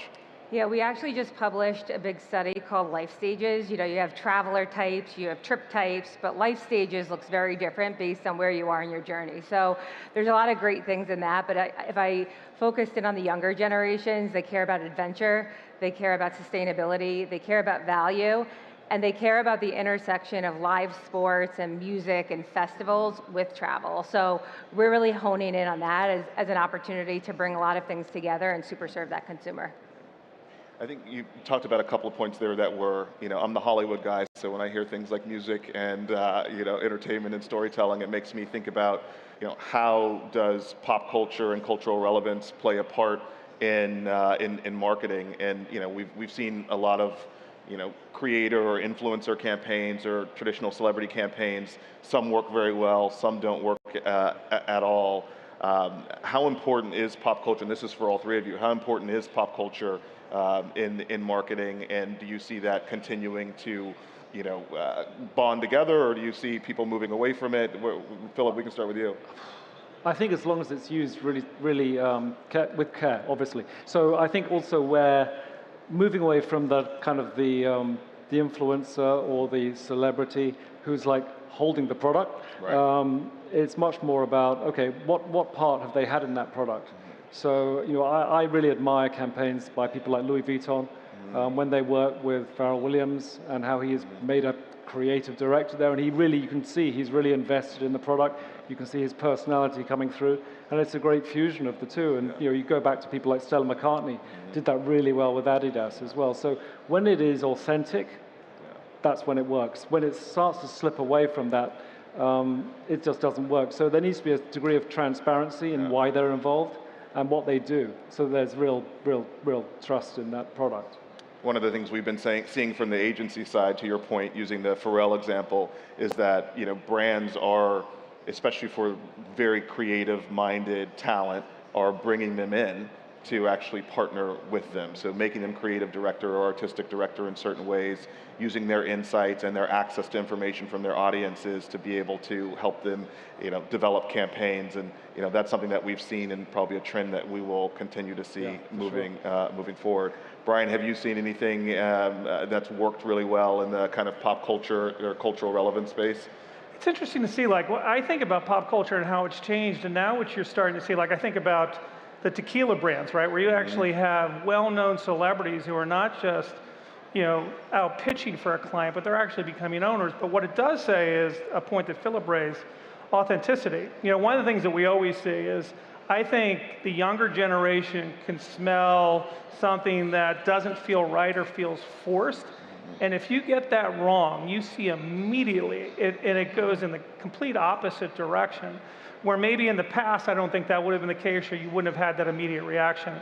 Yeah, we actually just published a big study called Life Stages. You have traveler types, you have trip types, but life stages looks very different based on where you are in your journey. So there's a lot of great things in that, but if I focused in on the younger generations, they care about adventure, they care about sustainability, they care about value, and they care about the intersection of live sports and music and festivals with travel. So we're really honing in on that as an opportunity to bring a lot of things together and super serve that consumer. I think you talked about a couple of points there that were, I'm the Hollywood guy, so when I hear things like music and, entertainment and storytelling, it makes me think about, how does pop culture and cultural relevance play a part in marketing? And, we've seen a lot of, creator or influencer campaigns or traditional celebrity campaigns. Some work very well, some don't work at all. How important is pop culture, and this is for all three of you, how important is pop culture in marketing, and do you see that continuing to bond together, or do you see people moving away from it? Philip, we can start with you. I think as long as it's used really with care, obviously. So I think also we're moving away from the kind of the influencer or the celebrity who's like holding the product. Right. It's much more about, okay, what part have they had in that product? So I really admire campaigns by people like Louis Vuitton when they work with Pharrell Williams and how he has made a creative director there, and you can see he's really invested in the product. You can see his personality coming through, and it's a great fusion of the two. And you go back to people like Stella McCartney, did that really well with Adidas as well. So when it is authentic, that's when it works. When it starts to slip away from that, it just doesn't work. So there needs to be a degree of transparency in why they're involved and what they do. So there's real trust in that product. One of the things we've been seeing from the agency side, to your point, using the Pharrell example, is that brands are, especially for very creative-minded talent, are bringing them in to actually partner with them. So making them creative director or artistic director in certain ways, using their insights and their access to information from their audiences to be able to help them, develop campaigns. And that's something that we've seen, and probably a trend that we will continue to see moving forward. Brian, have you seen anything that's worked really well in the kind of pop culture or cultural relevance space? It's interesting to see, I think about pop culture and how it's changed, and now what you're starting to see, I think about the tequila brands, right, where you actually have well-known celebrities who are not just, out pitching for a client, but they're actually becoming owners. But what it does say is a point that Philip raised, authenticity. One of the things that we always see is, I think the younger generation can smell something that doesn't feel right or feels forced. And if you get that wrong, you see immediately, and it goes in the complete opposite direction, where maybe in the past, I don't think that would have been the case, or you wouldn't have had that immediate reaction.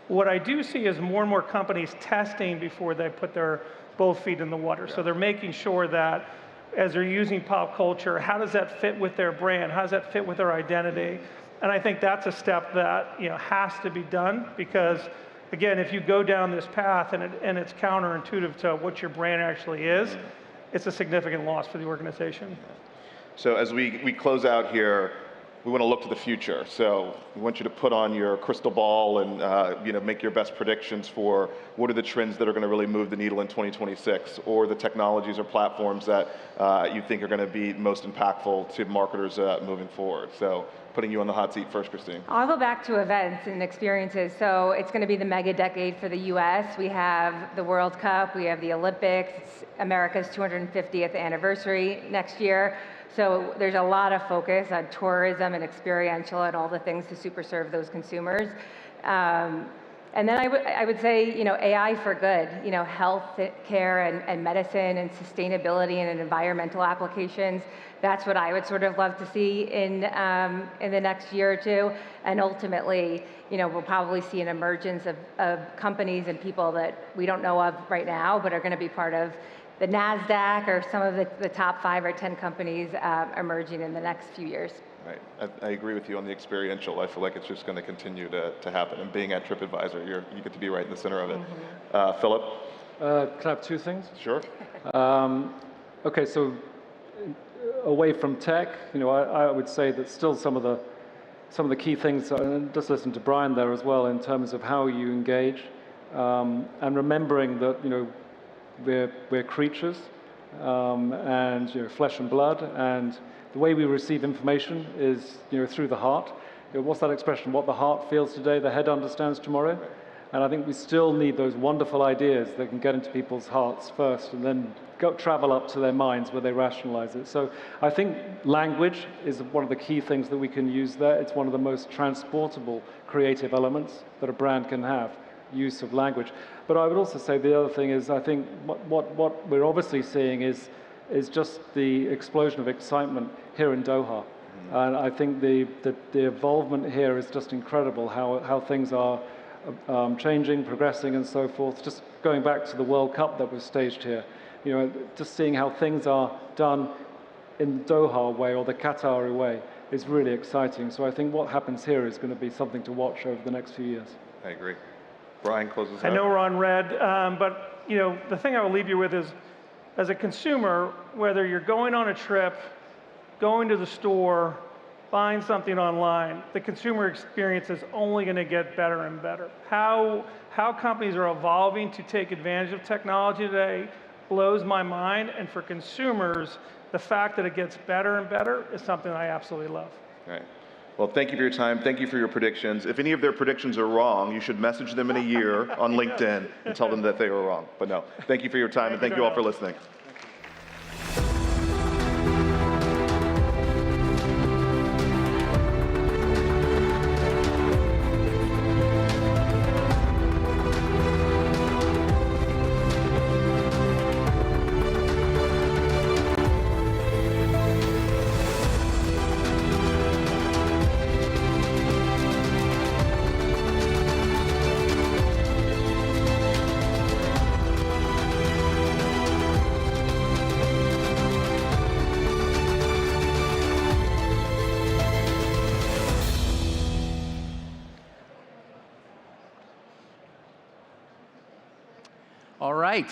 What I do see is more and more companies testing before they put their both feet in the water. So they're making sure that as they're using pop culture, how does that fit with their brand? How does that fit with their identity? And I think that's a step that has to be done, because again, if you go down this path and it's counterintuitive to what your brand actually is, it's a significant loss for the organization. So as we close out here, we want to look to the future. So we want you to put on your crystal ball and make your best predictions for what are the trends that are going to really move the needle in 2026, or the technologies or platforms that you think are going to be most impactful to marketers moving forward. So putting you on the hot seat first, Christine. I'll go back to events and experiences. So it's going to be the mega decade for the US. We have the World Cup, we have the Olympics, it's America's 250th anniversary next year. So there's a lot of focus on tourism and experiential and all the things to super serve those consumers. And then I would say, AI for good, health care and medicine and sustainability and environmental applications. That's what I would sort of love to see in the next year or two. And ultimately, we'll probably see an emergence of companies and people that we don't know of right now, but are going to be part of the NASDAQ or some of the top 5 or 10 companies emerging in the next few years. Right. I agree with you on the experiential. I feel like it's just going to continue to happen. And being at TripAdvisor, you get to be right in the center of it. Philip? Can I have 2 things? Sure. Okay, so away from tech, I would say that still some of the key things, and just listen to Brian there as well, in terms of how you engage, and remembering that we're creatures, and flesh and blood, and the way we receive information is through the heart. What's that expression? What the heart feels today, the head understands tomorrow. Right. And I think we still need those wonderful ideas that can get into people's hearts first, and then travel up to their minds where they rationalize it. So I think language is one of the key things that we can use there. It's one of the most transportable creative elements that a brand can have, use of language. But I would also say the other thing is, I think what we're obviously seeing is just the explosion of excitement here in Doha. And I think the involvement here is just incredible, how things are changing, progressing, and so forth. Just going back to the World Cup that was staged here, just seeing how things are done in the Doha way or the Qatari way is really exciting. So I think what happens here is going to be something to watch over the next few years. I agree. Brian, closes out. I know we're on red, but the thing I will leave you with is, as a consumer, whether you're going on a trip, going to the store, buying something online, the consumer experience is only going to get better and better. How companies are evolving to take advantage of technology today blows my mind, and for consumers, the fact that it gets better and better is something I absolutely love. Right. Well, thank you for your time. Thank you for your predictions. If any of their predictions are wrong, you should message them in a year on LinkedIn and tell them that they were wrong. But no, thank you for your time, and thank you all for listening. All right.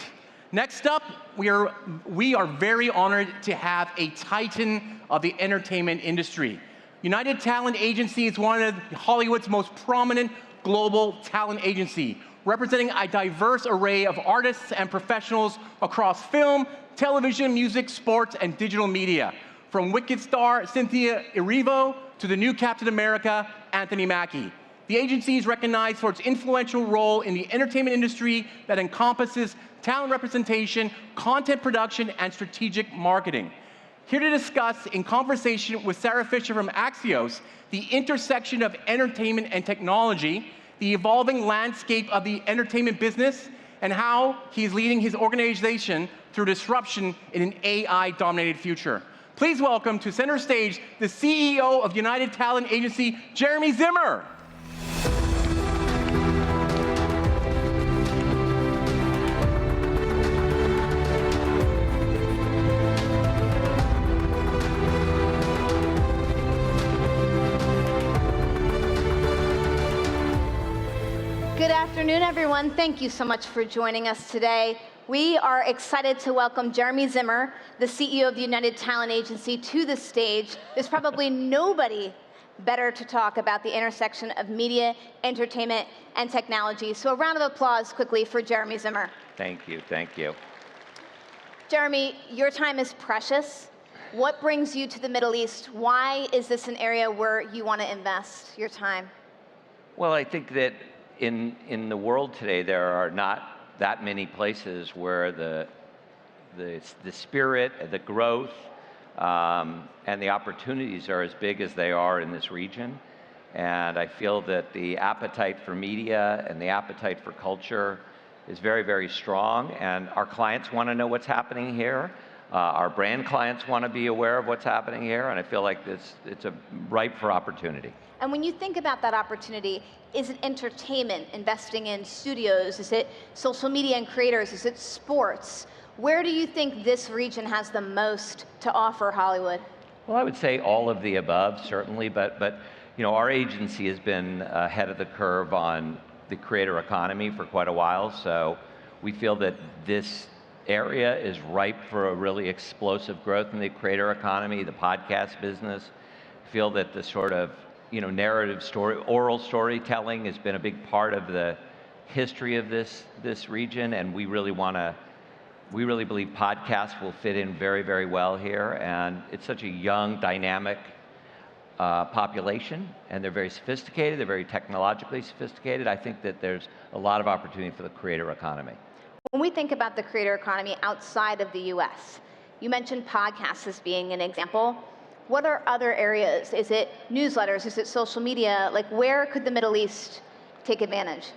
Next up, we are very honored to have a titan of the entertainment industry. United Talent Agency is one of Hollywood's most prominent global talent agency, representing a diverse array of artists and professionals across film, television, music, sports, and digital media. From Wicked star Cynthia Erivo to the new Captain America, Anthony Mackie. The agency is recognized for its influential role in the entertainment industry that encompasses talent representation, content production, and strategic marketing. Here to discuss, in conversation with Sarah Fisher from Axios, the intersection of entertainment and technology, the evolving landscape of the entertainment business, and how he's leading his organization through disruption in an AI-dominated future. Please welcome to center stage the CEO of United Talent Agency, Jeremy Zimmer. Good afternoon, everyone. Thank you so much for joining us today. We are excited to welcome Jeremy Zimmer, the CEO of the United Talent Agency, to the stage. There's probably nobody better to talk about the intersection of media, entertainment, and technology. So a round of applause quickly for Jeremy Zimmer. Thank you, thank you. Jeremy, your time is precious. What brings you to the Middle East? Why is this an area where you want to invest your time? Well, I think that in the world today, there are not that many places where the spirit, the growth, and the opportunities are as big as they are in this region. And I feel that the appetite for media and the appetite for culture is very, very strong. And our clients want to know what's happening here. Our brand clients want to be aware of what's happening here. And I feel like it's ripe for opportunity. And when you think about that opportunity, is it entertainment, investing in studios? Is it social media and creators? Is it sports? Where do you think this region has the most to offer Hollywood? Well, I would say all of the above, certainly, but you know, our agency has been ahead of the curve on the creator economy for quite a while, so we feel that this area is ripe for a really explosive growth in the creator economy, the podcast business. I feel that the sort of narrative story, oral storytelling has been a big part of the history of this region, and we really believe podcasts will fit in very, very well here. And it's such a young, dynamic population, and they're very sophisticated, they're very technologically sophisticated. I think that there's a lot of opportunity for the creator economy. When we think about the creator economy outside of the US, you mentioned podcasts as being an example. What are other areas? Is it newsletters? Is it social media? Like, where could the Middle East take advantage?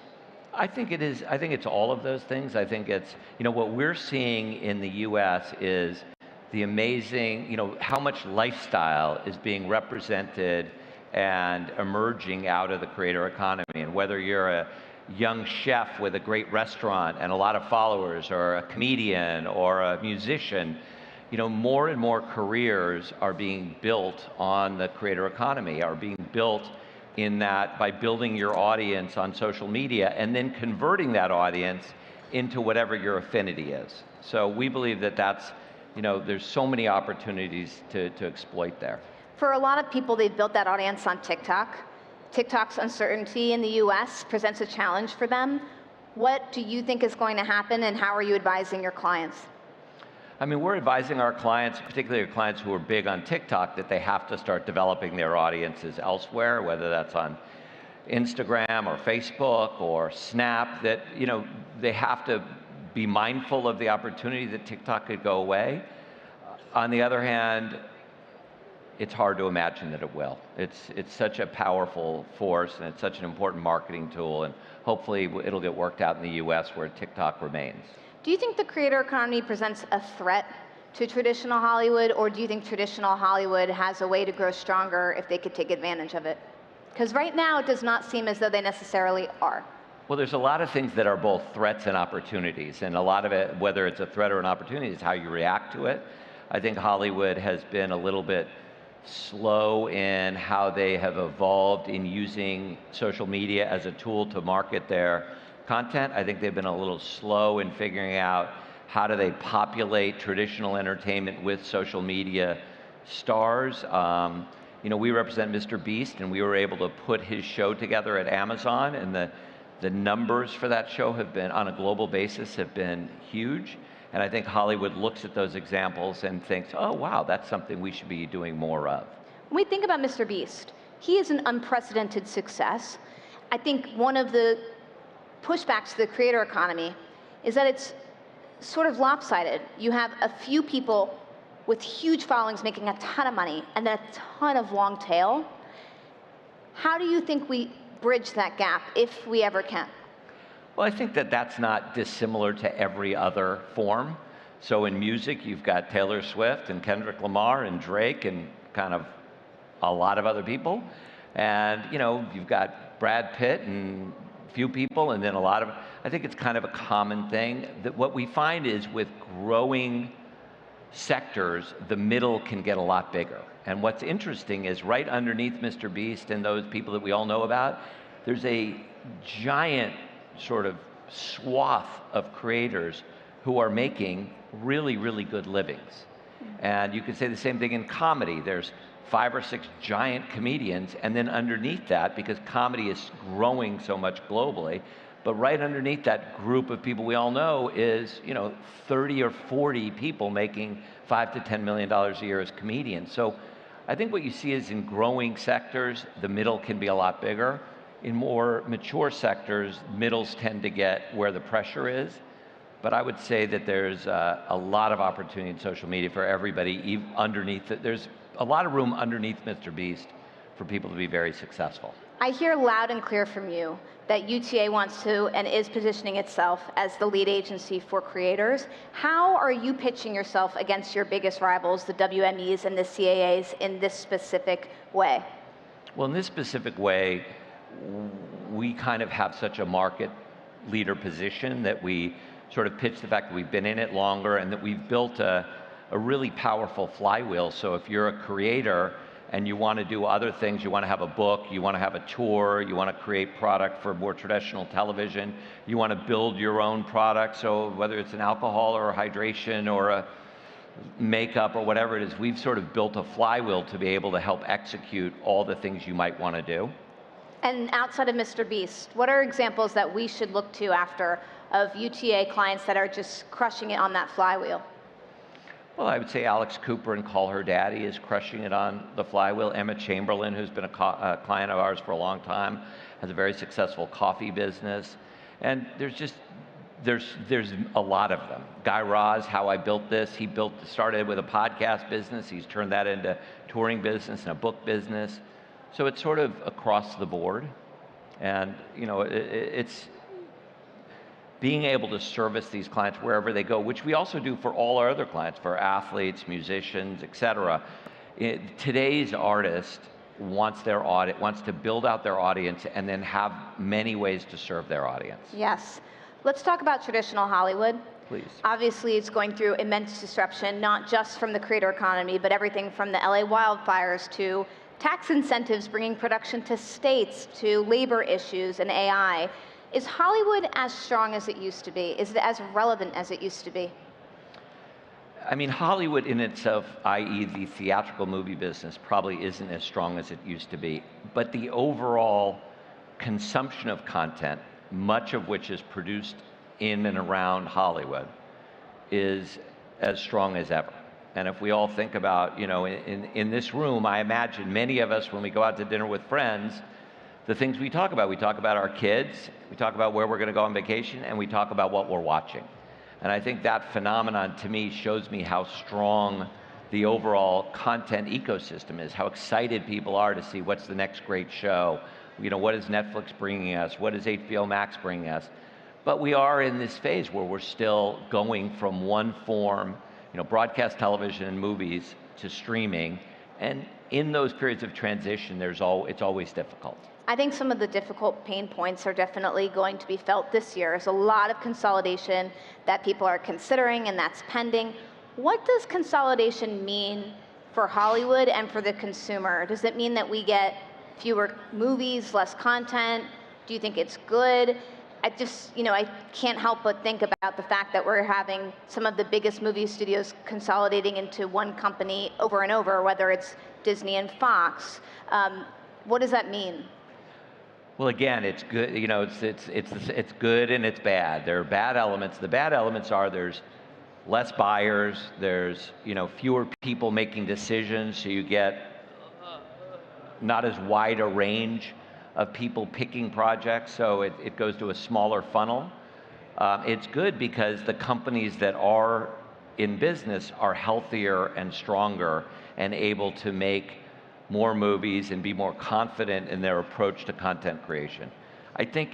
I think it is. I think it's all of those things. I think it's, what we're seeing in the U.S. is the amazing, how much lifestyle is being represented and emerging out of the creator economy. And whether you're a young chef with a great restaurant and a lot of followers, or a comedian or a musician, more and more careers are being built on the creator economy, are being built in that by building your audience on social media and then converting that audience into whatever your affinity is. So we believe that that's, there's so many opportunities to exploit there. For a lot of people, they've built that audience on TikTok. TikTok's uncertainty in the US presents a challenge for them. What do you think is going to happen, and how are you advising your clients? I mean, we're advising our clients, particularly our clients who are big on TikTok, that they have to start developing their audiences elsewhere, whether that's on Instagram or Facebook or Snap, that, they have to be mindful of the opportunity that TikTok could go away. On the other hand, it's hard to imagine that it will. It's such a powerful force, and it's such an important marketing tool, and hopefully it'll get worked out in the US where TikTok remains. Do you think the creator economy presents a threat to traditional Hollywood, or do you think traditional Hollywood has a way to grow stronger if they could take advantage of it? Because right now it does not seem as though they necessarily are. Well, there's a lot of things that are both threats and opportunities, and a lot of it, whether it's a threat or an opportunity, is how you react to it. I think Hollywood has been a little bit slow in how they have evolved in using social media as a tool to market their content. I think they've been a little slow in figuring out how do they populate traditional entertainment with social media stars. We represent Mr. Beast, and we were able to put his show together at Amazon, and the numbers for that show have been, on a global basis, have been huge. And I think Hollywood looks at those examples and thinks, oh, wow, that's something we should be doing more of. When we think about Mr. Beast, he is an unprecedented success. I think one of the pushbacks to the creator economy is that it's sort of lopsided. You have a few people with huge followings making a ton of money and then a ton of long tail. How do you think we bridge that gap, if we ever can? Well, I think that that's not dissimilar to every other form. So in music, you've got Taylor Swift and Kendrick Lamar and Drake and kind of a lot of other people. And, you've got Brad Pitt and a few people, and then a lot of, I think it's kind of a common thing that what we find is with growing sectors, the middle can get a lot bigger. And what's interesting is right underneath Mr. Beast and those people that we all know about, there's a giant sort of swath of creators who are making really, really good livings. And you could say the same thing in comedy. There's 5 or 6 giant comedians, and then underneath that, because comedy is growing so much globally, but right underneath that group of people we all know is, 30 or 40 people making $5 to $10 million a year as comedians. So I think what you see is in growing sectors, the middle can be a lot bigger. In more mature sectors, middles tend to get where the pressure is. But I would say that there's a lot of opportunity in social media for everybody underneath it. There's a lot of room underneath Mr. Beast for people to be very successful. I hear loud and clear from you that UTA wants to and is positioning itself as the lead agency for creators. How are you pitching yourself against your biggest rivals, the WMEs and the CAAs, in this specific way? Well, in this specific way, we kind of have such a market leader position that we sort of pitch the fact that we've been in it longer and that we've built a really powerful flywheel. So if you're a creator and you want to do other things, you want to have a book, you want to have a tour, you want to create product for more traditional television, you want to build your own product, so whether it's an alcohol or a hydration or a makeup or whatever it is, we've sort of built a flywheel to be able to help execute all the things you might want to do. And outside of Mr. Beast, what are examples that we should look to after of UTA clients that are just crushing it on that flywheel? Well, I would say Alex Cooper and Call Her Daddy is crushing it on the flywheel. Emma Chamberlain, who's been a client of ours for a long time, has a very successful coffee business. And there's a lot of them. Guy Raz, How I Built This, he started with a podcast business. He's turned that into touring business and a book business. So it's sort of across the board. And, it's being able to service these clients wherever they go, which we also do for all our other clients, for athletes, musicians, et cetera. Today's artist wants to build out their audience and then have many ways to serve their audience. Yes. Let's talk about traditional Hollywood. Please. Obviously, it's going through immense disruption, not just from the creator economy, but everything from the LA wildfires to tax incentives bringing production to states, to labor issues and AI. Is Hollywood as strong as it used to be? Is it as relevant as it used to be? I mean, Hollywood in itself, i.e. the theatrical movie business, probably isn't as strong as it used to be. But the overall consumption of content, much of which is produced in and around Hollywood, is as strong as ever. And if we all think about, in this room, I imagine many of us, when we go out to dinner with friends, the things we talk about our kids, we talk about where we're going to go on vacation, and we talk about what we're watching. And I think that phenomenon, to me, shows me how strong the overall content ecosystem is, how excited people are to see what's the next great show. What is Netflix bringing us? What is HBO Max bringing us? But we are in this phase where we're still going from one form, broadcast television and movies, to streaming. And in those periods of transition, it's always difficult. I think some of the difficult pain points are definitely going to be felt this year. There's a lot of consolidation that people are considering, and that's pending. What does consolidation mean for Hollywood and for the consumer? Does it mean that we get fewer movies, less content? Do you think it's good? I can't help but think about the fact that we're having some of the biggest movie studios consolidating into one company over and over, whether it's Disney and Fox. What does that mean? Well, again, it's good. It's good and it's bad. There are bad elements. The bad elements are there's less buyers. There's fewer people making decisions, so you get not as wide a range of people picking projects. So it goes to a smaller funnel. It's good because the companies that are in business are healthier and stronger and able to make more movies and be more confident in their approach to content creation. I think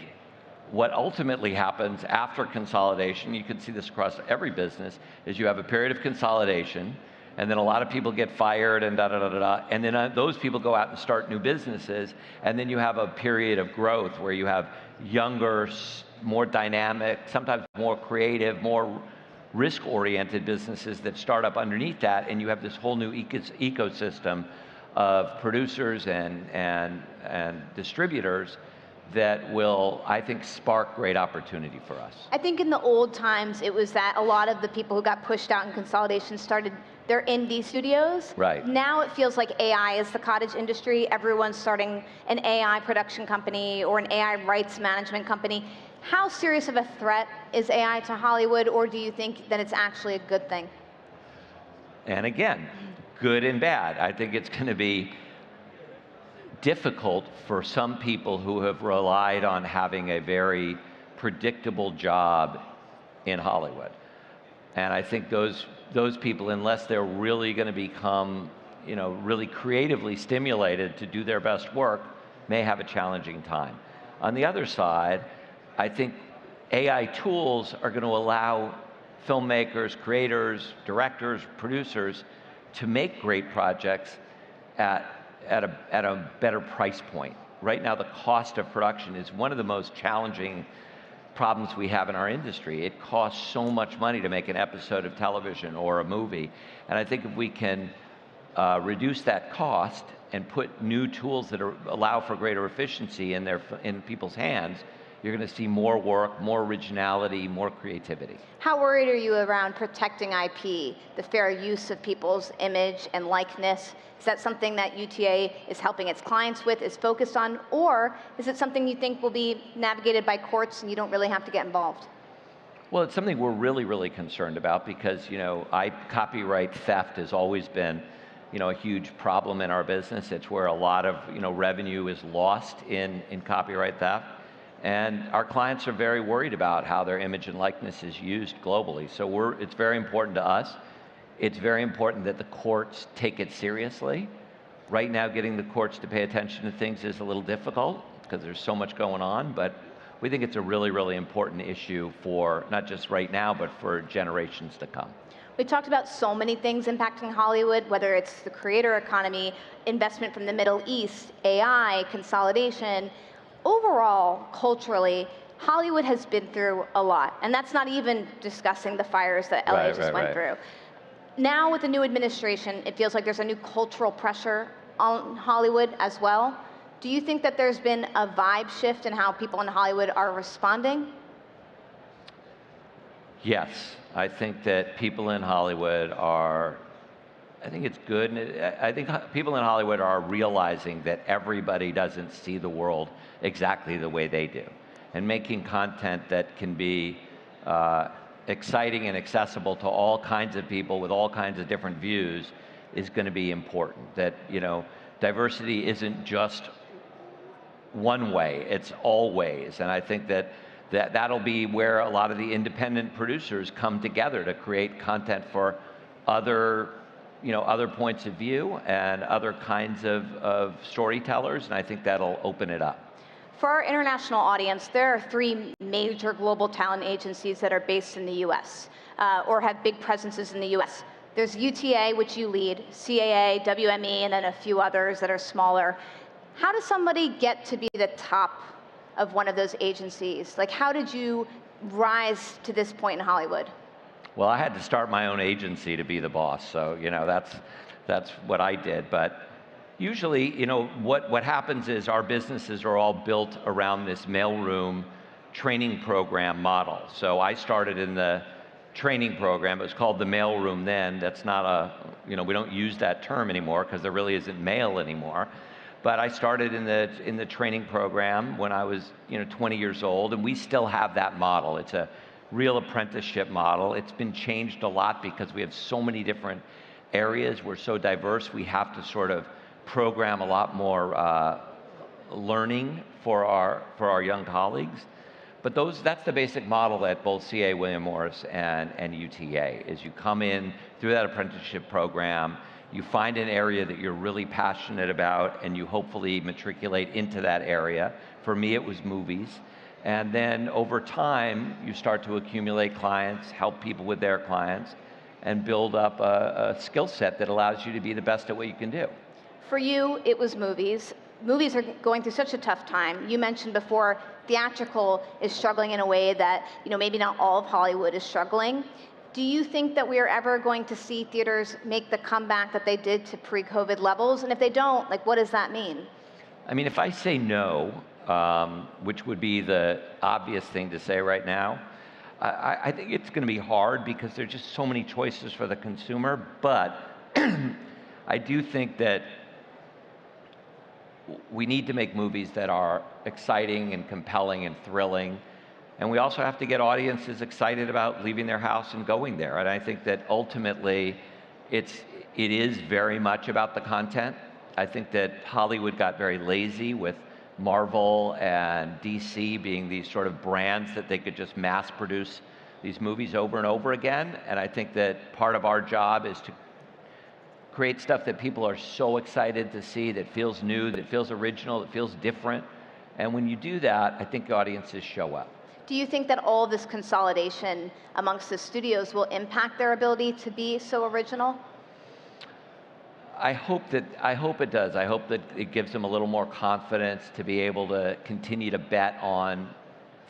what ultimately happens after consolidation, you can see this across every business, is you have a period of consolidation, and then a lot of people get fired and and then those people go out and start new businesses, and then you have a period of growth where you have younger, more dynamic, sometimes more creative, more risk-oriented businesses that start up underneath that, and you have this whole new ecosystem of producers and distributors that will, I think, spark great opportunity for us. I think in the old times, it was that a lot of the people who got pushed out in consolidation started their indie studios. Right. Now it feels like AI is the cottage industry. Everyone's starting an AI production company or an AI rights management company. How serious of a threat is AI to Hollywood, or do you think that it's actually a good thing? And again, good and bad. I think it's going to be difficult for some people who have relied on having a very predictable job in Hollywood. And I think those people, unless they're really going to become, really creatively stimulated to do their best work, may have a challenging time. On the other side, I think AI tools are going to allow filmmakers, creators, directors, producers to make great projects at a better price point. Right now, the cost of production is one of the most challenging problems we have in our industry. It costs so much money to make an episode of television or a movie. And I think if we can reduce that cost and put new tools that allow for greater efficiency in people's hands, you're going to see more work, more originality, more creativity. How worried are you around protecting IP, the fair use of people's image and likeness? Is that something that UTA is helping its clients with, is focused on, or is it something you think will be navigated by courts and you don't really have to get involved? Well, it's something we're really, really concerned about because, copyright theft has always been, a huge problem in our business. It's where a lot of, revenue is lost in copyright theft. And our clients are very worried about how their image and likeness is used globally. So it's very important to us. It's very important that the courts take it seriously. Right now, getting the courts to pay attention to things is a little difficult because there's so much going on, but we think it's a really, really important issue for not just right now, but for generations to come. We talked about so many things impacting Hollywood, whether it's the creator economy, investment from the Middle East, AI, consolidation. Overall, culturally, Hollywood has been through a lot, and that's not even discussing the fires that LA just went through. Now with the new administration, it feels like there's a new cultural pressure on Hollywood as well. Do you think that there's been a vibe shift in how people in Hollywood are responding? Yes, I think that people in Hollywood are, I think it's good. And I think people in Hollywood are realizing that everybody doesn't see the world exactly the way they do. And making content that can be exciting and accessible to all kinds of people with all kinds of different views is going to be important. That, you know, diversity isn't just one way, it's all ways. And I think that that'll be where a lot of the independent producers come together to create content for other, you know, other points of view and other kinds of storytellers, and I think that'll open it up. For our international audience, there are 3 major global talent agencies that are based in the US or have big presences in the US. There's UTA, which you lead, CAA, WME, and then a few others that are smaller. How does somebody get to be the top of one of those agencies? Like, how did you rise to this point in Hollywood? Well, I had to start my own agency to be the boss, so, you know, that's what I did. But usually, you know, what happens is our businesses are all built around this mailroom training program model. So I started in the training program. It was called the mailroom then. That's not a, you know, we don't use that term anymore because there really isn't mail anymore. But I started in the training program when I was, you know, 20 years old, and we still have that model. It's a real apprenticeship model. It's been changed a lot because we have so many different areas. We're so diverse. We have to sort of program a lot more learning for our young colleagues. But that's the basic model at both CA, William Morris, and UTA, is you come in through that apprenticeship program, you find an area that you're really passionate about, and you hopefully matriculate into that area. For me, it was movies. And then over time, you start to accumulate clients, help people with their clients, and build up a skill set that allows you to be the best at what you can do. For you, it was movies. Movies are going through such a tough time. You mentioned before, theatrical is struggling in a way that, you know, maybe not all of Hollywood is struggling. Do you think that we are ever going to see theaters make the comeback that they did to pre-COVID levels? And if they don't, like, what does that mean? I mean, if I say no, which would be the obvious thing to say right now, I think it's going to be hard because there's just so many choices for the consumer. But I do think that we need to make movies that are exciting and compelling and thrilling. And we also have to get audiences excited about leaving their house and going there. And I think that ultimately it is very much about the content. I think that Hollywood got very lazy with Marvel and DC being these sort of brands that they could just mass produce these movies over and over again. And I think that part of our job is to create stuff that people are so excited to see, that feels new, that feels original, that feels different. And when you do that, I think audiences show up. Do you think that all this consolidation amongst the studios will impact their ability to be so original? I hope it does. I hope that it gives them a little more confidence to be able to continue to bet on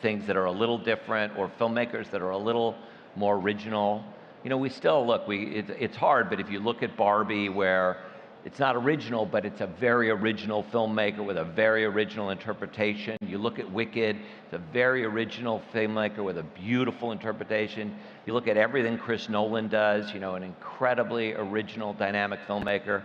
things that are a little different, or filmmakers that are a little more original. You know, we still look, it's hard, but if you look at Barbie, where it's not original, but it's a very original filmmaker with a very original interpretation. You look at Wicked, it's a very original filmmaker with a beautiful interpretation. You look at everything Chris Nolan does, you know, an incredibly original, dynamic filmmaker.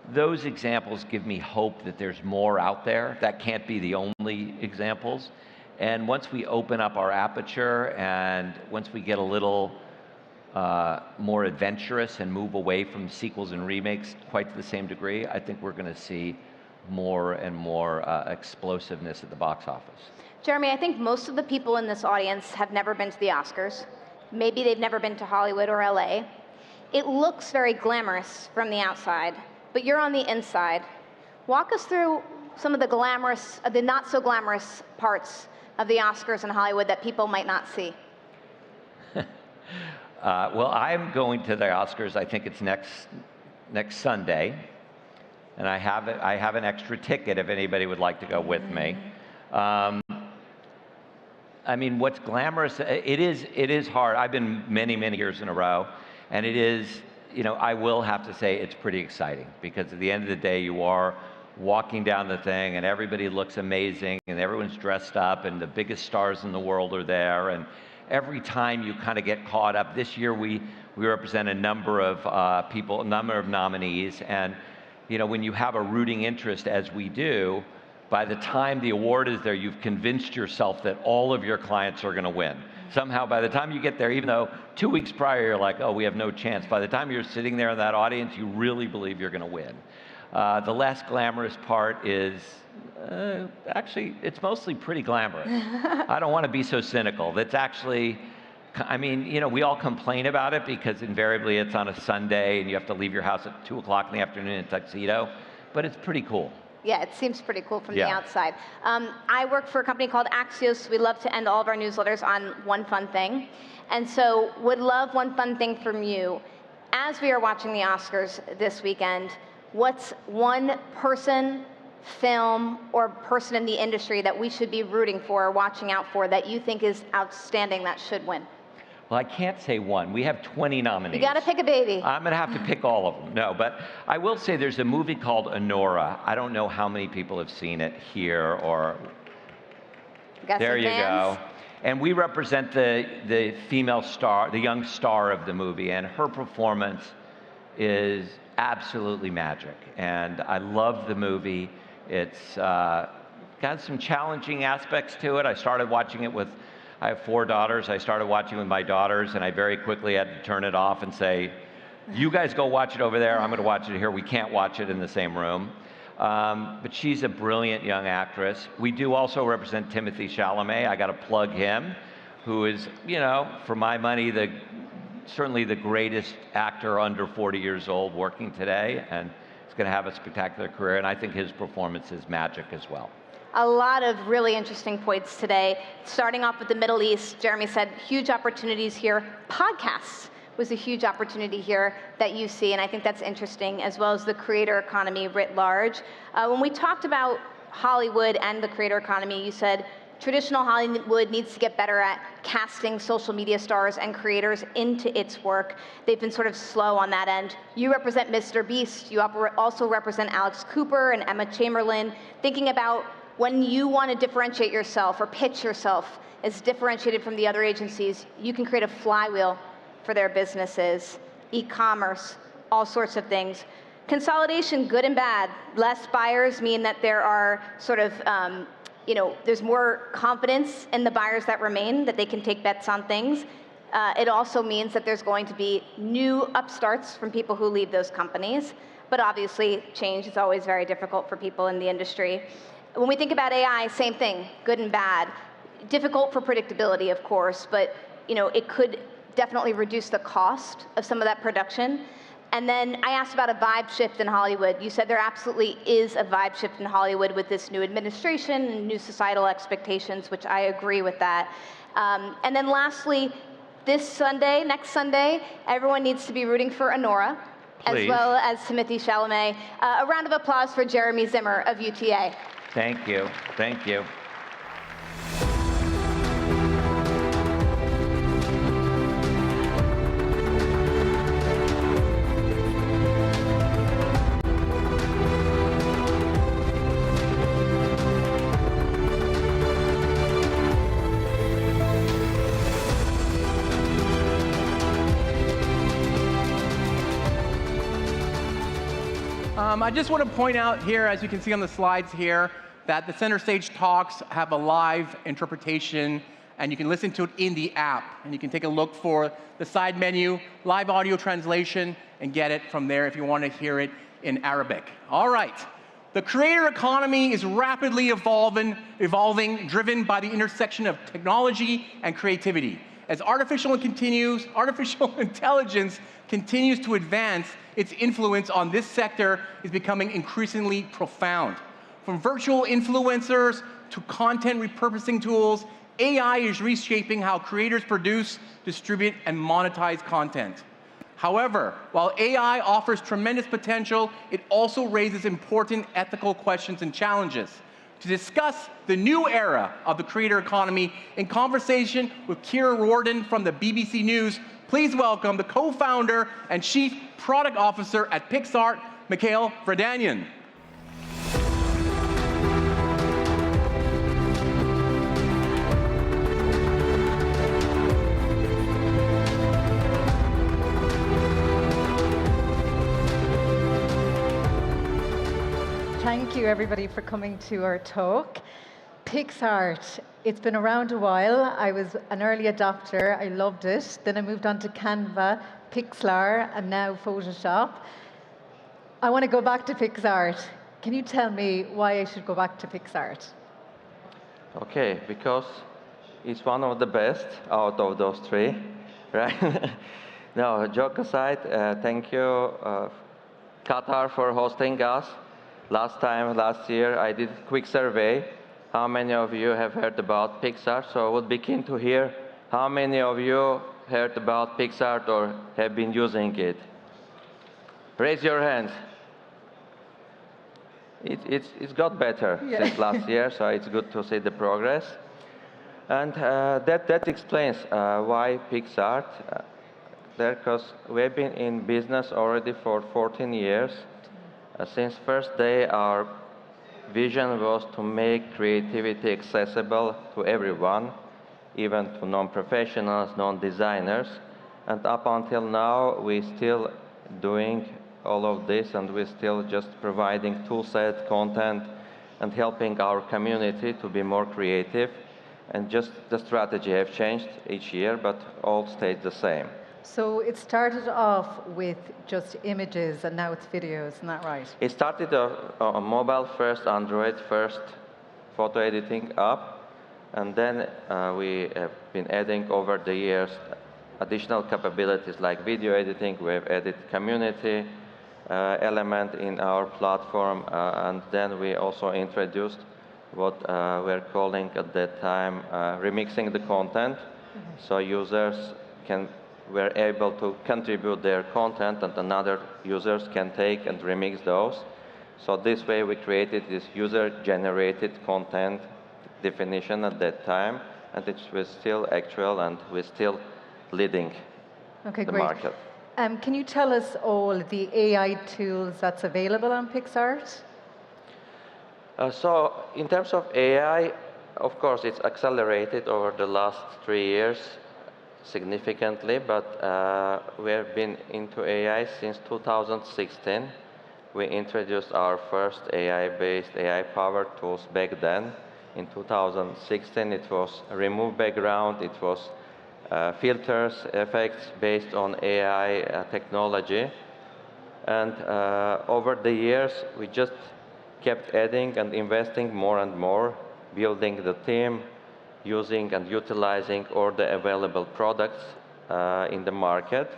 Those examples give me hope that there's more out there. That can't be the only examples. And once we open up our aperture, and once we get a little more adventurous and move away from sequels and remakes quite to the same degree, I think we're going to see more and more explosiveness at the box office. Jeremy, I think most of the people in this audience have never been to the Oscars. Maybe they've never been to Hollywood or LA. It looks very glamorous from the outside, but you're on the inside. Walk us through some of the glamorous, the not so glamorous parts of the Oscars in Hollywood that people might not see. Well, I'm going to the Oscars. I think it's next Sunday, and I have an extra ticket if anybody would like to go with me. I mean, what's glamorous? It is hard. I've been many years in a row, and it is. You know, I will have to say it's pretty exciting, because at the end of the day, you are walking down the thing, and everybody looks amazing, and everyone's dressed up, and the biggest stars in the world are there, and every time you kind of get caught up. This year we represent a number of people, a number of nominees, and when you have a rooting interest, as we do, by the time the award is there, you've convinced yourself that all of your clients are going to win. Somehow, by the time you get there, even though 2 weeks prior you're like, oh, we have no chance, by the time you're sitting there in that audience, you really believe you're going to win. The less glamorous part is, actually, it's mostly pretty glamorous. I don't want to be so cynical. That's actually, I mean, we all complain about it because invariably it's on a Sunday and you have to leave your house at 2 o'clock in the afternoon in a tuxedo, but it's pretty cool. Yeah, it seems pretty cool from the outside. I work for a company called Axios. We love to end all of our newsletters on one fun thing. And so would love one fun thing from you. As we are watching the Oscars this weekend, what's one person, film, or person in the industry that we should be rooting for or watching out for that you think is outstanding that should win? Well, I can't say one. We have 20 nominees. You got to pick a baby. I'm going to have to pick all of them. No, but I will say there's a movie called Honora. I don't know how many people have seen it here or... There you go. And we represent the female star, the young star of the movie, and her performance is absolutely magic. And I love the movie. It's got some challenging aspects to it. I started watching it with... I have 4 daughters. I started watching with my daughters, and I very quickly had to turn it off and say, you guys go watch it over there. I'm going to watch it here. We can't watch it in the same room. But she's a brilliant young actress. We do also represent Timothée Chalamet. I got to plug him, who is, for my money, certainly the greatest actor under 40 years old working today, and he's going to have a spectacular career, and I think his performance is magic as well. A lot of really interesting points today. Starting off with the Middle East, Jeremy said huge opportunities here. Podcasts was a huge opportunity here that you see, and I think that's interesting, as well as the creator economy writ large. When we talked about Hollywood and the creator economy, you said traditional Hollywood needs to get better at casting social media stars and creators into its work. They've been sort of slow on that end. You represent Mr. Beast. You also represent Alex Cooper and Emma Chamberlain. Thinking about when you want to differentiate yourself or pitch yourself as differentiated from the other agencies, you can create a flywheel for their businesses, e-commerce, all sorts of things. Consolidation, good and bad. Less buyers mean that there are sort of, there's more confidence in the buyers that remain, that they can take bets on things. It also means that there's going to be new upstarts from people who leave those companies. But obviously, change is always very difficult for people in the industry. When we think about AI, same thing, good and bad. Difficult for predictability, of course, but it could definitely reduce the cost of some of that production. And then I asked about a vibe shift in Hollywood. You said there absolutely is a vibe shift in Hollywood with this new administration and new societal expectations, which I agree with that. And then lastly, next Sunday, everyone needs to be rooting for Honora, as well as Timothée Chalamet. A round of applause for Jeremy Zimmer of UTA. Thank you. Thank you. I just want to point out here, as you can see on the slides here, that the Center Stage Talks have a live interpretation, and you can listen to it in the app. And you can take a look for the side menu, live audio translation, and get it from there if you want to hear it in Arabic. All right. The creator economy is rapidly evolving, driven by the intersection of technology and creativity. As artificial intelligence continues to advance, its influence on this sector is becoming increasingly profound. From virtual influencers to content repurposing tools, AI is reshaping how creators produce, distribute, and monetize content. However, while AI offers tremendous potential, it also raises important ethical questions and challenges. To discuss the new era of the creator economy, in conversation with Kira Rorden from the BBC News, please welcome the co-founder and chief product officer at Pixart, Mikhail Vardanyan. thank you everybody for coming to our talk. PixArt, it's been around a while. I was an early adopter, I loved it. Then I moved on to Canva, Pixlr, and now Photoshop. I want to go back to PixArt. Can you tell me why I should go back to PixArt? Okay, because it's one of the best out of those three, right? No, joke aside, thank you, Qatar, for hosting us. Last year, I did a quick survey. How many of you have heard about PixArt? So I would be keen to hear how many of you heard about PixArt or have been using it. Raise your hands. It's got better since last year, so it's good to see the progress. And that explains why PixArt. Because we've been in business already for 14 years. Since first day, our vision was to make creativity accessible to everyone, even to non-professionals, non-designers. And up until now, we're still doing all of this, and we're still just providing toolset, content, and helping our community to be more creative. And just the strategy have changed each year, but all stayed the same. So it started off with just images, and now it's videos, isn't that right? It started on mobile first, Android first, photo editing app, and then we have been adding over the years additional capabilities like video editing. We have added community element in our platform, and then we also introduced what we're calling at that time remixing the content. So users were able to contribute their content, and another users can take and remix those. So this way we created this user-generated content definition at that time, and it was still actual, and we're still leading the market. Can you tell us all the AI tools that's available on PixArt? So in terms of AI, of course, it's accelerated over the last 3 years significantly, but we have been into AI since 2016. We introduced our first AI-based, AI-powered tools back then. In 2016, it was remove background, it was filters, effects based on AI technology. And over the years, we just kept adding and investing more and more, building the team, using and utilizing all the available products in the market.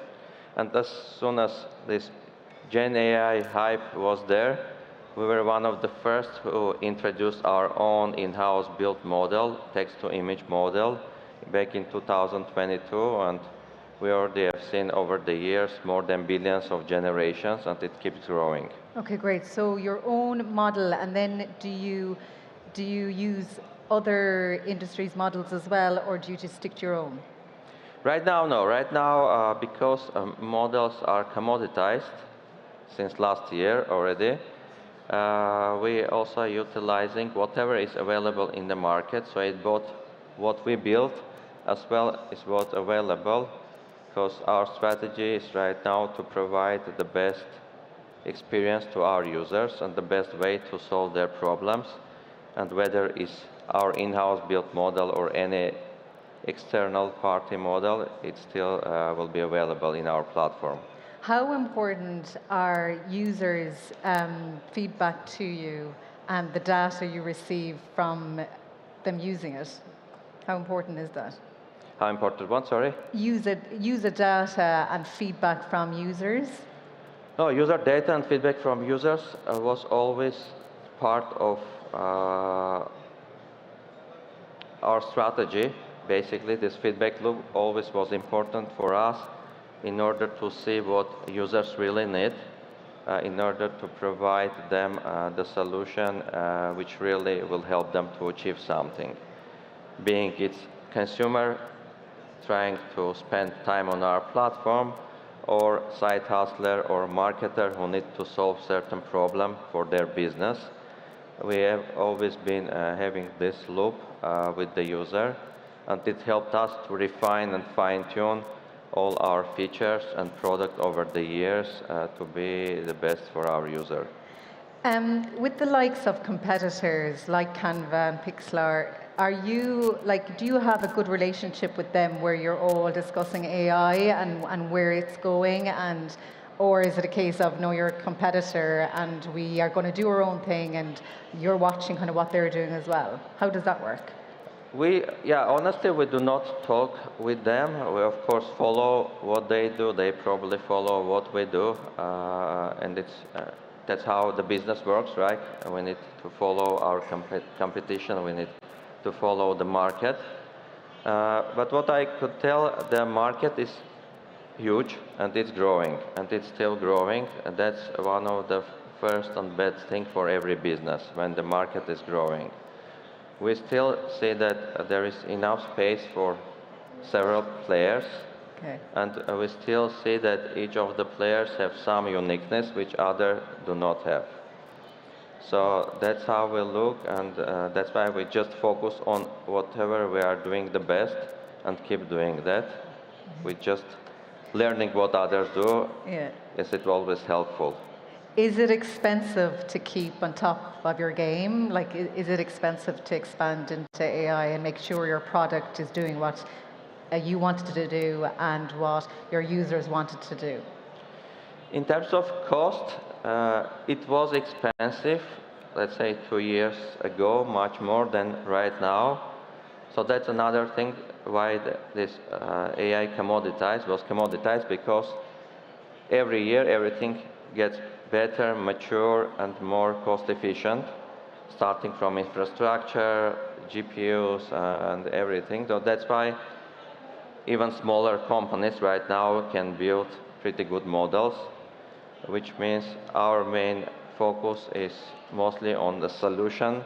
And as soon as this Gen AI hype was there, we were one of the first who introduced our own in-house built model, text-to-image model, back in 2022. And we already have seen over the years more than billions of generations, and it keeps growing. Okay, great. So your own model, and then do you use other industries' models as well, or do you just stick to your own? Right now, no. Right now, because models are commoditized since last year already, we also are utilizing whatever is available in the market. So it's both what we built as well as what's available, because our strategy is right now to provide the best experience to our users and the best way to solve their problems. And whether it's our in-house built model or any external party model, it still will be available in our platform. How important are users' feedback to you and the data you receive from them using it? How important is that? How important what, sorry? User data and feedback from users. No, user data and feedback from users was always part of our strategy. Basically, this feedback loop always was important for us in order to see what users really need, in order to provide them the solution which really will help them to achieve something. Being it's consumer trying to spend time on our platform, or side hustler or marketer who need to solve certain problem for their business. We have always been having this loop with the user, and it helped us to refine and fine-tune all our features and product over the years to be the best for our user. With the likes of competitors like Canva and Pixlr, do you have a good relationship with them where you're all discussing AI and where it's going, or is it a case of, no, you're a competitor and we are going to do our own thing and you're watching kind of what they're doing as well? How does that work? Honestly, we do not talk with them. We, of course, follow what they do. They probably follow what we do. And that's how the business works, right? We need to follow our competition. We need to follow the market. But what I could tell, the market is huge and it's growing and it's still growing. And that's one of the first and best thing for every business when the market is growing. We still see that there is enough space for several players. Okay. And we still see that each of the players have some uniqueness which others do not have. So that's how we look, and that's why we just focus on whatever we are doing the best and keep doing that. We just learning what others do. Yeah. Is it always helpful? Is it expensive to keep on top of your game? Like, is it expensive to expand into AI and make sure your product is doing what you wanted to do and what your users wanted to do? In terms of cost, it was expensive, let's say 2 years ago, much more than right now. So that's another thing why this AI was commoditized, because every year everything gets better, mature, and more cost efficient, starting from infrastructure, GPUs, and everything. So that's why even smaller companies right now can build pretty good models, which means our main focus is mostly on the solution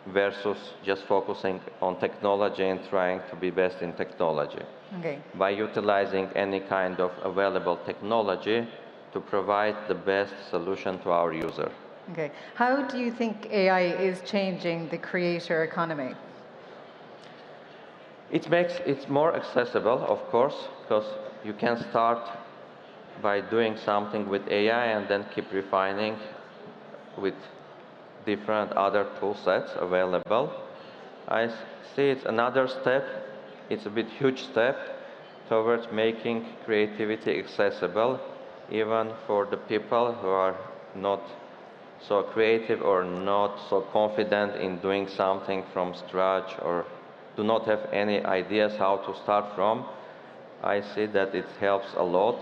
versus just focusing on technology and trying to be best in technology. Okay. By utilizing any kind of available technology to provide the best solution to our user. Okay. How do you think AI is changing the creator economy? It makes it more accessible, of course, because you can start by doing something with AI and then keep refining with different other tool sets available. I see it's another step. It's a bit huge step towards making creativity accessible, even for the people who are not so creative or not so confident in doing something from scratch or do not have any ideas how to start from. I see that it helps a lot.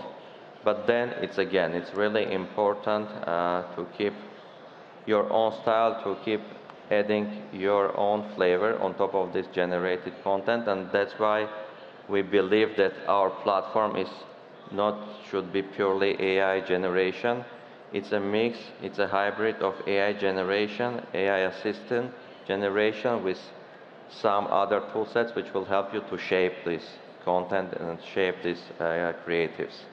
But then it's really important to keep your own style, to keep adding your own flavor on top of this generated content. And that's why we believe that our platform should be purely AI generation. It's a mix, it's a hybrid of AI generation, AI assistant generation with some other tool sets which will help you to shape this content and shape these creatives.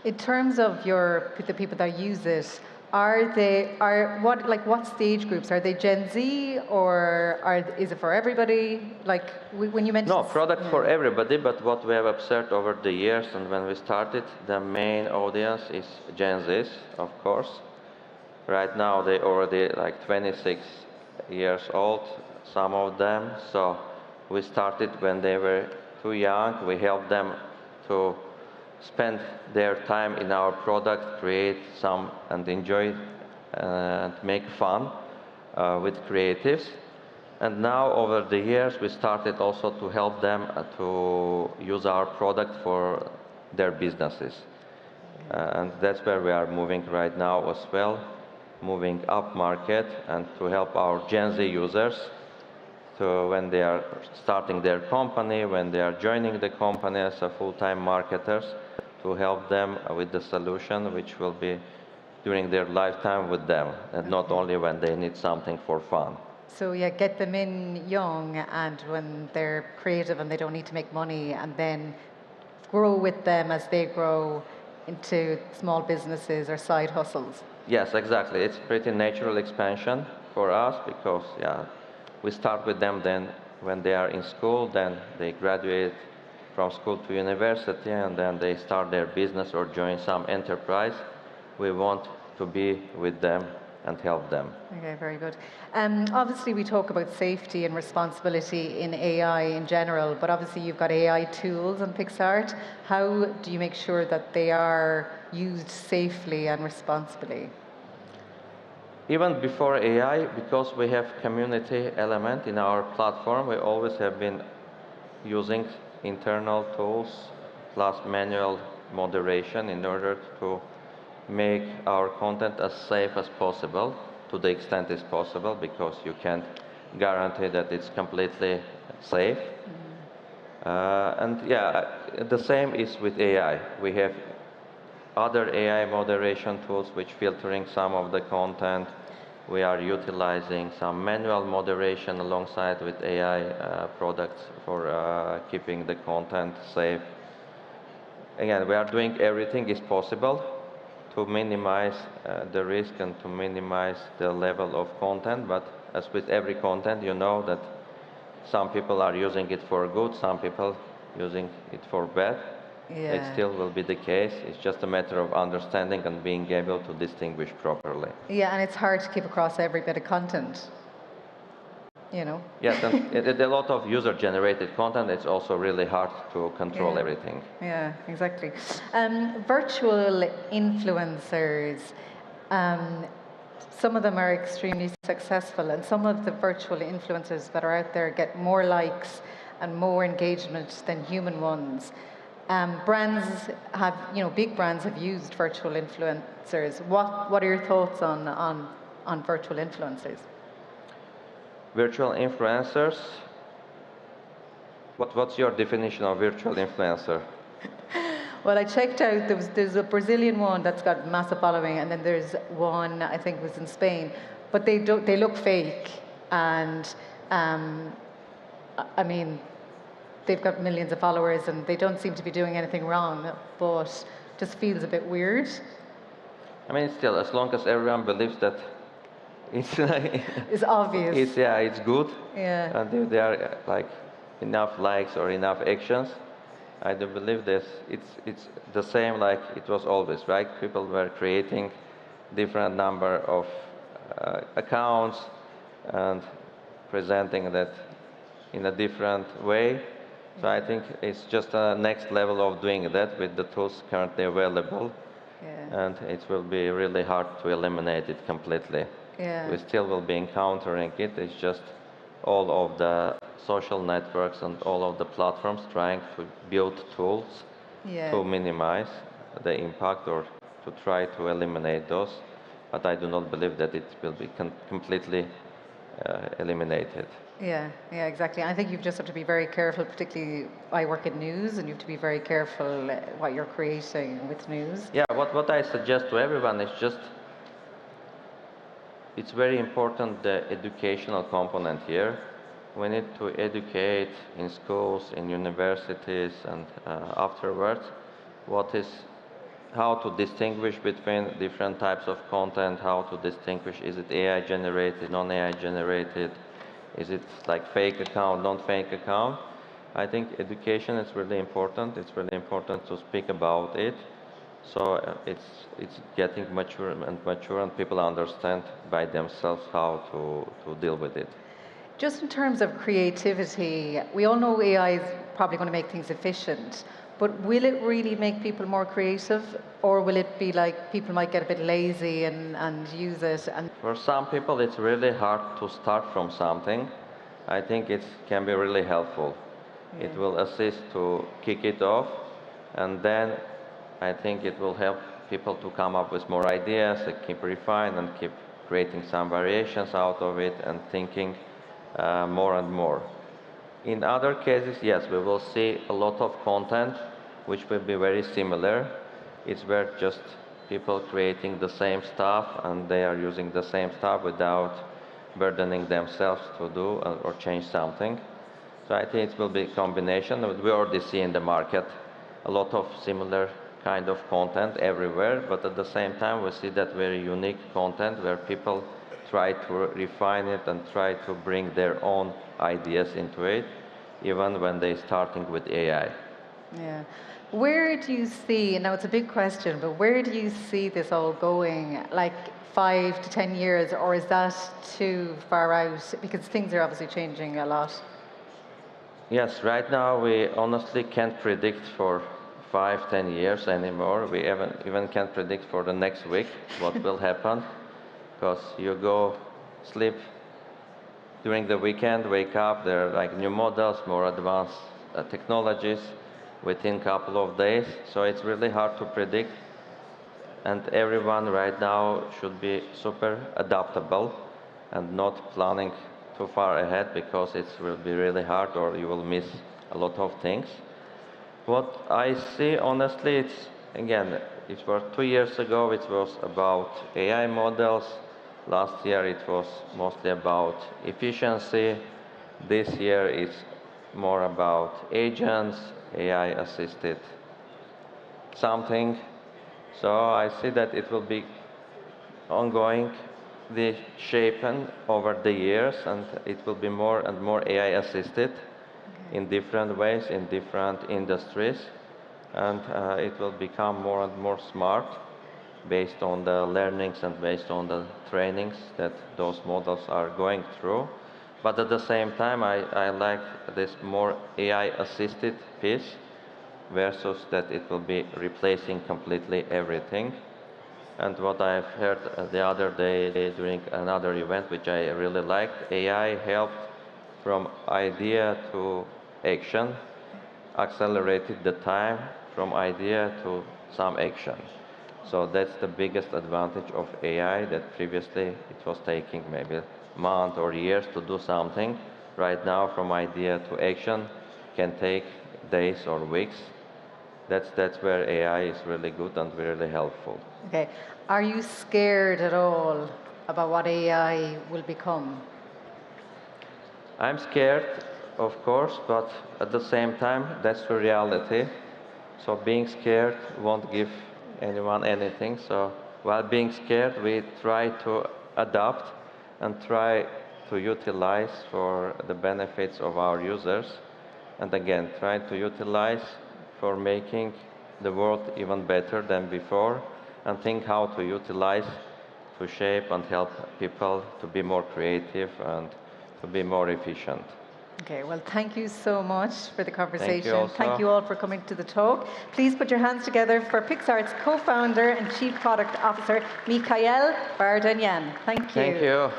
In terms of the people that use it, what stage groups? Are they Gen Z or is it for everybody? Like when you mentioned... No, product for everybody, but what we have observed over the years and when we started, the main audience is Gen Zs, of course. Right now they already like 26 years old, some of them. So we started when they were too young. We helped them to spend their time in our product, create some and enjoy and make fun with creatives. And now over the years we started also to help them to use our product for their businesses. And that's where we are moving right now as well, moving up market and to help our Gen Z users to when they are starting their company, when they are joining the company as a full-time marketers, to help them with the solution which will be during their lifetime with them, and not only when they need something for fun. So yeah, get them in young and when they're creative and they don't need to make money, and then grow with them as they grow into small businesses or side hustles. Yes, exactly. It's pretty natural expansion for us because we start with them then when they are in school, then they graduate from school to university, and then they start their business or join some enterprise. We want to be with them and help them. Okay, very good. Obviously, we talk about safety and responsibility in AI in general, but obviously you've got AI tools on PixArt. How do you make sure that they are used safely and responsibly? Even before AI, because we have community element in our platform, we always have been using internal tools plus manual moderation in order to make our content as safe as possible, to the extent it's possible, because you can't guarantee that it's completely safe. And yeah, the same is with AI. We have other AI moderation tools which filtering some of the content. We are utilizing some manual moderation alongside with AI products for keeping the content safe. Again, we are doing everything is possible to minimize the risk and to minimize the level of content, but as with every content, you know that some people are using it for good, some people using it for bad. Yeah. It still will be the case. It's just a matter of understanding and being able to distinguish properly. Yeah, and it's hard to keep across every bit of content, you know? Yes, and a lot of user-generated content, it's also really hard to control everything. Yeah, exactly. Virtual influencers, some of them are extremely successful, and some of the virtual influencers that are out there get more likes and more engagement than human ones. Brands have, you know, big brands have used virtual influencers. What are your thoughts on virtual influencers? Virtual influencers, what's your definition of virtual influencer? Well, I checked out, there's a Brazilian one that's got massive following, and then there's one, I think was in Spain, but they look fake, and I mean, they've got millions of followers and they don't seem to be doing anything wrong, but just feels a bit weird. I mean, still, as long as everyone believes that it's obvious. It's good. Yeah. And if there are like enough likes or enough actions, I do believe this. It's the same like it was always, right? People were creating different number of accounts and presenting that in a different way. So I think it's just a next level of doing that with the tools currently available. Yeah. And it will be really hard to eliminate it completely. Yeah. We still will be encountering it. It's just all of the social networks and all of the platforms trying to build tools to minimize the impact or to try to eliminate those. But I do not believe that it will be completely eliminated. Yeah, exactly. I think you just have to be very careful, particularly I work in news, and you have to be very careful what you're creating with news. Yeah, what I suggest to everyone is just, it's very important the educational component here. We need to educate in schools, in universities, and afterwards, how to distinguish between different types of content, how to distinguish, is it AI generated, non-AI generated, is it like fake account, non-fake account? I think education is really important. It's really important to speak about it. So it's getting mature and people understand by themselves how to deal with it. Just in terms of creativity, we all know AI is probably going to make things efficient, but will it really make people more creative, or will it be like people might get a bit lazy and use it? And for some people, it's really hard to start from something. I think it can be really helpful. Yeah. It will assist to kick it off, and then I think it will help people to come up with more ideas, keep refine and keep creating some variations out of it and thinking more and more. In other cases, yes, we will see a lot of content which will be very similar. It's where just people creating the same stuff and they are using the same stuff without burdening themselves to do or change something. So I think it will be a combination. We already see in the market a lot of similar kind of content everywhere, but at the same time we see that very unique content where people try to refine it and try to bring their own ideas into it, even when they're starting with AI. Yeah. Where do you see, now it's a big question, but where do you see this all going? Like 5 to 10 years, or is that too far out? Because things are obviously changing a lot. Yes, right now we honestly can't predict for 5, 10 years anymore. We even can't predict for the next week what will happen, because you go sleep during the weekend, wake up, there are like new models, more advanced technologies within a couple of days. So it's really hard to predict. And everyone right now should be super adaptable and not planning too far ahead, because it will be really hard or you will miss a lot of things. What I see, honestly, it's, again, it was 2 years ago, it was about AI models. Last year, it was mostly about efficiency. This year, it's more about agents, AI-assisted something. So I see that it will be ongoing, the shapen over the years, and it will be more and more AI-assisted in different ways, in different industries. And it will become more and more smart based on the learnings and based on the trainings that those models are going through. But at the same time, I like this more AI-assisted piece versus that it will be replacing completely everything. And what I've heard the other day during another event, which I really liked, AI helped from idea to action, accelerated the time from idea to some action. So that's the biggest advantage of AI, that previously it was taking maybe a month or years to do something. Right now, from idea to action can take days or weeks. That's where AI is really good and really helpful. Okay. Are you scared at all about what AI will become? I'm scared, of course, but at the same time, that's the reality. So being scared won't give anyone anything. So while being scared, we try to adapt and try to utilize for the benefits of our users. And again, try to utilize for making the world even better than before, and think how to utilize to shape and help people to be more creative and to be more efficient. Okay, well, thank you so much for the conversation. also. Thank you all for coming to the talk. Please put your hands together for Pixar's co-founder and chief product officer, Mikhail Vardanyan. Thank you. Thank you.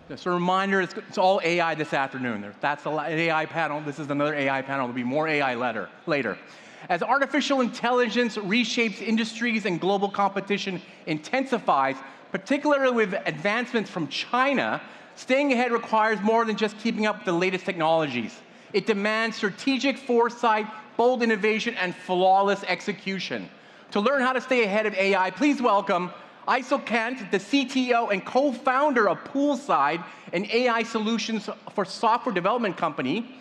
Just a reminder, it's all AI this afternoon. That's an AI panel. This is another AI panel. There'll be more AI later. As artificial intelligence reshapes industries and global competition intensifies, particularly with advancements from China, staying ahead requires more than just keeping up with the latest technologies. It demands strategic foresight, bold innovation, and flawless execution. To learn how to stay ahead of AI, please welcome Aysel Kent, the CTO and co-founder of Poolside, an AI solutions for software development company;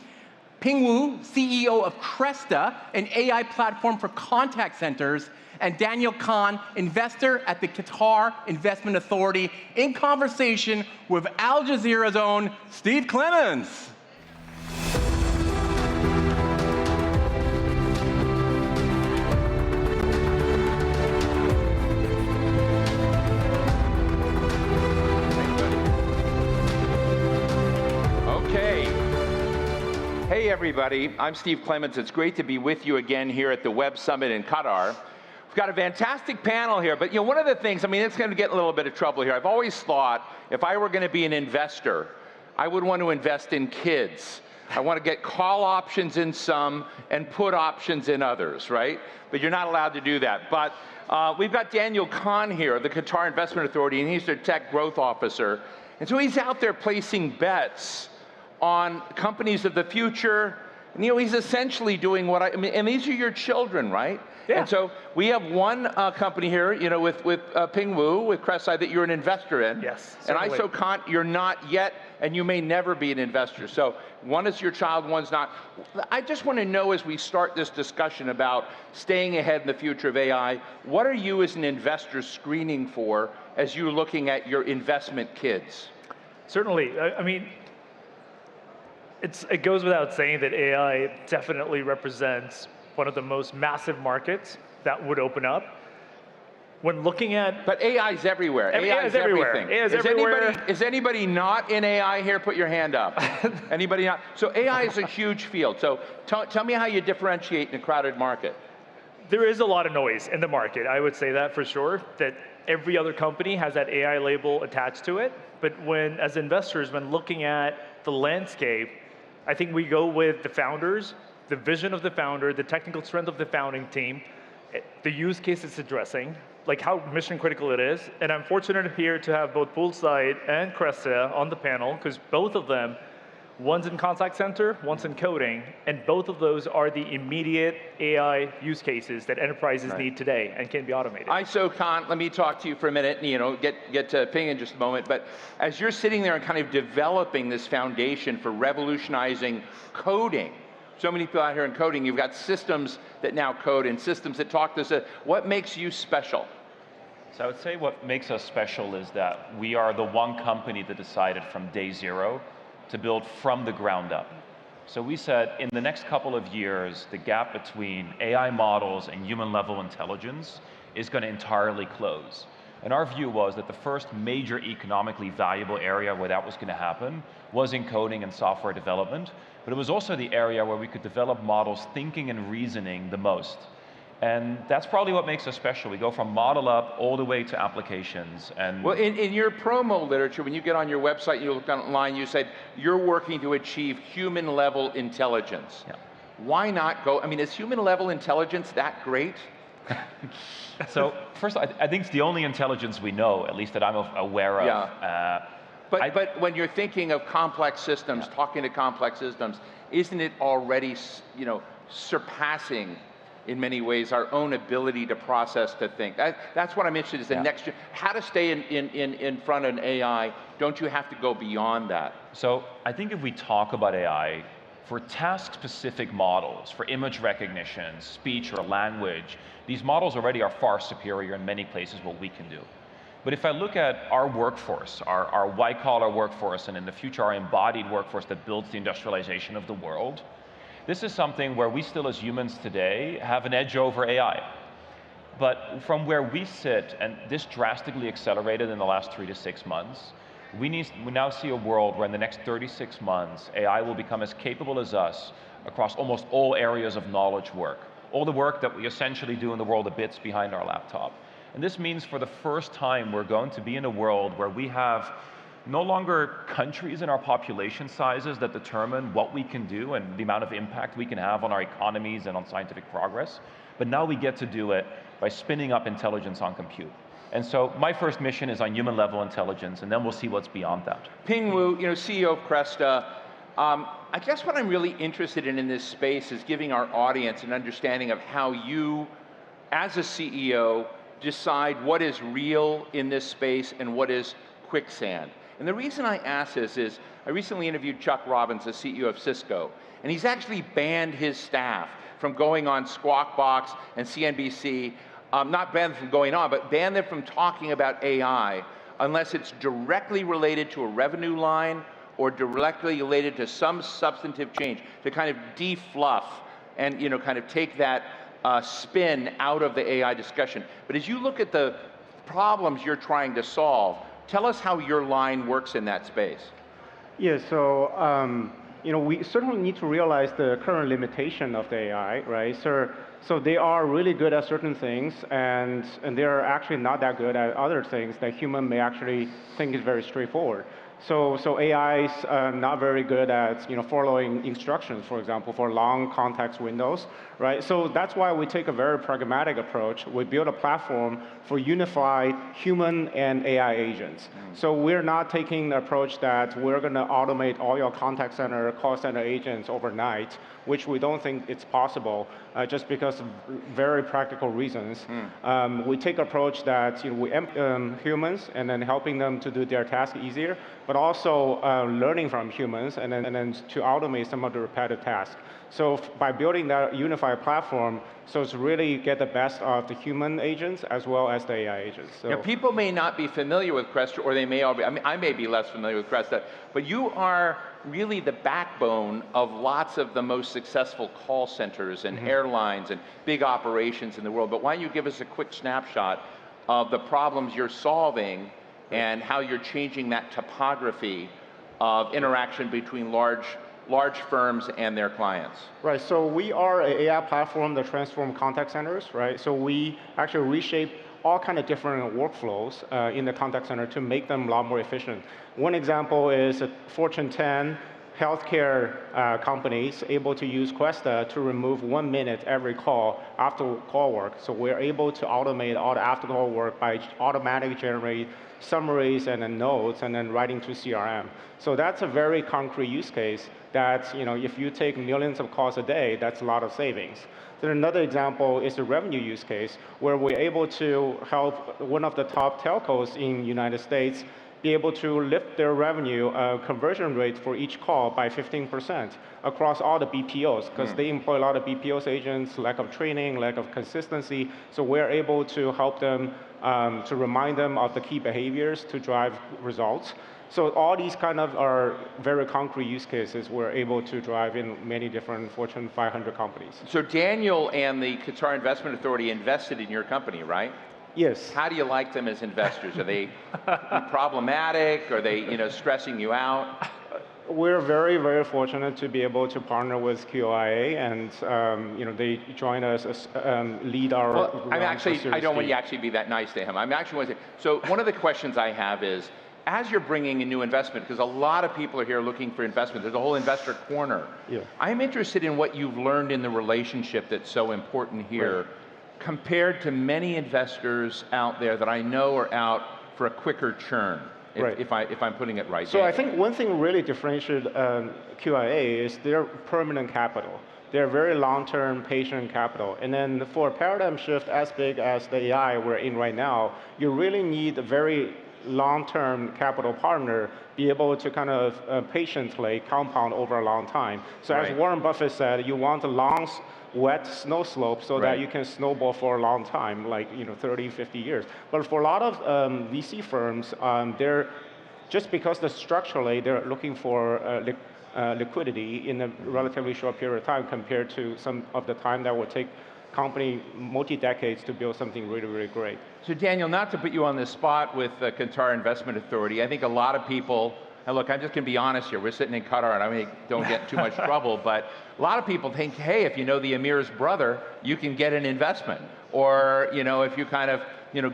Ping Wu, CEO of Cresta, an AI platform for contact centers; and Daniel Khan, investor at the Qatar Investment Authority, in conversation with Al Jazeera's own Steve Clements. Hey everybody, I'm Steve Clements. It's great to be with you again here at the Web Summit in Qatar. We've got a fantastic panel here, but one of the things, it's going to get in a little bit of trouble here. I've always thought if I were going to be an investor, I would want to invest in kids. I want to get call options in some and put options in others, right? But you're not allowed to do that. But we've got Daniel Khan here, the Qatar Investment Authority, and he's their tech growth officer. And so he's out there placing bets on companies of the future. And, he's essentially doing what and these are your children, right? Yeah. And so we have one company here, with Ping Wu, with Crestside, that you're an investor in. Yes, and certainly. ISOCONT, you're not yet, and you may never be an investor. So one is your child, one's not. I just want to know, as we start this discussion about staying ahead in the future of AI, what are you as an investor screening for as you're looking at your investment kids? Certainly. I mean, it goes without saying that AI definitely represents one of the most massive markets that would open up. When looking at... But AI's everywhere. AI's everywhere. Everything. AI is everywhere. Is anybody not in AI here? Put your hand up. Anybody not? So AI is a huge field. So tell me how you differentiate in a crowded market. There is a lot of noise in the market. I would say that for sure, that every other company has that AI label attached to it. But as investors, when looking at the landscape, I think we go with the founders, the vision of the founder, the technical strength of the founding team, the use case it's addressing, like how mission critical it is. And I'm fortunate here to have both Poolside and Cresta on the panel, because both of them, one's in contact center, one's in coding, and both of those are the immediate AI use cases that enterprises need today and can be automated. ISOCONT, let me talk to you for a minute, get to Ping in just a moment, but as you're sitting there and kind of developing this foundation for revolutionizing coding, so many people out here in coding, you've got systems that now code and systems that talk to us. What makes you special? So I would say what makes us special is that we are the one company that decided from day zero to build from the ground up. So we said in the next couple of years, the gap between AI models and human level intelligence is going to entirely close. And our view was that the first major economically valuable area where that was going to happen was in coding and software development, but it was also the area where we could develop models thinking and reasoning the most. And that's probably what makes us special. We go from model up all the way to applications. And well, in your promo literature, when you get on your website and you look online, you said you're working to achieve human level intelligence. Yeah. Why not go, is human level intelligence that great? So first, I think it's the only intelligence we know, at least that I'm aware of. Yeah. But when you're thinking of complex systems, talking to complex systems, isn't it already, surpassing in many ways our own ability to process, to think? That's what I'm interested in, is the next, how to stay in front of an AI. Don't you have to go beyond that? So I think if we talk about AI, for task-specific models, for image recognition, speech or language, these models already are far superior in many places what we can do. But if I look at our workforce, our white-collar workforce, and in the future our embodied workforce that builds the industrialization of the world, this is something where we still as humans today have an edge over AI. But from where we sit, and this drastically accelerated in the last 3 to 6 months, we now see a world where in the next 36 months, AI will become as capable as us across almost all areas of knowledge work. All the work that we essentially do in the world of bits behind our laptop. And this means for the first time, we're going to be in a world where we have no longer countries in our population sizes that determine what we can do and the amount of impact we can have on our economies and on scientific progress. But now we get to do it by spinning up intelligence on compute. And so my first mission is on human level intelligence, and then we'll see what's beyond that. Ping Wu, CEO of Cresta. I guess what I'm really interested in this space is giving our audience an understanding of how you, as a CEO, decide what is real in this space and what is quicksand. And the reason I ask this is, I recently interviewed Chuck Robbins, the CEO of Cisco, and he's actually banned his staff from going on Squawk Box and CNBC, not banned them from going on, but banned them from talking about AI unless it's directly related to a revenue line or directly related to some substantive change, to kind of defluff and kind of take that spin out of the AI discussion. But as you look at the problems you're trying to solve, tell us how your line works in that space. Yeah, so we certainly need to realize the current limitation of the AI, right? So they are really good at certain things, and they are actually not that good at other things that human may actually think is very straightforward. So AI is not very good at following instructions, for example, for long context windows, right? So that's why we take a very pragmatic approach. We build a platform for unified human and AI agents. So we're not taking the approach that we're going to automate all your contact center, call center agents overnight, which we don't think it's possible, just because of very practical reasons. We take approach that we humans and then helping them to do their task easier, but also learning from humans and then to automate some of the repetitive tasks. So by building that unified platform, so it's really get the best of the human agents as well as the AI agents. So people may not be familiar with Cresta, or they may all be, I may be less familiar with Cresta, but you are really the backbone of lots of the most successful call centers and airlines and big operations in the world. But why don't you give us a quick snapshot of the problems you're solving and how you're changing that topography of interaction between large firms and their clients. Right, so we are an AI platform that transforms contact centers, right? So we actually reshape all kind of different workflows in the contact center to make them a lot more efficient. One example is a Fortune 10 healthcare companies able to use Cresta to remove 1 minute every call after call work. So we're able to automate all the after call work by automatically generate summaries and then notes and then writing to CRM. So that's a very concrete use case that, if you take millions of calls a day, that's a lot of savings. Then another example is the revenue use case where we're able to help one of the top telcos in the United States be able to lift their revenue conversion rate for each call by 15% across all the BPOs, because they employ a lot of BPOs agents, lack of training, lack of consistency. So we're able to help them to remind them of the key behaviors to drive results. So all these kind of are very concrete use cases we're able to drive in many different Fortune 500 companies. So Daniel and the Qatar Investment Authority invested in your company, right? Yes. How do you like them as investors? Are they problematic? Are they, stressing you out? We're very, very fortunate to be able to partner with QIA, and they join us as lead our. Well, I don't want you to actually be that nice to him. I'm actually want to say. So one of the questions I have is, as you're bringing in new investment, because a lot of people are here looking for investment, there's a whole investor corner. Yeah. I'm interested in what you've learned in the relationship that's so important here. Right. Compared to many investors out there that I know are out for a quicker churn, if I'm putting it right. So I think one thing really differentiates QIA is their permanent capital. They're very long-term patient capital. And then for a paradigm shift as big as the AI we're in right now, you really need a very long-term capital partner be able to kind of patiently compound over a long time. So as Warren Buffett said, you want a long, wet snow slope so that you can snowball for a long time, like 30, 50 years. But for a lot of VC firms, they're just because structurally they're looking for liquidity in a relatively short period of time compared to some of the time that would take company multi-decades to build something really, really great. So Daniel, not to put you on the spot with the Qatar Investment Authority, I think a lot of people, and look, I'm just going to be honest here, we're sitting in Qatar and I don't get too much trouble, but a lot of people think, hey, if you know the Emir's brother, you can get an investment. Or, if you kind of,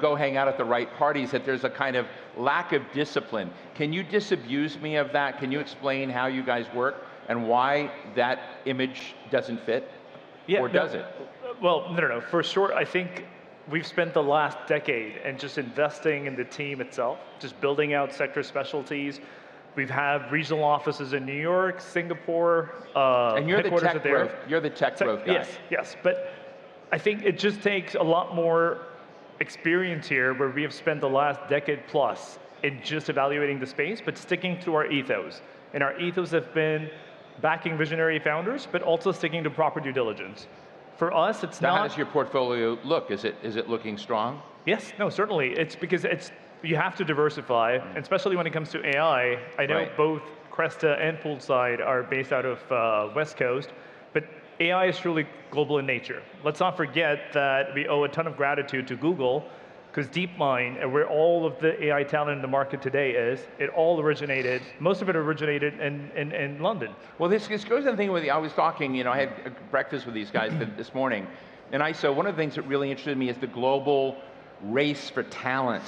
go hang out at the right parties, that there's a kind of lack of discipline. Can you disabuse me of that? Can you explain how you guys work and why that image doesn't fit? Yeah, or does it? Well, no. For sure, I think we've spent the last decade and just investing in the team itself, just building out sector specialties. We've had regional offices in New York, Singapore, and you're the tech there. growth. You're the tech growth guy. Yes. But I think it just takes a lot more experience here, where we have spent the last decade plus in just evaluating the space, but sticking to our ethos. And our ethos have been backing visionary founders, but also sticking to proper due diligence. For us, it's not. How does your portfolio look? Is it looking strong? Yes, no, certainly. It's because you have to diversify, and especially when it comes to AI. I know both Cresta and Poolside are based out of West Coast, but AI is truly global in nature. Let's not forget that we owe a ton of gratitude to Google, because DeepMind, and where all of the AI talent in the market today is, most of it originated in London. Well, this goes to the thing with, I was talking, I had breakfast with these guys this morning, and one of the things that really interested me is the global race for talent.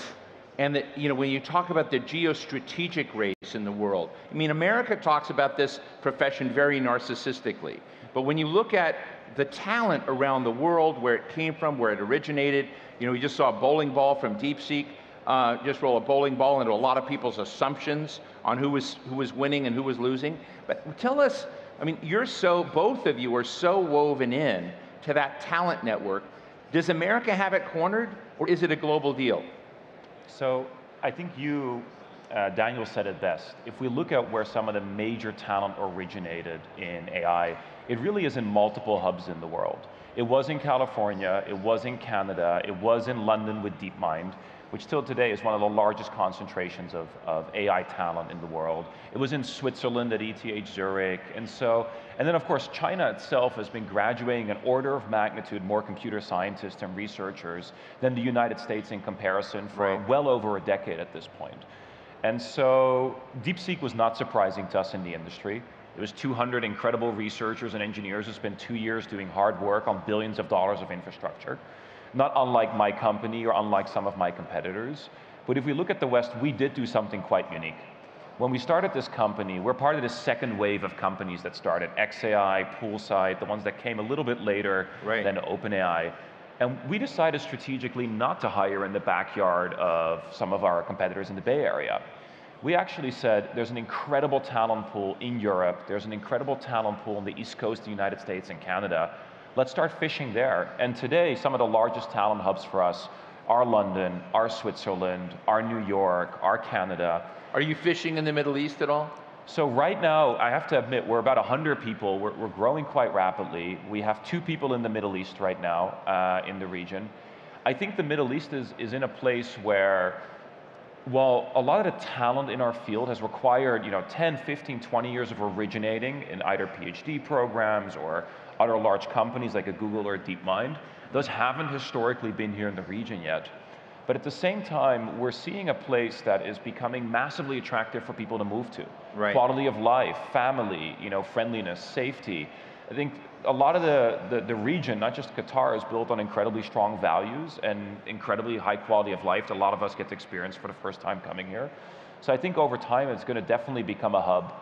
And that, when you talk about the geostrategic race, race in the world. I mean, America talks about this profession very narcissistically, but when you look at the talent around the world, where it came from, where it originated, you know, we just saw a bowling ball from DeepSeek just roll a bowling ball into a lot of people's assumptions on who was winning and who was losing. But tell us, I mean, both of you are so woven in to that talent network. Does America have it cornered, or is it a global deal? So I think Daniel said it best. If we look at where some of the major talent originated in AI, it really is in multiple hubs in the world. It was in California, it was in Canada, it was in London with DeepMind, which till today is one of the largest concentrations of AI talent in the world. It was in Switzerland at ETH Zurich, and then of course China itself has been graduating an order of magnitude more computer scientists and researchers than the United States in comparison for well over a decade at this point. And so DeepSeek was not surprising to us in the industry. It was 200 incredible researchers and engineers who spent 2 years doing hard work on billions of dollars of infrastructure. Not unlike my company or unlike some of my competitors. But if we look at the West, we did do something quite unique. When we started this company, we're part of this second wave of companies that started, XAI, Poolside, the ones that came a little bit later than OpenAI. And we decided strategically not to hire in the backyard of some of our competitors in the Bay Area. We actually said there's an incredible talent pool in Europe, there's an incredible talent pool on the East Coast of the United States and Canada. Let's start fishing there. And today, some of the largest talent hubs for us are London, are Switzerland, are New York, are Canada. Are you fishing in the Middle East at all? So right now, I have to admit, we're about 100 people. We're growing quite rapidly. We have 2 people in the Middle East right now in the region. I think the Middle East is in a place where, while a lot of the talent in our field has required 10, 15, 20 years of originating in either PhD programs or other large companies like a Google or a DeepMind, those haven't historically been here in the region yet. But at the same time, we're seeing a place that is becoming massively attractive for people to move to. Quality of life, family, friendliness, safety. I think a lot of the region, not just Qatar, is built on incredibly strong values and incredibly high quality of life that a lot of us get to experience for the first time coming here. So I think over time, it's going to definitely become a hub.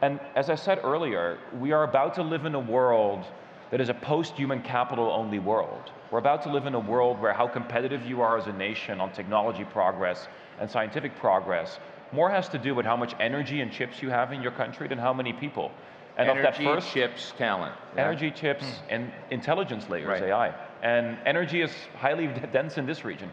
And as I said earlier, we are about to live in a world that is a post-human capital only world. We're about to live in a world where how competitive you are as a nation on technology progress and scientific progress more has to do with how much energy and chips you have in your country than how many people. And energy, chips, talent. Energy, chips, and intelligence layers, AI. And energy is highly dense in this region.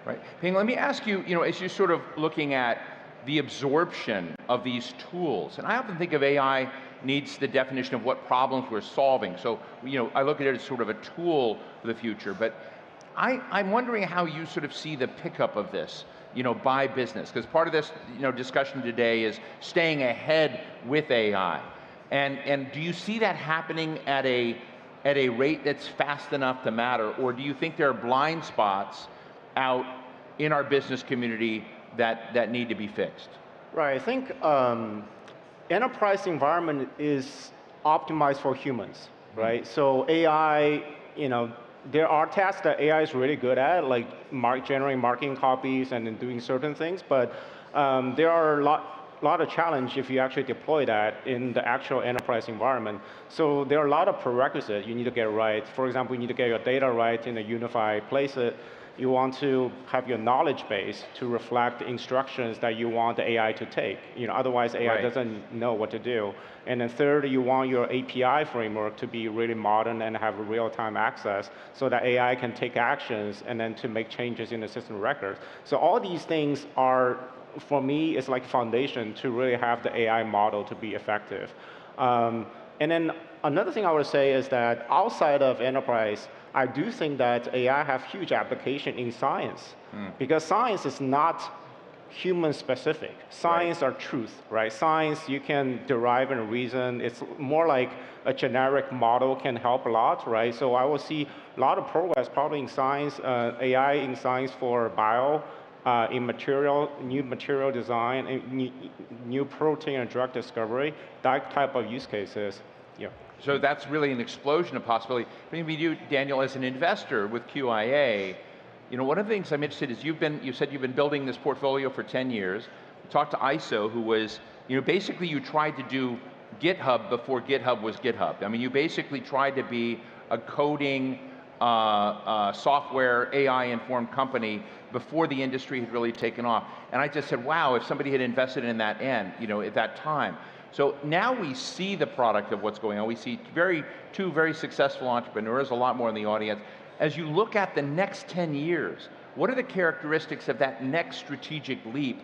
Right. Ping, let me ask you, as you're sort of looking at the absorption of these tools, and I often think of AI needs the definition of what problems we're solving. So, I look at it as sort of a tool for the future, but I'm wondering how you sort of see the pickup of this, by business, because part of this, discussion today is staying ahead with AI. And do you see that happening at a rate that's fast enough to matter, or do you think there are blind spots out in our business community that need to be fixed? Right, I think enterprise environment is optimized for humans, right? So AI, there are tasks that AI is really good at, like generating marketing copies and then doing certain things, but there are a lot of challenge if you actually deploy that in the actual enterprise environment. So there are a lot of prerequisites you need to get right. For example, you need to get your data right in a unified place. You want to have your knowledge base to reflect the instructions that you want the AI to take. Otherwise AI doesn't know what to do. And then third, you want your API framework to be really modern and have real-time access so that AI can take actions and then to make changes in the system records. So all these things are, for me, it's like foundation to really have the AI model to be effective. And then another thing I would say is that outside of enterprise, I do think that AI have huge application in science, because science is not human specific. Science are truth, right? Science, you can derive and reason. It's more like a generic model can help a lot, right? So I will see a lot of progress probably in science, AI in science for bio, in new material design, and new protein and drug discovery, that type of use cases. Yeah. So that's really an explosion of possibility. Maybe you, Daniel, as an investor with QIA, one of the things I'm interested in is you said you've been building this portfolio for 10 years. talked to ISO, who was, basically you tried to do GitHub before GitHub was GitHub. I mean, you basically tried to be a coding, software, AI-informed company before the industry had really taken off. And I just said, wow, if somebody had invested in that end, at that time. So now we see the product of what's going on. We see two very successful entrepreneurs, a lot more in the audience. As you look at the next 10 years, what are the characteristics of that next strategic leap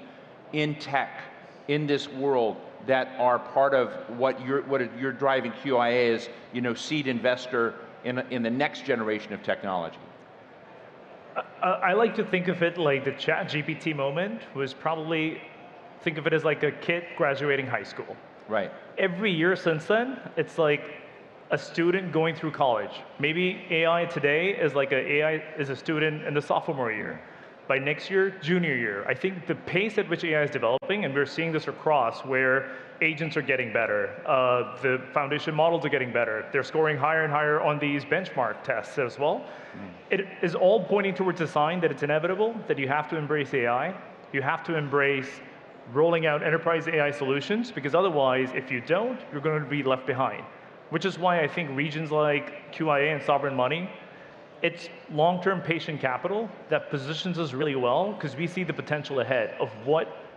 in tech, in this world, that are part of what you're driving QIA as, seed investor in the next generation of technology? I like to think of it like the ChatGPT moment was probably, think of it as like a kid graduating high school. Right. Every year since then, it's like a student going through college. Maybe AI today is like AI is a student in the sophomore year. By next year, junior year. I think the pace at which AI is developing, and we're seeing this across, where agents are getting better, the foundation models are getting better, they're scoring higher and higher on these benchmark tests as well. It is all pointing towards a sign that it's inevitable, that you have to embrace AI, you have to embrace rolling out enterprise AI solutions, because otherwise, if you don't, you're going to be left behind. Which is why I think regions like QIA and sovereign money, it's long-term patient capital that positions us really well, because we see the potential ahead of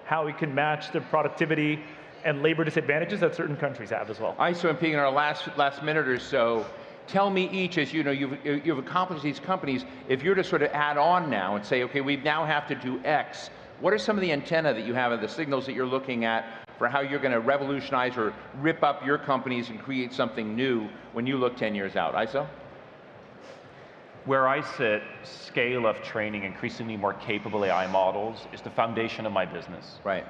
how we can match the productivity and labor disadvantages that certain countries have as well. ISO and Ping, in our last minute or so, tell me each, as you've accomplished these companies, if you're to sort of add on now and say, okay, we now have to do X, what are some of the antenna that you have and the signals that you're looking at for how you're going to revolutionize or rip up your companies and create something new when you look 10 years out? ISO? Where I sit, scale of training increasingly more capable AI models is the foundation of my business. Right.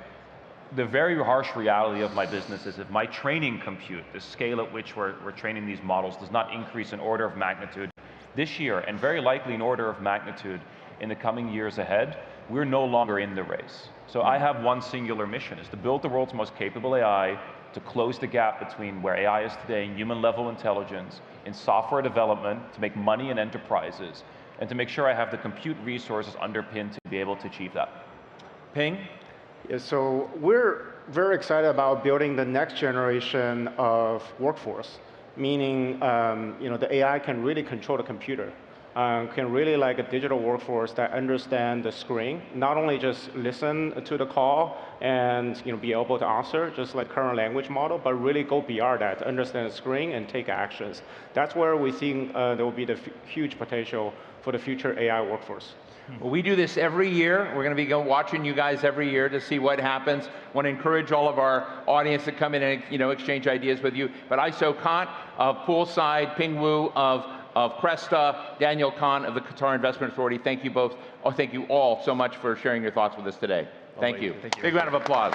The very harsh reality of my business is if my training compute, the scale at which we're training these models, does not increase in order of magnitude this year, and very likely in order of magnitude in the coming years ahead, we're no longer in the race. So I have one singular mission, is to build the world's most capable AI, to close the gap between where AI is today in human level intelligence, in software development, to make money in enterprises, and to make sure I have the compute resources underpinned to be able to achieve that. Ping? Yeah, so we're very excited about building the next generation of workforce, meaning the AI can really control the computer. Can really like a digital workforce that understand the screen, not only just listen to the call and be able to answer, just like current language model, but really go beyond that, understand the screen and take actions. That's where we think there will be the huge potential for the future AI workforce. Well, we do this every year. We're going to be watching you guys every year to see what happens. I want to encourage all of our audience to come in and exchange ideas with you. But ISO Kant of Poolside, Ping Wu of Cresta, Daniel Kahn of the Qatar Investment Authority. Thank you both. Thank you all so much for sharing your thoughts with us today. Thank you. Thank you. Big round of applause.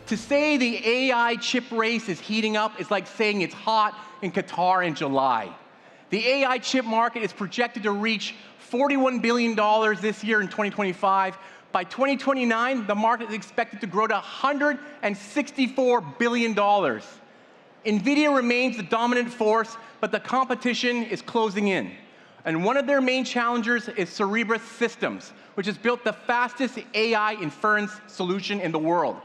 To say the AI chip race is heating up is like saying it's hot in Qatar in July. The AI chip market is projected to reach $41 billion this year in 2025. By 2029, the market is expected to grow to $164 billion. NVIDIA remains the dominant force, but the competition is closing in. And one of their main challengers is Cerebras Systems, which has built the fastest AI inference solution in the world.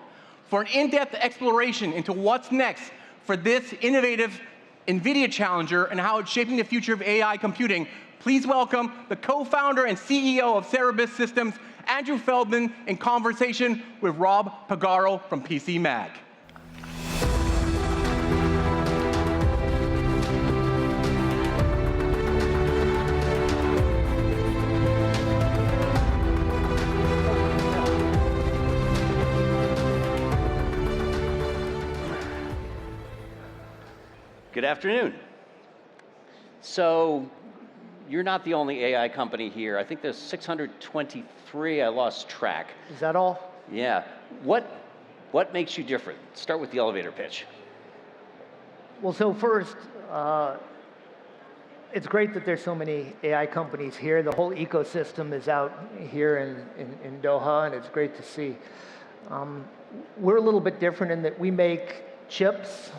For an in-depth exploration into what's next for this innovative NVIDIA challenger and how it's shaping the future of AI computing, please welcome the co-founder and CEO of Cerebras Systems, Andrew Feldman, in conversation with Rob Pagaro from PC Mag. Good afternoon. So you're not the only AI company here. I think there's 623. I lost track. Is that all? Yeah. What makes you different? Start with the elevator pitch. Well, so first, it's great that there's so many AI companies here. The whole ecosystem is out here in Doha, and it's great to see. We're a little bit different in that we make chips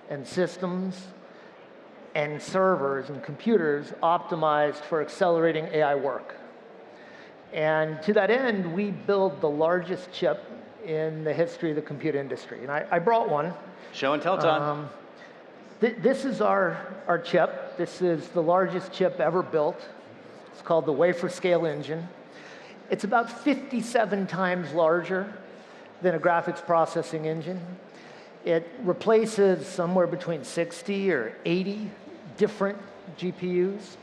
and systems and servers and computers optimized for accelerating AI work. And to that end, we build the largest chip in the history of the computer industry. And I brought one. Show and tell time. This is our chip. This is the largest chip ever built. It's called the wafer scale engine. It's about 57 times larger than a graphics processing engine. It replaces somewhere between 60 or 80 different GPUs.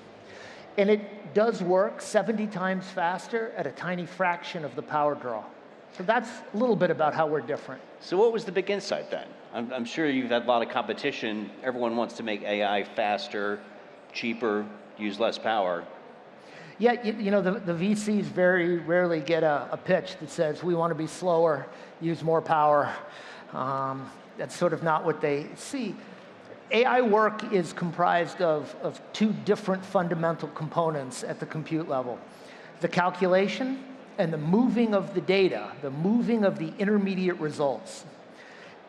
And it does work 70 times faster at a tiny fraction of the power draw. So that's a little bit about how we're different. So what was the big insight then? I'm sure you've had a lot of competition. Everyone wants to make AI faster, cheaper, use less power. Yeah, you know, the VCs very rarely get a pitch that says, we want to be slower, use more power. That's sort of not what they see. AI work is comprised of two different fundamental components at the compute level. The calculation and the moving of the data, the moving of the intermediate results.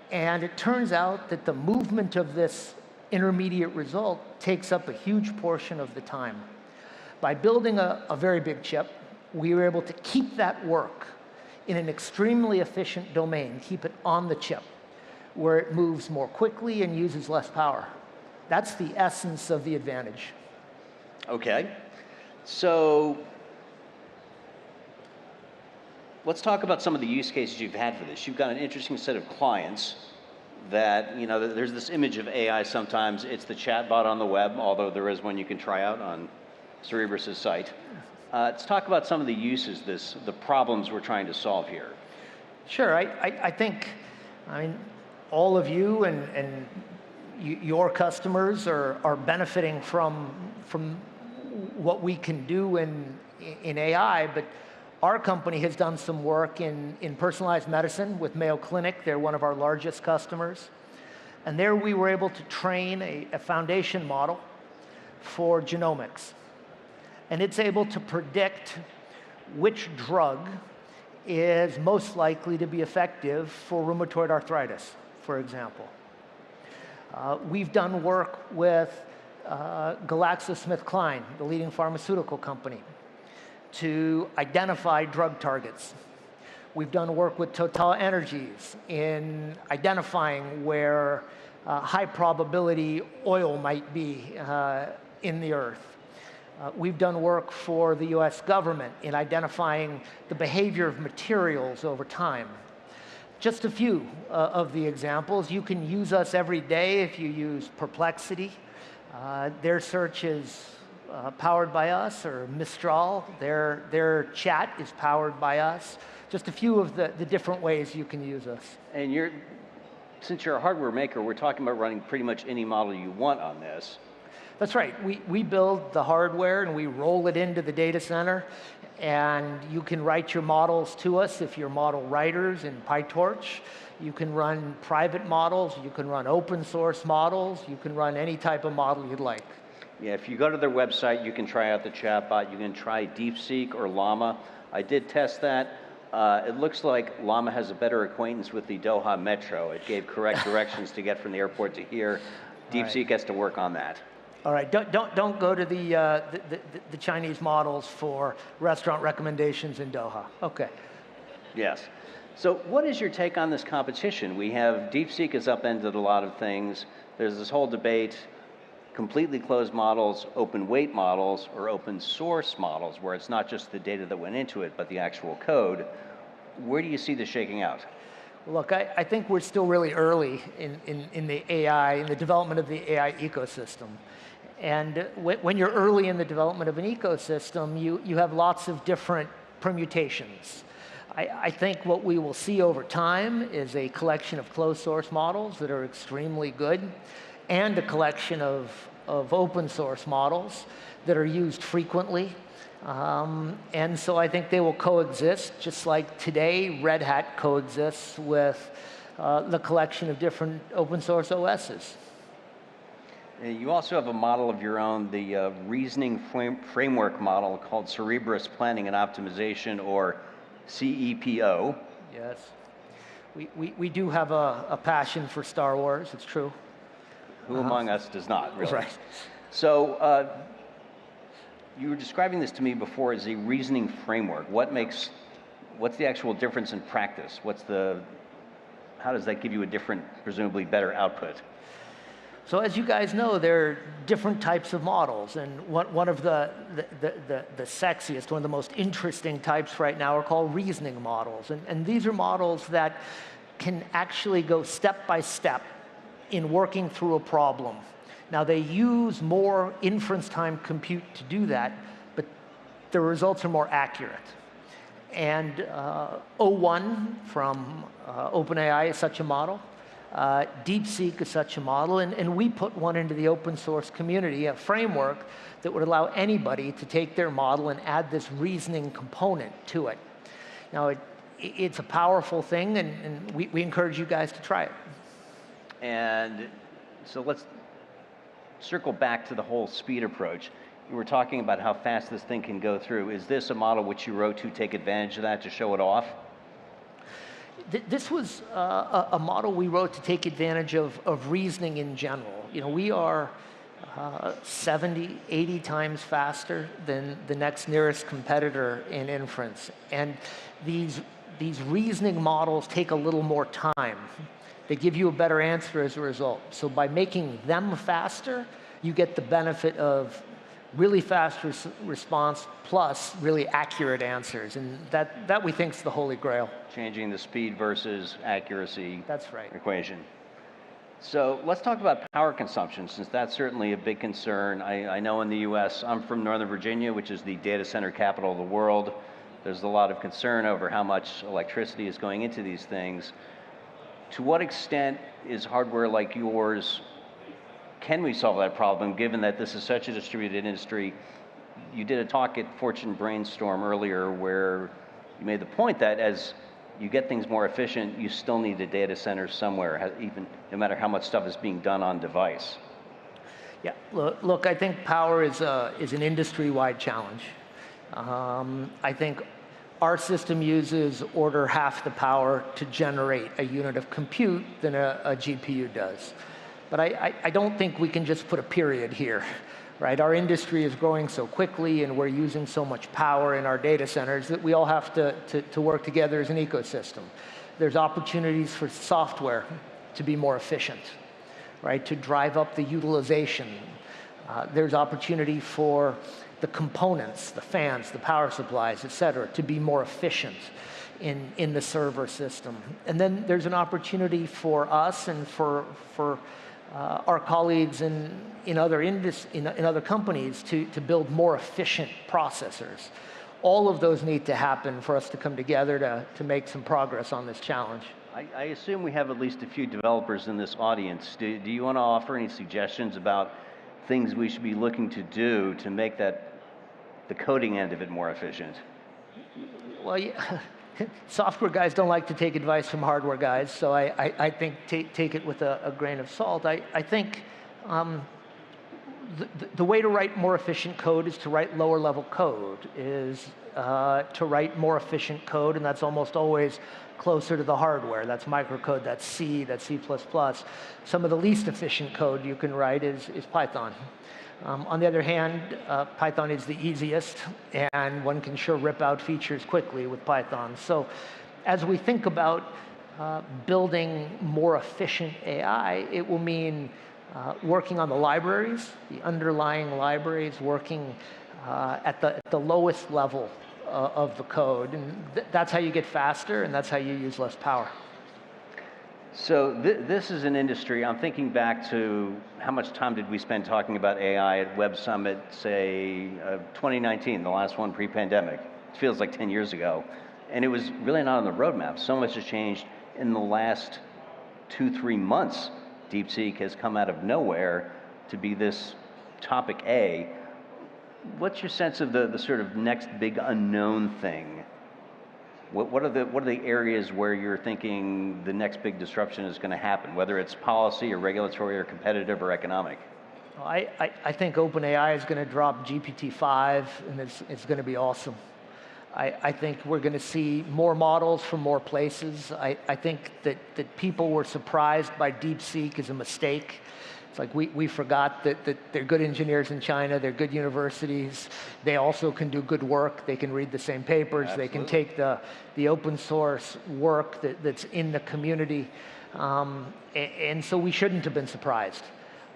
And it turns out that the movement of this intermediate result takes up a huge portion of the time. By building a very big chip, we were able to keep that work in an extremely efficient domain, keep it on the chip, where it moves more quickly and uses less power. That's the essence of the advantage. Okay. So let's talk about some of the use cases you've had for this. You've got an interesting set of clients that, you know, there's this image of AI sometimes. It's the chatbot on the web, although there is one you can try out on Cerebrus's site. Let's talk about some of the uses, the problems we're trying to solve here. Sure, I think, I mean, all of you and your customers are benefiting from what we can do in AI, but our company has done some work in personalized medicine with Mayo Clinic. They're one of our largest customers. And there we were able to train a foundation model for genomics. And it's able to predict which drug is most likely to be effective for rheumatoid arthritis, for example. We've done work with GlaxoSmithKline, the leading pharmaceutical company, to identify drug targets. We've done work with Total Energies in identifying where high probability oil might be in the earth. We've done work for the US government in identifying the behavior of materials over time. Just a few of the examples. You can use us every day if you use Perplexity. Their search is powered by us, or Mistral. Their chat is powered by us. Just a few of the different ways you can use us. And since you're a hardware maker, we're talking about running pretty much any model you want on this. That's right. We build the hardware and we roll it into the data center, and you can write your models to us if you're model writers in PyTorch. You can run private models, you can run open source models, you can run any type of model you'd like. Yeah, if you go to their website, you can try out the chatbot. You can try DeepSeek or Llama. I did test that. It looks like Llama has a better acquaintance with the Doha Metro. It gave correct directions to get from the airport to here. DeepSeek has to work on that. All right, don't go to the Chinese models for restaurant recommendations in Doha. Okay. Yes. So what is your take on this competition? We have DeepSeek has upended a lot of things. There's this whole debate, completely closed models, open weight models, or open source models, where it's not just the data that went into it, but the actual code. Where do you see this shaking out? Look, I think we're still really early in the AI, in the development of the AI ecosystem. And when you're early in the development of an ecosystem, you have lots of different permutations. I think what we will see over time is a collection of closed source models that are extremely good, and a collection of of open source models that are used frequently. And so I think they will coexist, just like today Red Hat coexists with the collection of different open source OSs. You also have a model of your own, the reasoning framework model called Cerebrus Planning and Optimization, or CEPO. Yes. We do have a passion for Star Wars, it's true. Who among us does not, really? Right. So you were describing this to me before as a reasoning framework. What's the actual difference in practice? How does that give you a different, presumably better output? So as you guys know, there are different types of models, and one of the sexiest, one of the most interesting types right now are called reasoning models. And these are models that can actually go step by step in working through a problem. Now they use more inference time compute to do that, but the results are more accurate. And O1 from OpenAI is such a model. DeepSeek is such a model, and we put one into the open source community, a framework that would allow anybody to take their model and add this reasoning component to it. Now, it's a powerful thing, and we encourage you guys to try it. And so let's circle back to the whole speed approach. You were talking about how fast this thing can go through. Is this a model which you wrote to take advantage of that, to show it off? This was a model we wrote to take advantage of reasoning in general. You know, we are 70, 80 times faster than the next nearest competitor in inference. And these reasoning models take a little more time. They give you a better answer as a result. So by making them faster, you get the benefit of really fast response plus really accurate answers. And that we think is the holy grail. Changing the speed versus accuracy That's right. equation. So let's talk about power consumption, since that's certainly a big concern. I know in the US, I'm from Northern Virginia, which is the data center capital of the world. There's a lot of concern over how much electricity is going into these things. To what extent is hardware like yours, can we solve that problem, given that this is such a distributed industry? You did a talk at Fortune Brainstorm earlier where you made the point that as you get things more efficient, you still need a data center somewhere, even no matter how much stuff is being done on device. Yeah, look, I think power is an industry-wide challenge. I think our system uses order half the power to generate a unit of compute than a GPU does. But I don't think we can just put a period here, right? Our industry is growing so quickly and we're using so much power in our data centers that we all have to work together as an ecosystem. There's opportunities for software to be more efficient, right? To drive up the utilization. There's opportunity for the components, the fans, the power supplies, et cetera, to be more efficient in the server system. And then there's an opportunity for us and for our colleagues in other companies to build more efficient processors. All of those need to happen for us to come together to make some progress on this challenge. I assume we have at least a few developers in this audience. Do you want to offer any suggestions about things we should be looking to do to make the coding end of it more efficient? Well, yeah. Software guys don't like to take advice from hardware guys, so I think take it with a grain of salt. I think the way to write more efficient code is to write lower level code, is to write more efficient code, and that's almost always closer to the hardware. That's microcode, that's C, that's C++. Some of the least efficient code you can write is Python. On the other hand, Python is the easiest, and one can sure rip out features quickly with Python. So as we think about building more efficient AI, it will mean working on the libraries, the underlying libraries, working at the lowest level of the code. And that's how you get faster, and that's how you use less power. So this is an industry, I'm thinking back to how much time did we spend talking about AI at Web Summit, say 2019, the last one pre-pandemic. It feels like 10 years ago. And it was really not on the roadmap. So much has changed in the last 2-3 months. DeepSeek has come out of nowhere to be this topic A. What's your sense of the sort of next big unknown thing? What are the areas where you're thinking the next big disruption is going to happen, whether it's policy or regulatory or competitive or economic? I think OpenAI is going to drop GPT-5, and it's going to be awesome. I think we're going to see more models from more places. I think that people were surprised by DeepSeek as a mistake. It's like we forgot that they're good engineers in China, they're good universities, they also can do good work, they can read the same papers, Absolutely. They can take the open source work that's in the community, and so we shouldn't have been surprised.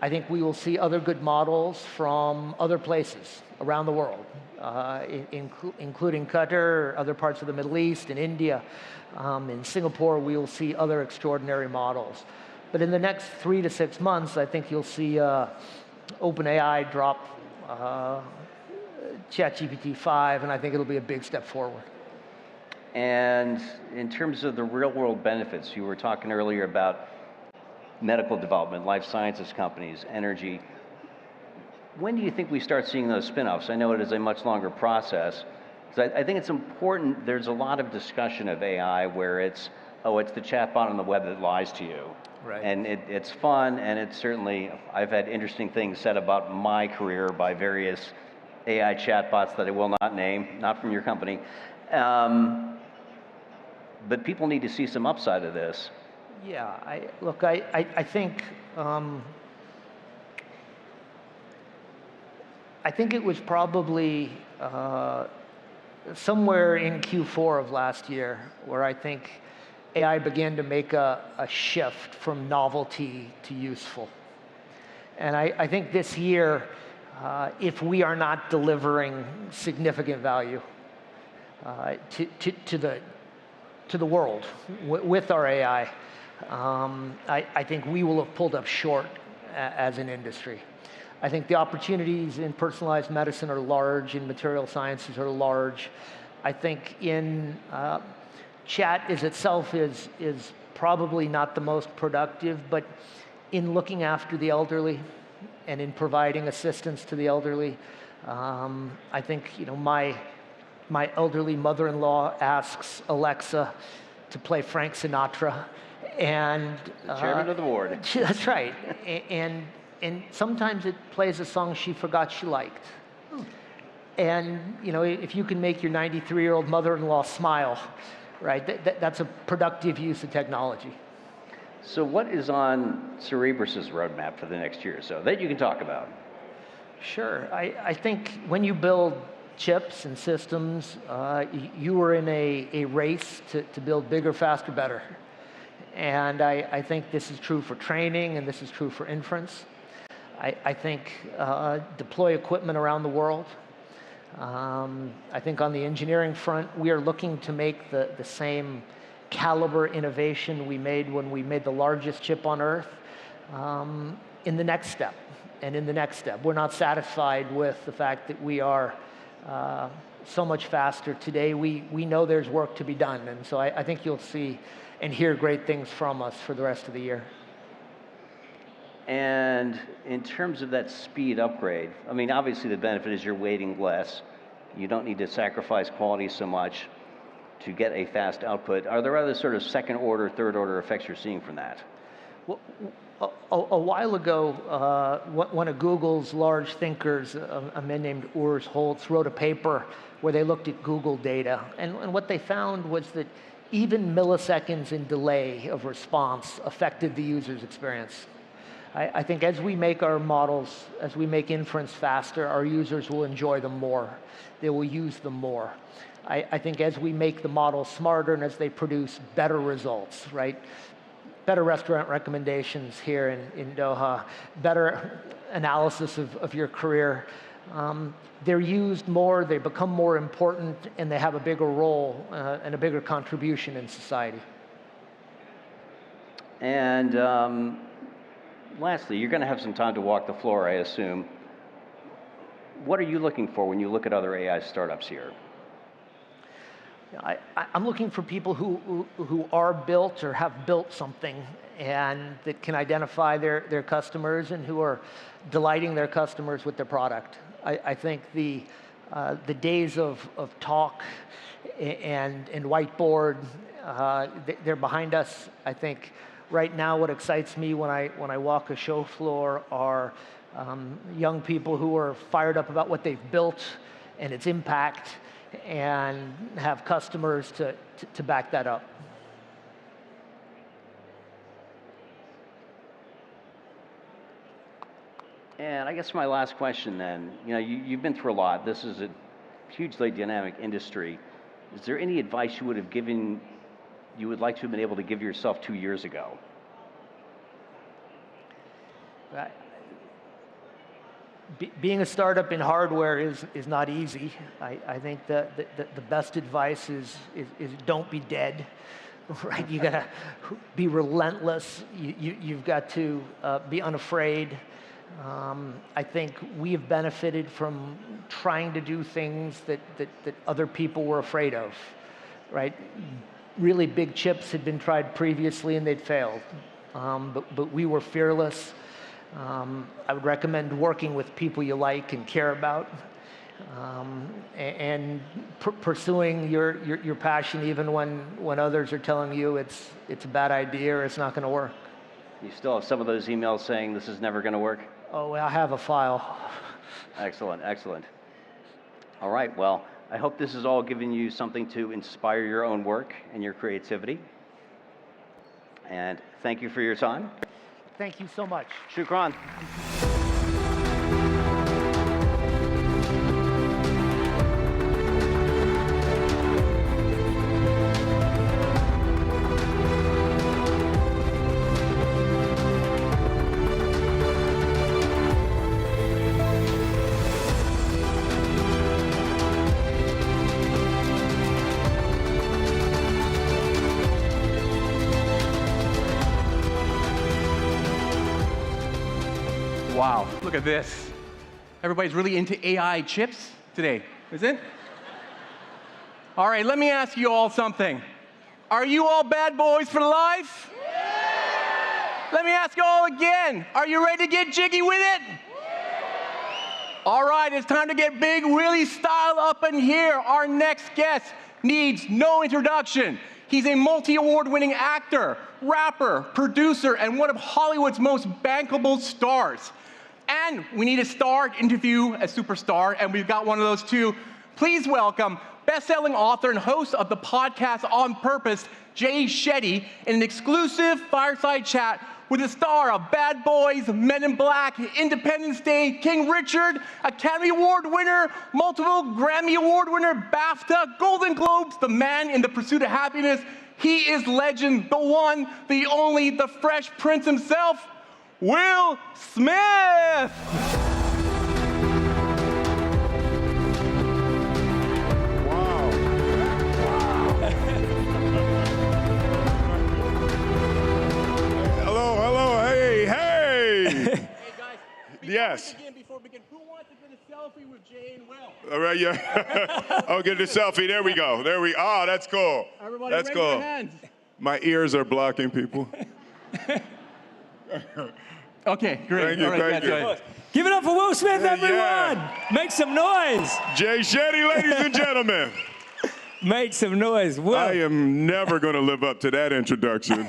I think we will see other good models from other places around the world, including Qatar, other parts of the Middle East, in India, in Singapore. We will see other extraordinary models. But in the next 3 to 6 months, I think you'll see OpenAI drop ChatGPT-5, and I think it'll be a big step forward. And in terms of the real-world benefits, you were talking earlier about medical development, life sciences companies, energy. When do you think we start seeing those spin-offs? I know it is a much longer process. So I think it's important, there's a lot of discussion of AI where it's the chatbot on the web that lies to you. Right. And it's fun, and it's certainly, I've had interesting things said about my career by various AI chatbots that I will not name, not from your company. But people need to see some upside of this. Yeah, I think it was probably somewhere in Q4 of last year where I think AI began to make a shift from novelty to useful. And I think this year, if we are not delivering significant value to the world with our AI, I think we will have pulled up short as an industry. I think the opportunities in personalized medicine are large, in material sciences are large. I think in chat itself is probably not the most productive, but in looking after the elderly and in providing assistance to the elderly, I think my elderly mother-in-law asks Alexa to play Frank Sinatra, and the chairman of the board. That's right, and sometimes it plays a song she forgot she liked. And if you can make your 93-year-old mother-in-law smile, right, that's a productive use of technology. So what is on Cerebrus's roadmap for the next year or so that you can talk about? Sure. I think when you build chips and systems, you are in a race to build bigger, faster, better. And I think this is true for training, and this is true for inference. I think deploy equipment around the world. I think on the engineering front, we are looking to make the same caliber innovation we made when we made the largest chip on Earth in the next step and in the next step. We're not satisfied with the fact that we are so much faster today. We know there's work to be done, and so I think you'll see and hear great things from us for the rest of the year. And in terms of that speed upgrade, I mean, obviously the benefit is you're waiting less. You don't need to sacrifice quality so much to get a fast output. Are there other sort of second order, third order effects you're seeing from that? Well, a while ago, one of Google's large thinkers, a man named Urs Holtz, wrote a paper where they looked at Google data. And what they found was that even milliseconds in delay of response affected the user's experience. I think as we make our models, as we make inference faster, our users will enjoy them more. They will use them more. I think as we make the models smarter and as they produce better results, right? Better restaurant recommendations here in Doha, better analysis of your career. They're used more, they become more important, and they have a bigger role and a bigger contribution in society. And lastly, you're going to have some time to walk the floor, I assume. What are you looking for when you look at other AI startups here? I'm looking for people who are built or have built something and that can identify their customers and who are delighting their customers with their product. I think the days of talk and whiteboard, they're behind us. I think right now what excites me when I walk a show floor are young people who are fired up about what they've built and its impact, and have customers to back that up. And I guess my last question then, you've been through a lot. This is a hugely dynamic industry. Is there any advice you would like to have been able to give yourself 2 years ago? Being a startup in hardware is not easy. I think that the best advice is don't be dead, right? You gotta be relentless. You've got to be unafraid. I think we have benefited from trying to do things that other people were afraid of, right? Really big chips had been tried previously and they'd failed, but we were fearless. I would recommend working with people you like and care about, and pursuing your passion even when others are telling you it's a bad idea or it's not going to work. You still have some of those emails saying this is never going to work? Oh, I have a file. Excellent, excellent. All right, well, I hope this has all given you something to inspire your own work and your creativity. And thank you for your time. Thank you so much. Shukran. Wow, look at this. Everybody's really into AI chips today, is it? All right, let me ask you all something. Are you all bad boys for life? Let me ask you all again. Are you ready to get jiggy with it? All right, it's time to get big Willie style up in here. Our next guest needs no introduction. He's a multi-award winning actor, rapper, producer, and one of Hollywood's most bankable stars. And we need a star to interview a superstar, and we've got one of those too. Please welcome best-selling author and host of the podcast On Purpose, Jay Shetty, in an exclusive fireside chat with the star of Bad Boys, Men in Black, Independence Day, King Richard, Academy Award winner, multiple Grammy Award winner, BAFTA, Golden Globes, the man in the pursuit of happiness. He is legend, the one, the only, the Fresh Prince himself, Will Smith. Hello, hey. Hey guys, Yes. Before we begin, who wants to get a selfie with Jay and Will? All right, yeah. I'll get the selfie. There we go. Oh, that's cool. Everybody that's raise cool. your hands. My ears are blocking people. Okay, great. Thank you, all right, thank you. Give it up for Will Smith, everyone. Yeah. Make some noise. Jay Shetty, ladies and gentlemen. Make some noise. Will. I am never going to live up to that introduction.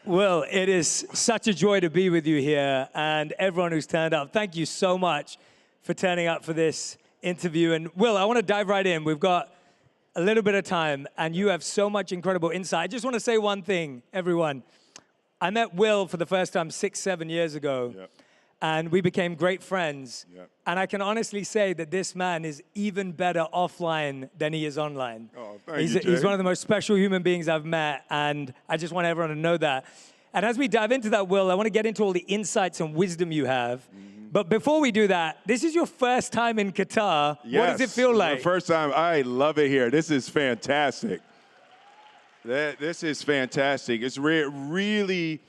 Will, it is such a joy to be with you here, and everyone who's turned up. Thank you so much for turning up for this interview. And Will, I want to dive right in. We've got a little bit of time, and you have so much incredible insight. I just want to say one thing, everyone. I met Will for the first time 6-7 years ago, and we became great friends. And I can honestly say that this man is even better offline than he is online. Oh, thank you, Jay. He's one of the most special human beings I've met, and I just want everyone to know that. And as we dive into that, Will, I want to get into all the insights and wisdom you have. But before we do that, this is your first time in Qatar. Yes, what does it feel like? The first time. I love it here. This is fantastic. This is fantastic. It's really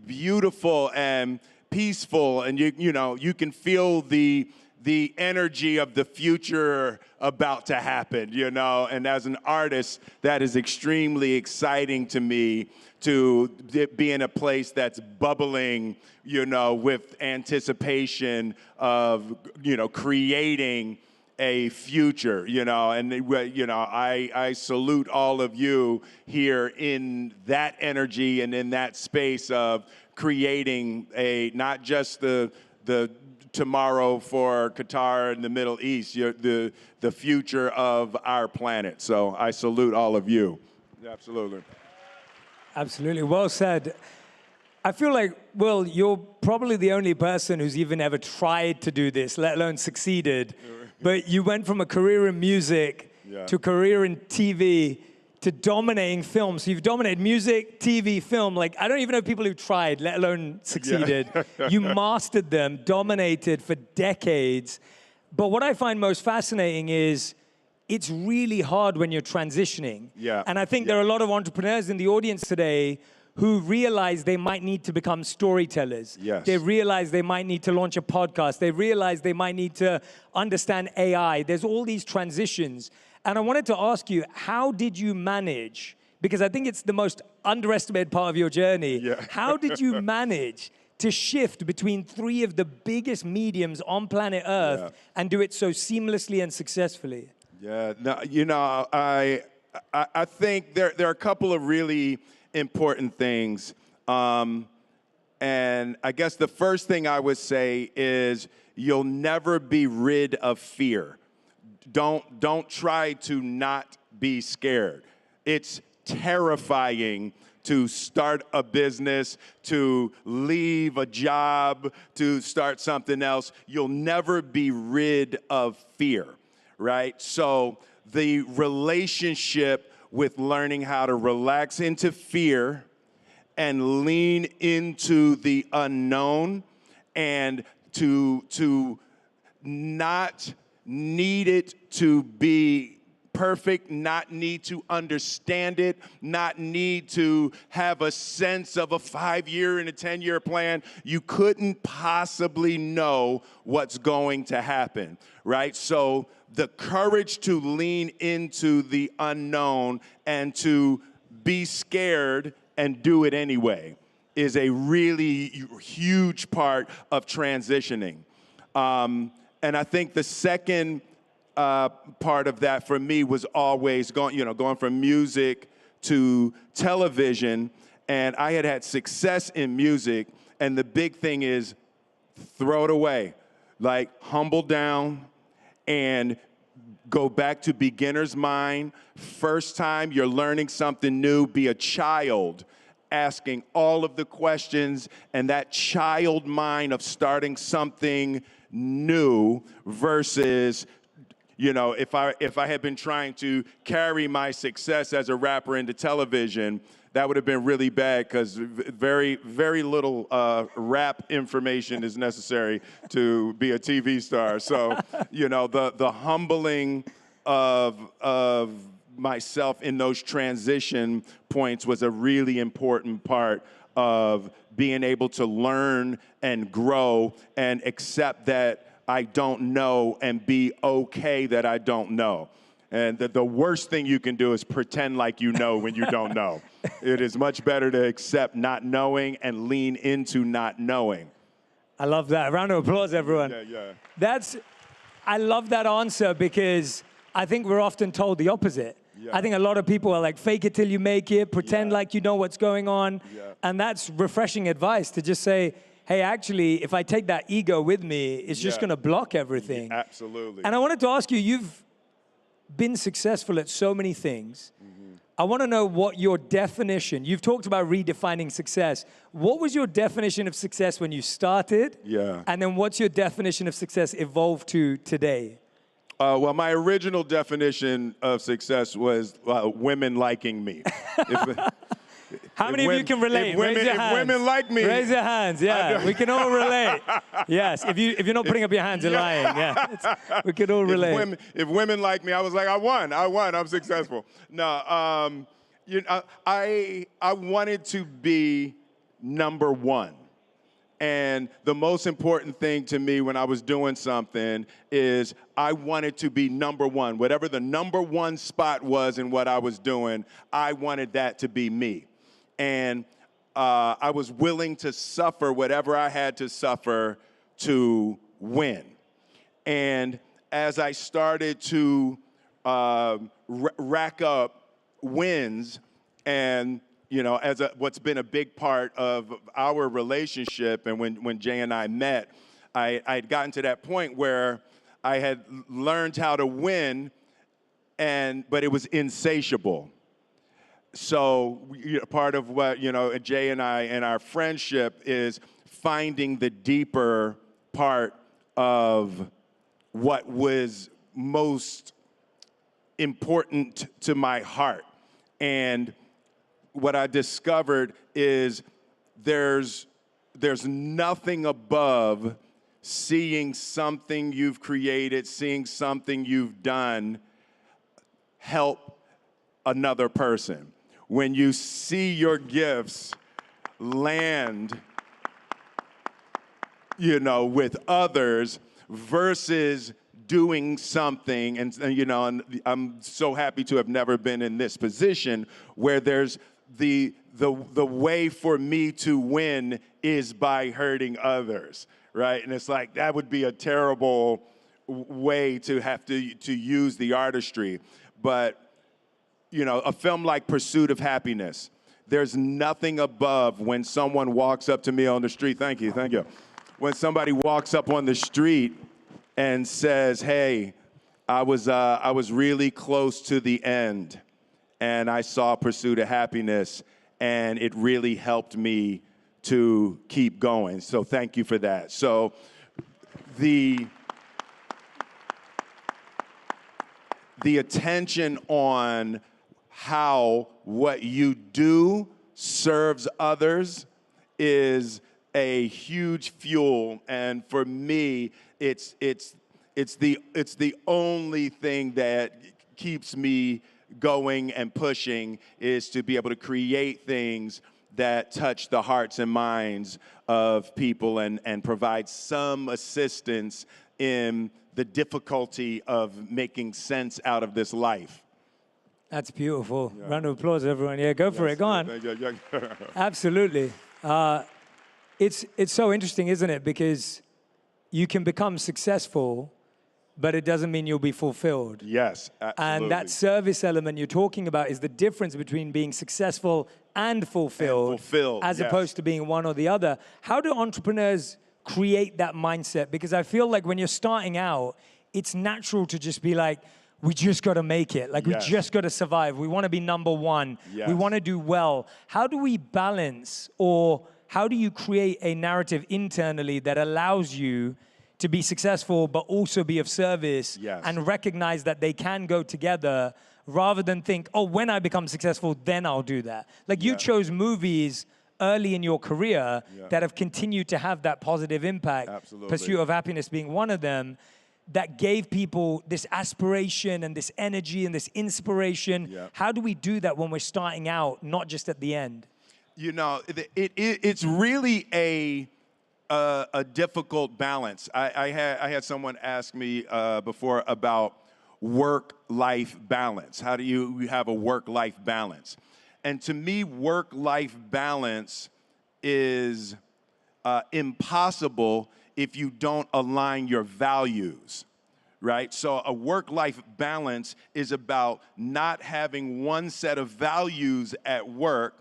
beautiful and peaceful, and you can feel the the energy of the future about to happen, you know? And as an artist, that is extremely exciting to me, to be in a place that's bubbling, you know, with anticipation of, you know, creating a future, you know, and you know, I salute all of you here in that energy and in that space of creating not just the tomorrow for Qatar and the Middle East, the future of our planet. So I salute all of you. Absolutely. Absolutely, well said. I feel like, Will, you're probably the only person who's even ever tried to do this, let alone succeeded. But you went from a career in music to a career in TV to dominating film. So you've dominated music, TV, film. Like, I don't even know people who tried, let alone succeeded. You mastered them, dominated for decades. But what I find most fascinating is it's really hard when you're transitioning. And I think there are a lot of entrepreneurs in the audience today who realize they might need to become storytellers. They realize they might need to launch a podcast. They realize they might need to understand AI. There's all these transitions. And I wanted to ask you, how did you manage, because I think it's the most underestimated part of your journey, how did you manage to shift between three of the biggest mediums on planet Earth and do it so seamlessly and successfully? No, you know, I think there are a couple of really important things. And I guess the first thing I would say is you'll never be rid of fear. Don't try to not be scared. It's terrifying to start a business, to leave a job, to start something else. You'll never be rid of fear, right? So the relationship with learning how to relax into fear and lean into the unknown, and to not need it to be perfect, not need to understand it, not need to have a sense of a 5-year and a 10-year plan. You couldn't possibly know what's going to happen, right? So the courage to lean into the unknown and to be scared and do it anyway is a really huge part of transitioning. And I think the second part of that for me was always going from music to television. And I had success in music, and the big thing is throw it away. Like, humble down and go back to beginner's mind. First time you're learning something new, be a child, asking all of the questions, and that child mind of starting something new versus, you know, if I had been trying to carry my success as a rapper into television, that would have been really bad, because very, very little rap information is necessary to be a TV star. So, you know, the humbling of myself in those transition points was a really important part of being able to learn and grow and accept that I don't know and be okay that I don't know. And the worst thing you can do is pretend like you know when you don't know. It is much better to accept not knowing and lean into not knowing. I love that. A round of applause, everyone. I love that answer, because I think we're often told the opposite. I think a lot of people are like, fake it till you make it, pretend like you know what's going on. And that's refreshing advice, to just say, hey, actually, if I take that ego with me, it's just going to block everything. Absolutely. And I wanted to ask you, you've been successful at so many things. I want to know what your definition, you've talked about redefining success. What was your definition of success when you started? And then what's your definition of success evolved to today? Well, my original definition of success was women liking me. How many of you can relate? Raise your hands. If women like me. Raise your hands, we can all relate. Yes, if you're not putting up your hands, you're lying. We can all relate. If women like me, I was like, I won, I'm successful. No, you know, I wanted to be number one. And the most important thing to me when I was doing something is I wanted to be number one. Whatever the number one spot was in what I was doing, I wanted that to be me. And I was willing to suffer whatever I had to suffer to win. And as I started to rack up wins, and as what's been a big part of our relationship, and when Jay and I met, I had gotten to that point where I had learned how to win, but it was insatiable. So part of what Jay and I and our friendship is finding the deeper part of what was most important to my heart. And what I discovered is there's nothing above seeing something you've created, seeing something you've done help another person. When you see your gifts land, with others versus doing something, and I'm so happy to have never been in this position where there's the way for me to win is by hurting others, right? And it's like that would be a terrible way to have to use the artistry. But a film like Pursuit of Happiness, there's nothing above when someone walks up to me on the street. Thank you. When somebody walks up on the street and says, "Hey, I was really close to the end, and I saw Pursuit of Happiness, and it really helped me to keep going. So thank you for that." So the attention on how what you do serves others is a huge fuel, and for me, it's the only thing that keeps me going and pushing, is to be able to create things that touch the hearts and minds of people and provide some assistance in the difficulty of making sense out of this life. That's beautiful. Yeah. Round of applause, everyone. Yeah, go for it. Go on. Absolutely. It's so interesting, isn't it? Because you can become successful, but it doesn't mean you'll be fulfilled. Yes, absolutely. And that service element you're talking about is the difference between being successful and fulfilled, as opposed to being one or the other. How do entrepreneurs create that mindset? Because I feel like when you're starting out, it's natural to just be like, we just got to make it. Like, we just got to survive. We want to be number one. We want to do well. How do we balance, or how do you create a narrative internally that allows you to be successful but also be of service and recognize that they can go together, rather than think, oh, when I become successful, then I'll do that? Like, you chose movies early in your career that have continued to have that positive impact. Absolutely. Pursuit of Happiness being one of them, that gave people this aspiration and this energy and this inspiration. How do we do that when we're starting out, not just at the end? It's really a difficult balance. I had someone ask me before about work-life balance. How do you have a work-life balance? And to me, work-life balance is impossible if you don't align your values, right? So a work-life balance is about not having one set of values at work.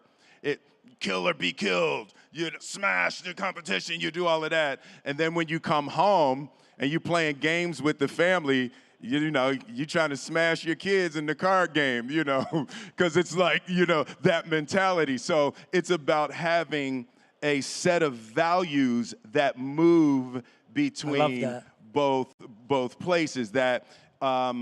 Kill or be killed, you smash the competition, you do all of that. And then when you come home and you're playing games with the family, you're trying to smash your kids in the card game, because it's like, that mentality. So it's about having a set of values that move between both places. That for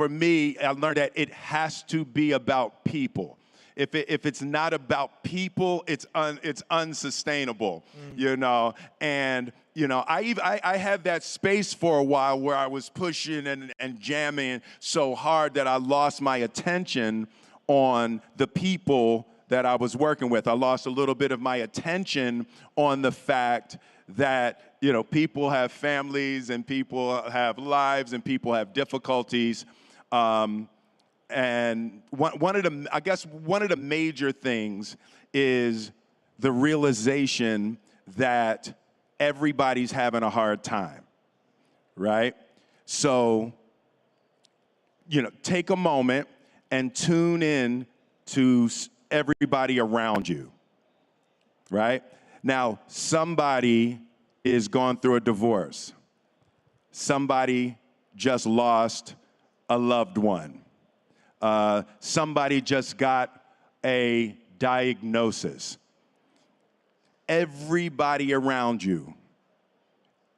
me, I learned that it has to be about people. If it's not about people, it's unsustainable, And I had that space for a while where I was pushing and jamming so hard that I lost my attention on the people that I was working with. I lost a little bit of my attention on the fact that, you know, people have families and people have lives and people have difficulties. And one of the major things is the realization that everybody's having a hard time, right? So, you know, take a moment and tune in to everybody around you, right? Now, somebody is going through a divorce. Somebody just lost a loved one. Somebody just got a diagnosis. Everybody around you,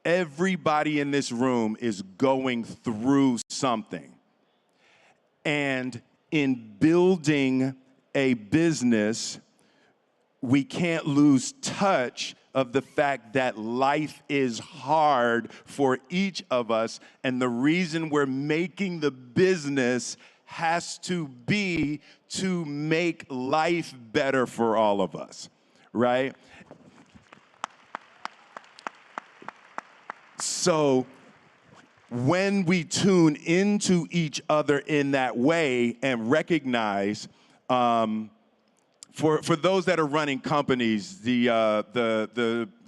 everybody in this room is going through something. And in building a business, we can't lose touch of the fact that life is hard for each of us. And the reason we're making the business has to be to make life better for all of us, right? So when we tune into each other in that way and recognize, for those that are running companies, the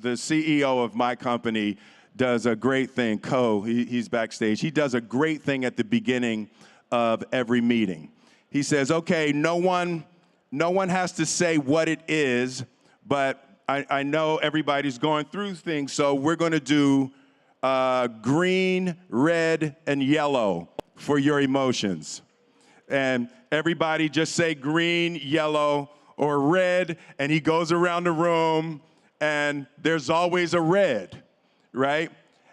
CEO of my company does a great thing. He's backstage. He does a great thing at the beginning of every meeting. He says, okay, no one has to say what it is, but I know everybody's going through things, so we're going to do green, red, and yellow for your emotions. And everybody just say green, yellow, or red, and he goes around the room, and there's always a red, right?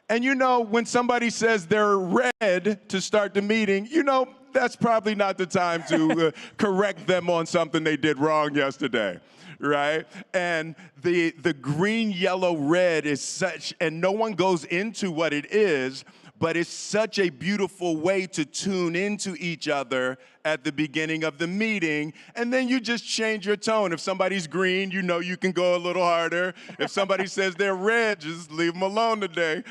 And you know, when somebody says they're red to start the meeting, you know, that's probably not the time to correct them on something they did wrong yesterday, right? And the green, yellow, red is such, and no one goes into what it is, but it's such a beautiful way to tune into each other at the beginning of the meeting, and then you just change your tone. If somebody's green, you know you can go a little harder. If somebody says they're red, just leave them alone today.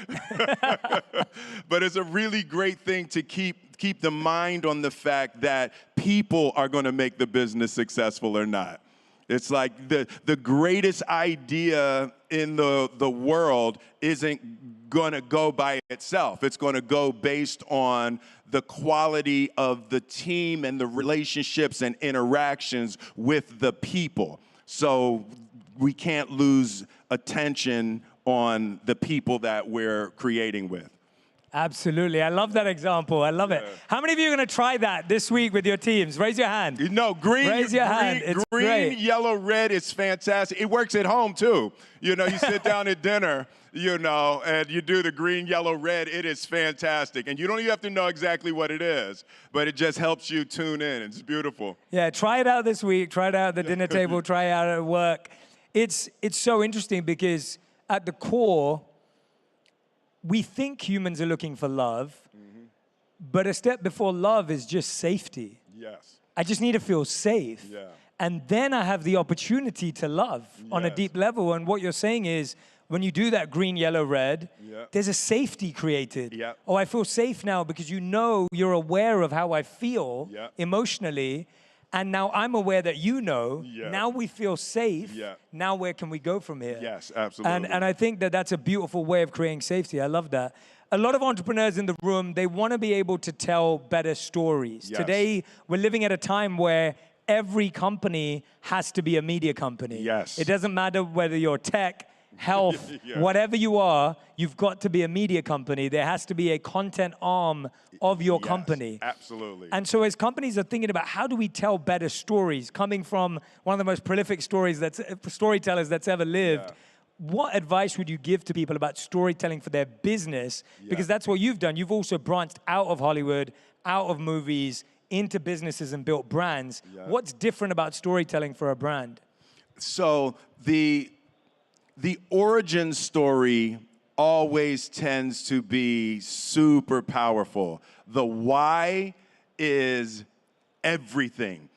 But it's a really great thing to keep the mind on the fact that people are going to make the business successful or not. It's like the greatest idea in the world isn't going to go by itself. It's going to go based on the quality of the team and the relationships and interactions with the people. So we can't lose attention on the people that we're creating with. Absolutely. I love that example. I love it. How many of you are going to try that this week with your teams? Raise your hand. No, green, raise your hand. It's green, great. Yellow, red is fantastic. It works at home, too. You know, you sit down at dinner, you know, and you do the green, yellow, red. It is fantastic. And you don't even have to know exactly what it is, but it just helps you tune in. It's beautiful. Yeah, try it out this week. Try it out at the dinner table. Try it out at work. It's so interesting because at the core, we think humans are looking for love, but a step before love is just safety. Yes. I just need to feel safe. Yeah. And then I have the opportunity to love on a deep level. And what you're saying is, when you do that green, yellow, red, there's a safety created. Yeah. Oh, I feel safe now because you know you're aware of how I feel emotionally. And now I'm aware that you know. Now we feel safe. Now where can we go from here? Yes, absolutely. And I think that that's a beautiful way of creating safety. I love that. A lot of entrepreneurs in the room, they want to be able to tell better stories. Yes. Today, we're living at a time where every company has to be a media company. Yes. It doesn't matter whether you're tech, health, whatever you are, you've got to be a media company. There has to be a content arm of your company. Absolutely. And so as companies are thinking about how do we tell better stories, coming from one of the most prolific storytellers that's ever lived, what advice would you give to people about storytelling for their business? Because that's what you've done. You've also branched out of Hollywood, out of movies, into businesses and built brands. What's different about storytelling for a brand? So the origin story always tends to be super powerful. The why is everything.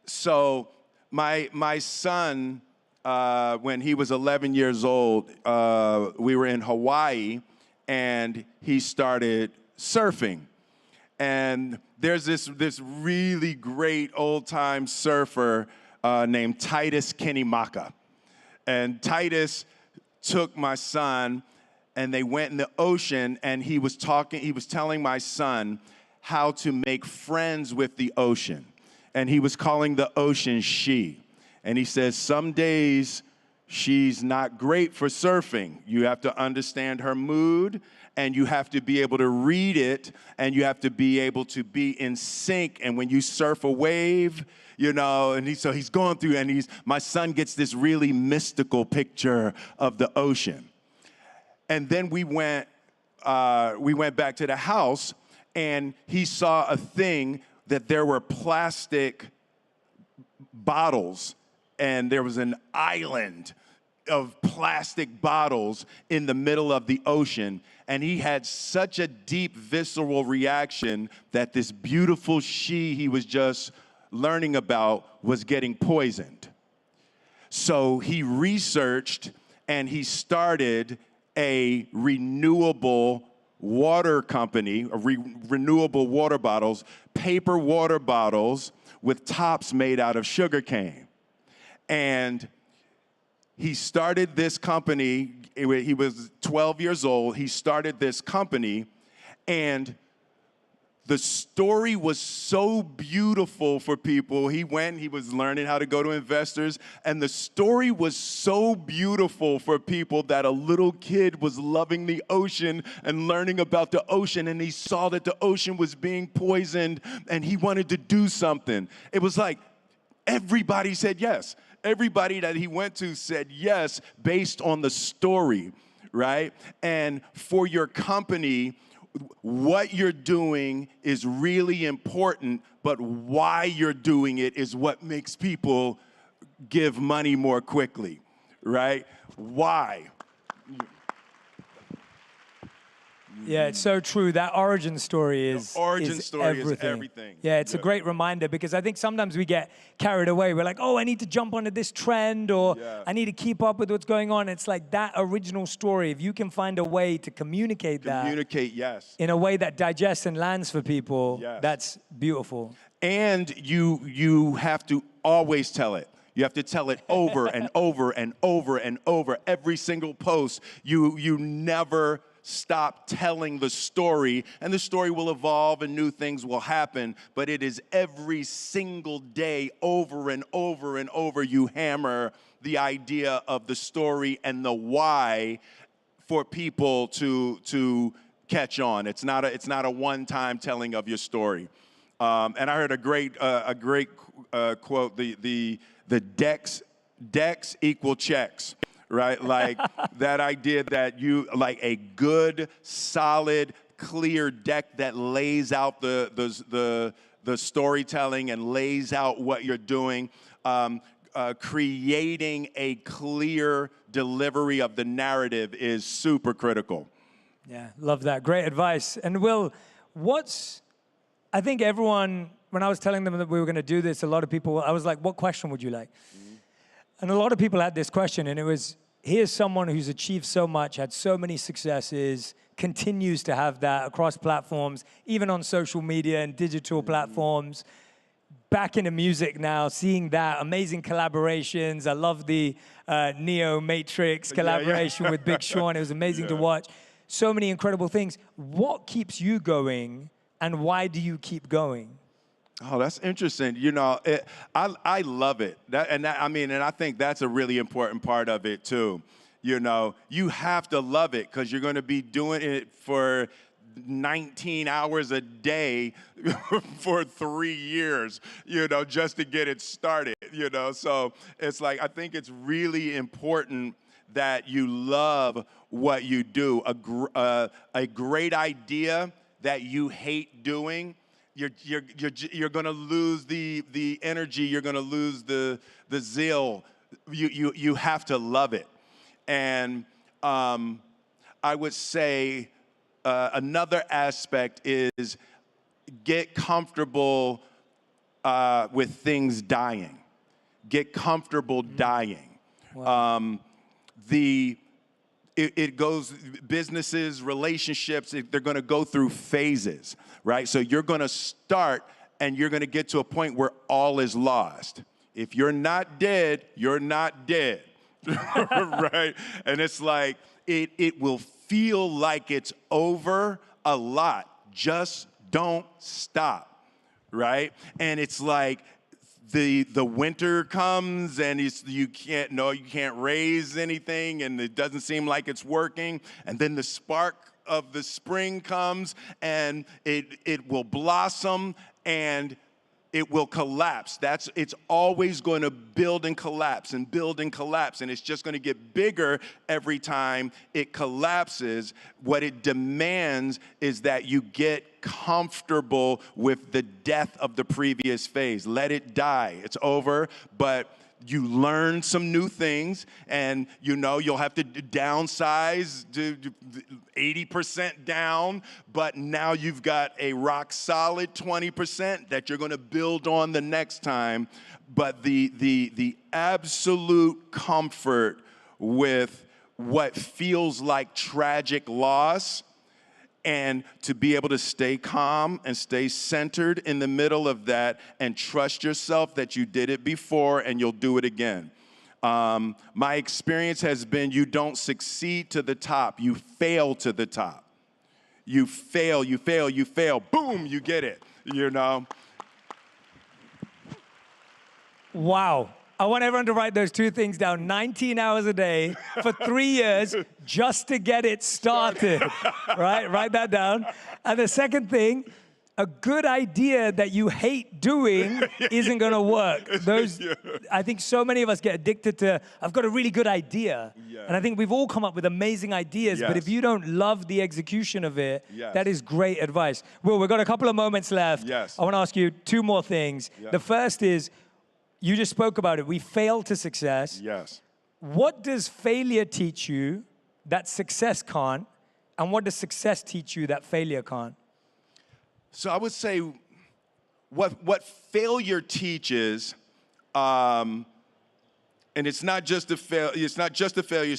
So my son, when he was 11 years old, we were in Hawaii, and he started surfing. And there's this really great old-time surfer named Titus Kenimaka. And Titus took my son, and they went in the ocean, and he was telling my son how to make friends with the ocean. And he was calling the ocean she. And he says, some days she's not great for surfing. You have to understand her mood, and you have to be able to read it, and you have to be able to be in sync. And when you surf a wave, you know, and so he's going through, and my son gets this really mystical picture of the ocean. And then we went back to the house, and he saw a thing that there were plastic bottles, and there was an island of plastic bottles in the middle of the ocean. And he had such a deep visceral reaction that this beautiful she he was just learning about was getting poisoned. So he researched, and he started a renewable water company, renewable water bottles, paper water bottles with tops made out of sugarcane. And he started this company. He was 12 years old. He started this company, and the story was so beautiful for people. He was learning how to go to investors, and the story was so beautiful for people that a little kid was loving the ocean and learning about the ocean, and he saw that the ocean was being poisoned, and he wanted to do something. It was like everybody said yes. Everybody that he went to said yes based on the story, right? And for your company, what you're doing is really important, but why you're doing it is what makes people give money more quickly, right? Why? Yeah, it's so true. That origin story is everything. Yeah, it's a great reminder, because I think sometimes we get carried away. We're like, oh, I need to jump onto this trend, or I need to keep up with what's going on. It's like that original story. If you can find a way to communicate yes, in a way that digests and lands for people, that's beautiful. And you have to always tell it. You have to tell it over and over and over and over. Every single post, you never stop telling the story, and the story will evolve and new things will happen, but it is every single day, over and over and over, you hammer the idea of the story and the why for people to catch on. It's not a one-time telling of your story. And I heard a great quote: the decks equal checks. Right? Like that idea that you like a good, solid, clear deck that lays out the storytelling and lays out what you're doing, creating a clear delivery of the narrative is super critical. Yeah, love that. Great advice. And Will, I think everyone, when I was telling them that we were going to do this, a lot of people, I was like, what question would you like? And a lot of people had this question, and it was, here's someone who's achieved so much, had so many successes, continues to have that across platforms, even on social media and digital platforms, back into music now, seeing that, amazing collaborations. I love the Neo Matrix collaboration with Big Sean. It was amazing to watch. So many incredible things. What keeps you going, and why do you keep going? Oh, that's interesting. You know, I love it. And I think that's a really important part of it too. You know, you have to love it, because you're going to be doing it for 19 hours a day for 3 years, you know, just to get it started, you know. So it's like, I think it's really important that you love what you do. A great idea that you hate doing, you're going to lose the energy. You're going to lose the zeal. You have to love it. And I would say another aspect is get comfortable with things dying. Get comfortable dying. Wow. It goes, businesses, relationships, they're going to go through phases, right? So you're going to start and you're going to get to a point where all is lost. If you're not dead, you're not dead, right? And it's like, it will feel like it's over a lot. Just don't stop, right? And it's like, the winter comes and you can't raise anything and it doesn't seem like it's working. And then the spark of the spring comes and it will blossom and it will collapse. It's always going to build and collapse and build and collapse, and it's just going to get bigger every time it collapses. What it demands is that you get comfortable with the death of the previous phase. Let it die. It's over, but you learn some new things, and you'll have to downsize to 80% down, but now you've got a rock solid 20% that you're going to build on the next time. But the absolute comfort with what feels like tragic loss, and to be able to stay calm and stay centered in the middle of that and trust yourself that you did it before and you'll do it again. My experience has been you don't succeed to the top, you fail to the top. You fail, boom, you get it, Wow. I want everyone to write those two things down. 19 hours a day for 3 years just to get it started, right? Write that down. And the second thing, a good idea that you hate doing isn't going to work. I think so many of us get addicted to, I've got a really good idea. Yeah. And I think we've all come up with amazing ideas, but if you don't love the execution of it, that is great advice. Will, we've got a couple of moments left. I want to ask you two more things. The first is, you just spoke about it. We fail to success. Yes. What does failure teach you that success can't? And what does success teach you that failure can't? So I would say what failure teaches, and it's not just the failure, it's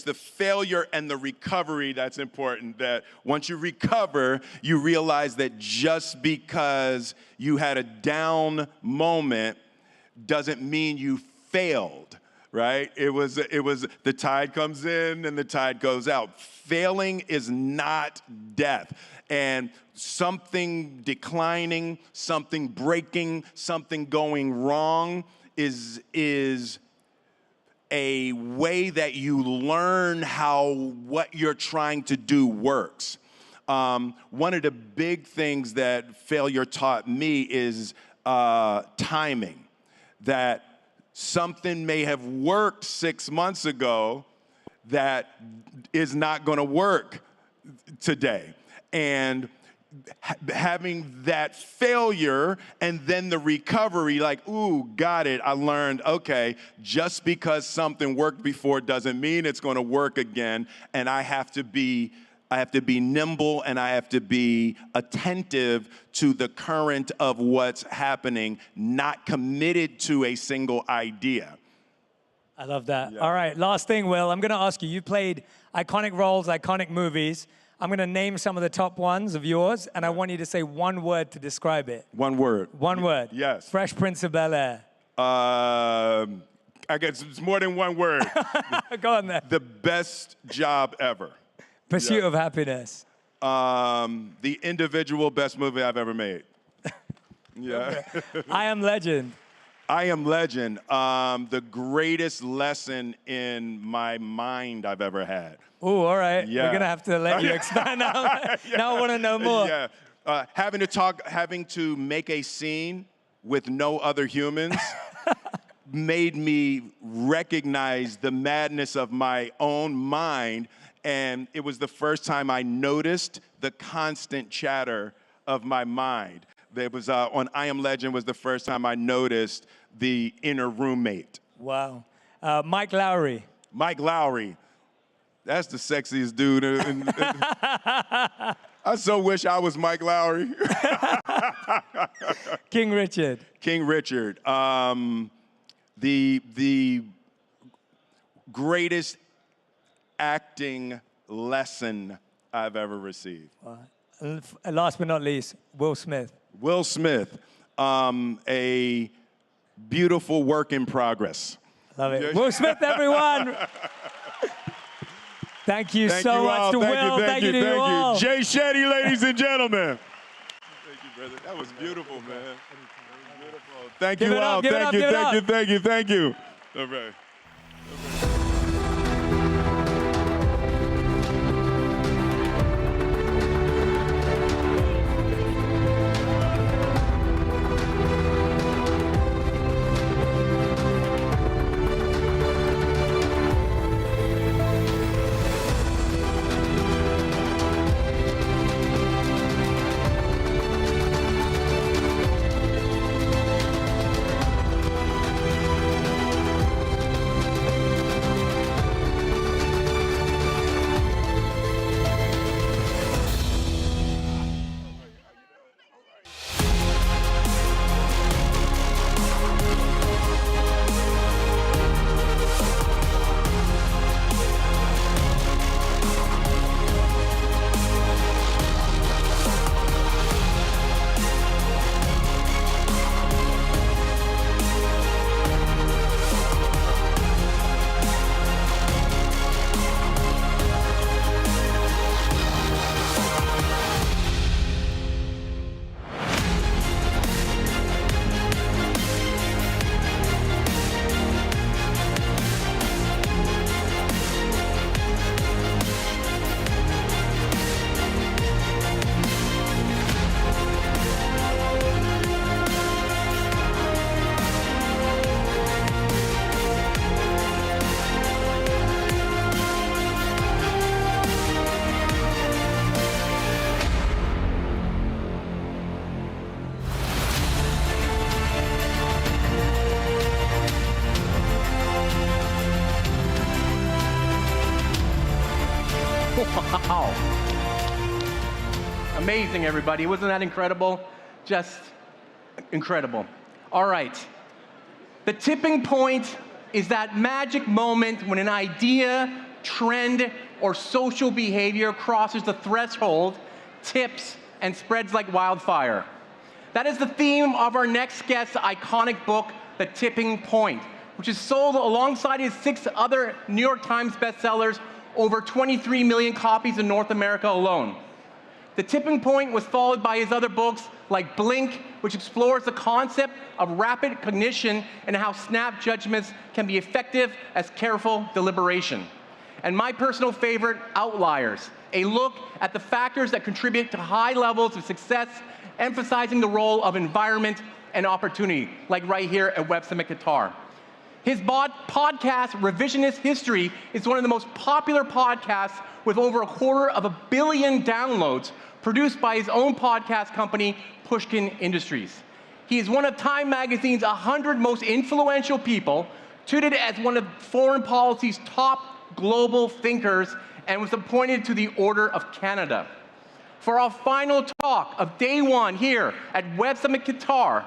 the failure and the recovery that's important. That once you recover, you realize that just because you had a down moment doesn't mean you failed, right? It was the tide comes in and the tide goes out. Failing is not death. And something declining, something breaking, something going wrong is a way that you learn how what you're trying to do works. One of the big things that failure taught me is timing. That something may have worked 6 months ago that is not going to work today. And having that failure and then the recovery, like, ooh, got it, I learned, okay, just because something worked before doesn't mean it's going to work again, and I have to be nimble and I have to be attentive to the current of what's happening, not committed to a single idea. I love that. Yeah. All right, last thing, Will. I'm going to ask you, you played iconic roles, iconic movies. I'm going to name some of the top ones of yours, and I want you to say one word to describe it. One word. One word. Yes. Fresh Prince of Bel-Air. I guess it's more than one word. Go on there. The best job ever. Pursuit of Happiness. The individual best movie I've ever made. Yeah. I Am Legend. I Am Legend. The greatest lesson in my mind I've ever had. Oh, all right. Yeah. We're going to have to let you expand now. Now I want to know more. Yeah. Having to make a scene with no other humans made me recognize the madness of my own mind. And it was the first time I noticed the constant chatter of my mind. There was on I Am Legend was the first time I noticed the inner roommate. Wow. Mike Lowry. Mike Lowry. That's the sexiest dude. I so wish I was Mike Lowry. King Richard. King Richard. The greatest acting lesson I've ever received. And last but not least, Will Smith. Will Smith, a beautiful work in progress. Love it. Will Smith, everyone. Thank you so much to Will. Thank you to you all. Jay Shetty, ladies and gentlemen. Thank you, brother. That was beautiful, man. That was beautiful. Thank you all. Thank you. All right. Wow. Amazing, everybody. Wasn't that incredible? Just incredible. All right. The tipping point is that magic moment when an idea, trend, or social behavior crosses the threshold, tips, and spreads like wildfire. That is the theme of our next guest's iconic book, The Tipping Point, which is sold alongside his 6 other New York Times bestsellers, over 23 million copies in North America alone. The Tipping Point was followed by his other books like Blink, which explores the concept of rapid cognition and how snap judgments can be effective as careful deliberation. And my personal favorite, Outliers, a look at the factors that contribute to high levels of success, emphasizing the role of environment and opportunity, like right here at Web Summit Qatar. His podcast, Revisionist History, is one of the most popular podcasts with over 250 million downloads, produced by his own podcast company, Pushkin Industries. He is one of Time Magazine's 100 most influential people, touted as one of foreign policy's top global thinkers, and was appointed to the Order of Canada. For our final talk of day one here at Web Summit Qatar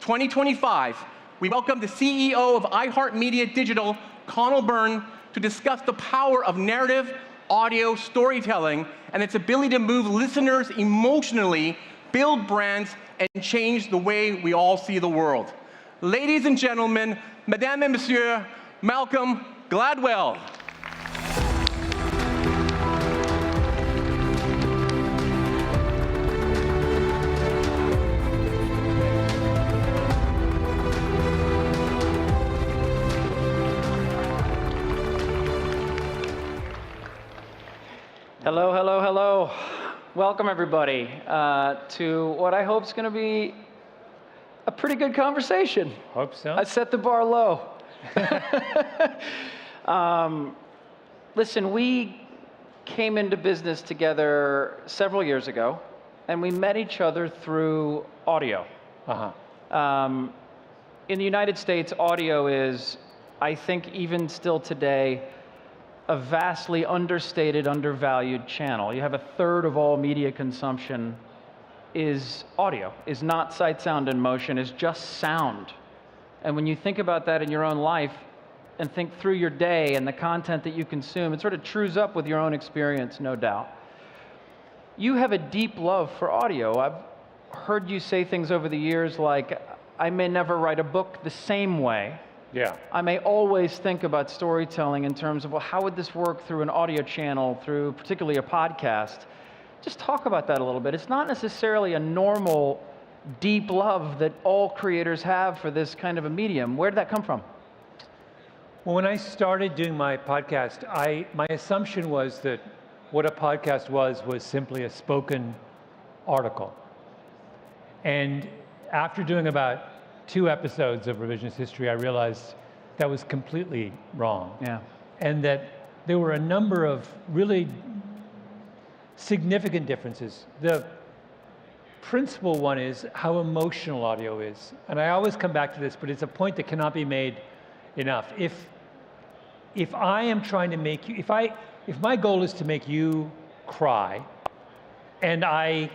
2025, we welcome the CEO of iHeartMedia Digital, Connell Byrne, to discuss the power of narrative audio storytelling and its ability to move listeners emotionally, build brands, and change the way we all see the world. Ladies and gentlemen, Mesdames et Messieurs, Malcolm Gladwell. Hello, hello, hello. Welcome, everybody, to what I hope is going to be a pretty good conversation. Hope so. I set the bar low. Listen, we came into business together several years ago, and we met each other through audio. In the United States, audio is, I think, even still today, a vastly understated, undervalued channel. You have a third of all media consumption is audio, is not sight, sound, and motion, is just sound. And when you think about that in your own life and think through your day and the content that you consume, it sort of trues up with your own experience, no doubt. You have a deep love for audio. I've heard you say things over the years like, I may never write a book the same way. Yeah. I may always think about storytelling in terms of, well, how would this work through an audio channel, through particularly a podcast? Just talk about that a little bit. It's not necessarily a normal, deep love that all creators have for this kind of a medium. Where did that come from? Well, when I started doing my podcast, my assumption was that what a podcast was simply a spoken article. And after doing about 2 episodes of Revisionist History, I realized that was completely wrong. Yeah. And that there were a number of really significant differences. The principal one is how emotional audio is. And I always come back to this, but it's a point that cannot be made enough. If I am trying to make you, if my goal is to make you cry, and I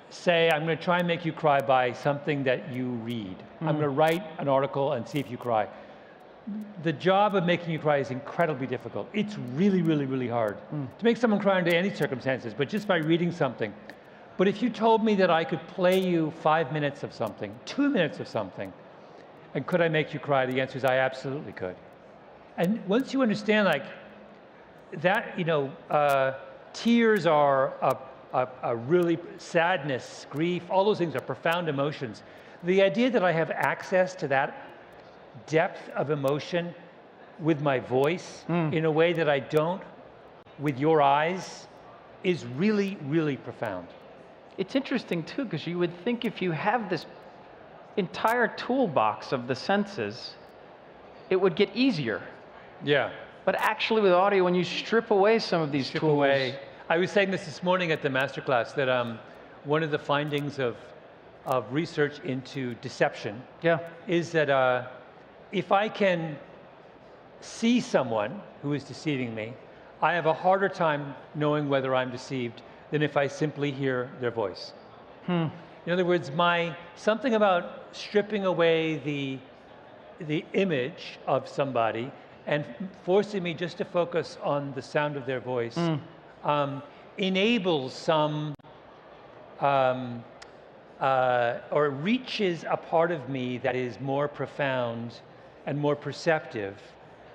say I'm going to try and make you cry by something that you read. I'm going to write an article and see if you cry. The job of making you cry is incredibly difficult. It's really, really, really hard to make someone cry under any circumstances, but just by reading something. But if you told me that I could play you 5 minutes of something, 2 minutes of something, and could I make you cry? The answer is I absolutely could. And once you understand like that, tears are a really sadness, grief, all those things are profound emotions. The idea that I have access to that depth of emotion with my voice in a way that I don't with your eyes is really, really profound. It's interesting too, because you would think if you have this entire toolbox of the senses, it would get easier. Yeah. But actually with audio, when you strip away some of these tools. I was saying this morning at the masterclass that one of the findings of research into deception is that if I can see someone who is deceiving me, I have a harder time knowing whether I'm deceived than if I simply hear their voice. In other words, something about stripping away the image of somebody and forcing me just to focus on the sound of their voice enables some or reaches a part of me that is more profound and more perceptive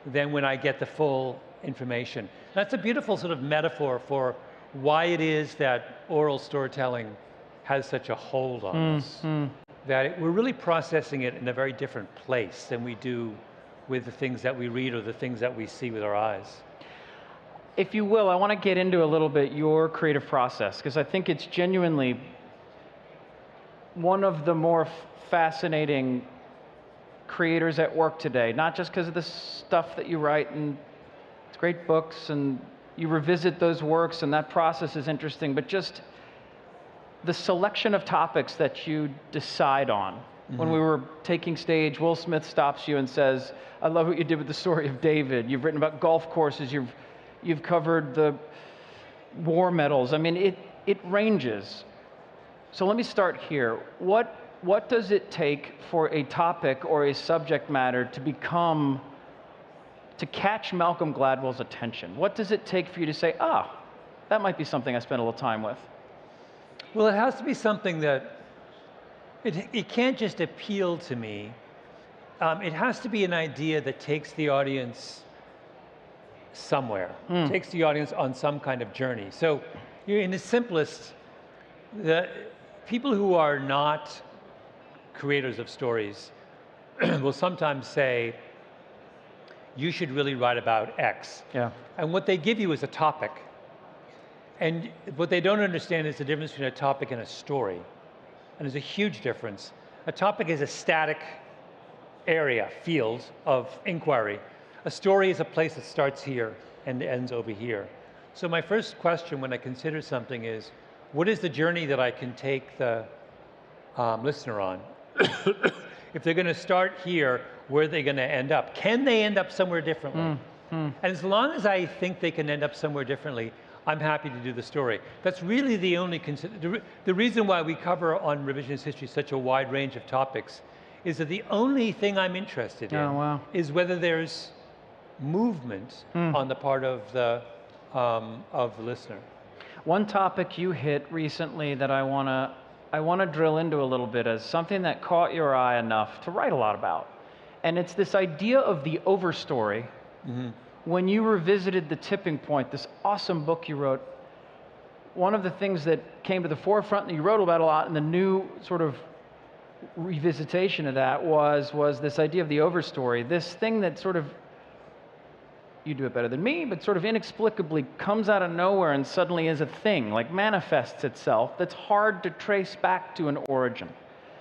than when I get the full information. That's a beautiful sort of metaphor for why it is that oral storytelling has such a hold on us. That we're really processing it in a very different place than we do with the things that we read or the things that we see with our eyes. If you will, I want to get into a little bit your creative process, because I think it's genuinely one of the more fascinating creators at work today, not just because of the stuff that you write, and it's great books, and you revisit those works, and that process is interesting, but just the selection of topics that you decide on. When we were taking stage, Will Smith stops you and says, I love what you did with the story of David. You've written about golf courses. You've covered the war medals. I mean, it ranges. So let me start here. What does it take for a topic or a subject matter to catch Malcolm Gladwell's attention? What does it take for you to say, that might be something I spend a little time with? Well, it has to be something that, it can't just appeal to me. It has to be an idea that takes the audience somewhere, takes the audience on some kind of journey. So in the simplest, the people who are not creators of stories will sometimes say, you should really write about X. Yeah. And what they give you is a topic. And what they don't understand is the difference between a topic and a story. And there's a huge difference. A topic is a static area, field of inquiry. A story is a place that starts here and ends over here. So my first question when I consider something is, what is the journey that I can take the listener on? If they're going to start here, where are they going to end up? Can they end up somewhere differently? And as long as I think they can end up somewhere differently, I'm happy to do the story. That's really the only, the reason why we cover on revisionist history such a wide range of topics is that the only thing I'm interested in is whether there's movement on the part of the listener. One topic you hit recently that I want to drill into a little bit as something that caught your eye enough to write a lot about. And it's this idea of the overstory. When you revisited The Tipping Point, this awesome book you wrote, one of the things that came to the forefront that you wrote about a lot in the new sort of revisitation of that was this idea of the overstory, this thing that sort of, you do it better than me, but sort of inexplicably comes out of nowhere and suddenly is a thing, like manifests itself, that's hard to trace back to an origin.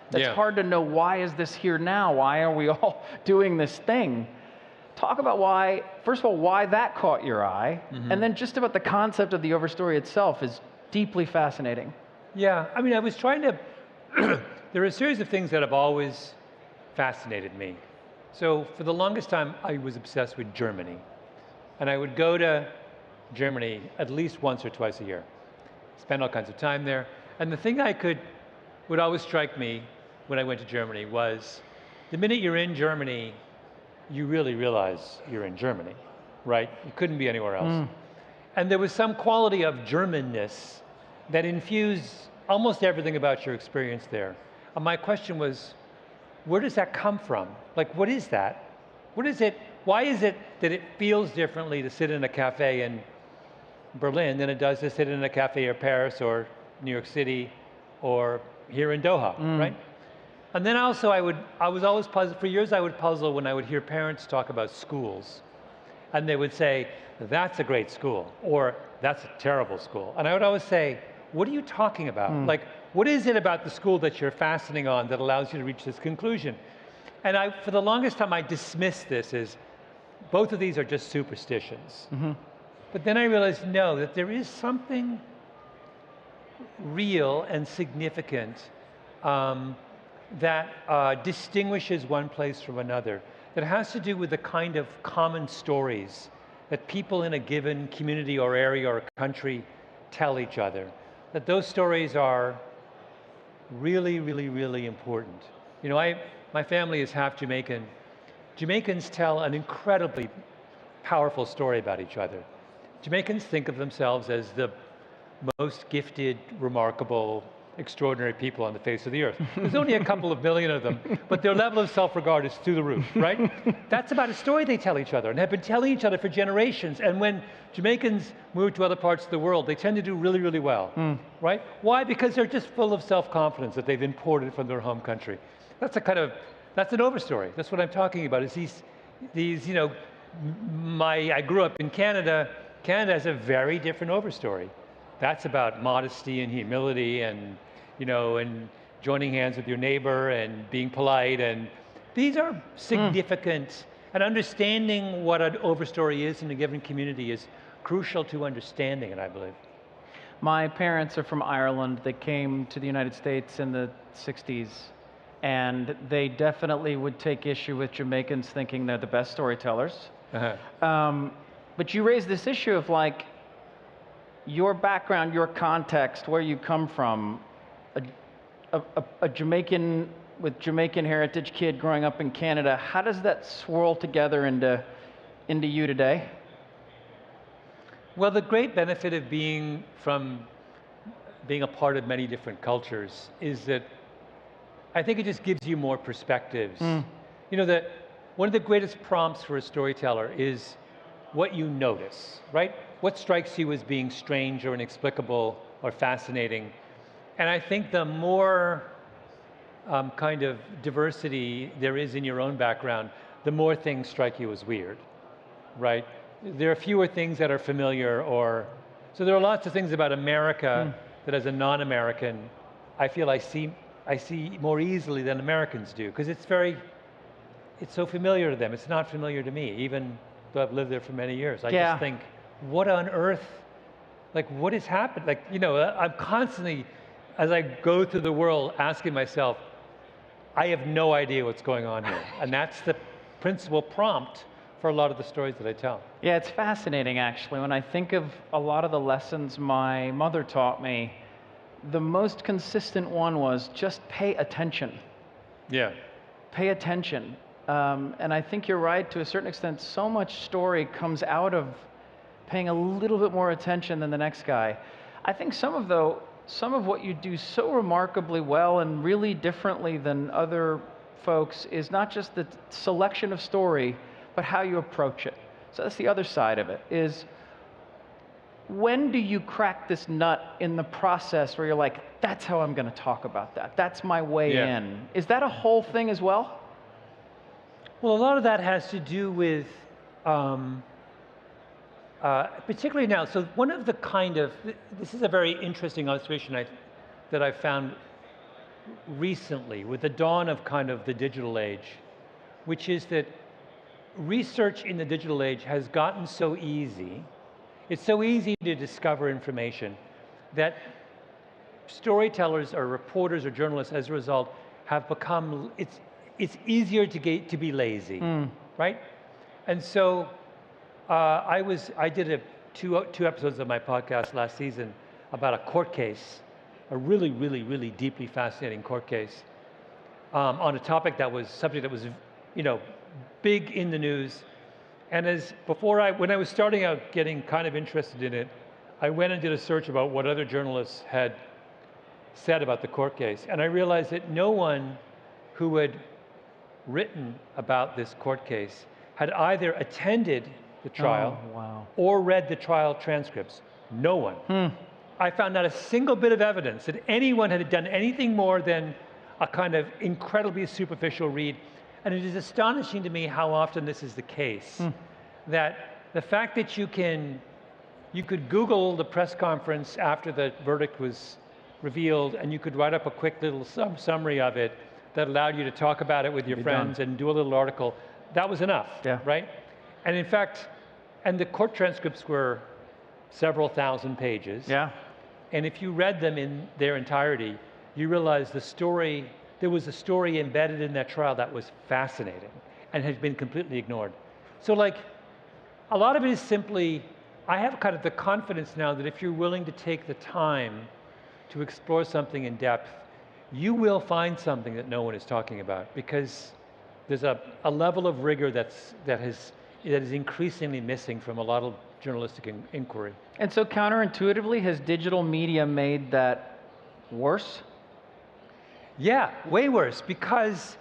That's hard to know, why is this here now? Why are we all doing this thing? Talk about why, first of all, why that caught your eye, and then just about the concept of the overstory itself is deeply fascinating. Yeah, I mean, I was trying to, there are a series of things that have always fascinated me. So for the longest time, I was obsessed with Germany. And I would go to Germany at least once or twice a year, spend all kinds of time there. And the thing would always strike me when I went to Germany was the minute you're in Germany, you really realize you're in Germany, right? You couldn't be anywhere else. And there was some quality of Germanness that infused almost everything about your experience there. And my question was, where does that come from? Like, what is that? What is it? Why is it that it feels differently to sit in a cafe in Berlin than it does to sit in a cafe in Paris or New York City or here in Doha, right? And then also I was always puzzled, for years I would puzzle when I would hear parents talk about schools. And they would say, that's a great school, or that's a terrible school. And I would always say, what are you talking about? Like, what is it about the school that you're fastening on that allows you to reach this conclusion? And for the longest time, I dismissed this as, both of these are just superstitions. But then I realized, no, that there is something real and significant that distinguishes one place from another, that has to do with the kind of common stories that people in a given community or area or country tell each other. That those stories are really, really, really important. You know, my family is half Jamaican. Jamaicans tell an incredibly powerful story about each other. Jamaicans think of themselves as the most gifted, remarkable, extraordinary people on the face of the earth. There's only a couple of million of them, but their level of self-regard is through the roof, right? That's about a story they tell each other and have been telling each other for generations. And when Jamaicans move to other parts of the world, they tend to do really, really well, right? Why? Because they're just full of self-confidence that they've imported from their home country. That's an overstory. That's what I'm talking about, is these, you know, I grew up in Canada. Canada has a very different overstory. That's about modesty and humility and, you know, and joining hands with your neighbor and being polite. And these are significant, and understanding what an overstory is in a given community is crucial to understanding it, I believe. My parents are from Ireland. They came to the United States in the 60s. And they definitely would take issue with Jamaicans thinking they're the best storytellers. But you raised this issue of, like, your background, your context, where you come from, a Jamaican with Jamaican heritage kid growing up in Canada. How does that swirl together into you today? Well, the great benefit of being a part of many different cultures is that I think it just gives you more perspectives. You know, one of the greatest prompts for a storyteller is what you notice, right? What strikes you as being strange or inexplicable or fascinating. And I think the more kind of diversity there is in your own background, the more things strike you as weird, right? There are fewer things that are familiar, so there are lots of things about America that as a non-American, I feel I see more easily than Americans do, because it's so familiar to them. It's not familiar to me, even though I've lived there for many years. I just think, what on earth, like, what has happened? Like, you know, I'm constantly, as I go through the world, asking myself, I have no idea what's going on here. And that's the principal prompt for a lot of the stories that I tell. Yeah, it's fascinating, actually. When I think of a lot of the lessons my mother taught me, the most consistent one was just pay attention. Yeah. Pay attention. And I think you're right, to a certain extent, so much story comes out of paying a little bit more attention than the next guy. I think some of what you do so remarkably well and really differently than other folks is not just the selection of story, but how you approach it. So that's the other side of it, is when do you crack this nut in the process where you're like, that's how I'm going to talk about that. That's my way in. Is that a whole thing as well? Well, a lot of that has to do with, particularly now, so one of the this is a very interesting observation that I've found recently with the dawn of kind of the digital age, which is that research in the digital age has gotten so easy. It's so easy to discover information that storytellers or reporters or journalists, as a result, have become, it's easier to be lazy, right? And so I did two episodes of my podcast last season about a court case, a really, really, really deeply fascinating court case on a subject that was, big in the news. And when I was starting out getting kind of interested in it, I went and did a search about what other journalists had said about the court case. And I realized that no one who had written about this court case had either attended the trial or read the trial transcripts. No one. I found not a single bit of evidence that anyone had done anything more than a kind of incredibly superficial read. And it is astonishing to me how often this is the case. That the fact that you could Google the press conference after the verdict was revealed, and you could write up a quick little summary of it that allowed you to talk about it with your friends and do a little article, that was enough, right? And in fact, and the court transcripts were several thousand pages. Yeah. And if you read them in their entirety, you realize there was a story embedded in that trial that was fascinating and had been completely ignored. So a lot of it is simply, I have kind of the confidence now that if you're willing to take the time to explore something in depth, you will find something that no one is talking about, because there's a level of rigor that is increasingly missing from a lot of journalistic inquiry. And so counterintuitively, has digital media made that worse? Yeah, way worse, because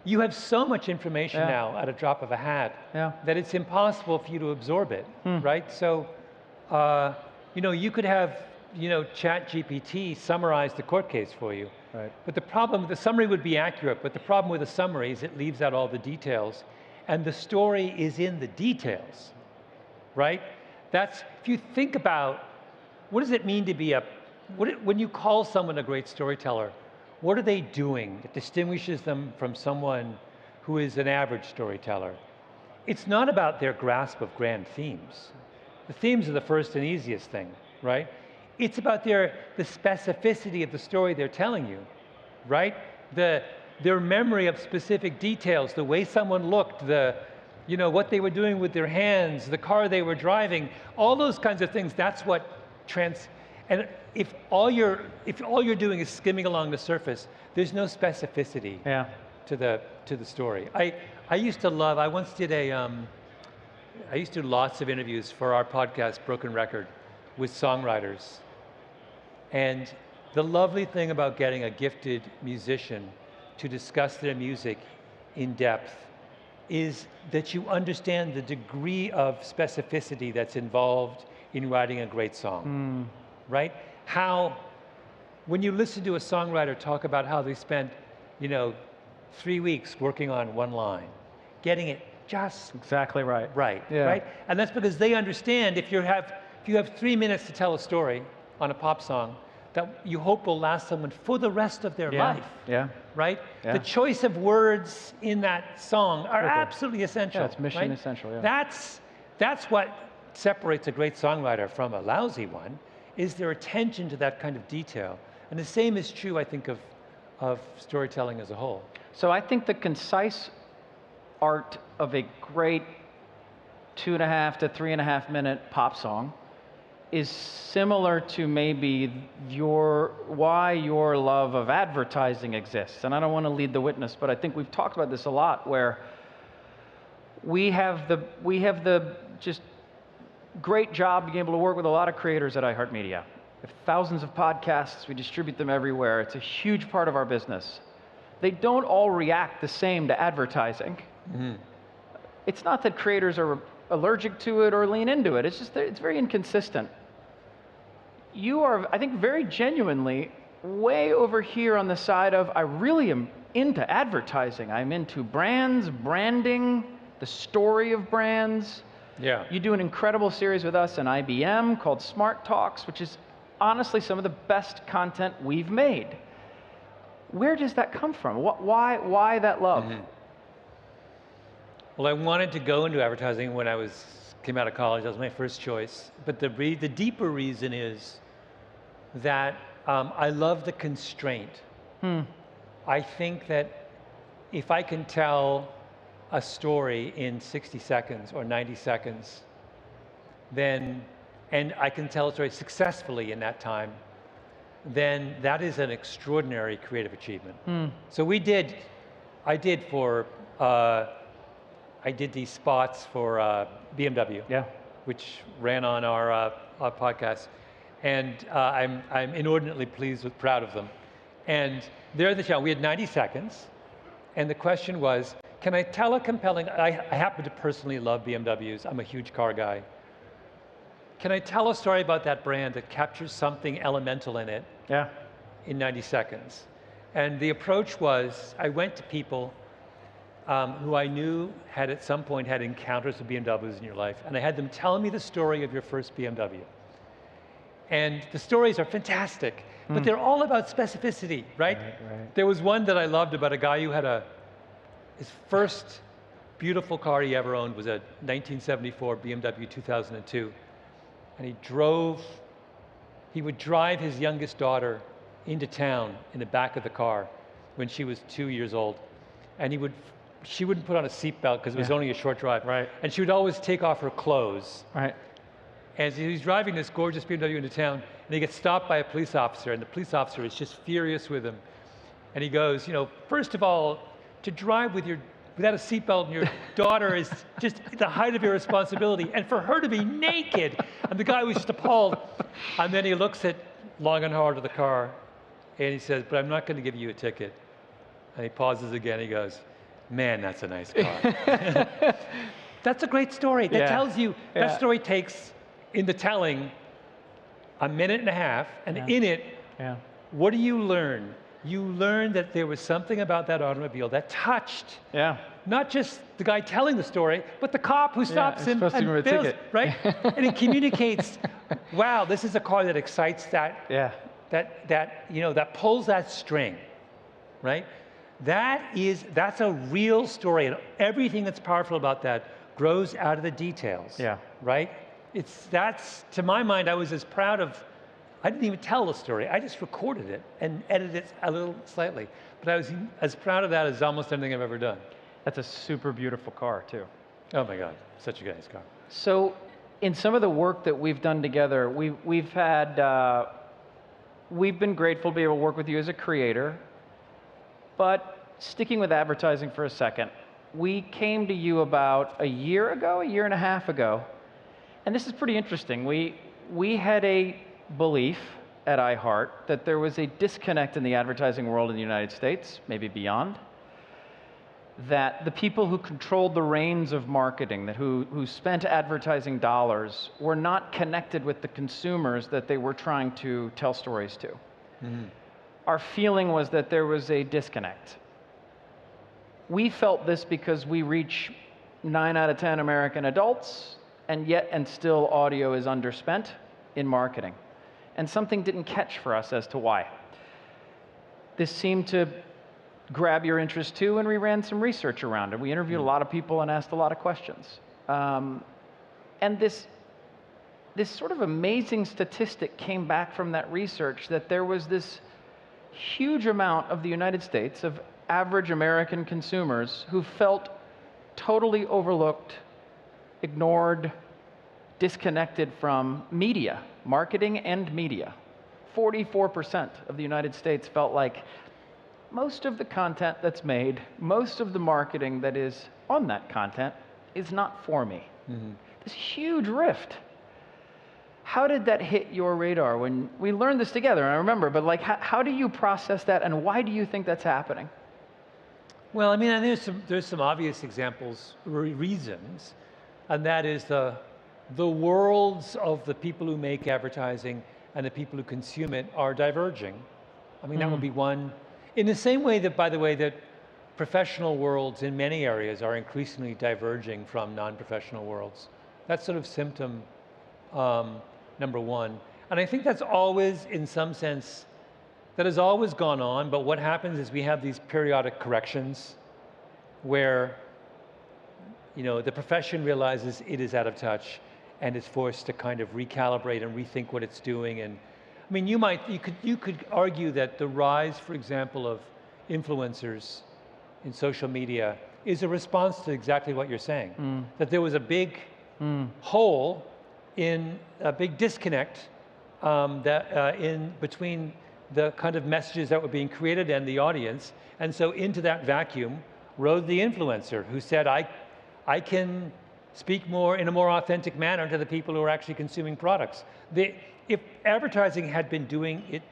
you have so much information now at a drop of a hat that it's impossible for you to absorb it, right? So, you could have, ChatGPT summarize the court case for you. Right. But the summary would be accurate, but the problem with the summary is it leaves out all the details, and the story is in the details, right? If you think about, what does it mean to be when you call someone a great storyteller, what are they doing that distinguishes them from someone who is an average storyteller? It's not about their grasp of grand themes. The themes are the first and easiest thing, right? It's about the specificity of the story they're telling you, right? Their memory of specific details, the way someone looked, what they were doing with their hands, the car they were driving, all those kinds of things. That's what and if all you're doing is skimming along the surface, there's no specificity to the story. I used to do lots of interviews for our podcast, Broken Record, with songwriters. And the lovely thing about getting a gifted musician to discuss their music in depth is that you understand the degree of specificity that's involved in writing a great song, right? When you listen to a songwriter talk about how they spent, 3 weeks working on one line, getting it just exactly right. Right. And that's because they understand if you have 3 minutes to tell a story on a pop song that you hope will last someone for the rest of their life. Yeah. Right? Yeah. The choice of words in that song are absolutely essential. Yeah, it's mission essential. Yeah. That's what separates a great songwriter from a lousy one, is their attention to that kind of detail. And the same is true, I think, of storytelling as a whole. So I think the concise art of a great 2.5 to 3.5 minute pop song is similar to maybe why your love of advertising exists. And I don't want to lead the witness, but I think we've talked about this a lot, where we have the just great job being able to work with a lot of creators at iHeartMedia. We have thousands of podcasts, we distribute them everywhere. It's a huge part of our business. They don't all react the same to advertising. It's not that creators are allergic to it or lean into it. It's just that it's very inconsistent. You are, I think, very genuinely way over here on the side of, I really am into advertising. I'm into brands, branding, the story of brands. Yeah. You do an incredible series with us and IBM called Smart Talks, which is honestly some of the best content we've made. Where does that come from? Why that love? Well, I wanted to go into advertising when I came out of college. That was my first choice. But the deeper reason is that I love the constraint. I think that if I can tell a story in 60 seconds or 90 seconds, and I can tell a story successfully in that time, then that is an extraordinary creative achievement. So I did these spots for BMW, which ran on our podcast, and I'm inordinately proud of them. And they're the challenge. We had 90 seconds, and the question was, can I tell a compelling? I happen to personally love BMWs. I'm a huge car guy. Can I tell a story about that brand that captures something elemental in it? In 90 seconds. And the approach was, I went to people who I knew had at some point had encounters with BMWs in your life, and I had them tell me the story of your first BMW. And the stories are fantastic, but they're all about specificity, right? There was one that I loved about a guy who had his first beautiful car he ever owned was a 1974 BMW 2002. And he would drive his youngest daughter into town in the back of the car when she was 2 years old. And she wouldn't put on a seatbelt because it was only a short drive. And she would always take off her clothes. And so he's driving this gorgeous BMW into town, and he gets stopped by a police officer, and the police officer is just furious with him. And he goes, first of all, to drive without a seatbelt and your daughter is just the height of your responsibility, and for her to be naked. And the guy was just appalled. And then he looks at long and hard of the car, and he says, but I'm not going to give you a ticket. And he pauses again, he goes, man, that's a nice car. That's a great story. That tells you, that story takes, in the telling, a minute and a half, and in it, what do you learn? You learn that there was something about that automobile that touched not just the guy telling the story, but the cop who stops him and bills, right? And it communicates, wow, this is a car that excites that pulls that string, right? That's a real story, and everything that's powerful about that grows out of the details, right? That's, to my mind, I was as proud of, I didn't even tell the story, I just recorded it and edited it a little slightly. But I was as proud of that as almost anything I've ever done. That's a super beautiful car, too. Oh my God, such a nice car. So in some of the work that we've done together, we've been grateful to be able to work with you as a creator. But sticking with advertising for a second, we came to you about a year and a half ago, and this is pretty interesting. We had a belief at iHeart that there was a disconnect in the advertising world in the United States, maybe beyond, that the people who controlled the reins of marketing, who spent advertising dollars, were not connected with the consumers that they were trying to tell stories to. Our feeling was that there was a disconnect. We felt this because we reach 9 out of 10 American adults, and still audio is underspent in marketing. And something didn't catch for us as to why. This seemed to grab your interest too, and we ran some research around it. We interviewed a lot of people and asked a lot of questions. And this sort of amazing statistic came back from that research, that there was this huge amount of the United States, of average American consumers, who felt totally overlooked, ignored, disconnected from media, marketing and media. 44% of the United States felt like most of the content that's made, most of the marketing that is on that content is not for me. This huge rift. How did that hit your radar when we learned this together? And I remember, but like, how do you process that, and why do you think that's happening? Well, I mean, there's some obvious examples, reasons, and that is the worlds of the people who make advertising and the people who consume it are diverging. I mean, that would be one. In the same way that, by the way, that professional worlds in many areas are increasingly diverging from non-professional worlds. That's sort of symptom number one. And I think that's always, in some sense, that has always gone on, but what happens is we have these periodic corrections where, you know, the profession realizes it is out of touch and is forced to kind of recalibrate and rethink what it's doing. And I mean, you could argue that the rise, for example, of influencers in social media is a response to exactly what you're saying. That there was a big hole in a big disconnect in between the kind of messages that were being created and the audience. And so into that vacuum rode the influencer who said, I can speak more in a more authentic manner to the people who are actually consuming products. If advertising had been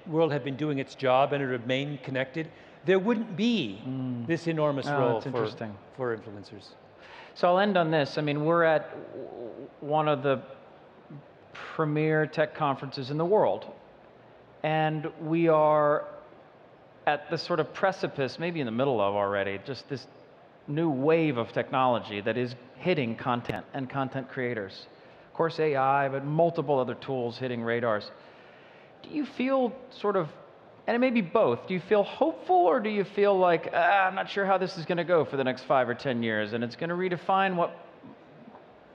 world had been doing its job and it remained connected, there wouldn't be this enormous role for influencers. So I'll end on this. I mean, we're at one of the premier tech conferences in the world. And we are at the sort of precipice, maybe in the middle of already, just this new wave of technology that is hitting content and content creators. Of course, AI, but multiple other tools hitting radars. Do you feel sort of, and it may be both, do you feel hopeful, or do you feel like, I'm not sure how this is going to go for the next 5 or 10 years, and it's going to redefine what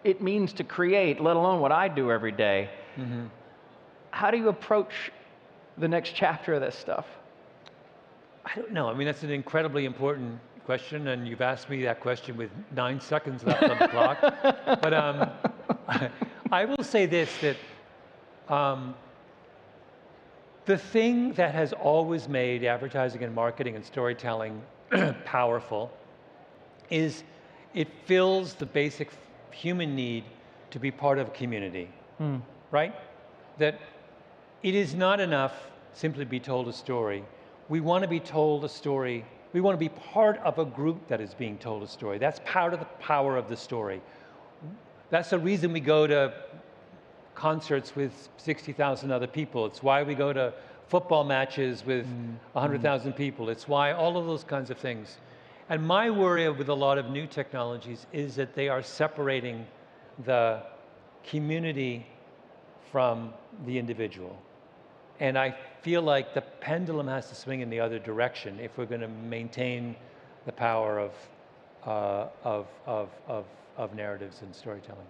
it means to create, let alone what I do every day? How do you approach the next chapter of this stuff? I don't know. I mean, that's an incredibly important question, and you've asked me that question with 9 seconds left on the clock. But I will say this, that the thing that has always made advertising and marketing and storytelling powerful is it fills the basic human need to be part of a community, right? That it is not enough simply to be told a story. We want to be told a story. We want to be part of a group that is being told a story. That's part of the power of the story. That's the reason we go to concerts with 60,000 other people. It's why we go to football matches with 100,000 people. It's why all of those kinds of things. And my worry with a lot of new technologies is that they are separating the community from the individual. And I feel like the pendulum has to swing in the other direction if we're going to maintain the power of narratives and storytelling.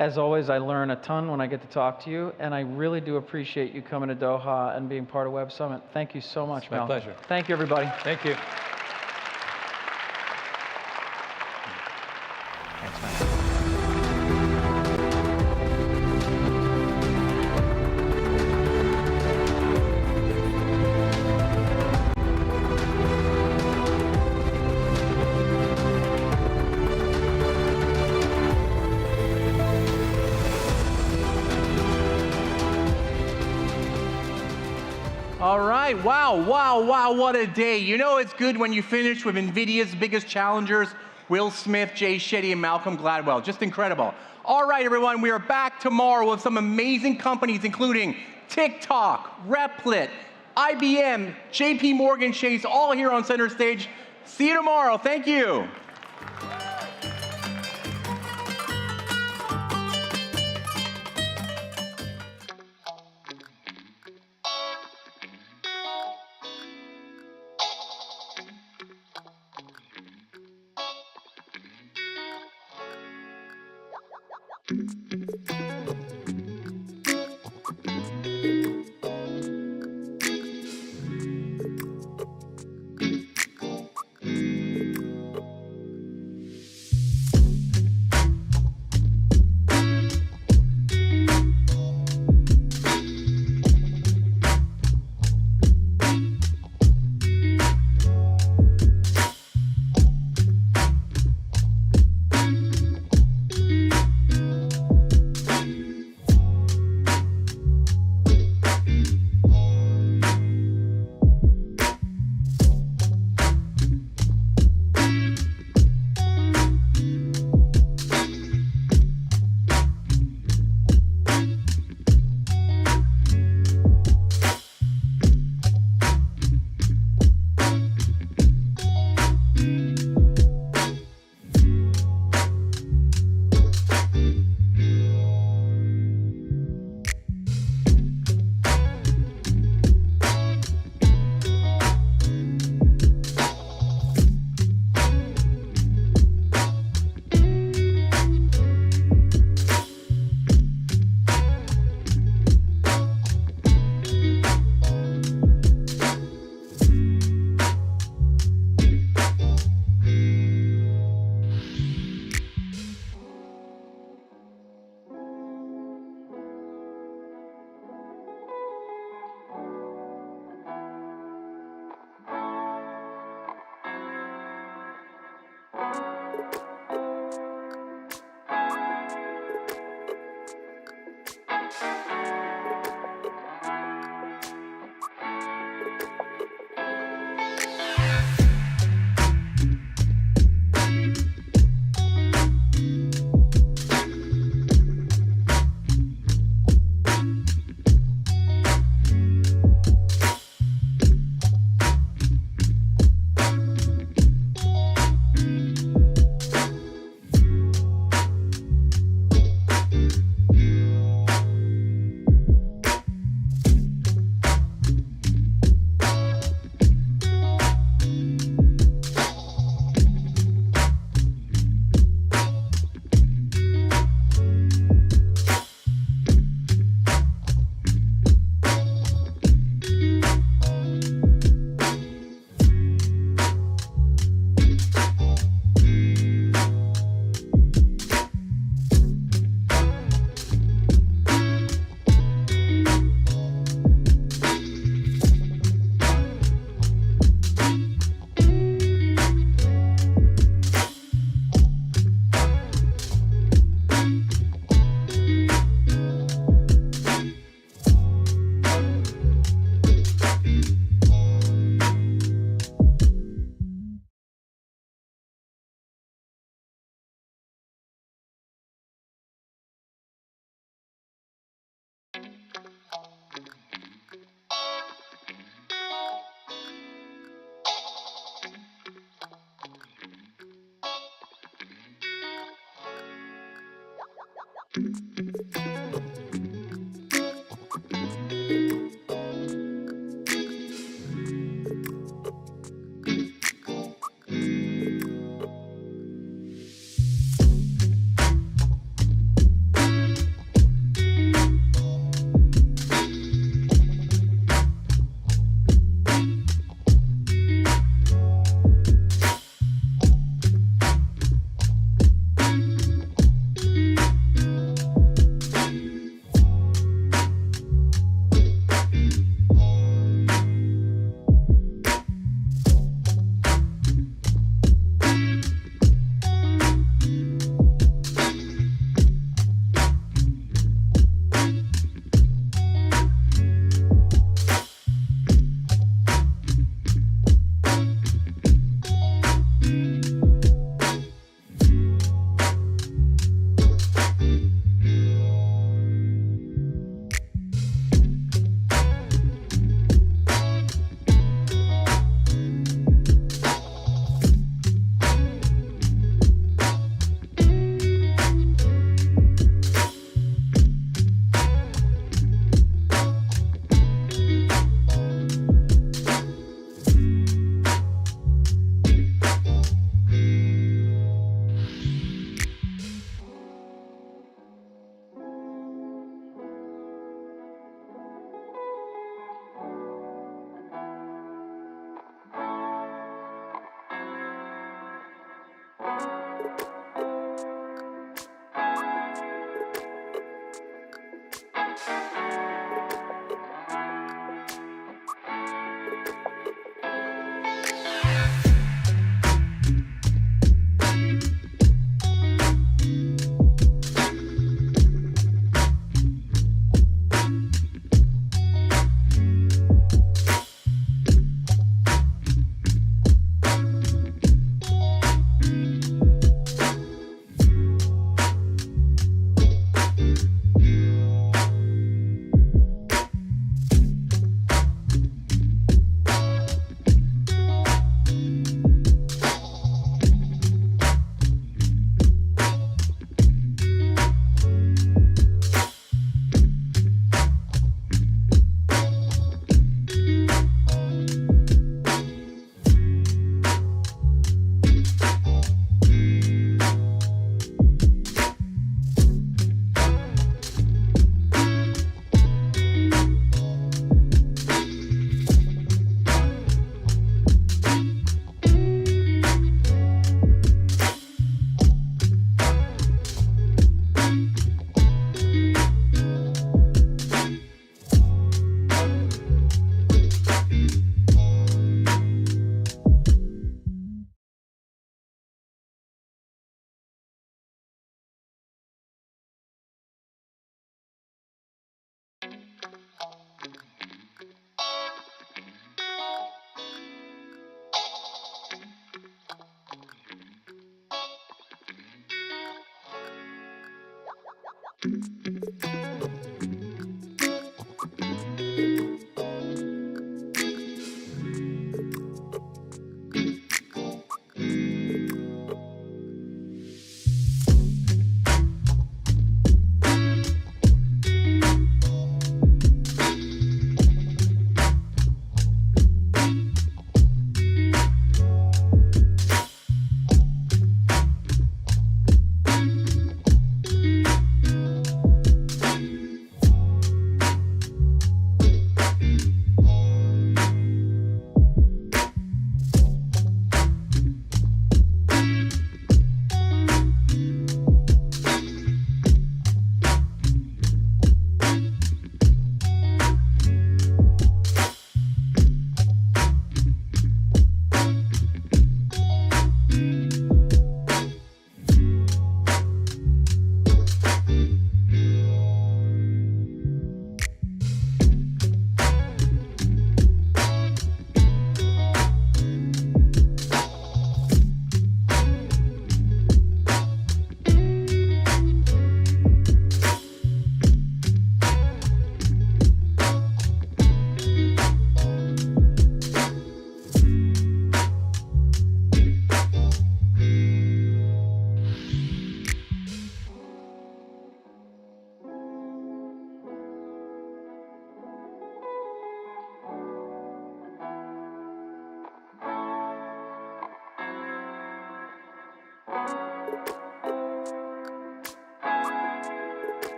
As always, I learn a ton when I get to talk to you, and I really do appreciate you coming to Doha and being part of Web Summit. Thank you so much, Mel. My pleasure. Thank you, everybody. Thank you. All right, wow, what a day. You know it's good when you finish with NVIDIA's biggest challengers, Will Smith, Jay Shetty, and Malcolm Gladwell. Just incredible. All right, everyone, we are back tomorrow with some amazing companies, including TikTok, Replit, IBM, JP Morgan Chase, all here on center stage. See you tomorrow. Thank you.